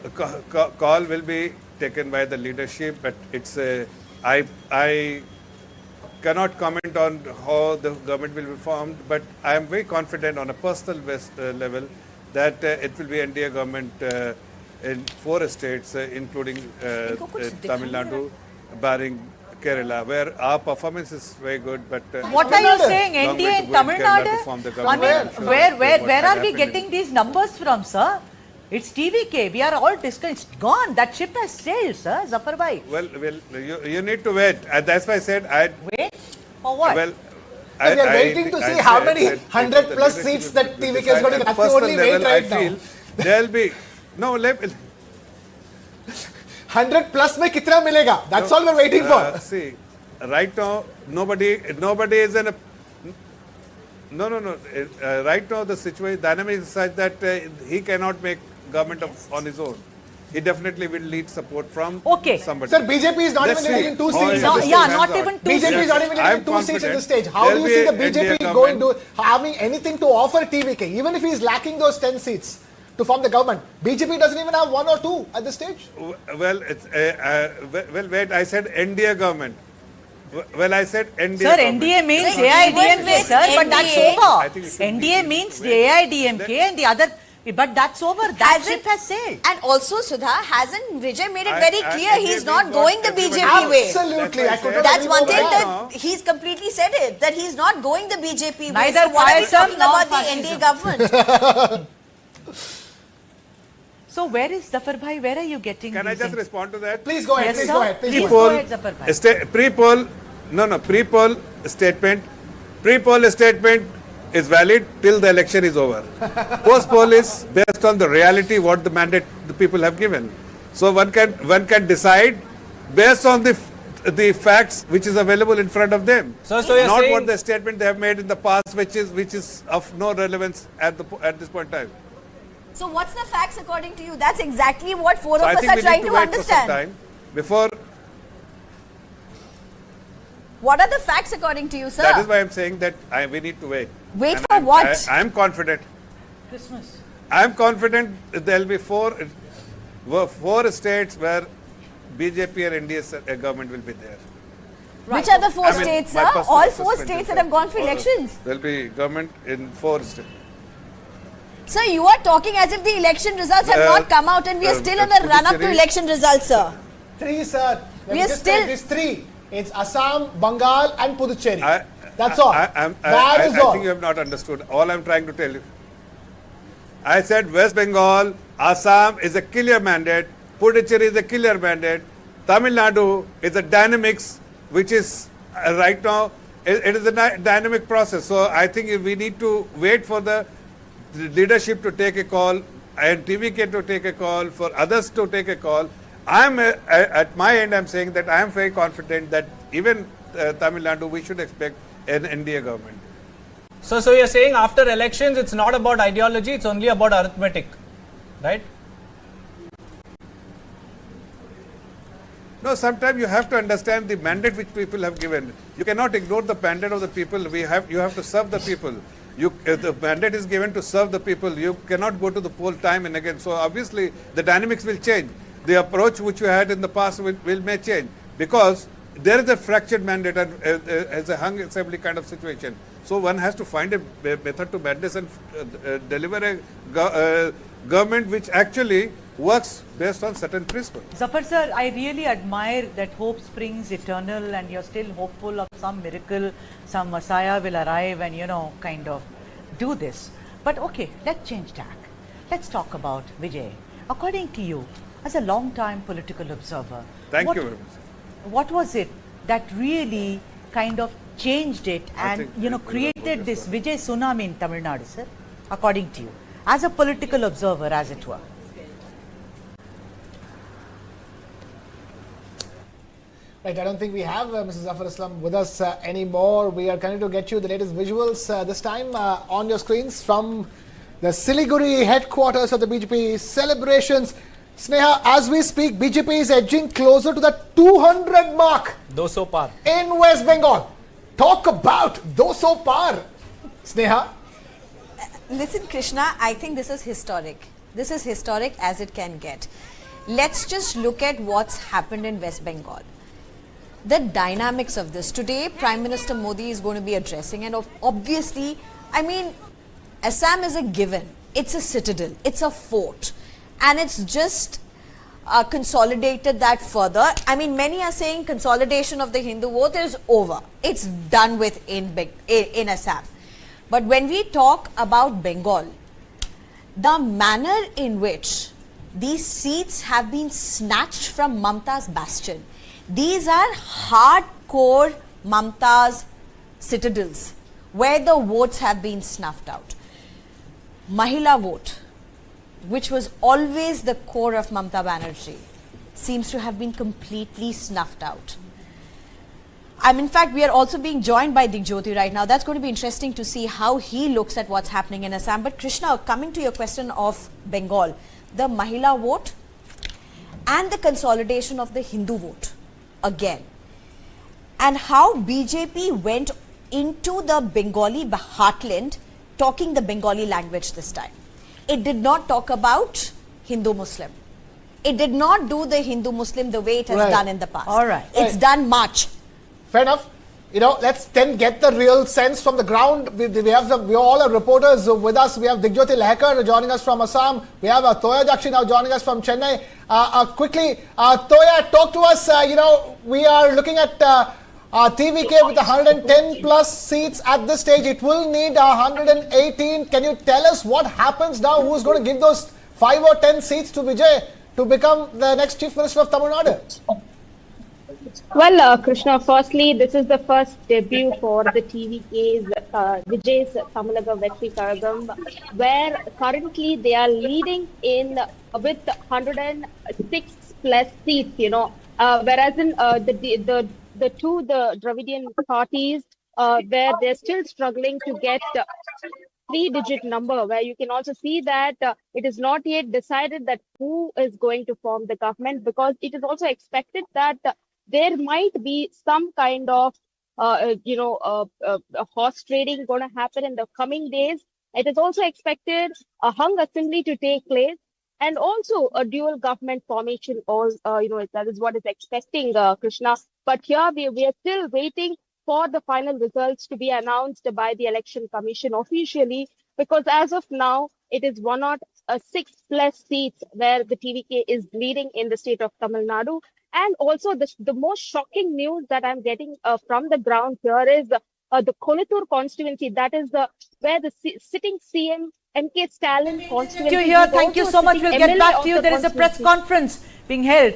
will be taken by the leadership, but it's I cannot comment on how the government will be formed, but I am very confident on a personal level that it will be NDA government in 4 states, including Tamil Nadu, barring Kerala, where our performance is very good. But what are you saying, NDA in Tamil Nadu? I mean, where are we getting these numbers from, sir? It's TVK. We are all discussed. It's gone. That ship has sailed, sir. Zafar bhai. Well, you need to wait. That's why I said wait for what? Well, we are waiting to see how many 100 plus seats that TVK is going to get. That's the only wait right now. There'll be no level. 100 plus में कितना मिलेगा? That's all we're waiting for. See, right now nobody is in a no. Right now the situation dynamic is such that he cannot make government on his own. He definitely will need support from somebody. Sir, BJP is not even leading in 2 seats. Not even 2 BJP is not even leading in 2 seats in the stage. How do you see the BJP going to having anything to offer TVK, even if he is lacking those 10 seats to form the government? BJP doesn't even have 1 or 2 at this stage. Well, it's wait. I said NDA government. Well, I said NDA. Sir, NDA means AIDMK, sir, but that's over. NDA means the AIDMK and the other. But that's over. That ship has sailed. And also, Sudha, hasn't Vijay made it very clear he's not going the BJP way? Absolutely. That's one thing that he's completely said it, that he's not going the BJP way. Neither so what are we talking about fascism. the NDA government? So where is Zafar bhai? Where are you getting? Can I just respond to that? Please go ahead. Yes, please go ahead. Please go ahead, Zafar bhai. Pre-poll statement is valid till the election is over. Post-poll is based on the reality, what the mandate the people have given. So one can decide based on the facts which is available in front of them. So you're not saying what the statement they have made in the past, which is of no relevance at this point in time. So what's the facts according to you? That's exactly what 4 of us are trying to understand. Before. What are the facts according to you, sir? That is why I'm saying that we need to wait. Wait for what? I am confident. Christmas. I am confident there will be 4 states where BJP and NDA government will be there. Right. Which are the 4 states, sir? All 4 states that have gone for elections. There will be government in 4 states. Sir, you are talking as if the election results have not come out and we are still in the run-up to election results, sir. 3, sir. We are still... These 3. It's Assam, Bengal and Puducherry. That's all. I think you have not understood. All I'm trying to tell you. I said West Bengal, Assam is a clear mandate. Puducherry is a clear mandate. Tamil Nadu is a dynamics which is right now, it is a dynamic process. So I think we need to wait for the leadership to take a call and TVK to take a call, for others to take a call. At my end, I'm saying that I am very confident that even Tamil Nadu, we should expect an NDA government. So you're saying after elections, it's not about ideology, it's only about arithmetic, right? No, sometimes you have to understand the mandate which people have given. You cannot ignore the mandate of the people. You have to serve the people. The mandate is given to serve the people. You cannot go to the poll time and again. So obviously the dynamics will change. The approach which you had in the past may change, because there is a fractured mandate as a hung assembly kind of situation. So one has to find a method to madness and deliver a government which actually works based on certain principles. Zafar sir, I really admire that hope springs eternal and you're still hopeful of some miracle, some messiah will arrive and, you know, kind of do this. But okay, let's change tack. Let's talk about Vijay. According to you, as a long-time political observer, Thank you very much. What was it that really kind of changed it and, you know, created this Vijay tsunami in Tamil Nadu, sir? According to you, as a political observer, as it were. Right, I don't think we have Mrs. Zafar Islam with us anymore. We are going to get you the latest visuals this time on your screens from the Siliguri headquarters of the BJP celebrations. Sneha, as we speak, BJP is edging closer to the 200 mark 200 par in West Bengal. Talk about 200 par. Sneha? Listen, Krishna, I think this is historic. This is historic as it can get. Let's just look at what's happened in West Bengal. The dynamics of this. Today, Prime Minister Modi is going to be addressing, and obviously, I mean, Assam is a given. It's a citadel. It's a fort. And it's just consolidated that further. I mean, many are saying consolidation of the Hindu vote is over. It's done with in Assam. But when we talk about Bengal, the manner in which these seats have been snatched from Mamta's bastion, these are hardcore Mamta's citadels where the votes have been snuffed out. Mahila vote, which was always the core of Mamta Banerjee, seems to have been completely snuffed out. In fact, we are also being joined by Digjyoti right now. That's going to be interesting to see how he looks at what's happening in Assam. But Krishna, coming to your question of Bengal, the Mahila vote and the consolidation of the Hindu vote again, and how BJP went into the Bengali heartland talking the Bengali language this time. It did not talk about Hindu-Muslim. It did not do the Hindu-Muslim the way it has done in the past. All right. It's done much. Fair enough. You know, let's then get the real sense from the ground. We all are reporters with us. We have Digjyoti Lahekar joining us from Assam. We have Toya Jakshi now joining us from Chennai. Quickly, Toya, talk to us. We are looking at TVK with 110 plus seats at this stage. It will need 118. Can you tell us what happens now? Who's going to give those 5 or 10 seats to Vijay to become the next Chief Minister of Tamil Nadu? Well, Krishna, firstly, this is the first debut for the TVK's Vijay's Tamilaga Vetri Karagam, where currently they are leading in with 106 plus seats, whereas in the Dravidian parties, where they're still struggling to get 3-digit number, where you can also see that it is not yet decided that who is going to form the government, because it is also expected that there might be some kind of, horse trading going to happen in the coming days. It is also expected a hung assembly to take place, and also a dual government formation, or that is what is expecting, Krishna. But here we are still waiting for the final results to be announced by the Election Commission officially, because as of now, it is 106 plus seats where the TVK is leading in the state of Tamil Nadu. And also the most shocking news that I'm getting from the ground here is the Kolathur constituency. That is where the sitting CM MK Stalin constituency. Thank you so much. We'll get back to you. There is a press conference being held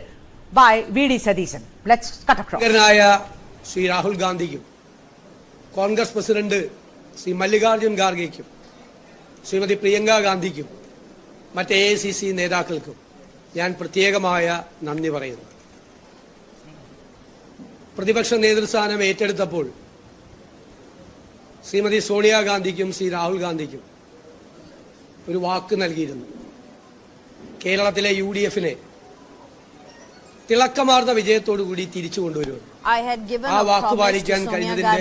by V.D. Sadishan. Let's cut across. Sri Rahul Gandhi, Congress President Sri Mallikarjun Kharge, Srimati Priyanka Gandhi, മറ്റ് AICC നേതാക്കൾക്കും ഞാൻ പ്രത്യേകമായ നന്ദി പറയുന്നു. പ്രതിപക്ഷ നേതൃസ്ഥാനം ഏറ്റെടുത്തപ്പോൾ ശ്രീമതി സോണിയാഗാന്ധിക്കും ശ്രീ രാഹുൽ ഗാന്ധിക്കും ഒരു വാക്ക് നൽകിയിരുന്നു. കേരളത്തിലെ UDF-നെ തിളക്കമാർന്ന വിജയത്തോടു കൂടി തിരിച്ചു കൊണ്ടുവരും. ആ വാക്ക് പാലിക്കാൻ കഴിഞ്ഞതിന്റെ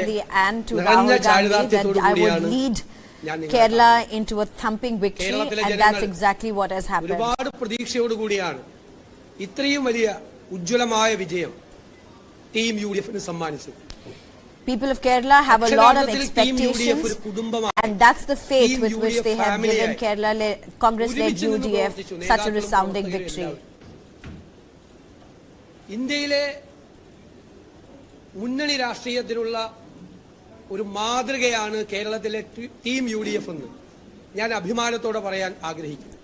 നിറഞ്ഞ ചാരിതാർത്ഥ്യത്തോടു കൂടിയാണ് Kerala into a thumping victory, and that's exactly what has happened. ഒരുപാട് പ്രതീക്ഷയോട് കൂടിയാണ് ഇത്രയും വലിയ ഉജ്ജ്വലമായ വിജയം ടീം UDF-ന് സമ്മാനിച്ചത്. People of Kerala have a lot of expectations, and that's the faith with which they have given Kerala Congress-led UDF such a resounding victory. ഇന്ത്യയിലെ മുന്നണി രാഷ്ട്രീയത്തിലുള്ള ഒരു മാതൃകയാണ് കേരളത്തിലെ ടീം UDF എന്ന് ഞാൻ അഭിമാനത്തോടെ പറയാൻ ആഗ്രഹിക്കുന്നു.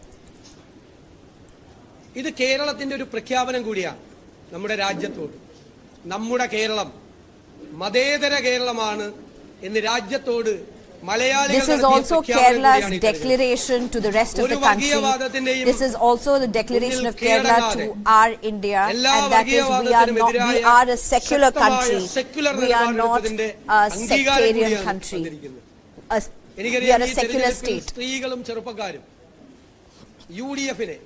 ഇത് കേരളത്തിന്റെ ഒരു പ്രഖ്യാപനം കൂടിയാണ് നമ്മുടെ രാജ്യത്തോട്. നമ്മുടെ കേരളം മതേതര കേരളമാണ് എന്ന് രാജ്യത്തോട് This is also Kerala's declaration to the rest of the country. This is also the declaration of Kerala to our India, and that is we are a secular country. We are not a sectarian country. We are a secular state. സ്ത്രീകളും ചെറുപ്പക്കാരും UDF-നെ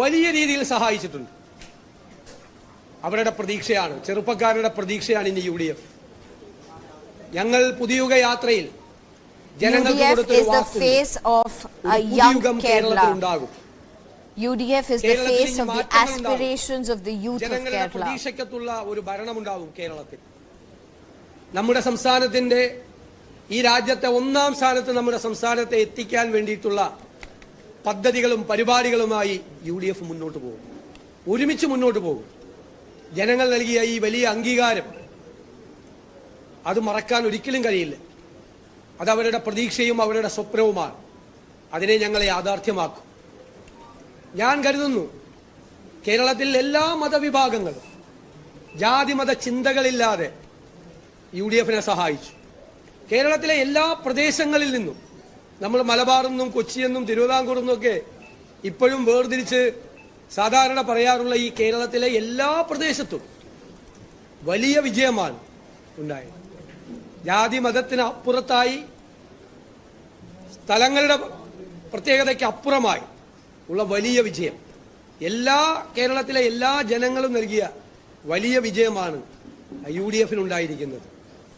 വലിയ രീതിയിൽ സഹായിച്ചിട്ടുണ്ട്. അവരുടെ പ്രതീക്ഷയാണ്, ചെറുപ്പക്കാരുടെ പ്രതീക്ഷയാണ് ഇനി UDF. ഞങ്ങൾ പുതിയുഗ യാത്രയിൽ ജനങ്ങൾക്ക് കൊടുത്തൊരു വാക്ക് ഉണ്ടാകും. UDF is the face of the aspirations of the youth of Kerala. പ്രതീക്ഷയ്ക്കത്തുള്ള ഒരു ഭരണമുണ്ടാവും കേരളത്തിൽ. നമ്മുടെ സംസ്ഥാനത്തിന്റെ ഈ രാജ്യത്തെ ഒന്നാം സ്ഥാനത്ത് നമ്മുടെ സംസ്ഥാനത്തെ എത്തിക്കാൻ വേണ്ടിയിട്ടുള്ള പദ്ധതികളും പരിപാടികളുമായി UDF മുന്നോട്ട് പോകും. ഒരുമിച്ച് മുന്നോട്ട് പോകും. ജനങ്ങൾ നൽകിയ ഈ വലിയ അംഗീകാരം അത് മറക്കാൻ ഒരിക്കലും കഴിയില്ല. അത് അവരുടെ പ്രതീക്ഷയും അവരുടെ സ്വപ്നവുമാണ്. അതിനെ ഞങ്ങൾ യാഥാർത്ഥ്യമാക്കും. ഞാൻ കരുതുന്നു കേരളത്തിൽ എല്ലാ മതവിഭാഗങ്ങളും ജാതിമത ചിന്തകളില്ലാതെ UDF-നെ സഹായിച്ചു. കേരളത്തിലെ എല്ലാ പ്രദേശങ്ങളിൽ നിന്നും, നമ്മൾ മലബാറിൽ നിന്നും കൊച്ചിയെന്നും തിരുവിതാംകൂറിൽ നിന്നൊക്കെ ഇപ്പോഴും വേർതിരിച്ച് സാധാരണ പറയാറുള്ള ഈ കേരളത്തിലെ എല്ലാ പ്രദേശത്തും വലിയ വിജയമാണ് ഉണ്ടായത്. ജാതി മതത്തിന് അപ്പുറത്തായി, സ്ഥലങ്ങളുടെ പ്രത്യേകതയ്ക്ക് അപ്പുറമായി ഉള്ള വലിയ വിജയം, കേരളത്തിലെ എല്ലാ ജനങ്ങളും നൽകിയ വലിയ വിജയമാണ് UDF-നുണ്ടായിരിക്കുന്നത്.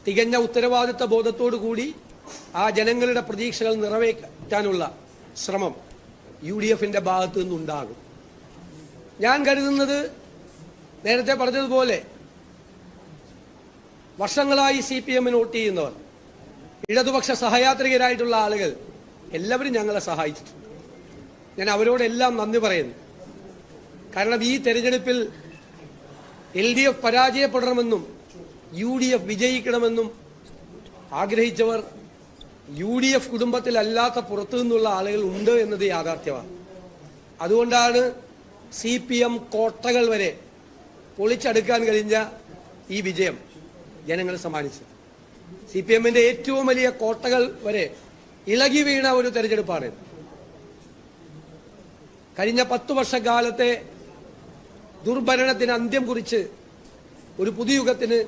തികഞ്ഞ ഉത്തരവാദിത്ത ബോധത്തോടു കൂടി ആ ജനങ്ങളുടെ പ്രതീക്ഷകൾ നിറവേറ്റാനുള്ള ശ്രമം UDF-ന്റെ ഭാഗത്തു നിന്നുണ്ടാകും. ഞാൻ കരുതുന്നത്, നേരത്തെ പറഞ്ഞതുപോലെ വർഷങ്ങളായി CPM-ന് വോട്ട് ചെയ്യുന്നവർ, ഇടതുപക്ഷ സഹയാത്രികരായിട്ടുള്ള ആളുകൾ എല്ലാവരും ഞങ്ങളെ സഹായിച്ചിട്ടുണ്ട്. ഞാൻ അവരോടെല്ലാം നന്ദി പറയുന്നു. കാരണം ഈ തെരഞ്ഞെടുപ്പിൽ LDF പരാജയപ്പെടണമെന്നും UDF വിജയിക്കണമെന്നും ആഗ്രഹിച്ചവർ UDF കുടുംബത്തിലല്ലാത്ത പുറത്തു നിന്നുള്ള ആളുകൾ ഉണ്ട് എന്നത് യാഥാർത്ഥ്യമാണ്. അതുകൊണ്ടാണ് CPM കോട്ടകൾ വരെ പൊളിച്ചടുക്കാൻ കഴിഞ്ഞ ഈ വിജയം ജനങ്ങൾ സമ്മാനിച്ചത്. CPM-ന്റെ ഏറ്റവും വലിയ കോട്ടകൾ വരെ ഇളകി വീണ ഒരു തെരഞ്ഞെടുപ്പാണ്. കഴിഞ്ഞ 10 വർഷക്കാലത്തെ ദുർഭരണത്തിന് അന്ത്യം കുറിച്ച് ഒരു പുതുയുഗത്തിന്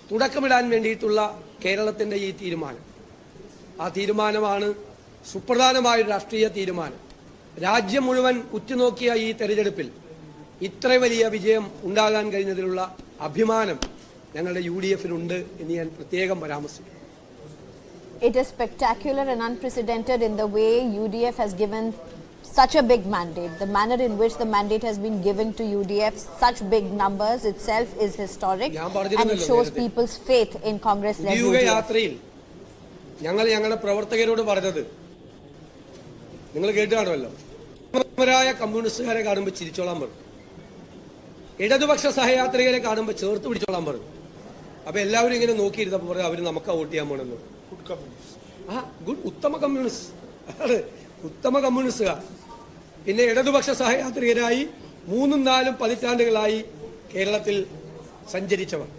തുടക്കമിടാൻ വേണ്ടിയിട്ടുള്ള കേരളത്തിന്റെ ഈ തീരുമാനം, ആ തീരുമാനമാണ് സുപ്രധാനമായ രാഷ്ട്രീയ തീരുമാനം. രാജ്യം മുഴുവൻ ഉറ്റുനോക്കിയ ഈ തെരഞ്ഞെടുപ്പിൽ ഇത്ര വലിയ വിജയം ഉണ്ടാകാൻ കഴിഞ്ഞതിലുള്ള അഭിമാനം ഞങ്ങളുടെ UDF-നുണ്ട് എന്ന് ഞാൻ പ്രത്യേകം പരാമർശിക്കുന്നു. It is spectacular and unprecedented in the way UDF has given such a big mandate. The manner in which the mandate has been given to UDF, such big numbers itself is historic, and it shows people's faith in Congress-led UDF. യാത്രയിൽ ഞങ്ങളുടെ പ്രവർത്തകരോട് പറഞ്ഞത് നിങ്ങൾ കേട്ട് കാണുമല്ലോ. കമ്മ്യൂണിസ്റ്റുകാരെ കാണുമ്പോൾ ചിരിച്ചോളാൻ പറഞ്ഞു, ഇടതുപക്ഷ സഹയാത്രികരെ കാണുമ്പോൾ ചേർത്ത് പിടിച്ചോളാൻ പറഞ്ഞു. അപ്പൊ എല്ലാവരും ഇങ്ങനെ നോക്കിയിരുന്നപ്പോൾ പറഞ്ഞു അവർ നമുക്ക് വോട്ട് ചെയ്യാൻ പോണെന്ന്. ഉത്തമ കമ്മ്യൂണിസ്റ്റ്, ഉത്തമ കമ്മ്യൂണിസ്റ്റുകാർ. പിന്നെ ഇടതുപക്ഷ സഹയാത്രികരായി 3-4 പതിറ്റാണ്ടുകളായി കേരളത്തിൽ സഞ്ചരിച്ചവർ.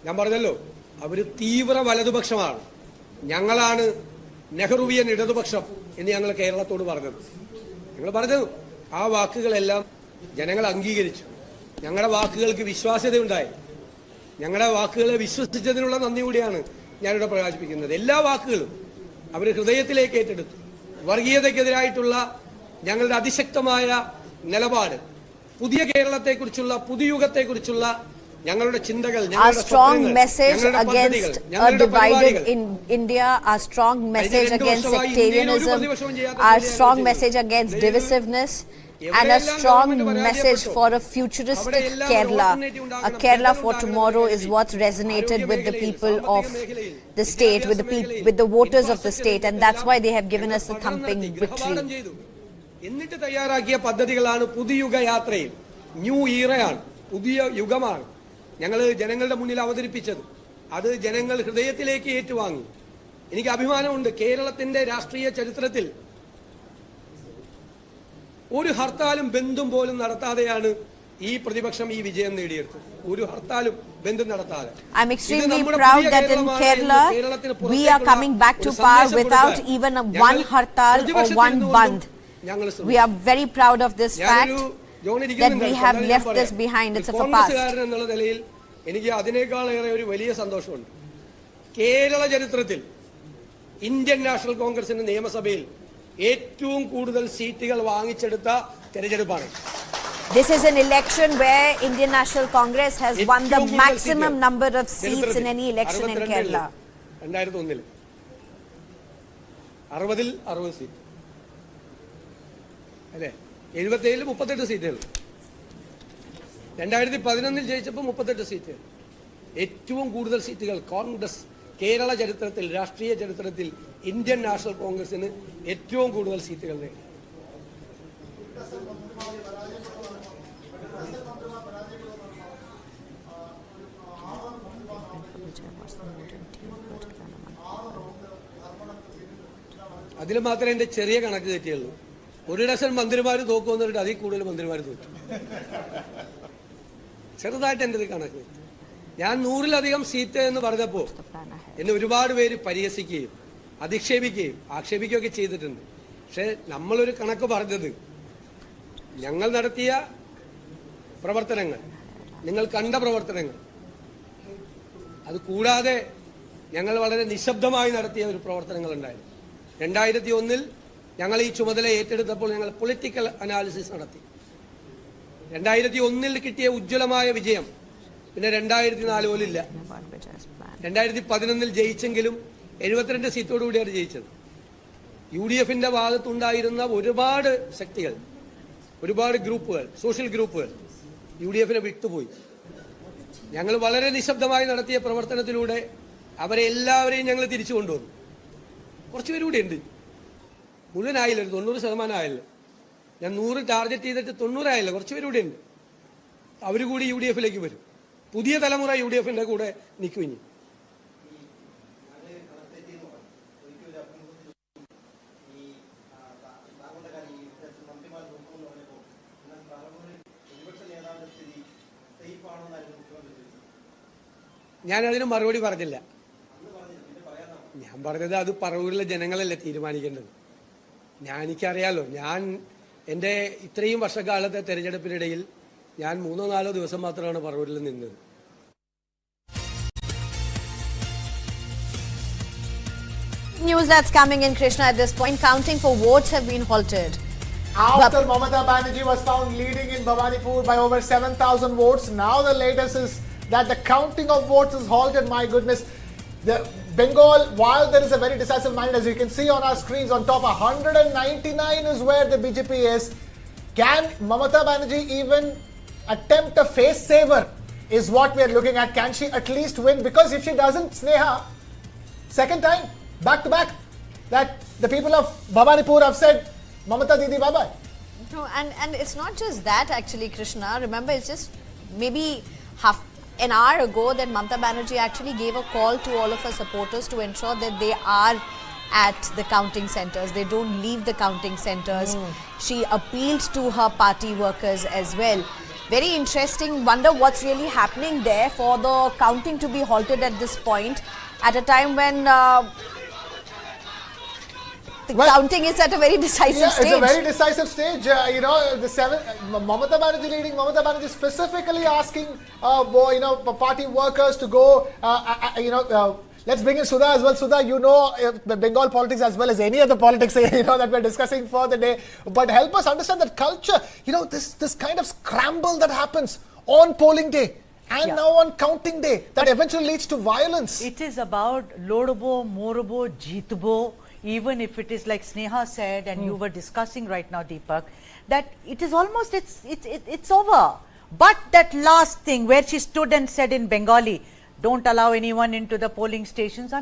ഞാൻ പറഞ്ഞല്ലോ, അവർ തീവ്ര വലതുപക്ഷമാണ്. ഞങ്ങളാണ് നെഹ്റുവിയൻ ഇടതുപക്ഷം എന്ന് ഞങ്ങൾ കേരളത്തോട് പറഞ്ഞത്. ഞങ്ങൾ പറഞ്ഞത് ആ വാക്കുകളെല്ലാം ജനങ്ങൾ അംഗീകരിച്ചു. ഞങ്ങളുടെ വാക്കുകൾക്ക് വിശ്വാസ്യതയുണ്ടായി. ഞങ്ങളുടെ വാക്കുകളെ വിശ്വസിച്ചതിനുള്ള നന്ദി കൂടിയാണ് ഞാനിവിടെ പ്രകാശിപ്പിക്കുന്നത്. എല്ലാ വാക്കുകളും അവർ ഹൃദയത്തിലേക്ക് ഏറ്റെടുത്തു. വർഗീയതയ്ക്കെതിരായിട്ടുള്ള ഞങ്ങളുടെ അതിശക്തമായ നിലപാട്, പുതിയ കേരളത്തെക്കുറിച്ചുള്ള, പുതുയുഗത്തെക്കുറിച്ചുള്ള ഞങ്ങളുടെ ചിന്തകൾ, our strong message against a divided in India, our strong message against sectarianism, our strong message against divisiveness, and a strong message for a futuristic Kerala. A Kerala for tomorrow is what resonated with the people of the state, with the voters of the state, and that's why they have given us a thumping victory. എന്നിട്ട് തയ്യാറാക്കിയ പദ്ധതികളാണ് പുതുയുഗ യാത്രയിൽ. New ഈറയാണ്, പുതിയ യുഗമാണ് ഞങ്ങൾ ജനങ്ങളുടെ മുന്നിൽ അവതരിപ്പിച്ചത്. അത് ജനങ്ങൾ ഹൃദയത്തിലേക്ക് ഏറ്റുവാങ്ങി. എനിക്ക് അഭിമാനമുണ്ട്, കേരളത്തിന്റെ രാഷ്ട്രീയ ചരിത്രത്തിൽ ഒരു ഹർത്താലും ബന്ധും പോലും നടത്താതെയാണ് ഈ പ്രതിപക്ഷം ഈ വിജയം നേടിയെടുത്തത്. ഒരു ഹർത്താലും ബന്ധും നടത്താതെ. I'm extremely proud that in Kerala we are coming back to power without even one hartal or one bandh. We are very proud of this fact that we have left this behind. It's of a past. എന്നുള്ള നിലയിൽ എനിക്ക് അതിനേക്കാളേറെ ഒരു വലിയ സന്തോഷമുണ്ട്. കേരള ചരിത്രത്തിൽ Indian national കോൺഗ്രസിന്റെ നിയമസഭയിൽ ഏറ്റവും കൂടുതൽ സീറ്റുകൾ വാങ്ങിച്ചെടുത്ത തെരഞ്ഞെടുപ്പാണ്. This is an election where Indian National Congress has won the maximum number of seats in any election in Kerala. 2001 60-ൽ 60 seat അല്ലേ, 77-ൽ 38 സീറ്റുകൾ, 2011-ൽ ജയിച്ചപ്പോൾ 38 സീറ്റുകൾ. ഏറ്റവും കൂടുതൽ സീറ്റുകൾ കോൺഗ്രസ് കേരള ചരിത്രത്തിൽ, രാഷ്ട്രീയ ചരിത്രത്തിൽ ഇന്ത്യൻ നാഷണൽ കോൺഗ്രസിന് ഏറ്റവും കൂടുതൽ സീറ്റുകൾ നേടി. അതിൽ മാത്രമേ എൻ്റെ ചെറിയ കണക്ക് തെറ്റിയുള്ളൂ. 1 ഡസൻ മന്ത്രിമാർ തോക്കുമെന്ന് പറഞ്ഞിട്ട് അതിൽ കൂടുതൽ മന്ത്രിമാർ തോറ്റു. ചെറുതായിട്ട് എൻ്റെ ഒരു കണക്ക് തെറ്റി. ഞാൻ 100-ലധികം സീറ്റ് എന്ന് പറഞ്ഞപ്പോൾ എന്നെ ഒരുപാട് പേര് പരിഹസിക്കുകയും അധിക്ഷേപിക്കുകയും ആക്ഷേപിക്കുകയൊക്കെ ചെയ്തിട്ടുണ്ട്. പക്ഷെ നമ്മളൊരു കണക്ക് പറഞ്ഞത് ഞങ്ങൾ നടത്തിയ പ്രവർത്തനങ്ങൾ, നിങ്ങൾ കണ്ട പ്രവർത്തനങ്ങൾ, അത് കൂടാതെ ഞങ്ങൾ വളരെ നിശബ്ദമായി നടത്തിയ ഒരു പ്രവർത്തനങ്ങളുണ്ടായിരുന്നു. 2001-ൽ ഞങ്ങൾ ഈ ചുമതല ഏറ്റെടുത്തപ്പോൾ ഞങ്ങൾ പൊളിറ്റിക്കൽ അനാലിസിസ് നടത്തി. 2001-ൽ കിട്ടിയ ഉജ്ജ്വലമായ വിജയം പിന്നെ 2004 പോലില്ല. 2011-ൽ ജയിച്ചെങ്കിലും 72 സീറ്റോടുകൂടിയാണ് ജയിച്ചത്. UDFന്റെ ഭാഗത്തുണ്ടായിരുന്ന ഒരുപാട് ശക്തികൾ, ഒരുപാട് ഗ്രൂപ്പുകൾ, സോഷ്യൽ ഗ്രൂപ്പുകൾ UDFനെ വിട്ടുപോയി. ഞങ്ങൾ വളരെ നിശബ്ദമായി നടത്തിയ പ്രവർത്തനത്തിലൂടെ അവരെ എല്ലാവരെയും ഞങ്ങൾ തിരിച്ചു കൊണ്ടുവന്നു. കുറച്ചുപേരും കൂടി ഉണ്ട്, മുഴുവനായില്ല, 90% ആയില്ല. ഞാൻ 100 ടാർഗറ്റ് ചെയ്തിട്ട് 90 ആയില്ല, കുറച്ചുപേരും കൂടി ഉണ്ട്. അവർ കൂടി UDFിലേക്ക് വരും. പുതിയ തലമുറ UDFന്റെ കൂടെ നിൽക്കും. ഇനി ഞാനതിന് മറുപടി പറഞ്ഞില്ല. ഞാൻ പറഞ്ഞത് അത് പറവൂരിലെ ജനങ്ങളല്ലേ തീരുമാനിക്കേണ്ടത്. എനിക്കറിയാലോ, ഞാൻ എൻ്റെ ഇത്രയും വർഷക്കാലത്തെ തെരഞ്ഞെടുപ്പിനിടയിൽ ഞാൻ 3-4 ദിവസം മാത്രമാണ് പറവൂരിൽ നിന്നത്. News that's coming in, Krishna, at this point. Counting for votes have been halted. After Mamata Banerjee was found leading in Bhawanipur by over 7,000 votes, now the latest is that the counting of votes is halted. My goodness. The Bengal, while there is a very decisive margin, as you can see on our screens on top, 199 is where the BJP is. Can Mamata Banerjee even attempt a face saver is what we are looking at. Can she at least win? Because if she doesn't, Sneha, second time, back to back, that the people of Bhawanipur have said, Mamata Didi bye-bye. No, and it's not just that actually, Krishna. Remember, it's just maybe half an hour ago that Mamata Banerjee actually gave a call to all of her supporters to ensure that they are at the counting centres. They don't leave the counting centres. She appealed to her party workers as well. Very interesting. Wonder what's really happening there for the counting to be halted at this point, at a time when the counting is at a very decisive stage. It's a very decisive stage. Mamata Banerjee leading, Mamata Banerjee specifically asking, party workers to go, let's bring in Sudha as well. Sudha, the Bengal politics as well as any other politics, that we're discussing for the day. But help us understand that culture, this kind of scramble that happens on polling day and now on counting day that eventually leads to violence. It is about Lodabo, Morabo, Jeetabo. Even if it is like Sneha said, and you were discussing right now, Deepak, that it is almost, it's over. But that last thing where she stood and said in Bengali, don't allow anyone into the polling stations,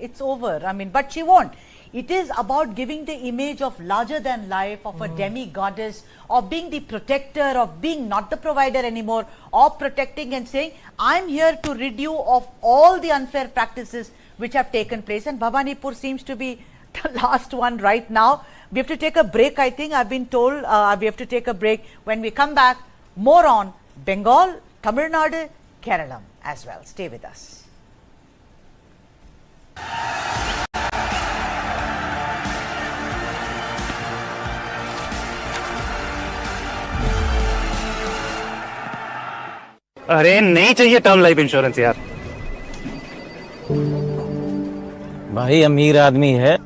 it's over. But she won't. It is about giving the image of larger than life, of a demi-goddess, of being the protector, of being not the provider anymore, of protecting and saying, I'm here to rid you of all the unfair practices which have taken place. And Bhabanipur seems to be the last one right now. We have to take a break, I think. I've been told we have to take a break. When we come back, more on Bengal, Tamil Nadu, Kerala as well. Stay with us. अरे नहीं चाहिए term life insurance यार। भाई अमीर आदमी है,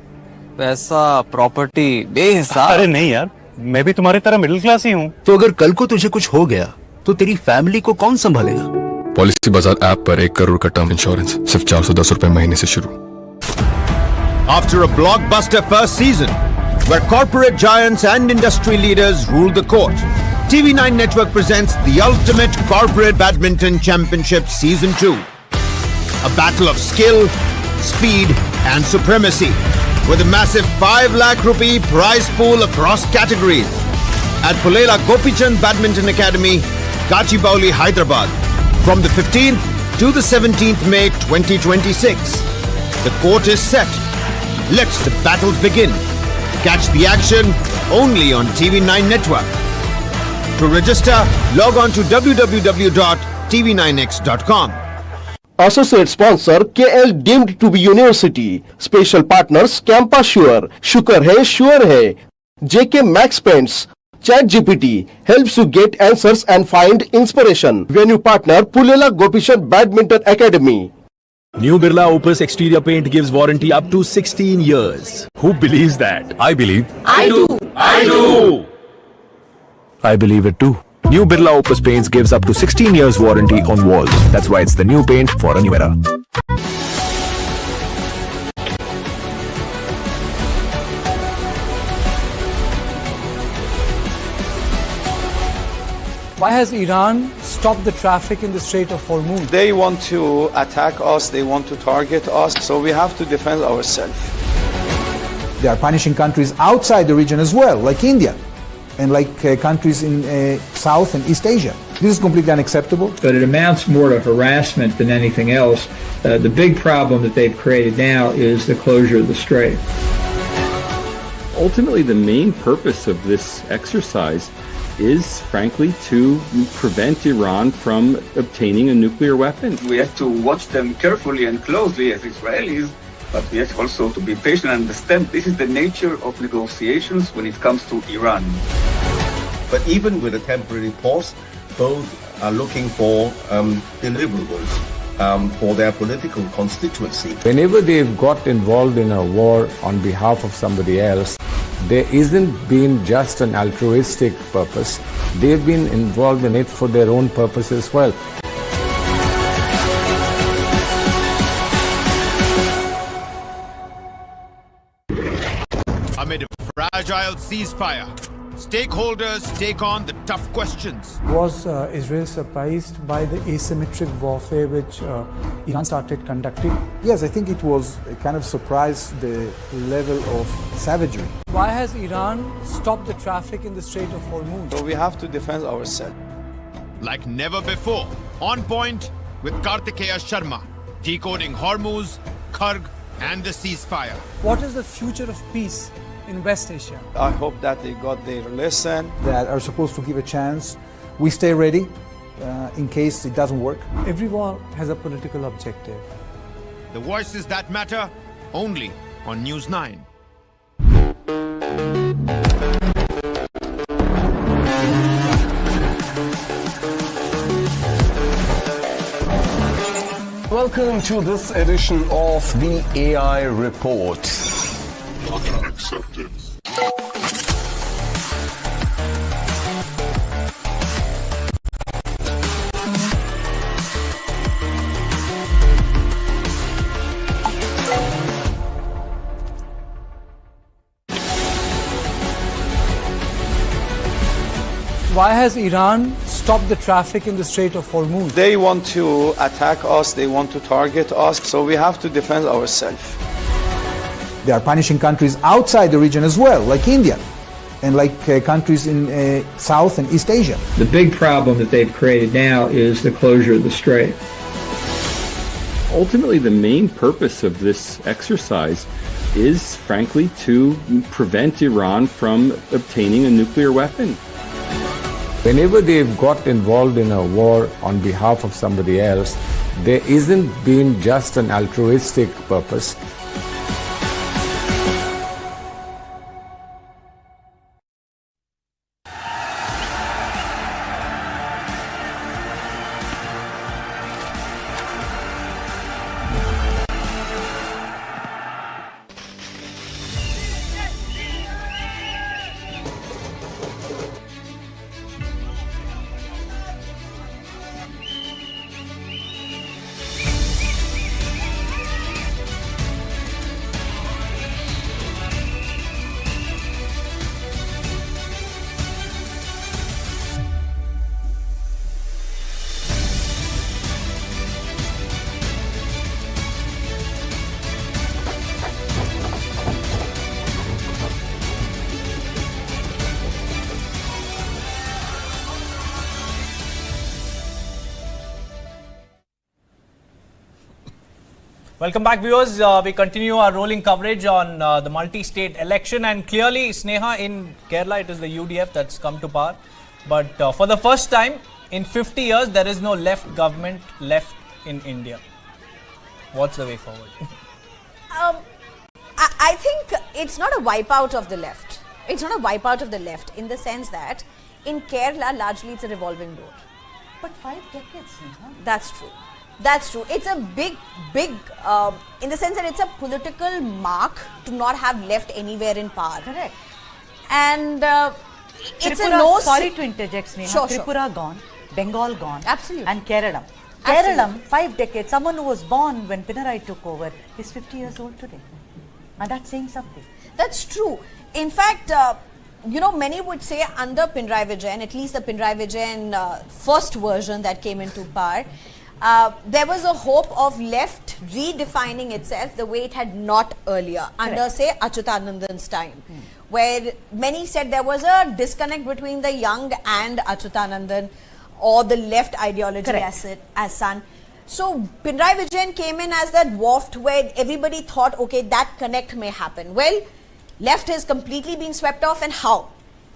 पैसा property बेहिसाब। अरे नहीं यार, मैं भी तुम्हारी तरह मिडिल क्लास ही हूँ। तो अगर कल को तुझे कुछ हो गया तो तेरी फैमिली को कौन संभालेगा? पॉलिसी बाजार ऐप पर 1 करोड़ का टर्म इंश्योरेंस सिर्फ 410 रुपए महीने से शुरू। After a blockbuster first season, where corporate giants and industry leaders ruled the court, TV9 Network presents the ultimate corporate badminton championship season 2. A battle of skill, speed and supremacy, with a massive 5 lakh rupee prize pool across categories at Pulela Gopichand Badminton Academy, Gachibowli, Hyderabad, from the 15th to the 17th May 2026. The court is set. Let the battles begin. Catch the action only on TV9 Network. To register, log on to www.tv9x.com. Associate sponsor KL deemed to be university. Special partners Campa Sure, Shukar hai, JK Max Paints. ChatGPT helps you get answers and find inspiration. Venue partner Pulela Gopichand Badminton Academy. New Birla Opus exterior paint gives warranty up to 16 years. Who believes that? I believe. I do. I do. I believe it too. New Birla Opus paints gives up to 16 years warranty on walls. That's why it's the new paint for a new era. Why has Iran stopped the traffic in the Strait of Hormuz? They want to attack us, they want to target us, so we have to defend ourselves. They are punishing countries outside the region as well, like India, and like countries in South and East Asia. This is completely unacceptable. But it amounts more to harassment than anything else. The big problem that they've created now is the closure of the strait. Ultimately, the main purpose of this exercise is, frankly, to prevent Iran from obtaining a nuclear weapon. We have to watch them carefully and closely as Israelis, but we have also to be patient and understand this is the nature of negotiations when it comes to Iran. But even with a temporary pause, both are looking for deliverables for their political constituency. Whenever they've got involved in a war on behalf of somebody else, there isn't been just an altruistic purpose. They've been involved in it for their own purpose as well. Amid a fragile ceasefire, stakeholders take on the tough questions. Was Israel surprised by the asymmetric warfare which Iran started conducting? Yes, I think it was a kind of surprise, the level of savagery. Why has Iran stopped the traffic in the Strait of Hormuz? So we have to defend ourselves. Like never before, on point with Kartikeya Sharma, decoding Hormuz, Kharg and the ceasefire. What is the future of peace in West Asia? I hope that they got their lesson. That are supposed to give a chance. We stay ready in case it doesn't work. Every war has a political objective. The voices that matter only on News 9. Welcome to this edition of the AI Report. Accepted. Why has Iran stopped the traffic in the Strait of Hormuz? They want to attack us, they want to target us, so we have to defend ourselves. They are punishing countries outside the region as well, like India, and like countries in South and East Asia. The big problem that they've created now is the closure of the strait. Ultimately, the main purpose of this exercise is, frankly, to prevent Iran from obtaining a nuclear weapon. Whenever they've got involved in a war on behalf of somebody else, there isn't been just an altruistic purpose. Welcome back, viewers. We continue our rolling coverage on the multi-state election, and clearly, Sneha, in Kerala, it is the UDF that's come to power. But for the first time in 50 years, there is no left government left in India. What's the way forward? I think it's not a wipeout of the left. It's not a wipeout of the left in the sense that in Kerala, largely it's a revolving door. But 5 decades, Sneha. That's true. That's true. It's a big, in the sense that it's a political mark to not have left anywhere in power. Correct. And it's Tripura, a no... Sorry to interject, Sneha. Sure, Tripura gone, Bengal gone. Absolutely. And Kerala. Absolutely. Kerala, 5 decades. Someone who was born when Pinarayi took over is 50 years old today. And that's saying something. That's true. In fact, you know, many would say under Pinarayi Vijayan, at least the Pinarayi Vijayan first version that came into power, there was a hope of left redefining itself the way it had not earlier. Correct. Under, say, Achyutanandan's time, where many said there was a disconnect between the young and Achyutanandan or the left ideology as son. So Pinarayi Vijayan came in as that waft where everybody thought, okay, that connect may happen. Well, left has completely been swept off, and how?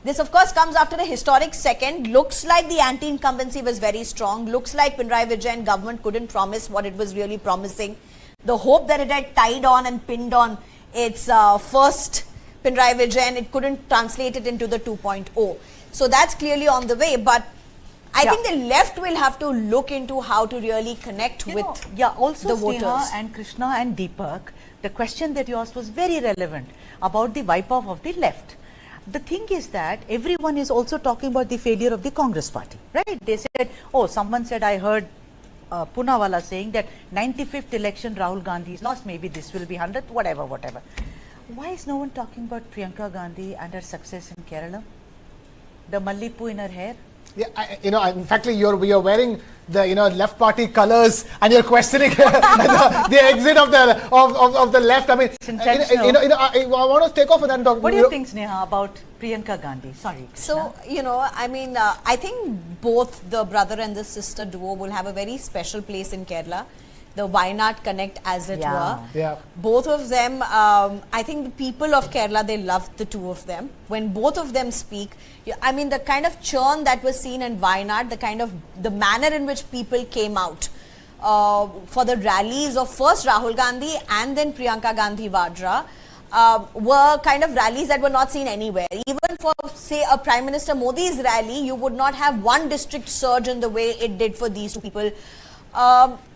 This, of course, comes after a historic second. Looks like the anti-incumbency was very strong. Looks like Pinarayi Vijayan government couldn't promise what it was really promising. The hope that it had tied on and pinned on its first Pinarayi Vijayan, it couldn't translate it into the 2.0. So that's clearly on the way. But I think the left will have to look into how to really connect with also the voters. Sneha and Krishna and Deepak, the question that you asked was very relevant about the wipe-off of the left. The thing is that everyone is also talking about the failure of the Congress party, right? They said, oh, someone said, I heard Poonawalla saying that 95th election Rahul Gandhi lost, maybe this will be 100th, whatever. Why is no one talking about Priyanka Gandhi and her success in Kerala? The Mallipu in her hair? Yeah, in fact, you're wearing the left party colors, and you're questioning the exit of the left. I mean, I want to take off with that. What do you think, Sneha, about Priyanka Gandhi? Sorry. So I mean, I think both the brother and the sister duo will have a very special place in Kerala. the Wayanad connect, as it were. Yeah. Both of them, I think the people of Kerala, they loved the two of them. When both of them speak, I mean, the kind of churn that was seen in Wayanad, the manner in which people came out for the rallies of first Rahul Gandhi and then Priyanka Gandhi Vadra, were kind of rallies that were not seen anywhere. Even for, say, a Prime Minister Modi's rally, you would not have one district surge in the way it did for these two people.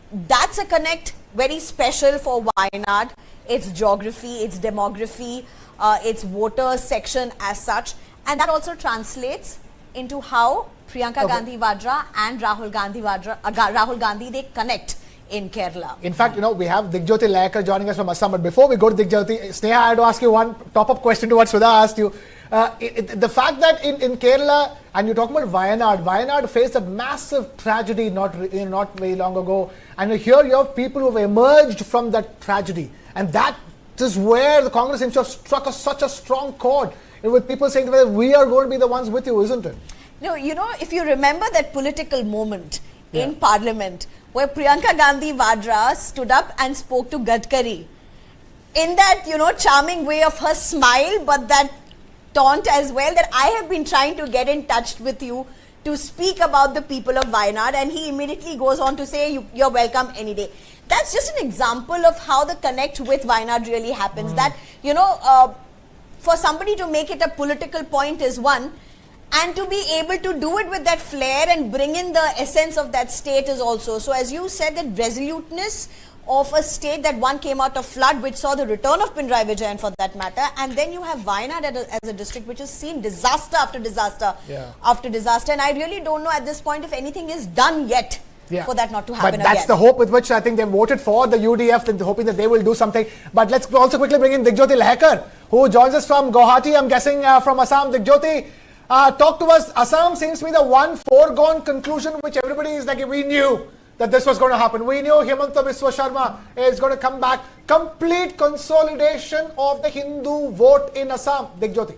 That's a connect very special for Wayanad. Its geography, its demography, its voter section as such. And that also translates into how Priyanka Gandhi Vadra and Rahul Gandhi, they connect in Kerala. In fact, we have Digjyoti Laikar joining us from Assam. But before we go to Digjyoti, Sneha, I had to ask you one top-up question to what Sudha asked you. The fact that in Kerala, and you talk about Wayanad faced a massive tragedy not very long ago. And here you have people who have emerged from that tragedy. And that is where the Congress seems to have struck such a strong chord. With people saying that we are going to be the ones with you, isn't it? No, if you remember that political moment in Parliament where Priyanka Gandhi Vadra stood up and spoke to Gadkari in that, charming way of her smile, but that taunt as well, that I have been trying to get in touch with you to speak about the people of Wayanad, and he immediately goes on to say, you're welcome any day. That's just an example of how the connect with Wayanad really happens. That, for somebody to make it a political point is one, and to be able to do it with that flair and bring in the essence of that state is also. So as you said, that resoluteness of a state that one came out of flood, which saw the return of Pinarayi Vijayan for that matter, and then you have Wayanad as a district which has seen disaster after disaster after disaster, and I really don't know at this point if anything is done yet for that not to happen again. But that's the hope with which I think they voted for the UDF, hoping that they will do something. But let's also quickly bring in Digjyoti Laikar, who joins us from Guwahati, I'm guessing from Assam. Digjyoti, talk to us. Assam seems to be the one foregone conclusion which everybody is like, we knew that this was going to happen. We knew Himanta Biswa Sharma is going to come back. Complete consolidation of the Hindu vote in Assam. Digjyoti.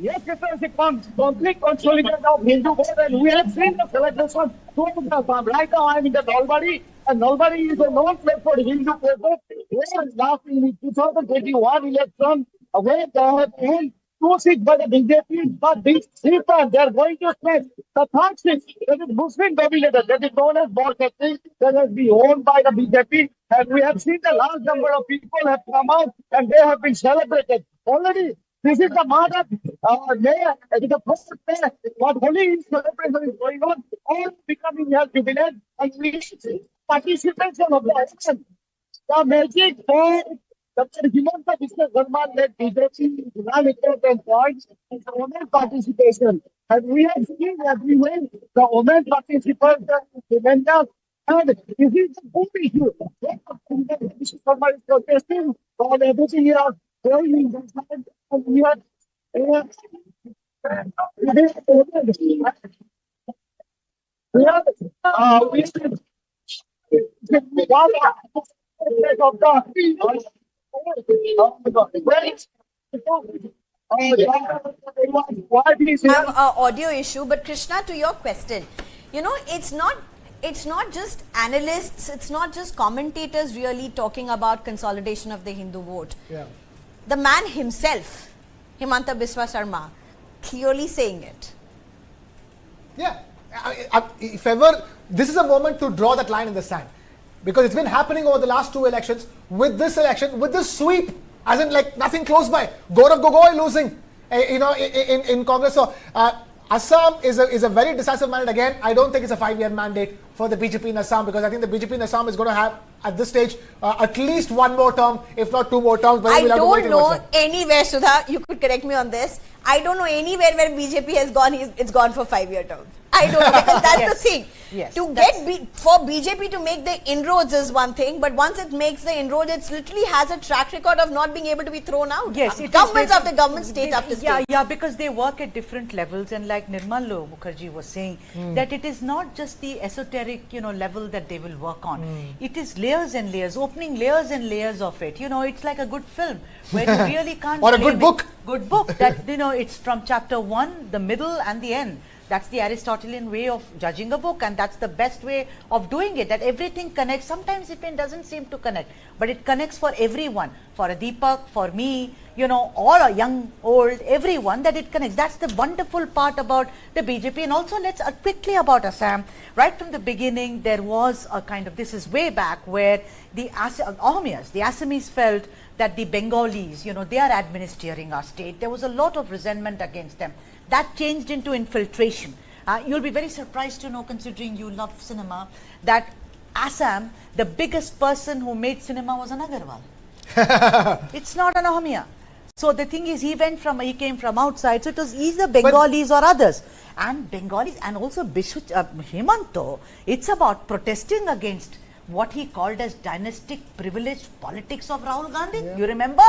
Yes, it is a complete consolidation of Hindu vote, and we have seen the celebration throughout Assam. Right now, I am in the Nalbari, and Nalbari is a known place for Hindu people. Whereas last in 2021 election, where they have won 2 seats by the BJP, but this time they are going to spend the third seat, that is Muslim dominated, that is known as Bolshevik, that has been owned by the BJP, and we have seen the large number of people have come out and they have been celebrated already. This is the Madhav Mayor, it is the first day what holy celebration is going on, all becoming here jubilant, and we see participation of the election. The magic for Dr. Himanta Biswa Sharma led BJP is one important point, is the women participation. And we have seen everywhere the women participants, the members, and this is the big issue. Biswa Sharma is protesting on everything else. We have audio issue, but Krishna, to your question, it's not just analysts, it's not just commentators really talking about consolidation of the Hindu vote. The man himself, Himanta Biswa Sharma, clearly saying it. Yeah, if ever, this is a moment to draw that line in the sand. Because it's been happening over the last 2 elections. With this election, with this sweep, as in like nothing close by. Gaurav Gogoi losing, in Congress. So Assam is a very decisive mandate. Again, I don't think it's a 5-year mandate for the BJP in Assam, because I think the BJP in Assam is going to have, at this stage, at least 1 more term, if not 2 more terms. But I don't know anywhere, Sudha, you could correct me on this. I don't know anywhere where BJP has gone, it's gone for 5-year terms. I don't know, because that's the thing. Yes, for BJP to make the inroads is one thing, but once it makes the inroads, it literally has a track record of not being able to be thrown out. Yes, governments after government, state after state. Yeah, because they work at different levels, and like Nirmal Mukherjee was saying, that it is not just the esoteric, level that they will work on. It is layers and layers, opening layers and layers of it. It's like a good film where you really can't. Or a good book. Good book that it's from chapter 1, the middle, and the end. That's the Aristotelian way of judging a book, and that's the best way of doing it, that everything connects. Sometimes it doesn't seem to connect, but it connects for everyone, for a Deepak, for me, you know, or a young, old, everyone, that it connects. That's the wonderful part about the BJP. And also, let's quickly about Assam. Right from the beginning, there was a kind of, this is way back, where the Ahomiyas, the Assamese felt that the Bengalis, you know, they are administering our state. There was a lot of resentment against them. That changed into infiltration. You'll be very surprised to know, considering you love cinema, that Assam, the biggest person who made cinema was an Agarwal. It's not an Ahomiya. So the thing is, he came from outside, so it was either Bengalis or others. And Bengalis, and also Himanto, it's about protesting against what he called as dynastic privileged politics of Rahul Gandhi. You remember?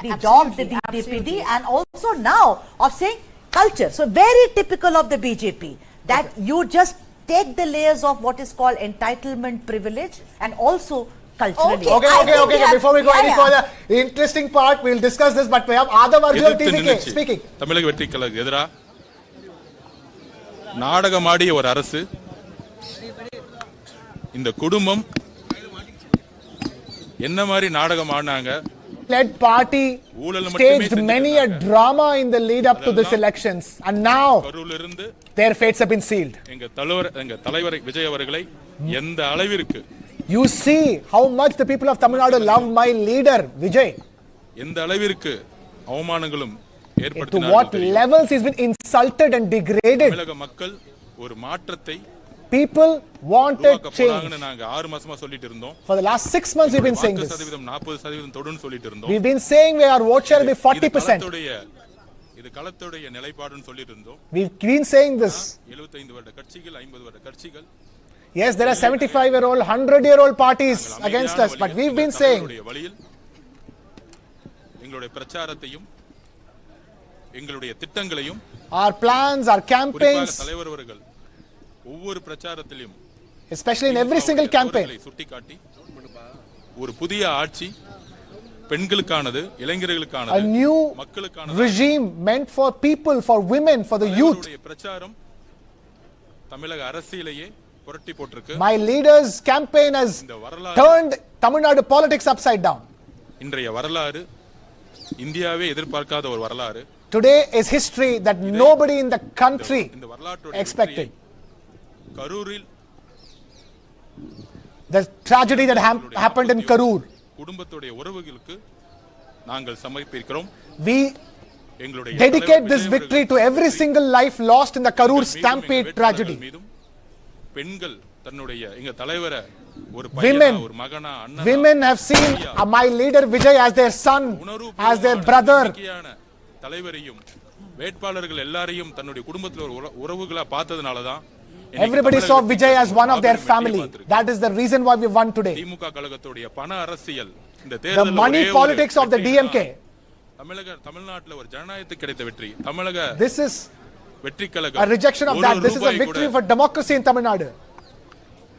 The dog, the DPD, and also now of saying culture. So very typical of the BJP, that you just take the layers of what is called entitlement privilege and also culturally. Okay. Before we go any further, the interesting part, we'll discuss this, but we have Adav Arjuna TVK speaking. தமிழக வெற்றிகளுக்கு எதிராக நாடகமாடிய ஒரு அரசு, இந்த குடும்பம் என்ன மாதிரி நாடகம் ஆடினாங்க? Led party staged many a drama in the lead up to this elections, and now their fates have been sealed. எங்க தலைவர் விஜய் அவர்களை எந்த அளவிற்கு you see how much the people of Tamil Nadu love my leader Vijay. எந்த அளவிற்கு அவமானங்களும் to what levels he's been insulted and degraded. தமிழக மக்கள் ஒரு மாற்றத்தை people wanted change. For the last 6 months we've been saying this. We've been saying our vote share will be 40%. We've been saying this. Yes, there are 75-year-old, 100-year-old parties against us, but we've been saying our plans, our campaigns, especially in every single campaign, a new regime meant for people, for women, for the youth. My leader's campaign has turned Tamil Nadu politics upside down. Today is history that nobody in the country expected. The tragedy that happened in Karur. We dedicate this victory to every single life lost in the Karur stampede tragedy. Women have seen my leader Vijay as their son, as their brother. Everybody saw Vijay as one of their family. That is the reason why we won today. The money politics of the DMK. This is a rejection of that. This is a victory for democracy in Tamil Nadu.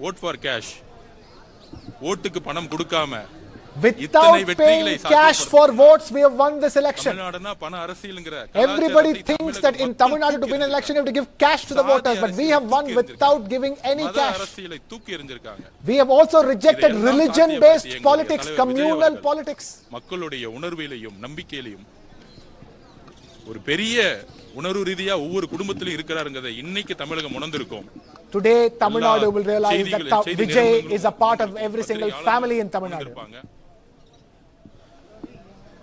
Vote for cash. ஓட்டுக்கு பணம் கொடுக்காம without paying cash for votes, we have won this election. Everybody thinks that in Tamil Nadu to win an election you have to give cash to the voters, but we have won without giving any cash. We have also rejected religion-based politics, communal politics. மக்களுடைய உணர்விலையும் நம்பிக்கையிலையும் ஒரு பெரிய உணர்வு ரீதியா ஒவ்வொரு குடும்பத்திலும் இருக்கிறாருங்கதை இன்னைக்கு தமிழகம் உணர்ந்திருக்கும். Today Tamil Nadu will realize that Vijay is a part of every single family in Tamil Nadu.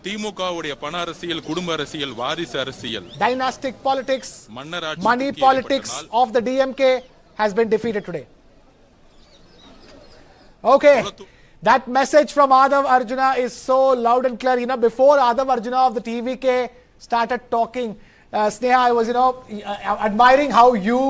திமுகவுடைய பண அரசியல், குடும்ப அரசியல், வாரிசு அரசியல், dynastic politics, money politics of the DMK has been defeated today. Okay, that message from Adav Arjuna is so loud and clear. You know, before Adav Arjuna of the TVK started talking, Sneha, I was, admiring how you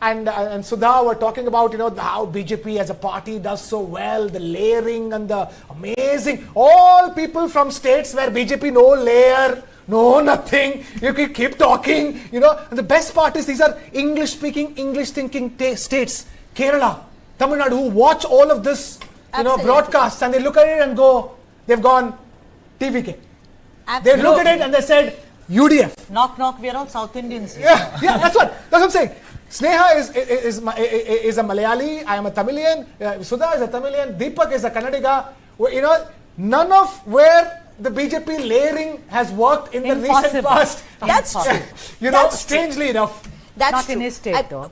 and Sudha were talking about, how BJP as a party does so well, the layering and the amazing, all people from states where BJP no layer, no nothing, you can keep talking, and the best part is these are English speaking, English thinking states, Kerala, Tamil Nadu, who watch all of this, broadcasts, and they look at it and go, they've gone TVK. They look at it and they said, UDF. Knock, knock, we are all South Indians. Yeah, that's what I'm saying. Sneha is a Malayali. I am a Tamilian. Sudha is a Tamilian. Deepak is a Kannadiga. You know, none of where the BJP layering has worked in the recent past. That's true. You know, strangely enough. That's not true. in his state, though.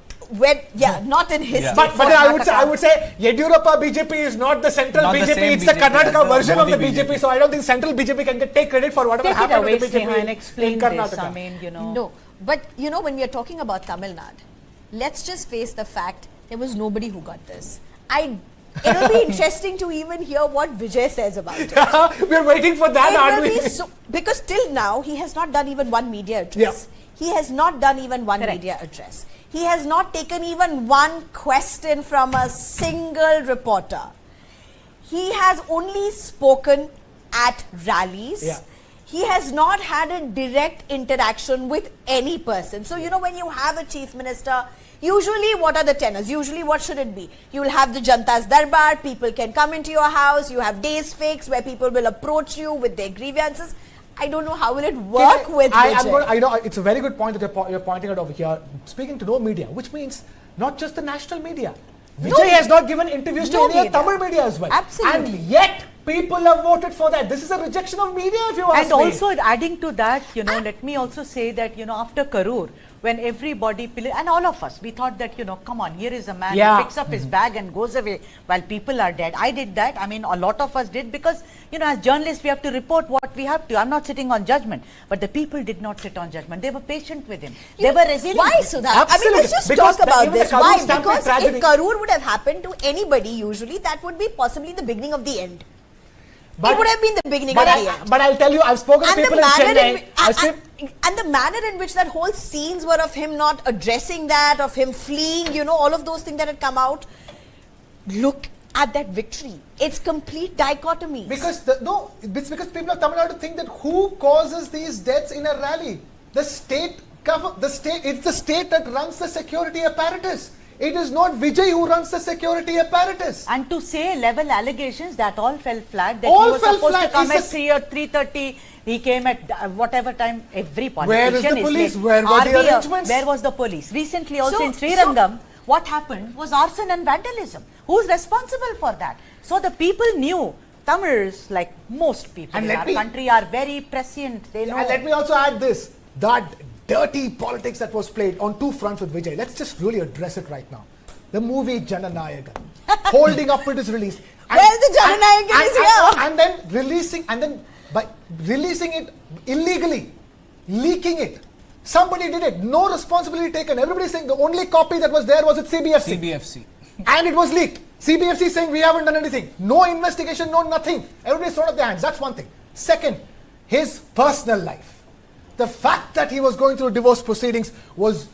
Not in his state. But I would say Yediyurappa BJP is not the central Not the BJP. same It's the BJP Karnataka as the version of the Modi BJP. So I don't think central BJP can take credit for whatever Take it happened away, to the BJP Sneha, and explain in this. Karnataka. I mean, you know. No, but you know, when we are talking about Tamil Nadu, let's just face the fact there was nobody who got this. It'll be interesting to even hear what Vijay says about it. We're waiting for that, aren't we? Because till now, he has not done even one media address. He has not done even one media address. He has not taken even one question from a single reporter. He has only spoken at rallies. He has not had a direct interaction with any person. So, you know, when you have a chief minister, usually what are the tenors? Usually what should it be? You will have the Janta's Darbar, people can come into your house, you have days fixed where people will approach you with their grievances. I don't know how will it work with Vijay. I know it's a very good point that you're pointing out over here. Speaking to no media, which means not just the national media. Vijay has not given interviews to any Tamil media as well. Absolutely. And yet, people have voted for that. This is a rejection of media, if you ask me. And also adding to that, you know, let me also say that, you know, after Karur, when everybody, and all of us, we thought that, you know, come on, here is a man who picks up his bag and goes away while people are dead. I did that. I mean, a lot of us did because, you know, as journalists, we have to report what we have to. I'm not sitting on judgment. But the people did not sit on judgment. They were patient with him. They were resilient. Why, Sudha? I mean, let's just talk about this. Why? Because if Karur would have happened to anybody, usually, that would be possibly the beginning of the end. It would have been the beginning of the end. But I'll tell you, I've spoken to people in Chennai. And the manner in which that whole scenes were of him not addressing that, of him fleeing, you know, all of those things that had come out. Look at that victory. It's complete dichotomy. It's because people of Tamil Nadu think that who causes these deaths in a rally? The state, it's the state that runs the security apparatus. It is not Vijay who runs the security apparatus. And to say level allegations, that all fell flat. That all he was fell supposed flat. to come at 3 or 3:30. He came at whatever time. Every politician Where is the police? late. Where were the arrangements? Where was the police? Recently also in Srirangam, what happened was arson and vandalism. Who's responsible for that? So the people knew. Tamils, like most people in our country, are very prescient. They know. And let me also add this. That dirty politics that was played on two fronts with Vijay. Let's just really address it right now. The movie Jananayagan, holding up it is released. Well, the Jananayagan is here. And then by releasing it illegally, leaking it. Somebody did it. No responsibility taken. Everybody saying the only copy that was there was at CBFC. And it was leaked. CBFC saying we haven't done anything. No investigation, no nothing. Everybody's thrown up their hands. That's one thing. Second, his personal life. The fact that he was going through divorce proceedings was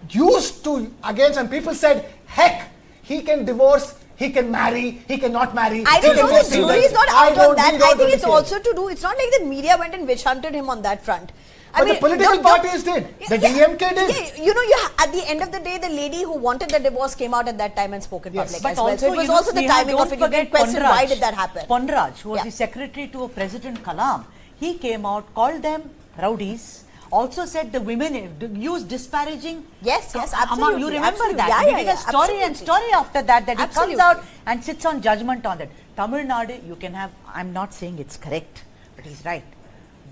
used to against, and people said, heck, he can divorce, he can marry, he cannot marry. I don't know, the jury is not out on that. I think it's care. also to do, it's not like the media went and witch hunted him on that front. But the political parties did. The DMK did. Yeah, you know, at the end of the day, the lady who wanted the divorce came out at that time and spoke in public But as well. So it was also the timing of it. You can question why did that happen. Ponraj, who was the secretary to President Kalam, he came out, called them rowdies, also said the women used disparaging. Yes, absolutely. You remember absolutely. that? Yeah, He did a story and story after that he absolutely. comes out and sits on judgment on that. Tamil Nadu, you can have, I'm not saying it's correct, but he's right.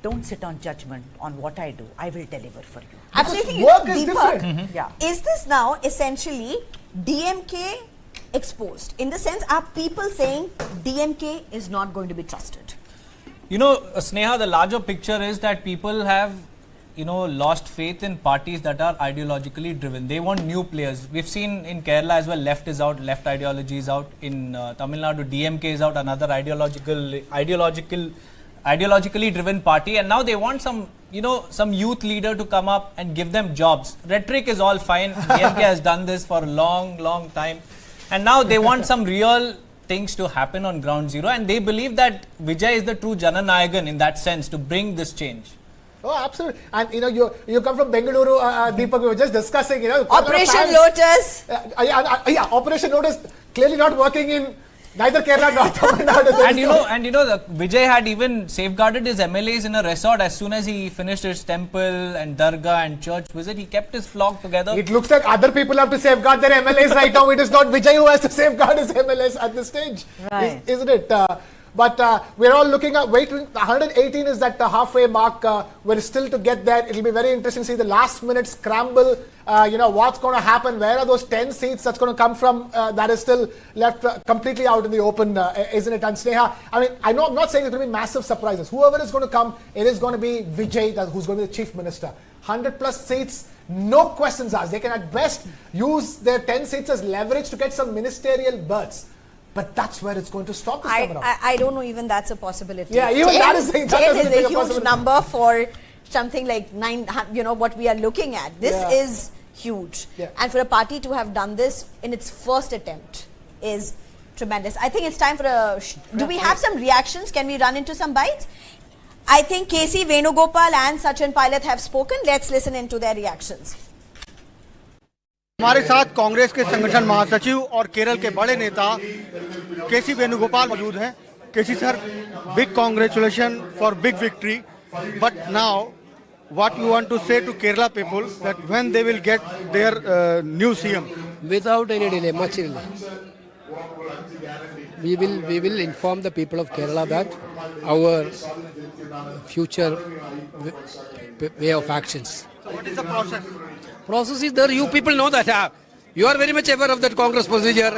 Don't sit on judgment on what I do. I will deliver for you. Absolutely. Work is different. Is this now essentially DMK exposed? In the sense, are people saying DMK is not going to be trusted? You know, Sneha, the larger picture is that people have, you know, lost faith in parties that are ideologically driven. They want new players. We've seen in Kerala as well, left is out, left ideology is out. In Tamil Nadu, DMK is out, another ideologically driven party, and now they want some, you know, some youth leader to come up and give them jobs. Rhetoric is all fine. DMK has done this for a long time, and now they want some real things to happen on ground zero, and they believe that Vijay is the true Jananayagan in that sense to bring this change. Oh, absolutely. And you know, you come from Bengaluru, Deepak, we were just discussing, you know, Operation Lotus. Operation Lotus clearly not working in Neither Kerala nor Tamil Nadu. And you know, Vijay had even safeguarded his MLAs in a resort as soon as he finished his temple and dargah and church visit. He kept his flock together. It looks like other people have to safeguard their MLAs right now. It is not Vijay who has to safeguard his MLAs at this stage, isn't it? But we're all looking at waiting. 118 is that halfway mark. We're still to get there. It'll be very interesting to see the last minute scramble. What's going to happen? Where are those 10 seats that's going to come from? That is still left completely out in the open, isn't it? And Sneha, I mean, I know I'm not saying it's going to be massive surprises. Whoever is going to come, it is going to be Vijay, who's going to be the chief minister. 100 plus seats, no questions asked. They can at best use their 10 seats as leverage to get some ministerial berths. But that's where it's going to stop this time around. I don't know even that's a possibility. Yeah, even 10, that is a huge number for something like 9, what we are looking at. This is huge. Yeah. And for a party to have done this in its first attempt is tremendous. I think it's time for a... Do we have some reactions? Can we run into some bites? I think KC Venugopal and Sachin Pilot have spoken. Let's listen into their reactions. हमारे साथ कांग्रेस के संगठन महासचिव और केरल के बड़े नेता केसी वेणुगोपाल मौजूद हैं। केसी sir, big congratulations for big victory. But now, what you want to say to Kerala people that when they will get their new CM? Without any delay, much delay. We will inform the people of Kerala that our future way of actions. So what is the process? Process is there. You people know that. You are very much aware of that Congress procedure.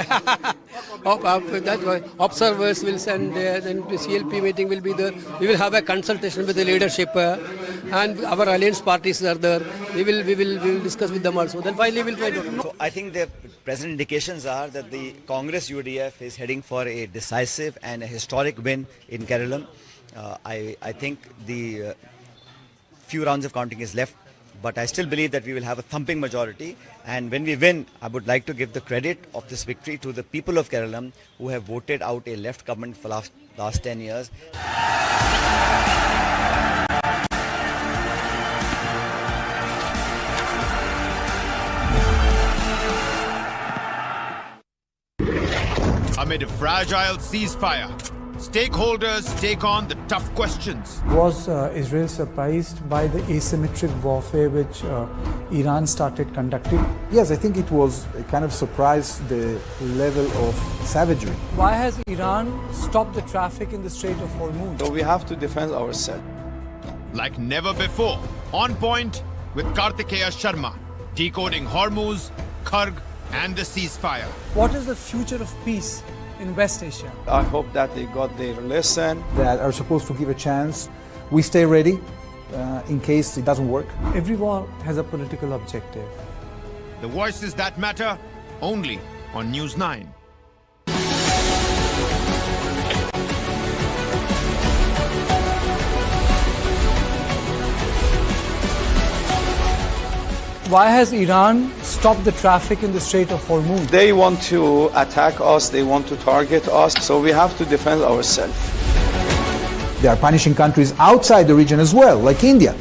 That observers will send there, then the CLP meeting will be there. We will have a consultation with the leadership, and our alliance parties are there. We will discuss with them also. Then finally we will try to. So I think the present indications are that the Congress UDF is heading for a decisive and a historic win in Kerala. I think the few rounds of counting is left. But I still believe that we will have a thumping majority, and when we win, I would like to give the credit of this victory to the people of Kerala who have voted out a left government for last 10 years. Amid a fragile ceasefire, stakeholders take on the tough questions. Was Israel surprised by the asymmetric warfare which Iran started conducting? Yes, I think it was a kind of surprise, the level of savagery. Why has Iran stopped the traffic in the Strait of Hormuz? So we have to defend ourselves. Like never before, on point with Kartikeya Sharma, decoding Hormuz, Kharg and the ceasefire. What is the future of peace in West Asia? I hope that they got their lesson. That are supposed to give a chance. We stay ready in case it doesn't work. Every war has a political objective. The voices that matter, only on News 9. Why has Iran stopped the traffic in the Strait of Hormuz? They want to attack us, they want to target us, so we have to defend ourselves. They are punishing countries outside the region as well, like India,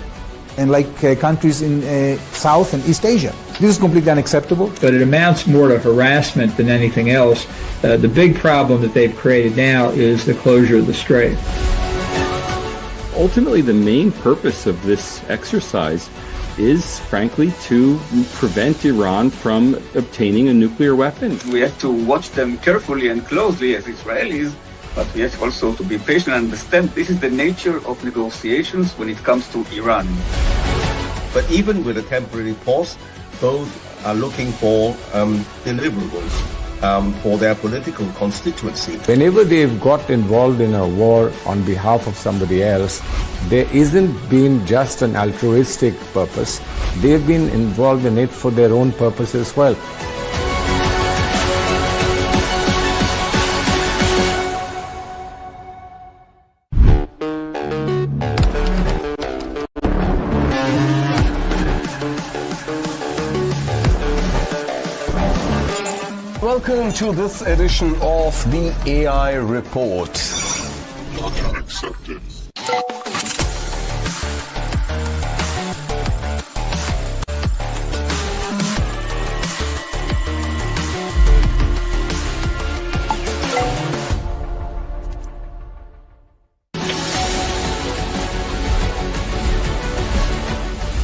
and like countries in South and East Asia. This is completely unacceptable. But it amounts more to harassment than anything else. The big problem that they've created now is the closure of the strait. Ultimately, the main purpose of this exercise is, frankly, to prevent Iran from obtaining a nuclear weapon. We have to watch them carefully and closely as Israelis, but we have also to be patient and understand this is the nature of negotiations when it comes to Iran. But even with a temporary pause, both are looking for deliverables for their political constituency. Whenever they've got involved in a war on behalf of somebody else, there isn't been just an altruistic purpose. They've been involved in it for their own purpose as well. Welcome to this edition of the AI Report. Not accepted.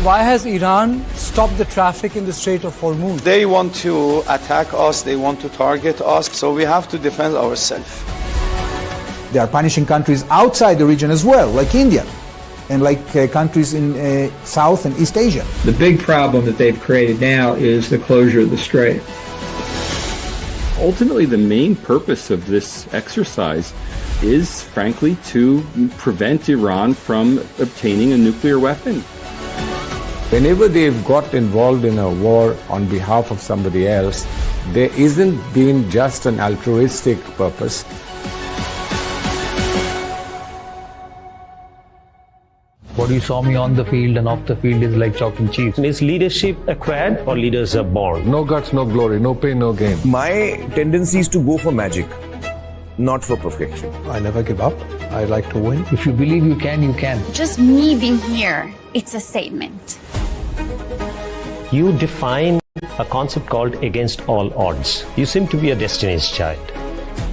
Why has Iran stopped the traffic in the Strait of Hormuz? They want to attack us, they want to target us, so we have to defend ourselves. They are punishing countries outside the region as well, like India, and like countries in South and East Asia. The big problem that they've created now is the closure of the strait. Ultimately, the main purpose of this exercise is, frankly, to prevent Iran from obtaining a nuclear weapon. Whenever they've got involved in a war on behalf of somebody else, there isn't been just an altruistic purpose. What you saw me on the field and off the field is like chalk and cheese. Is leadership acquired or leaders are born? No guts, no glory, no pain, no gain. My tendency is to go for magic, not for perfection. I never give up. I like to win. If you believe you can, you can. Just me being here, it's a statement. You define a concept called against all odds. You seem to be a Destiny's Child.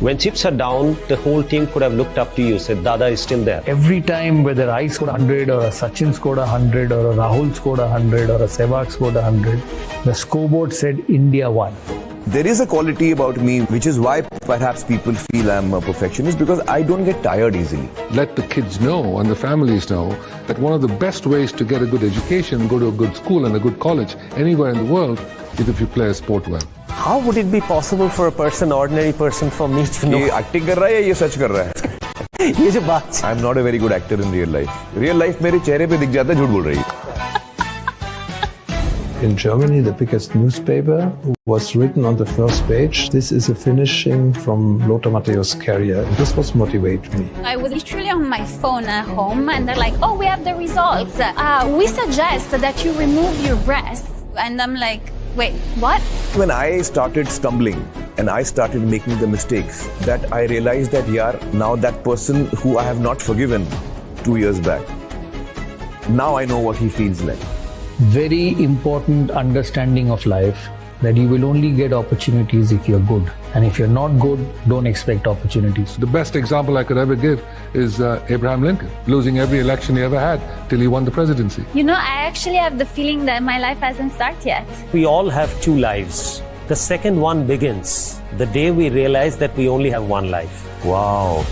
When chips are down, the whole team could have looked up to you, said, Dada is still there. Every time, whether I scored 100 or a Sachin scored 100 or a Rahul scored 100 or a Sehwag scored 100, the scoreboard said India won. There is a quality about me, which is why perhaps people feel I'm a perfectionist, because I don't get tired easily. Let the kids know and the families know that one of the best ways to get a good education, go to a good school and a good college anywhere in the world is if you play a sport well. How would it be possible for a person, ordinary person, for me to know? ये acting कर रहा है या ये सच कर रहा है? ये जो बात I'm not a very good actor in real life. Real life मेरे चेहरे पे दिख जाता है झूठ बोल रही है. In Germany, the biggest newspaper was written on the first page. This is a finishing from Lothar Matthäus' career. This was motivating me. I was literally on my phone at home and they're like, oh, we have the results. We suggest that you remove your breasts. And I'm like, wait, what? When I started stumbling and I started making the mistakes, that I realized that now that person who I have not forgiven 2 years back, now I know what he feels like. Very important understanding of life, that you will only get opportunities if you're good. And if you're not good, don't expect opportunities. The best example I could ever give is Abraham Lincoln, losing every election he ever had till he won the presidency. You know, I actually have the feeling that my life hasn't started yet. We all have 2 lives. The second one begins the day we realize that we only have 1 life. Wow.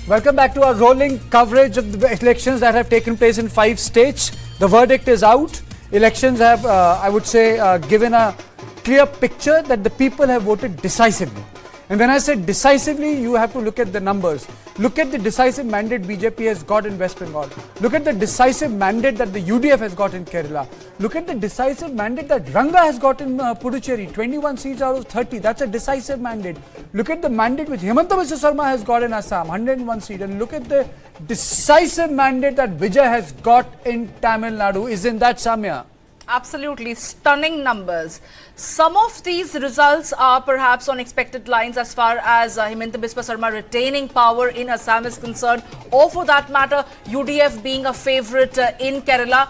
Welcome back to our rolling coverage of the elections that have taken place in 5 states. The verdict is out. Elections have, I would say, given a clear picture that the people have voted decisively. And when I say decisively, you have to look at the numbers. Look at the decisive mandate BJP has got in West Bengal. Look at the decisive mandate that the UDF has got in Kerala. Look at the decisive mandate that Ranga has got in Puducherry. 21 seats out of 30. That's a decisive mandate. Look at the mandate which Himanta Biswa Sarma has got in Assam. 101 seats. And look at the decisive mandate that Vijay has got in Tamil Nadu. Isn't that, Samya? Absolutely stunning numbers. Some of these results are perhaps on expected lines as far as Himanta Biswa Sarma retaining power in Assam is concerned, or for that matter UDF being a favourite in Kerala.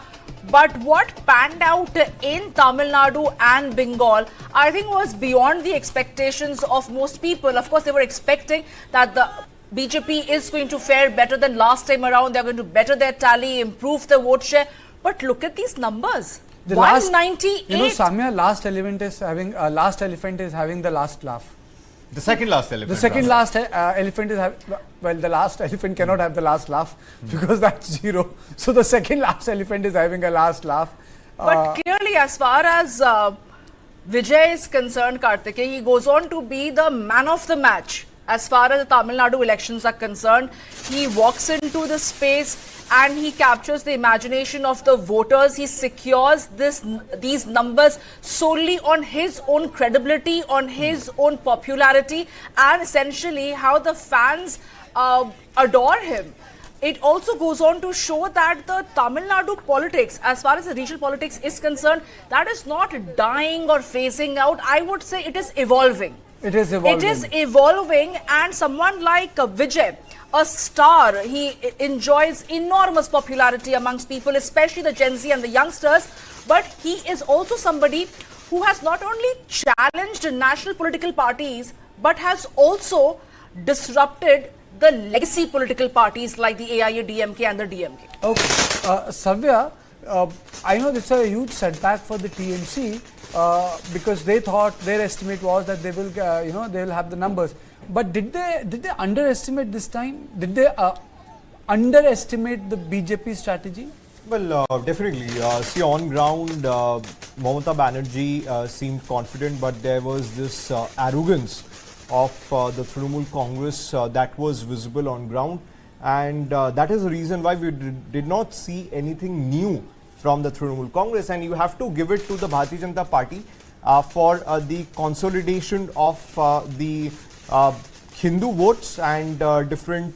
But what panned out in Tamil Nadu and Bengal, I think, was beyond the expectations of most people. Of course, they were expecting that the BJP is going to fare better than last time around. They're going to better their tally, improve the vote share. But look at these numbers. The 198. You know, Samya, last elephant is having the last laugh. The second last elephant. The second last elephant is having, well, the last elephant cannot have the last laugh because that's 0. So the second last elephant is having a last laugh. But clearly, as far as Vijay is concerned, Kartikeya, he goes on to be the man of the match as far as the Tamil Nadu elections are concerned. He walks into the space and he captures the imagination of the voters. He secures these numbers solely on his own credibility, on his own popularity, and essentially how the fans adore him. It also goes on to show that the Tamil Nadu politics, as far as the regional politics is concerned, that is not dying or phasing out. I would say it is evolving. It is evolving. It is evolving, and someone like Vijay, a star, he enjoys enormous popularity amongst people, especially the Gen Z and the youngsters. But he is also somebody who has not only challenged national political parties, but has also disrupted the legacy political parties like the AIADMK and the DMK. Okay. Savya, I know this is a huge setback for the TMC because they thought, their estimate was that they will, they will have the numbers. But did they underestimate this time? Did they underestimate the BJP strategy? Well, definitely. See, on ground, Mamata Banerjee seemed confident, but there was this arrogance of the Trinamool Congress that was visible on ground, and that is the reason why we did not see anything new from the Trinamool Congress. And you have to give it to the Bharatiya Janata Party for the consolidation of the Hindu votes and different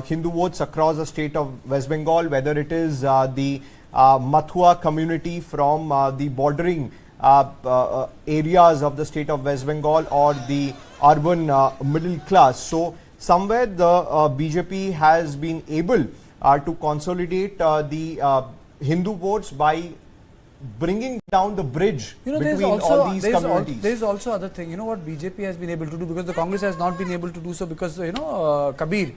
Hindu votes across the state of West Bengal, whether it is the Mathua community from the bordering areas of the state of West Bengal or the urban middle class. So somewhere the BJP has been able to consolidate the Hindu votes by bringing down the bridge between all these communities. There is also other thing. You know what BJP has been able to do, because the Congress has not been able to do so because, Kabir,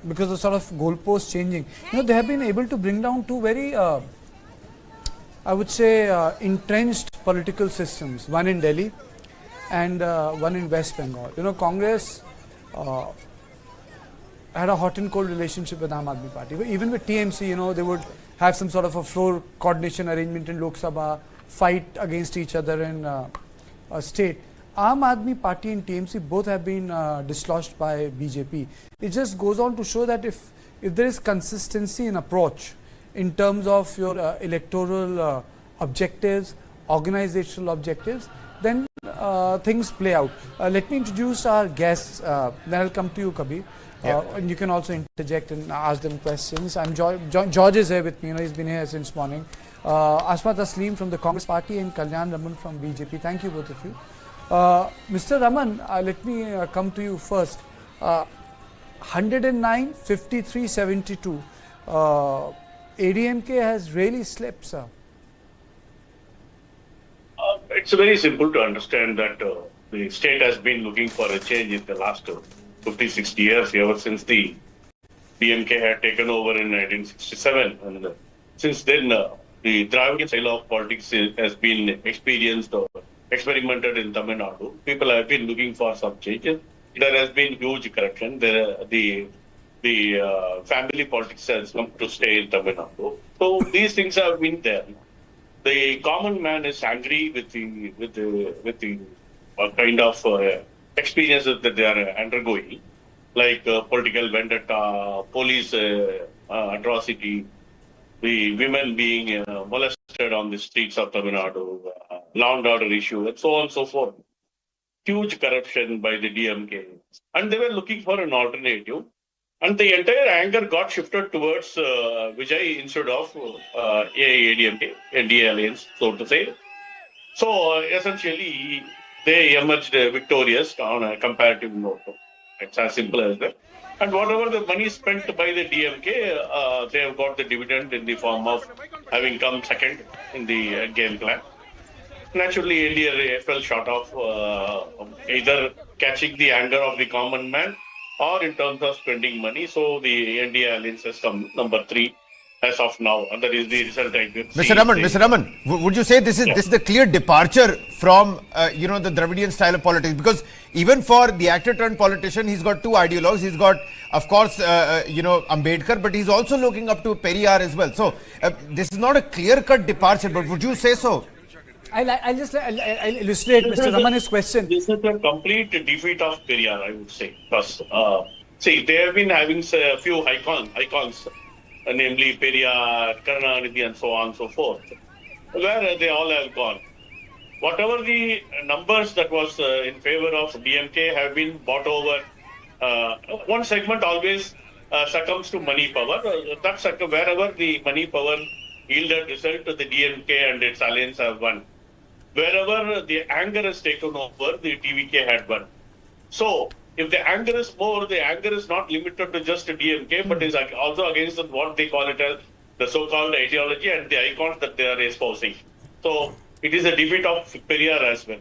because of sort of goalposts changing. They have been able to bring down two very I would say entrenched political systems, one in Delhi and one in West Bengal. Congress had a hot and cold relationship with Aam Aadmi Party. Even with TMC, they would have some sort of a floor coordination arrangement in Lok Sabha, fight against each other in a state. Aam Aadmi Party and TMC both have been dislodged by BJP. It just goes on to show that if there is consistency in approach, in terms of your electoral objectives, organizational objectives, then things play out. Let me introduce our guests, then I'll come to you, Kabir. And you can also interject and ask them questions. George is here with me, he's been here since morning. Asma Tasleem from the Congress Party and Kalyan Raman from BJP. Thank you, both of you. Mr. Raman, let me come to you first. 109, 53, 72. ADMK has really slipped, sir. It's very simple to understand that the state has been looking for a change in the last 50, 60 years, ever since the DMK had taken over in 1967. And since then, the Dravidian style of politics has been experienced or experimented in Tamil Nadu. People have been looking for some changes. There has been huge corruption. The family politics has come to stay in Tamil Nadu. So these things have been there. The common man is angry with the kind of experiences that they are undergoing, like political vendetta, police atrocity, the women being molested on the streets of Tamil Nadu, law and order issue, and so on and so forth. Huge corruption by the DMK. And they were looking for an alternative. And the entire anger got shifted towards Vijay instead of AIADMK, NDA alliance, so to say. So essentially, they emerged victorious on a comparative note. It's as simple as that. And whatever the money spent by the DMK, they have got the dividend in the form of having come second in the game plan. Naturally, NDA fell short of either catching the anger of the common man or in terms of spending money. So the NDA alliance has come number 3 as of now, and that is the result I could see. Mr. Raman, would you say this is the clear departure from the Dravidian style of politics? Because even for the actor turned politician, he's got 2 ideologues. He's got, of course, Ambedkar, but he's also looking up to Periyar as well. So this is not a clear-cut departure, but would you say so? I'll illustrate Mr. Raman's question. This is a complete defeat of Periyar, I would say. Because, see, they have been having a few icons, namely Periyar, Karunanidhi and so on and so forth, where they all have gone. Whatever the numbers that was in favor of DMK have been bought over. One segment always succumbs to money power. Wherever the money power yielded result, the DMK and its alliance have won. Wherever the anger is taken over, the TVK had won. So, if the anger is more, the anger is not limited to just DMK, but is also against what they call it as the so-called ideology and the icons that they are espousing. So, it is a defeat of Periyar as well.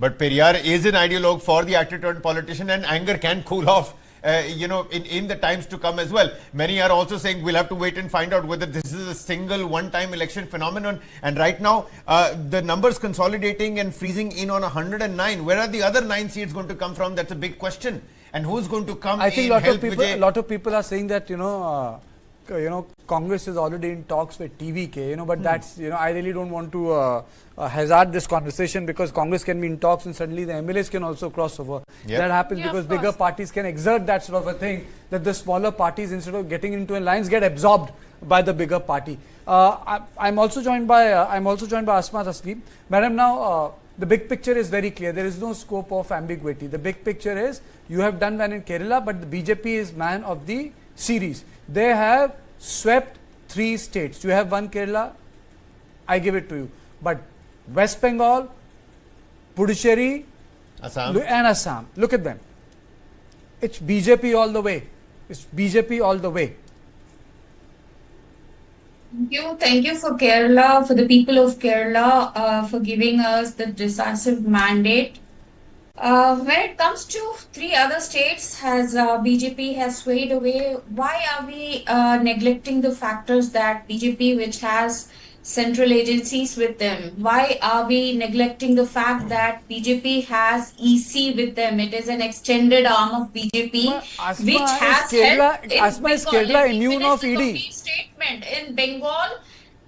But Periyar is an ideologue for the actor-turned politician, and anger can cool off, in the times to come as well. Many are also saying we'll have to wait and find out whether this is a single one-time election phenomenon. And right now, the numbers consolidating and freezing in on 109. Where are the other 9 seats going to come from? That's a big question. And who's going to come? I think a lot of people are saying that Congress is already in talks with TVK. But that's I really don't want to hazard this conversation, because Congress can be in talks and suddenly the MLAs can also cross over. Yep. That happens because bigger parties can exert that sort of a thing, that the smaller parties, instead of getting into alliance, get absorbed by the bigger party. I'm also joined by Asma Taslim. Madam, now the big picture is very clear. There is no scope of ambiguity. The big picture is you have done well in Kerala, but the BJP is man of the series. They have swept 3 states. You have won Kerala, I give it to you. But West Bengal, Puducherry, Assam. And Assam. Look at them. It's BJP all the way. It's BJP all the way. Thank you for Kerala, for the people of Kerala, for giving us the decisive mandate. When it comes to 3 other states, as BJP has swayed away, why are we neglecting the factors that BJP, which has central agencies with them, why are we neglecting the fact that BJP has EC with them? It is an extended arm of BJP, which has helped is Kerala immune of ED? Statement in Bengal.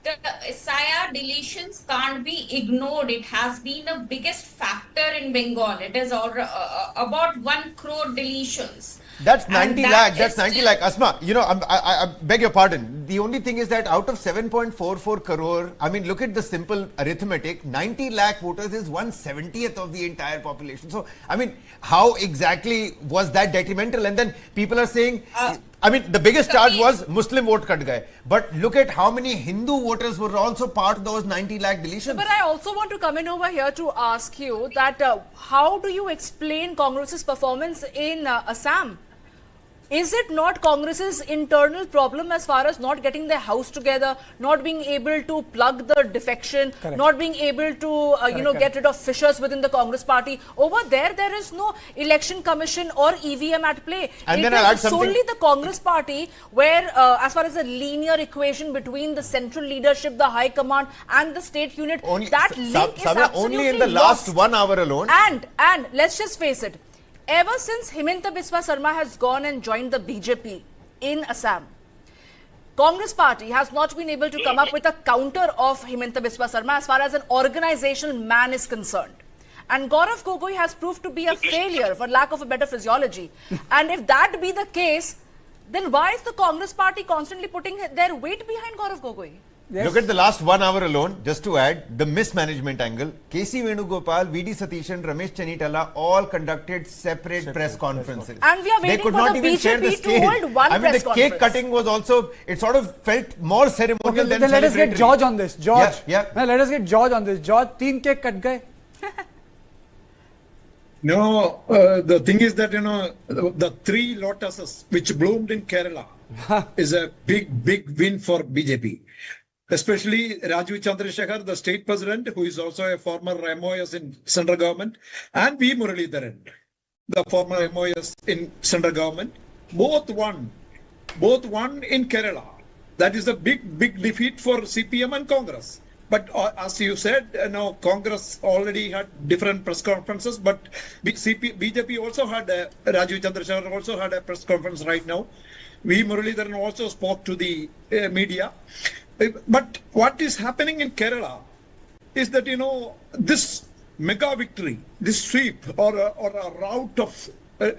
The SIR deletions can't be ignored. It has been the biggest factor in Bengal. It is about 1 crore deletions. That's 90 lakh. That's 90 lakh. Asma, I beg your pardon. The only thing is that out of 7.44 crore, I mean, look at the simple arithmetic. 90 lakh voters is 1/70th of the entire population. So, I mean, how exactly was that detrimental? And then people are saying, I mean, the biggest charge was Muslim vote cut gaye. But look at how many Hindu voters were also part of those 90 lakh deletions. But I also want to come in over here to ask you that how do you explain Congress's performance in Assam? Is it not Congress's internal problem as far as not getting their house together, not being able to plug the defection, not being able to get rid of fissures within the Congress party? Over there is no election commission or EVM at play. And it is solely the Congress party where, as far as the linear equation between the central leadership, the high command and the state unit, that link is absolutely only in the last 1 hour alone. And let's just face it. Ever since Himanta Biswa Sarma has gone and joined the BJP in Assam, Congress party has not been able to come up with a counter of Himanta Biswa Sarma as far as an organizational man is concerned. And Gaurav Gogoi has proved to be a failure for lack of a better physiology. And if that be the case, then why is the Congress party constantly putting their weight behind Gaurav Gogoi? Yes. Look at the last 1 hour alone, just to add, the mismanagement angle. KC Venugopal, VD Satish and Ramesh Chanitala all conducted separate press conferences. And we are waiting for the BJP to hold one press conference. The cake cutting was also, it sort of felt more ceremonial than then let us get George on this. George. Yeah. Now let us get George on this. George, 3 cake cut gaye. No, the thing is that, the 3 lotuses which bloomed in Kerala is a big win for BJP. Especially Raju Chandrasekhar, the state president, who is also a former MOS in central government, and V. Muralidharan, the former MOS in central government, both won in Kerala. That is a big defeat for CPM and Congress. But as you said, Congress already had different press conferences, but BJP also had, Raju Chandrasekhar also had a press conference right now. V. Muralidharan also spoke to the media. But what is happening in Kerala? is that, this mega victory, this sweep or a rout of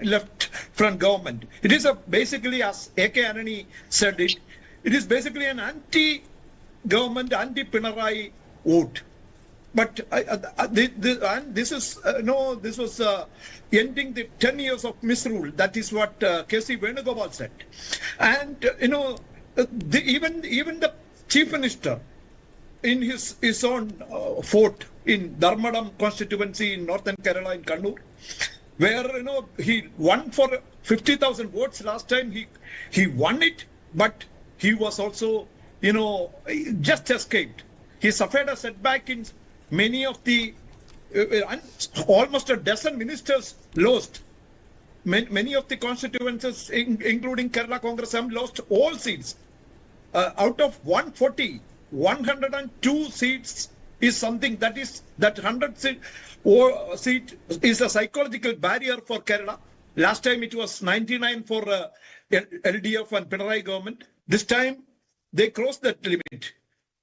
left front government, it is basically, as A.K. Anani said it is basically an anti-government, anti-Pinarayi vote. But this was ending the 10 years of misrule. That is what K.C. Venugopal said. And, even the chief minister in his own fort in Dharmadam constituency in northern Kerala in Kannur, where, he won for 50,000 votes last time. He won it, but he was also, just escaped. He suffered a setback in many of the, almost a dozen ministers lost. Many of the constituencies, including Kerala Congress, have lost all seats. Out of 140, 102 seats is something that 100 seat is a psychological barrier for Kerala. Last time it was 99 for LDF and Pinarayi government. This time they crossed that limit.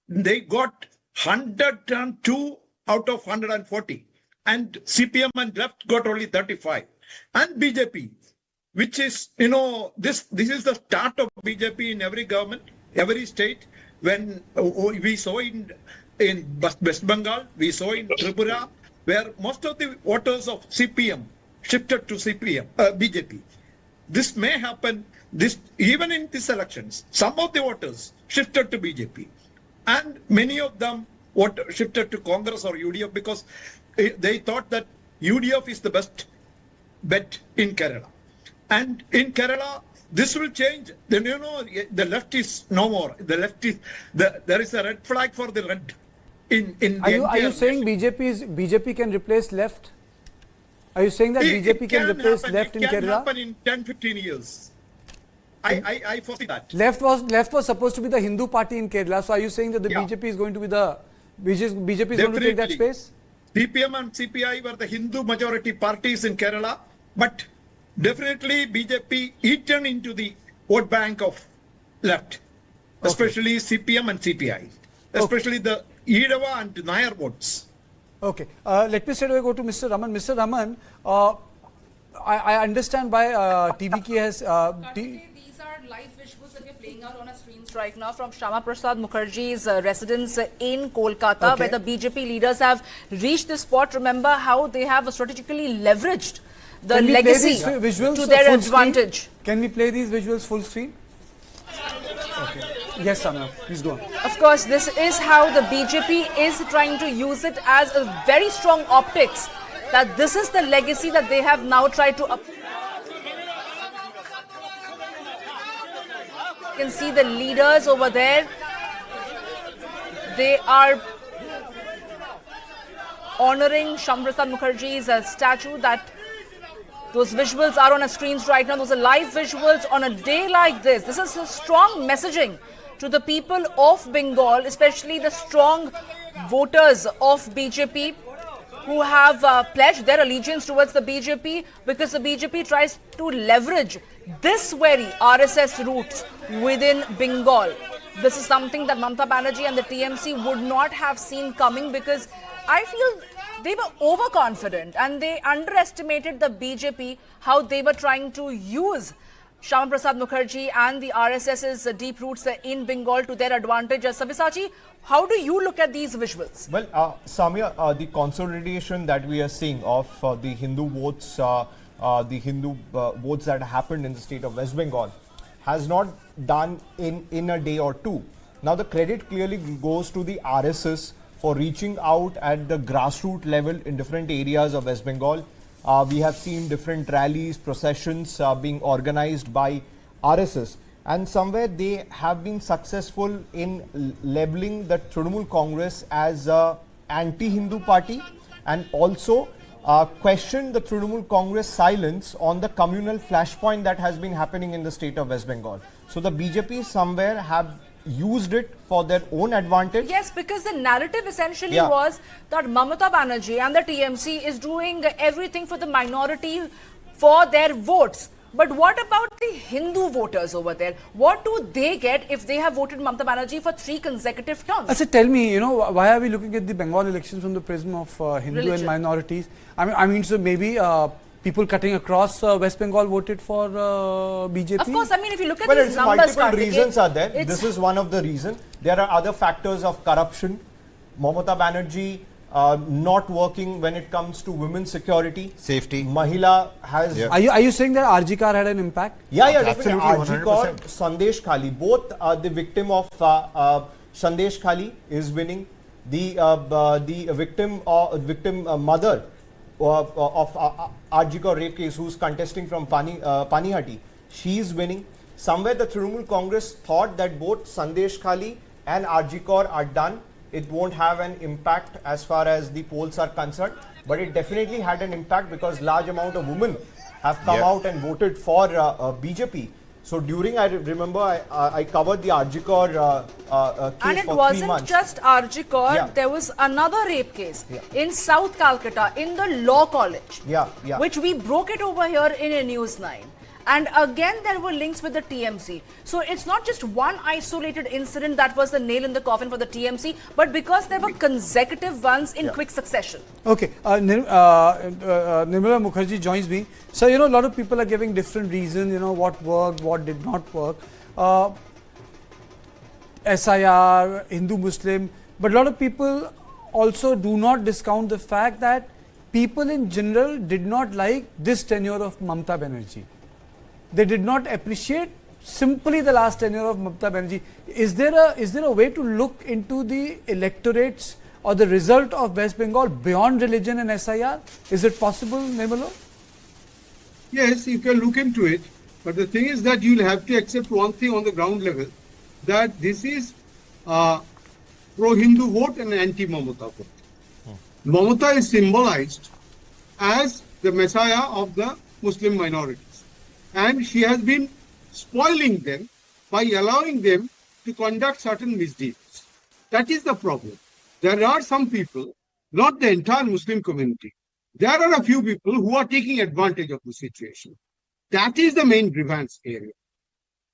They got 102 out of 140, and CPM and left got only 35. And BJP, which is, this is the start of BJP in every government, every state. When we saw in West Bengal, we saw in Tripura, where most of the voters of CPM shifted to BJP. This may happen even in these elections. Some of the voters shifted to BJP, and many of them shifted to Congress or UDF because they thought that UDF is the best bet in Kerala. And in Kerala, this will change. Then, the left is no more. The left is there is a red flag for the red. Are you saying BJP can replace left? Are you saying that BJP can replace left in Kerala? It can happen in 10-15 years. I foresee that. Left was supposed to be the Hindu party in Kerala. So are you saying that the BJP is going to be BJP is going to take that space? CPM and CPI were the Hindu majority parties in Kerala, but definitely BJP eaten into the vote bank of left, especially CPM and CPI, especially the Idava and Nayar votes. Okay, let me straight away go to Mr. Raman. Mr. Raman, I understand why TVK has... These are live visuals that we're playing out on our screens right now from Shyama Prasad Mukherjee's residence in Kolkata, where the BJP leaders have reached this spot. Remember how they have strategically leveraged the legacy to their advantage. Can we play these visuals full screen? Okay. Yes, Samya, please go on. Of course, this is how the BJP is trying to use it as a very strong optics, that this is the legacy that they have now tried to... You can see the leaders over there. They are honoring Shyama Prasad Mukherjee's statue. Those visuals are on our screens right now. Those are live visuals on a day like this. This is a strong messaging to the people of Bengal, especially the strong voters of BJP who have pledged their allegiance towards the BJP, because the BJP tries to leverage this very RSS roots within Bengal. This is something that Mamata Banerjee and the TMC would not have seen coming, because I feel they were overconfident and they underestimated the BJP, how they were trying to use Shyama Prasad Mukherjee and the RSS's deep roots in Bengal to their advantage. Sabyasachi, how do you look at these visuals? Well, Samya, the consolidation that we are seeing of the Hindu votes, votes that happened in the state of West Bengal has not done in a day or two. Now, the credit clearly goes to the RSS for reaching out at the grassroots level in different areas of West Bengal. We have seen different rallies, processions being organized by RSS, and somewhere they have been successful in labeling the Trinamool Congress as an anti-Hindu party, and also question the Trinamool Congress silence on the communal flashpoint that has been happening in the state of West Bengal. So the BJP somewhere have used it for their own advantage. Yes, because the narrative essentially was that Mamata Banerjee and the TMC is doing everything for the minority for their votes. But what about the Hindu voters over there? What do they get if they have voted Mamata Banerjee for 3 consecutive terms? Achha, tell me, why are we looking at the Bengal elections from the prism of Hindu Religion. and minorities? I mean, so maybe people cutting across West Bengal voted for BJP? Of course, I mean, if you look at Well, these it's numbers, multiple reasons are there. This is one of the reasons. There are other factors of corruption. Mamata Banerjee not working when it comes to women's security. Safety. Mahila has... Are you saying that RG Kar had an impact? Yeah, Absolutely, definitely. RG Kaur, 100%. Sandesh Khali, both the victim of Sandesh Khali is winning. The victim mother of RG Kaur rape case, who's contesting from Panihati, she is winning. Somewhere the Trinamool Congress thought that both Sandesh Khali and RG Kaur are done. It won't have an impact as far as the polls are concerned, but it definitely had an impact because large amount of women have come out and voted for BJP. So during, I remember I covered the RG Kaur case and it for 3 wasn't months. just RG Kaur, Yeah. there was another rape case in South Calcutta in the law college, which we broke it over here in a News 9. And again, there were links with the TMC. So it's not just one isolated incident that was the nail in the coffin for the TMC, but because there were consecutive ones in quick succession. Okay, Nirmala Mukherjee joins me. So, a lot of people are giving different reasons, what worked, what did not work. SIR, Hindu, Muslim, but a lot of people also do not discount the fact that people in general did not like this tenure of Mamata Banerjee. They did not appreciate simply the last tenure of Mamata Banerjee. Is there a way to look into the electorates or the result of West Bengal beyond religion and SIR? Is it possible, Nirmala? Yes, you can look into it. But the thing is that you'll have to accept one thing on the ground level, that this is pro-Hindu vote and anti-Mamata vote. Mamata is symbolized as the messiah of the Muslim minorities. And she has been spoiling them by allowing them to conduct certain misdeeds. That is the problem. There are some people, not the entire Muslim community, there are a few people who are taking advantage of the situation. That is the main grievance area.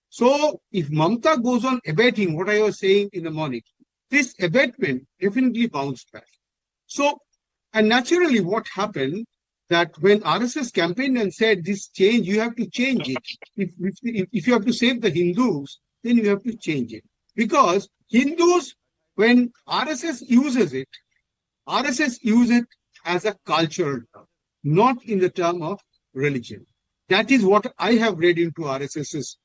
So if Mamata goes on abating what I was saying in the morning, this abatement definitely bounced back. So, and naturally what happened, that when RSS campaigned and said this change, you have to change it. If you have to save the Hindus, then you have to change it. Because Hindus, when RSS uses it as a cultural term, not in the term of religion. That is what I have read into RSS's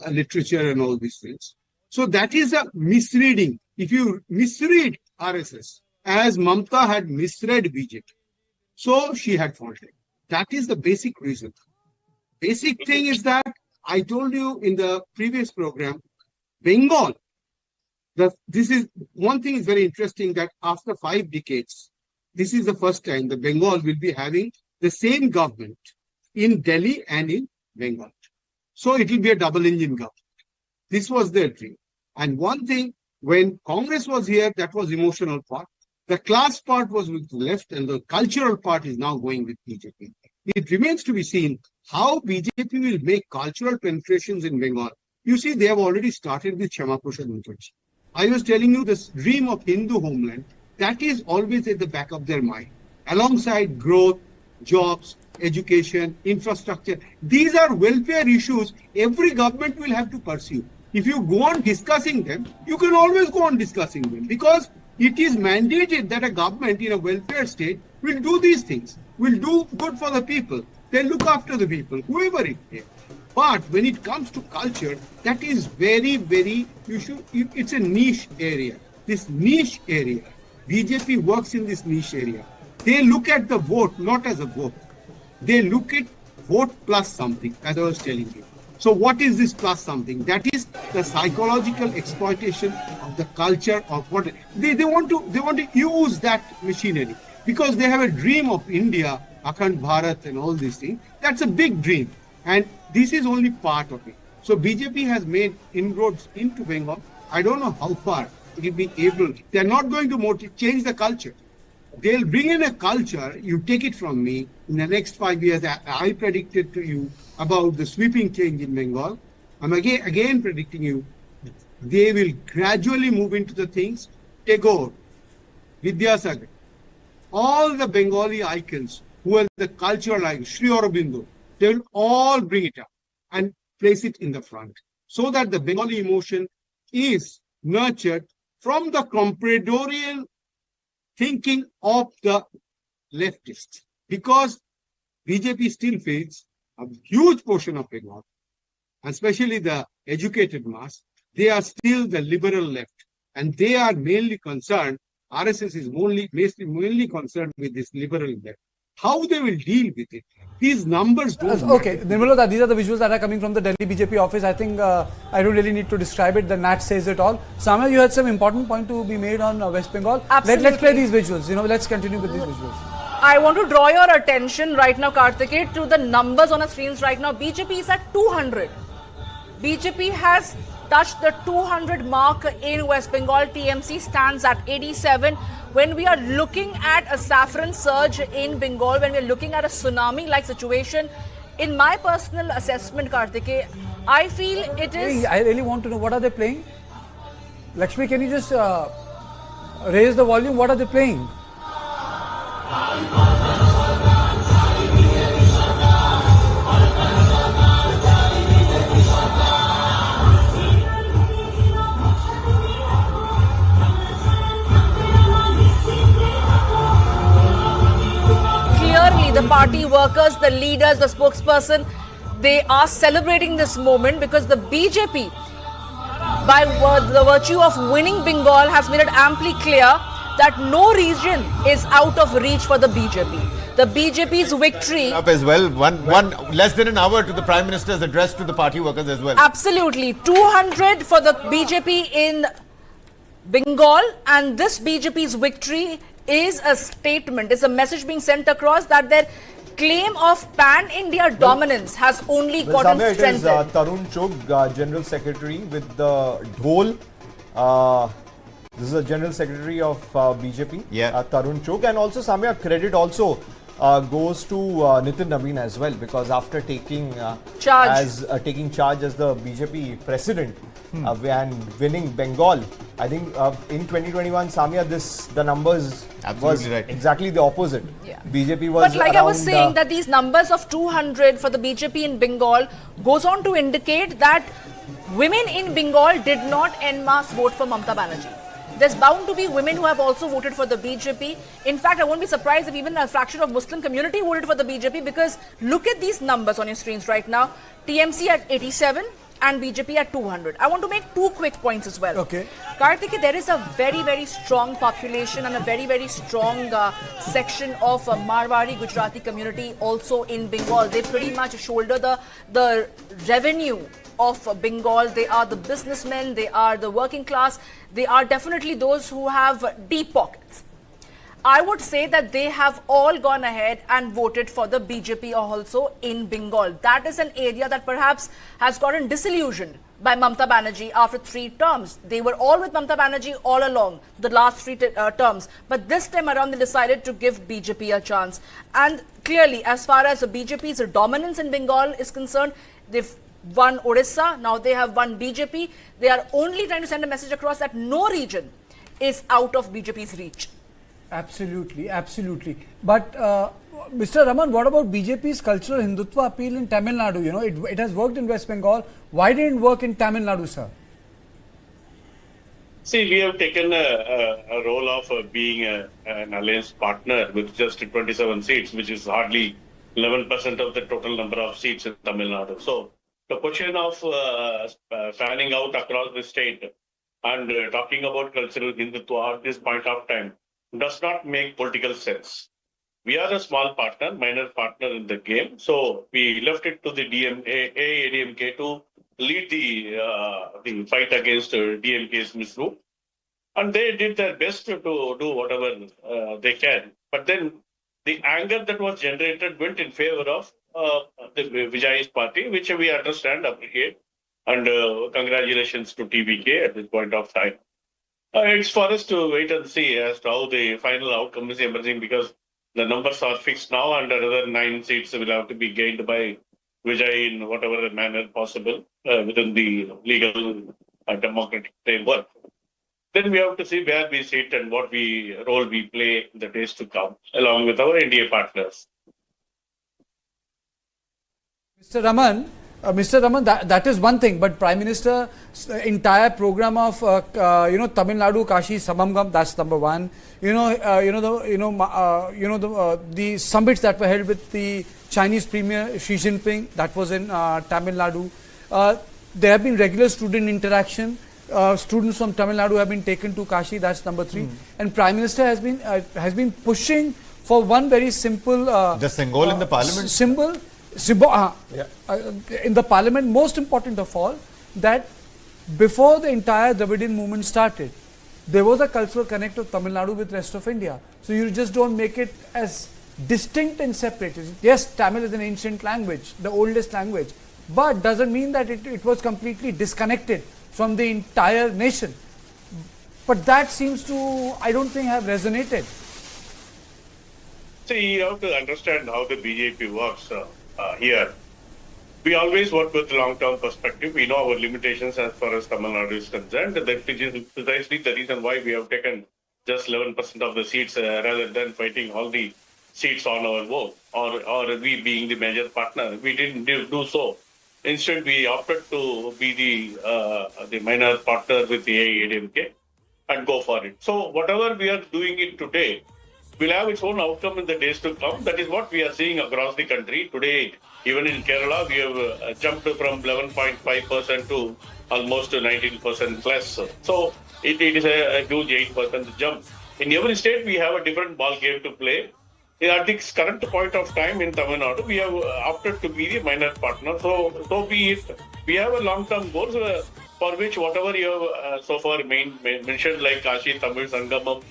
literature and all these things. So that is a misreading. If you misread RSS as Mamata had misread BJP, so she had faulted. That is the basic reason. Basic thing is that I told you in the previous program, Bengal, this is one thing is very interesting, that after 5 decades, this is the first time the Bengal will be having the same government in Delhi and in Bengal. So it will be a double engine government. This was their dream. And one thing, when Congress was here, that was emotional part. The class part was with the left and the cultural part is now going with BJP. It remains to be seen how BJP will make cultural penetrations in Bengal. You see, they have already started with Shama Prasad Mukherjee. I was telling you this dream of Hindu homeland, that is always at the back of their mind. Alongside growth, jobs, education, infrastructure. These are welfare issues every government will have to pursue. If you go on discussing them, you can always go on discussing them because it is mandated that a government in a welfare state will do these things, will do good for the people, they look after the people, whoever it is. But when it comes to culture, that is very, very, it's a niche area. This niche area, BJP works in this niche area. They look at the vote not as a vote. They look at vote plus something, as I was telling you. So what is this plus something? That is the psychological exploitation of the culture of what they want to use that machinery because they have a dream of India, Akhand Bharat and all these things. That's a big dream. And this is only part of it. So BJP has made inroads into Bengal. I don't know how far it will be able. They're not going to change the culture. they'll bring in a culture, you take it from me, in the next 5 years, I predicted to you about the sweeping change in Bengal. I'm again predicting you, they will gradually move into the things. Tagore, Vidyasagar, all the Bengali icons who are the cultural icons, Sri Aurobindo, they will all bring it up and place it in the front so that the Bengali emotion is nurtured from the compradorian thinking of the leftists. Because BJP still feels a huge portion of Bengal, especially the educated mass, they are still the liberal left. And they are mainly concerned, RSS is mainly concerned with this liberal left. How they will deal with it, these numbers don't Okay, Nirmala, these are the visuals that are coming from the Delhi BJP office. I think I don't really need to describe it. The Nat says it all. Samya, you had some important point to be made on West Bengal. Absolutely. Let's play these visuals. Let's continue with these visuals. I want to draw your attention right now, Karthikeya, to the numbers on our screens right now. BJP is at 200. BJP has touched the 200 mark in West Bengal. TMC stands at 87. When we are looking at a saffron surge in Bengal, when we are looking at a tsunami-like situation, in my personal assessment, Karthikeya, I feel it is... I really want to know, what are they playing? Lakshmi, can you just raise the volume? What are they playing? The party workers, the leaders, the spokesperson, they are celebrating this moment because the BJP, by the virtue of winning Bengal, has made it amply clear that no region is out of reach for the BJP. The BJP's victory... Up as well, one less than an hour to the Prime Minister's address to the party workers as well. Absolutely. 200 for the BJP in Bengal, and this BJP's victory is a statement, is a message being sent across that their claim of pan-India dominance has only gotten strengthened. It is Tarun Chugh, General Secretary with the Dhol. This is the General Secretary of BJP, Tarun Chugh. And also, Samya, credit also goes to Nitin Nabin as well, because after taking charge as the BJP president and winning Bengal, I think in 2021, Samya, the numbers was right. Exactly the opposite. Yeah. BJP was But like I was saying, that these numbers of 200 for the BJP in Bengal goes on to indicate that women in Bengal did not en masse vote for Mamata Banerjee. There's bound to be women who have also voted for the BJP. In fact, I won't be surprised if even a fraction of Muslim community voted for the BJP, because look at these numbers on your screens right now. TMC at 87 and BJP at 200. I want to make two quick points as well. Okay. Karthikeya, there is a very, very strong population and a very, very strong section of Marwari Gujarati community also in Bengal. They pretty much shoulder the revenue of Bengal. They are the businessmen, they are the working class, they are definitely those who have deep pockets. I would say that they have all gone ahead and voted for the BJP also in Bengal. That is an area that perhaps has gotten disillusioned by Mamata Banerjee after 3 terms. They were all with Mamata Banerjee all along, the last 3 terms. But this time around, they decided to give BJP a chance. And clearly, as far as the BJP's dominance in Bengal is concerned, they've won Odisha, now they have won BJP. They are only trying to send a message across that no region is out of BJP's reach. Absolutely, absolutely. But Mr. Raman, what about BJP's cultural Hindutva appeal in Tamil Nadu? You know, it has worked in West Bengal. Why didn't it work in Tamil Nadu, sir? See, we have taken a role of being an alliance partner with just 27 seats, which is hardly 11% of the total number of seats in Tamil Nadu. So the question of fanning out across the state and talking about cultural Hindutva at this point of time does not make political sense. We are a small partner, minor partner in the game. So we left it to the ADMK to lead the fight against DMK's misrule. And they did their best to do whatever they can. But then the anger that was generated went in favor of the Vijay's party, which we understand, appreciate. And congratulations to TVK at this point of time. It's for us to wait and see as to how the final outcome is emerging, because the numbers are fixed now and another 9 seats will have to be gained by Vijay in whatever manner possible within the legal democratic framework. Then we have to see where we sit and what role we play in the days to come, along with our NDA partners. Mr. Raman, that is one thing, but Prime Minister's entire program of Tamil Nadu Kashi Samangam, that's number one. The summits that were held with the Chinese Premier Xi Jinping, that was in Tamil Nadu. There have been regular student interaction. Students from Tamil Nadu have been taken to Kashi, that's number 3. And Prime Minister has been pushing for one very simple the symbol in the parliament. In the parliament, most important of all, that before the entire Dravidian movement started, there was a cultural connect of Tamil Nadu with rest of India. So you just don't make it as distinct and separate. Yes, Tamil is an ancient language, the oldest language, but doesn't mean that it was completely disconnected from the entire nation. But that seems to, I don't think, have resonated. See, you have to understand how the BJP works here. We always work with long-term perspective. We know our limitations as far as Tamil Nadu is concerned. That is precisely the reason why we have taken just 11% of the seats rather than fighting all the seats on our own, or we being the major partner. We didn't do so. Instead, we opted to be the minor partner with the AIADMK and go for it. So whatever we are doing it today will have its own outcome in the days to come. That is what we are seeing across the country. Today, even in Kerala, we have jumped from 11.5% to almost 19% plus. So it is a huge 8% jump. In every state, we have a different ball game to play. At this current point of time in Tamil Nadu, we have opted to be the minor partner. So be it. We have a long-term goal for which whatever you have so far mentioned, like Kashi Tamil Sangamam,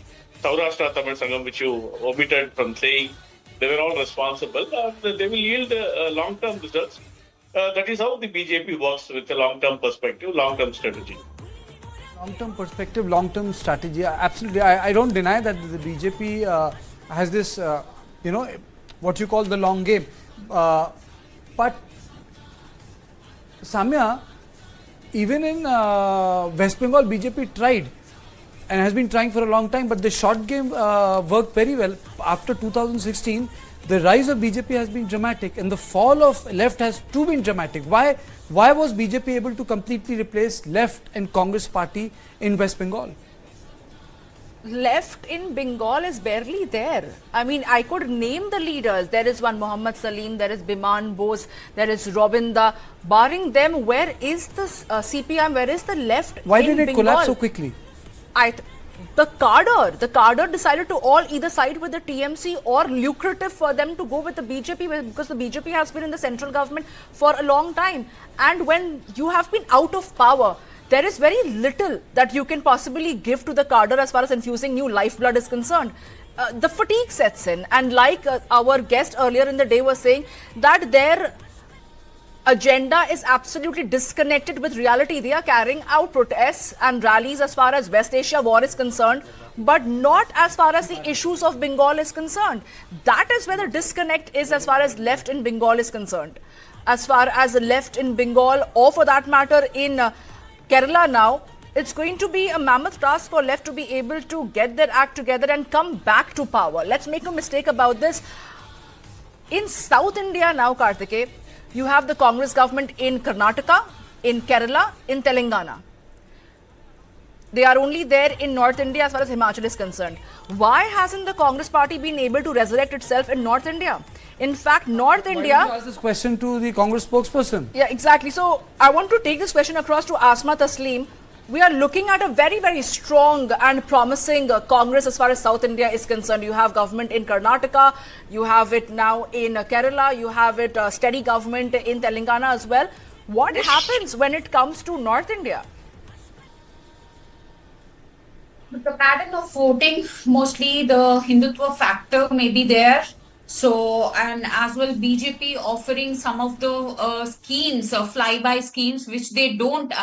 Saurashtra Tamil Sangam, which you omitted from saying, they were all responsible. They will yield long-term results. That is how the BJP works, with a long-term perspective, long-term strategy. Long-term perspective, long-term strategy. Absolutely. I don't deny that the BJP has this, what you call the long game. But Samya, even in West Bengal, BJP tried and has been trying for a long time, but the short game worked very well. After 2016, the rise of BJP has been dramatic and the fall of left has too been dramatic. Why was BJP able to completely replace left and Congress party in West Bengal? Left in Bengal is barely there. I mean, I could name the leaders. There is one Mohammad Salim, there is Biman Bose, there is Robinda. Barring them, where is the CPM, where is the left? Why did it collapse so quickly? The cadre decided to all either side with the TMC or lucrative for them to go with the BJP, because the BJP has been in the central government for a long time. And when you have been out of power, there is very little that you can possibly give to the cadre as far as infusing new lifeblood is concerned. The fatigue sets in, and like our guest earlier in the day was saying, that their agenda is absolutely disconnected with reality. They are carrying out protests and rallies as far as West Asia war is concerned, but not as far as the issues of Bengal is concerned. That is where the disconnect is as far as left in Bengal is concerned. As far as the left in Bengal, or for that matter in Kerala now, it's going to be a mammoth task for left to be able to get their act together and come back to power. Let's make no mistake about this. In South India now, Karthike, you have the Congress government in Karnataka, in Kerala, in Telangana. They are only there in North India as far as Himachal is concerned. Why hasn't the Congress party been able to resurrect itself in North India? In fact, North India... Why don't you ask this question to the Congress spokesperson? Yeah, exactly. So, I want to take this question across to Asma Tasleem. We are looking at a very, very strong and promising Congress as far as South India is concerned. You have government in Karnataka, you have it now in Kerala, you have it steady government in Telangana as well. What happens when it comes to North India? The pattern of voting, mostly the Hindutva factor may be there. So, and as well BJP offering some of the schemes, flyby schemes, which they don't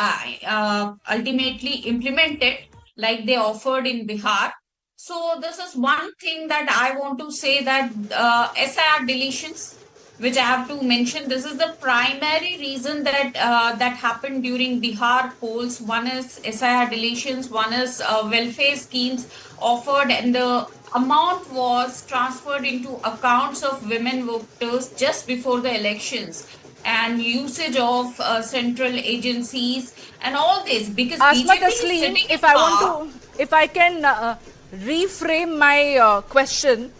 ultimately implement it. like they offered in Bihar. So this is one thing that I want to say, that SIR deletions, which I have to mention, this is the primary reason that that happened during Bihar polls. One is SIR deletions, one is welfare schemes offered, and the amount was transferred into accounts of women voters just before the elections, and usage of central agencies and all this, because Asma BJP is Tasleem, sitting in if I power. want to, if I can reframe my question,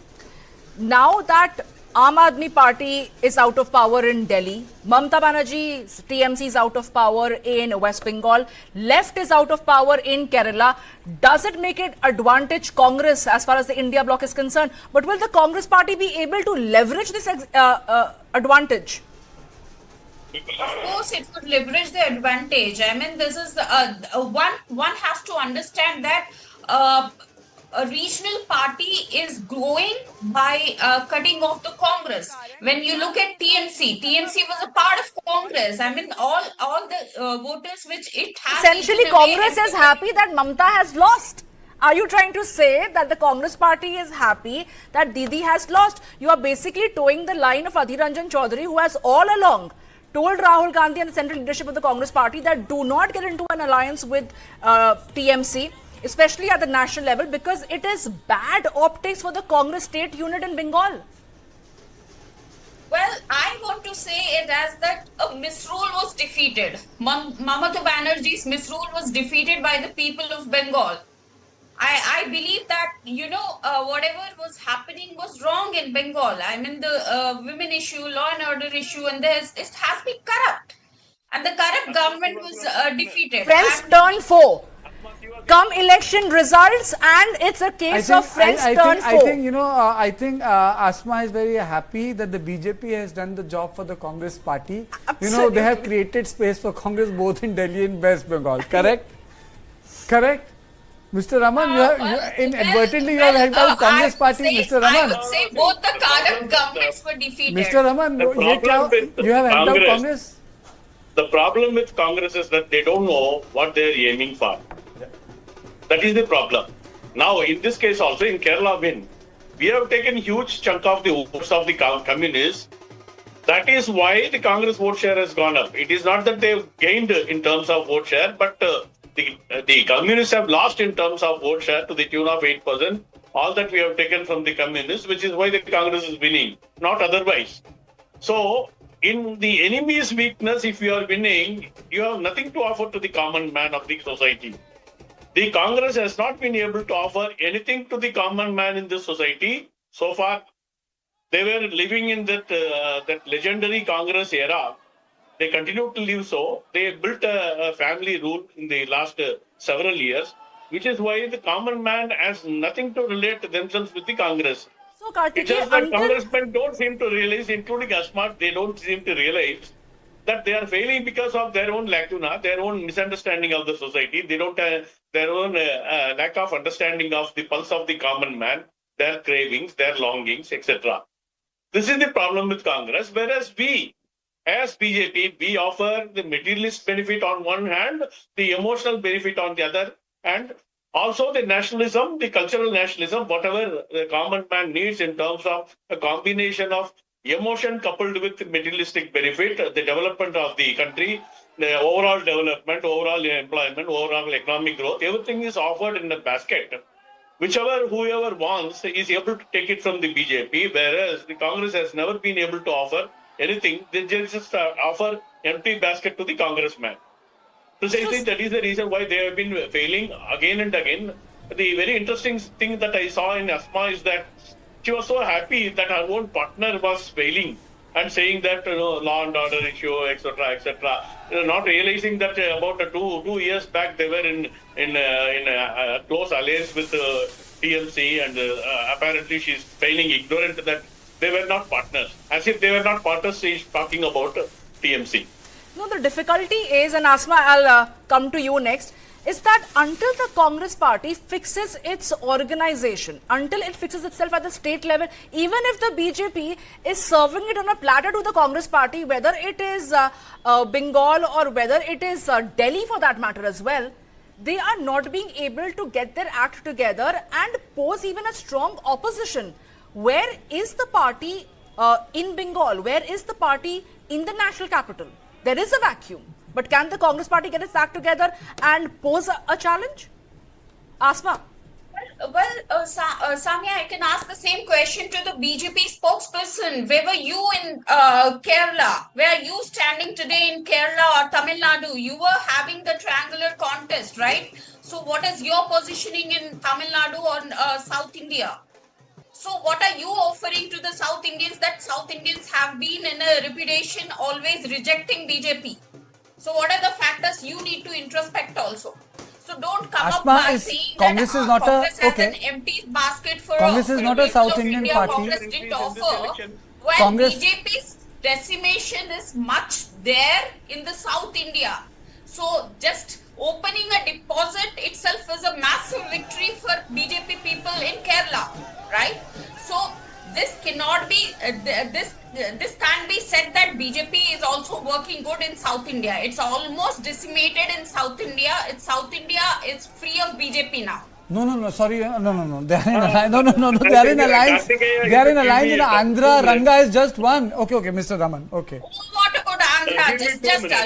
now that Aam Aadmi Party is out of power in Delhi, Mamata Banerjee's TMC is out of power in West Bengal, left is out of power in Kerala, does it make it advantage Congress as far as the India bloc is concerned? But will the Congress party be able to leverage this advantage? Of course, it would leverage the advantage. I mean, this is one has to understand that a regional party is growing by cutting off the Congress. When you look at TMC was a part of Congress. I mean, all the voters which it has. Essentially, Congress is happy that Mamata has lost. Are you trying to say that the Congress party is happy that Didi has lost? You are basically towing the line of Adhir Ranjan Chaudhary, who has all along told Rahul Gandhi and the central leadership of the Congress party that do not get into an alliance with TMC, especially at the national level, because it is bad optics for the Congress state unit in Bengal. Well, I want to say it as that a misrule was defeated. Mamata Banerjee's misrule was defeated by the people of Bengal. I believe that, whatever was happening was wrong in Bengal. I mean, the women issue, law and order issue, and it has been corrupt. And the corrupt government was defeated. Friends turn foe. Come election results, and it's a case of friends turn foe. I think Asma is very happy that the BJP has done the job for the Congress party. Absolutely. They have created space for Congress both in Delhi and West Bengal. Correct? Correct? Mr. Raman, inadvertently you have helped out Congress party, Mr. Raman. I would say both the current governments were defeated. Mr. Raman, you have helped out Congress? The problem with Congress is that they don't know what they are aiming for. That is the problem. Now, in this case also, in Kerala win, we have taken huge chunk of the votes of the communists. That is why the Congress vote share has gone up. It is not that they have gained in terms of vote share, but the communists have lost in terms of vote share to the tune of 8%. All that we have taken from the communists, which is why the Congress is winning, not otherwise. So, in the enemy's weakness, if you are winning, you have nothing to offer to the common man of the society. The Congress has not been able to offer anything to the common man in this society. So far, they were living in that legendary Congress era. They continue to live so. They built a family rule in the last several years, which is why the common man has nothing to relate themselves with the Congress. So, Kartikeya, it's just that congressmen don't seem to realize, including Asma, they don't seem to realize that they are failing because of their own lacuna, their own misunderstanding of the society. They don't have their own lack of understanding of the pulse of the common man, their cravings, their longings, etc. This is the problem with Congress, whereas we, as BJP, we offer the materialist benefit on one hand, the emotional benefit on the other, and also the nationalism, the cultural nationalism, whatever the common man needs in terms of a combination of emotion coupled with materialistic benefit, the development of the country, the overall development, overall employment, overall economic growth, everything is offered in a basket. Whoever wants is able to take it from the BJP, whereas the Congress has never been able to offer anything. They just offer empty basket to the congressman. Precisely that is the reason why they have been failing again and again. The very interesting thing that I saw in Asma is that she was so happy that her own partner was failing and saying that law and order issue, etc., etc. Not realizing that about 2 years back they were in a close alliance with TMC, and apparently she's failing ignorant that they were not partners. As if they were not partners, she's talking about TMC. No, the difficulty is, and Asma, I'll come to you next, is that until the Congress party fixes its organization, until it fixes itself at the state level, even if the BJP is serving it on a platter to the Congress party, whether it is Bengal or whether it is Delhi for that matter as well, they are not being able to get their act together and pose even a strong opposition. Where is the party in Bengal? Where is the party in the national capital? There is a vacuum. But can the Congress party get its act together and pose a challenge? Asma. Well, Samia, I can ask the same question to the BJP spokesperson. Where were you in Kerala? Where are you standing today in Kerala or Tamil Nadu? You were having the triangular contest, right? So what is your positioning in Tamil Nadu or South India? So what are you offering to the South Indians that South Indians have been in a reputation always rejecting BJP? So what are the factors you need to introspect also? So don't come Asma, up by saying Congress that is not Congress a has okay. an empty basket for Congress is not a South of Indian India. party. Congress didn't offer. When Congress- BJP's decimation is much there in the South India. So just opening a deposit itself is a massive victory for BJP people in Kerala, right? So this cannot be this can't be said that BJP is also working good in South India. It's almost decimated in South India. South India is free of BJP now. No, sorry, no. They are in alliance. No. They are in alliance. They are in alliance. In Andhra, Ranga is just one. Okay, Mr. Raman. Okay. What about Andhra? Just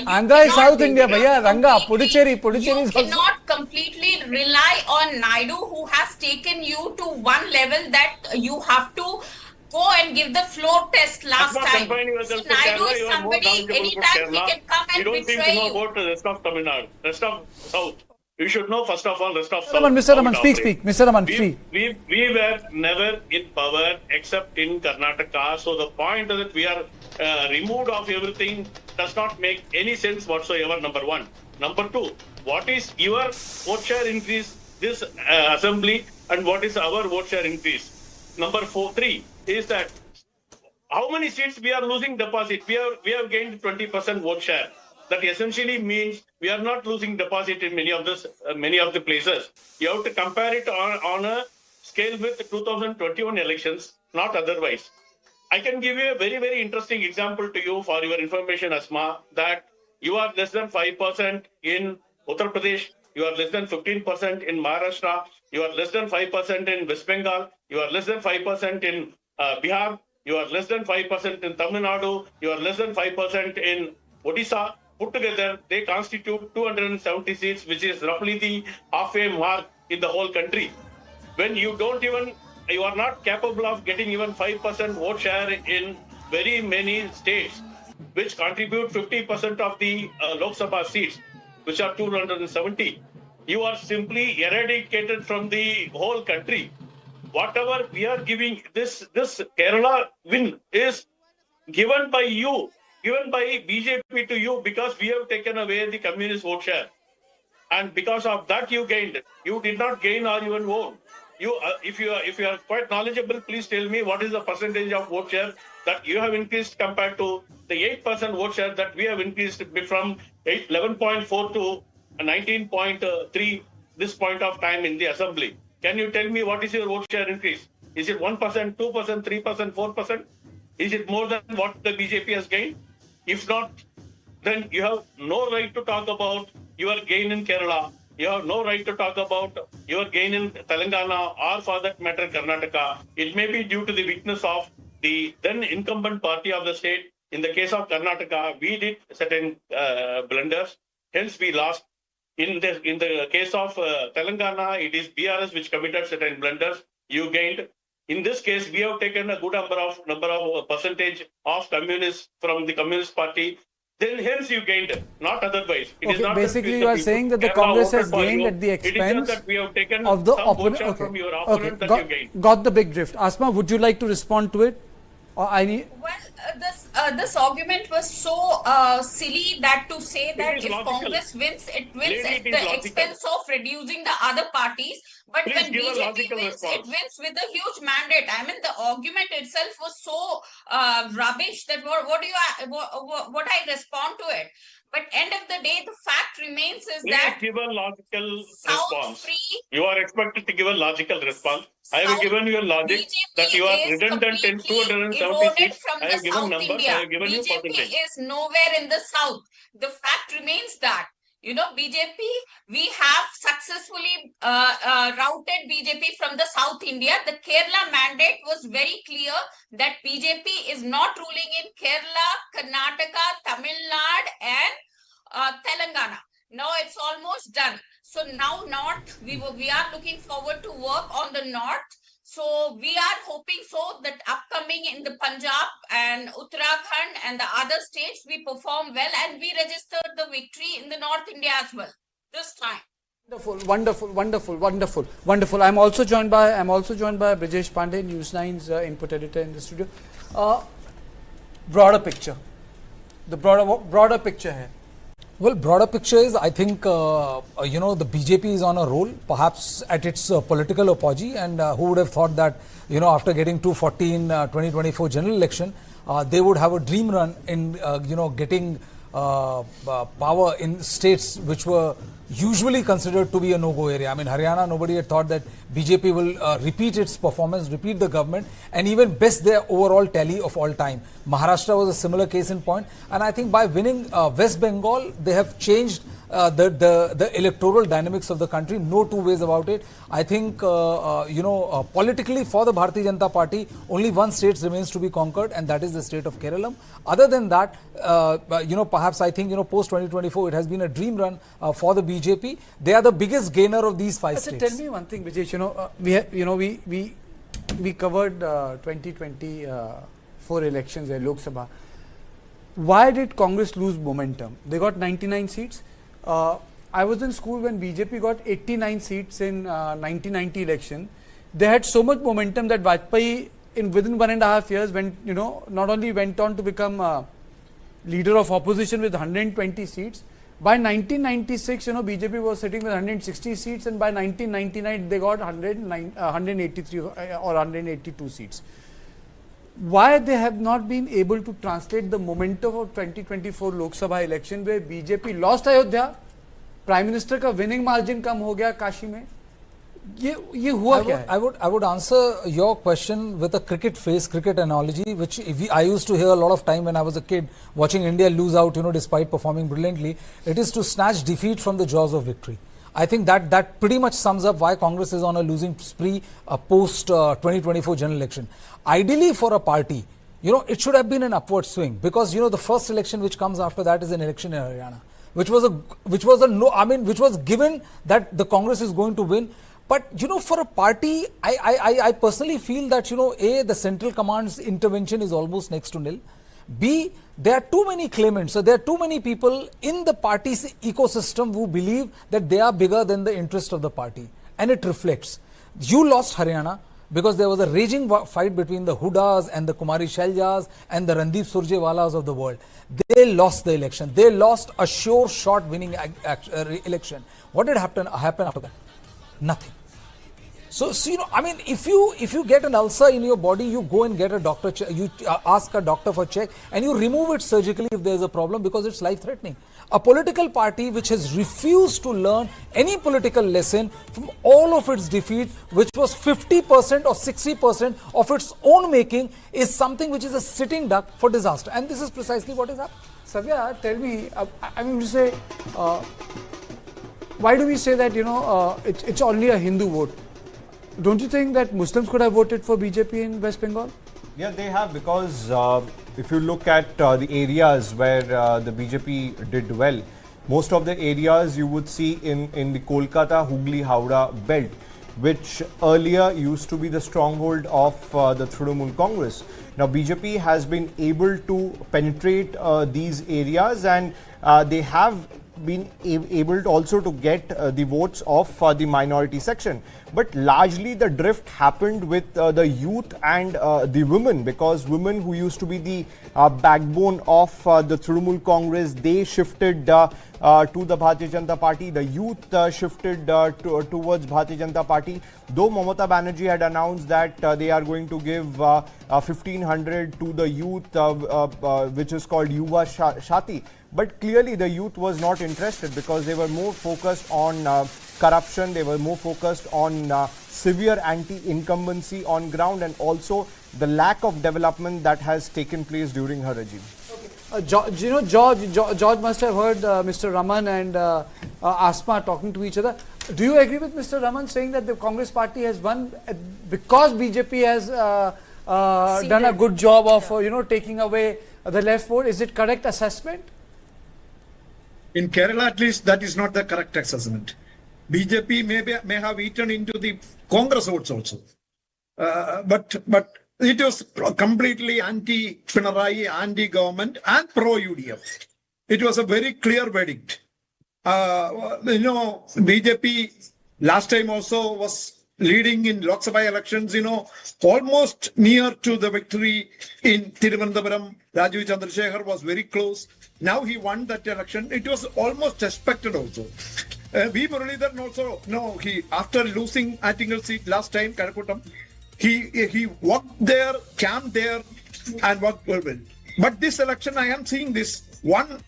Andhra is South India, bhaiya. Ranga, Puducherry is also. You cannot completely rely on Naidu, who has taken you to one level that you have to go and give the floor test last time. So Naidu is somebody, anytime he can come and betray you. You don't seem to know about the rest of Tamil Nadu, rest of South. You should know first of all rest of South. Mr. Raman, speak. Mr. Raman, free. We were never in power except in Karnataka. So the point that we are removed of everything does not make any sense whatsoever, number one. Number two, what is your vote share increase this assembly and what is our vote share increase? Number 3 is that how many seats we are losing deposit? We have gained 20% vote share. That essentially means we are not losing deposit in many of the places. You have to compare it on a scale with the 2021 elections, not otherwise. I can give you a very, very interesting example to you for your information, Asma, that you are less than 5% in Uttar Pradesh, you are less than 15% in Maharashtra, you are less than 5% in West Bengal, you are less than 5% in Bihar, you are less than 5% in Tamil Nadu, you are less than 5% in Odisha. Put together, they constitute 270 seats, which is roughly the halfway mark in the whole country. When you are not capable of getting even 5% vote share in very many states, which contribute 50% of the Lok Sabha seats, which are 270. You are simply eradicated from the whole country. Whatever we are giving, this Kerala win is given by you, given by BJP to you because we have taken away the communist vote share. And because of that you gained. You did not gain or even won. If you are quite knowledgeable, please tell me what is the percentage of vote share that you have increased compared to the 8% vote share that we have increased from 11.4 to 19.3 this point of time in the assembly. Can you tell me what is your vote share increase? Is it 1%, 2%, 3%, 4%? Is it more than what the BJP has gained? If not, then you have no right to talk about your gain in Kerala. You have no right to talk about your gain in Telangana or for that matter Karnataka. It may be due to the weakness of the then incumbent party of the state. In the case of Karnataka, we did certain blunders, hence we lost. In the case of Telangana, it is BRS which committed certain blunders. You gained. In this case, we have taken a good number of percentage of communists from the Communist Party. Then hence you gained, not otherwise. It is not basically you are saying that the Congress has gained at the expense that we have taken of the opponent from your opponent that you gained. Got the big drift. Asma, would you like to respond to it? Or This argument was so silly that to say that if Congress wins, it wins at the expense of reducing the other parties. But when BJP wins, it wins with a huge mandate. I mean, the argument itself was so rubbish that what I respond to it. But end of the day, the fact remains is that give a logical response. You are expected to give a logical response. I have given you a logic that you are redundant in 270 seats. I have given numbers. I have given you percentage. BJP is nowhere in the south. The fact remains that, BJP, we have routed BJP from the South India. The Kerala mandate was very clear that BJP is not ruling in Kerala, Karnataka, Tamil Nadu and Telangana. Now it's almost done. So now North, we are looking forward to work on the North. So we are hoping so that upcoming in the Punjab and Uttarakhand and the other states we perform well and we registered the victory in the North India as well this time. Wonderful. I'm also joined by Brijesh Pandey, News9's input editor in the studio. Broader picture. The broader picture here. Well, broader picture is, I think, the BJP is on a roll, perhaps at its political apogee, and who would have thought that, after getting 240 in 2024 general election, they would have a dream run in, getting power in states which were usually considered to be a no-go area. I mean, Haryana, nobody had thought that BJP will repeat its performance, repeat the government, and even best their overall tally of all time. Maharashtra was a similar case in point, and I think by winning West Bengal, they have changed the electoral dynamics of the country. No two ways about it. I think, politically for the Bharatiya Janata Party, only one state remains to be conquered, and that is the state of Kerala. Other than that, perhaps I think, post 2024, it has been a dream run for the BJP. They are the biggest gainer of these five states. Tell me one thing, Brijesh. We covered 2024 elections at Lok Sabha. Why did Congress lose momentum? They got 99 seats. I was in school when BJP got 89 seats in 1990 election. They had so much momentum that Vajpayee, within 1.5 years, not only went on to become leader of opposition with 120 seats. By 1996, BJP was sitting with 160 seats, and by 1999 they got 183 or 182 seats. Why they have not been able to translate the momentum of 2024 Lok Sabha election where BJP lost Ayodhya, Prime Minister का winning margin कम हो गया काशी में, ये हुआ क्या है? I would answer your question with a cricket analogy, which I used to hear a lot of time when I was a kid, watching India lose out, despite performing brilliantly. It is to snatch defeat from the jaws of victory. I think that pretty much sums up why Congress is on a losing spree post 2024 general election. Ideally for a party, it should have been an upward swing, because the first election which comes after that is an election in Haryana, which was given that the Congress is going to win. But for a party, I personally feel that A, the central command's intervention is almost next to nil. B, there are too many claimants, so there are too many people in the party's ecosystem who believe that they are bigger than the interest of the party, and it reflects. You lost Haryana because there was a raging fight between the Hudas and the Kumari Sheljas and the Randeep Surjewalas of the world. They lost the election. They lost a sure shot winning election. What did happen after that? Nothing. So if you get an ulcer in your body, you go and get a doctor, you ask a doctor for check, and you remove it surgically if there is a problem, because it's life-threatening. A political party which has refused to learn any political lesson from all of its defeat, which was 50% or 60% of its own making, is something which is a sitting duck for disaster. And this is precisely what is happening. Savya, tell me, why do we say that, it's only a Hindu vote? Don't you think that Muslims could have voted for BJP in West Bengal? Yeah, they have, because if you look at the areas where the BJP did well, most of the areas you would see in the Kolkata, Hooghly, Howrah belt, which earlier used to be the stronghold of the Trinamool Congress. Now BJP has been able to penetrate these areas, and they have been able to also to get the votes of the minority section. But largely the drift happened with the youth and the women, because women who used to be the backbone of the Trinamool Congress, they shifted to the Bharatiya Janata Party. The youth shifted towards Bharatiya Janata Party. Though Mamata Banerjee had announced that they are going to give 1,500 to the youth, which is called Yuva Shati. But clearly the youth was not interested, because they were more focused on corruption, they were more focused on severe anti-incumbency on ground, and also the lack of development that has taken place during her regime. George must have heard Mr. Raman and Asma talking to each other. Do you agree with Mr. Raman saying that the Congress party has won because BJP has done a good job of taking away the left vote? Is it correct assessment? In Kerala, at least, that is not the correct assessment. BJP may have eaten into the Congress votes also, but it was completely anti-Pinarayi, anti-government, and pro-UDF. It was a very clear verdict. BJP last time also was leading in Lok Sabha elections, almost near to the victory in Thiruvananthapuram. Rajiv Chandrasekhar was very close. Now he won that election. It was almost expected also. V. Muralidharan also, after losing Attingal seat last time, Karakotam, he walked there, camped there, and worked well. But this election, I am seeing this one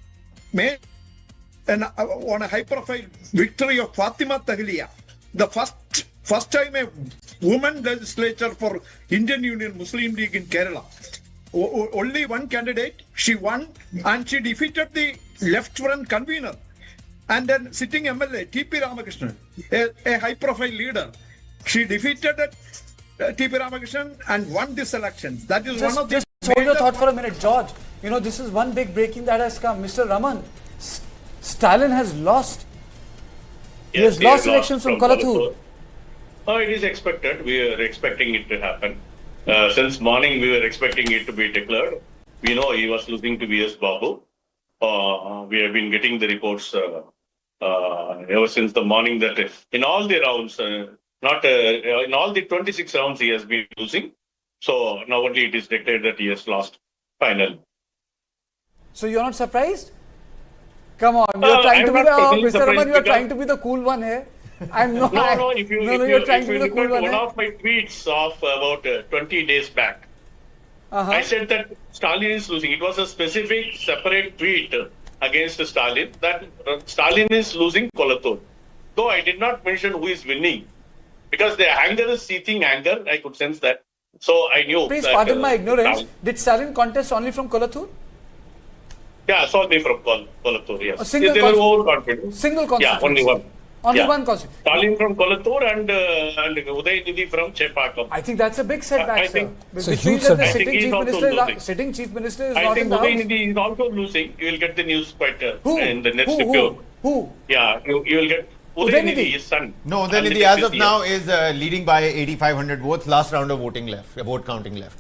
made on a high-profile victory of Fatima Tahiliya, the first time a woman legislature for Indian Union Muslim League in Kerala. Only one candidate, she won, and she defeated the left front convener. And then sitting MLA, T.P. Ramakrishnan, a high-profile leader, she defeated T.P. Ramakrishnan and won this election. That is one of the... Just hold your thought for a minute, George. This is one big breaking that has come. Mr. Raman, Stalin has lost. He has lost elections from Kolathur. It is expected. We are expecting it to happen. Since morning, we were expecting it to be declared. We know he was losing to V.S. Babu. We have been getting the reports ever since the morning that in all the rounds, in all the 26 rounds, he has been losing. So now only it is declared that he has lost final. So you're not surprised? Come on, you're trying to be Mr. Raman, you're trying to be the cool one here. I'm not. No. If you look at one of my tweets of about 20 days back, I said that Stalin is losing. It was a specific, separate tweet against Stalin that Stalin is losing Kolathur. Though I did not mention who is winning, because the anger is seething anger. I could sense that. So I knew. Please pardon my ignorance. Did Stalin contest only from Kolathur? Yeah, only from Kolathur, yes. They were overconfident. Single constituency? Yeah, only one. Only one constituency. Stalin from Kolathur and Udayanithi from Chepakam. I think that's a big setback, sir. It's a huge setback. Sitting chief minister is I not think in the house. Udayanithi is also losing. You will get the news quite in the next few. Who? Yeah, you will get Udayanithi, his son. No, Udayanithi as of now is leading by 8,500 votes. Last round of vote counting left.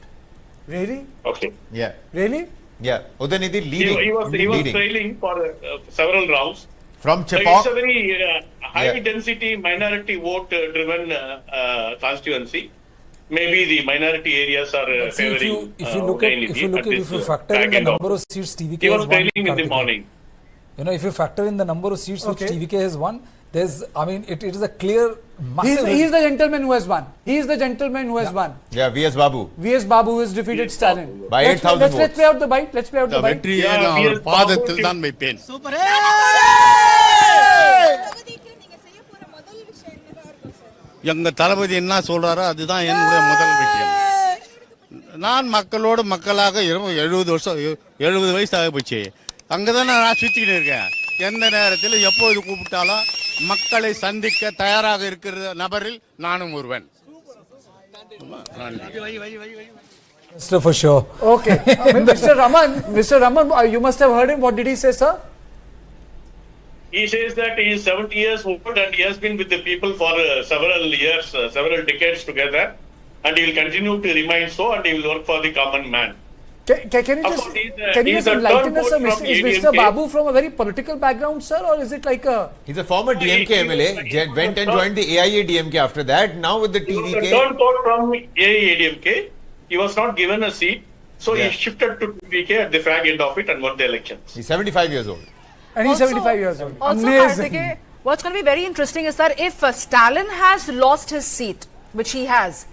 Really? Okay. Yeah. Really? Yeah. Udayanithi leading. He was trailing for several rounds. From It's a very high density minority vote driven constituency. Maybe the minority areas are favoring if you factor in the number of seats TVK he was has won, trailing in the morning. If you factor in the number of seats which TVK has won, it is a clear massive. He's the gentleman who has won. He is the gentleman who has won. Yeah, V.S. Babu. V.S. Babu has defeated Stalin. By 8,000 votes. Let's play out the bite. Let's play out the bite. Super. எங்க தளபதி என்ன சொல்றாரோ அதுதான் என்னுடைய முதல் விஷயம். நான் மக்களோடு மக்களாக 70 வயசு ஆக போச்சு. அங்கதானே நான் சுத்திக்கிட்டு இருக்கேன். எந்த நேரத்தில் எப்போது கூப்பிட்டாலும் மக்களை சந்திக்க தயாராக இருக்கிற நபரில் நானும் ஒருவன். Mr. For sure. Okay. Mr. Raman, you must have heard him. What did he say, sir? He says that he is 70 years old and he has been with the people for several years, several decades together, and he will continue to remain so, and he will work for the common man. Can you just enlighten us, sir? Is Mr. Babu from a very political background, sir, or is it like a... He's a former DMK MLA, went and joined the AIA DMK after that, now with the TVK. He was a turn court from AIA DMK. He was not given a seat, so he shifted to TVK at the fag end of it and won the elections. He's 75 years old. And he's 75 years old. Also, Karthike, what's going to be very interesting is that if Stalin has lost his seat, which he has,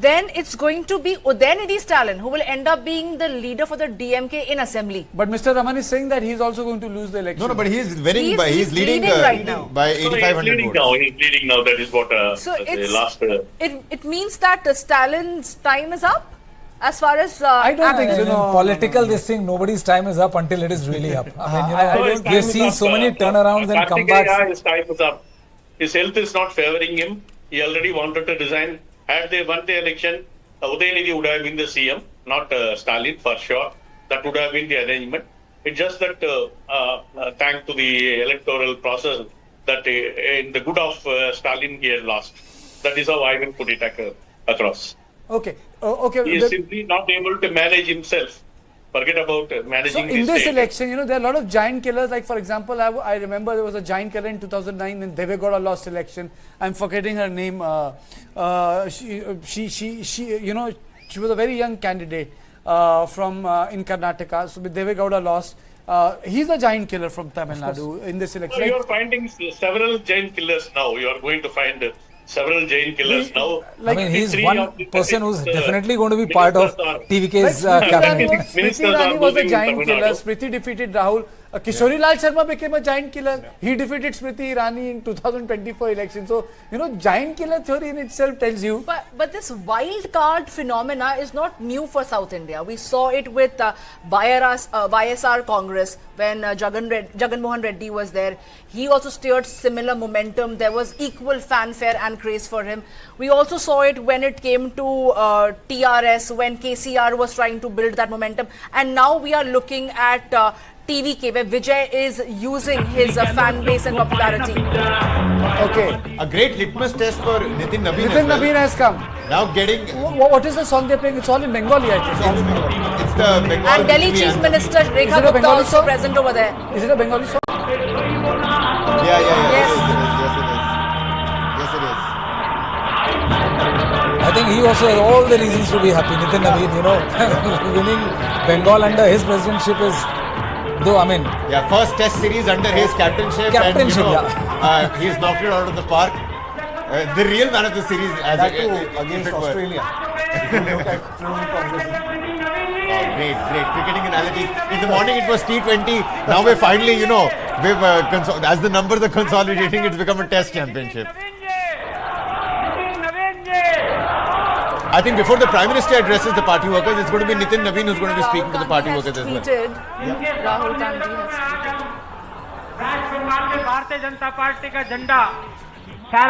then it's going to be Udayanidhi Stalin who will end up being the leader for the DMK in assembly. But Mr. Raman is saying that he's also going to lose the election. No, but he's winning he's leading right now by 8,500 votes. He's leading now. That is what so the last. It means that Stalin's time is up, as far as I don't think so. Political this thing, nobody's time is up until it is really up. I mean, we have seen so many turnarounds and comebacks. His time is up. His health is not favoring him. He already wanted to resign. Had they won the election, Udayanidhi would have been the CM, not Stalin for sure. That would have been the arrangement. It's just that thanks to the electoral process that in the good of Stalin he had lost. That is how I will put it across. Okay. Okay. He is simply not able to manage himself. Forget about managing. So in this election, you know, there are a lot of giant killers. Like for example, I remember there was a giant killer in 2009 when Deve Gowda lost election. I'm forgetting her name. You know, she was a very young candidate from in Karnataka. So Deve Gowda lost. He's a giant killer from Tamil Nadu in this election. So you are finding several giant killers now. You are going to find several giant killers now. I mean, he's one person who's definitely going to be part of TVK's cabinet. Smriti Irani was a giant killer. Smriti defeated Rahul. Kishori Lal Sharma became a giant killer. He defeated Smriti Irani in 2024 election. So, you know, giant killer theory in itself tells you. But this wild card phenomena is not new for South India. We saw it with YSR Congress when Jagan Mohan Reddy was there. He also steered similar momentum. There was equal fanfare and craze for him. We also saw it when it came to TRS, when KCR was trying to build that momentum. And now we are looking at TVK, where Vijay is using his fan base and popularity. Okay. A great litmus test for Nitin Nabeen. Nitin Nabeen has come. Now getting... What is the song they're playing? It's all in Bengali, I think. It's the Bengali. And Delhi Chief Minister Rekha Gupta also present over there. Is it a Bengali song? Yeah. Yes. Yes, it is. I think he also has all the reasons to be happy. Nitin Nabeen, you know, winning Bengal under his presidentship is... Though, I mean... Yeah, first test series under his captainship and, you know, he's knocked it out of the park. The real man of the series... against Australia. Great cricketing analogy. In the morning it was T20. Now we're finally, you know, as the numbers are consolidating, it's become a test championship. I think before the Prime Minister addresses the party workers, it's going to be Nitin Nabeen who's going to be speaking to the party workers as well. Rahul Gandhi has tweeted. Bharatiya Janata party का झंडा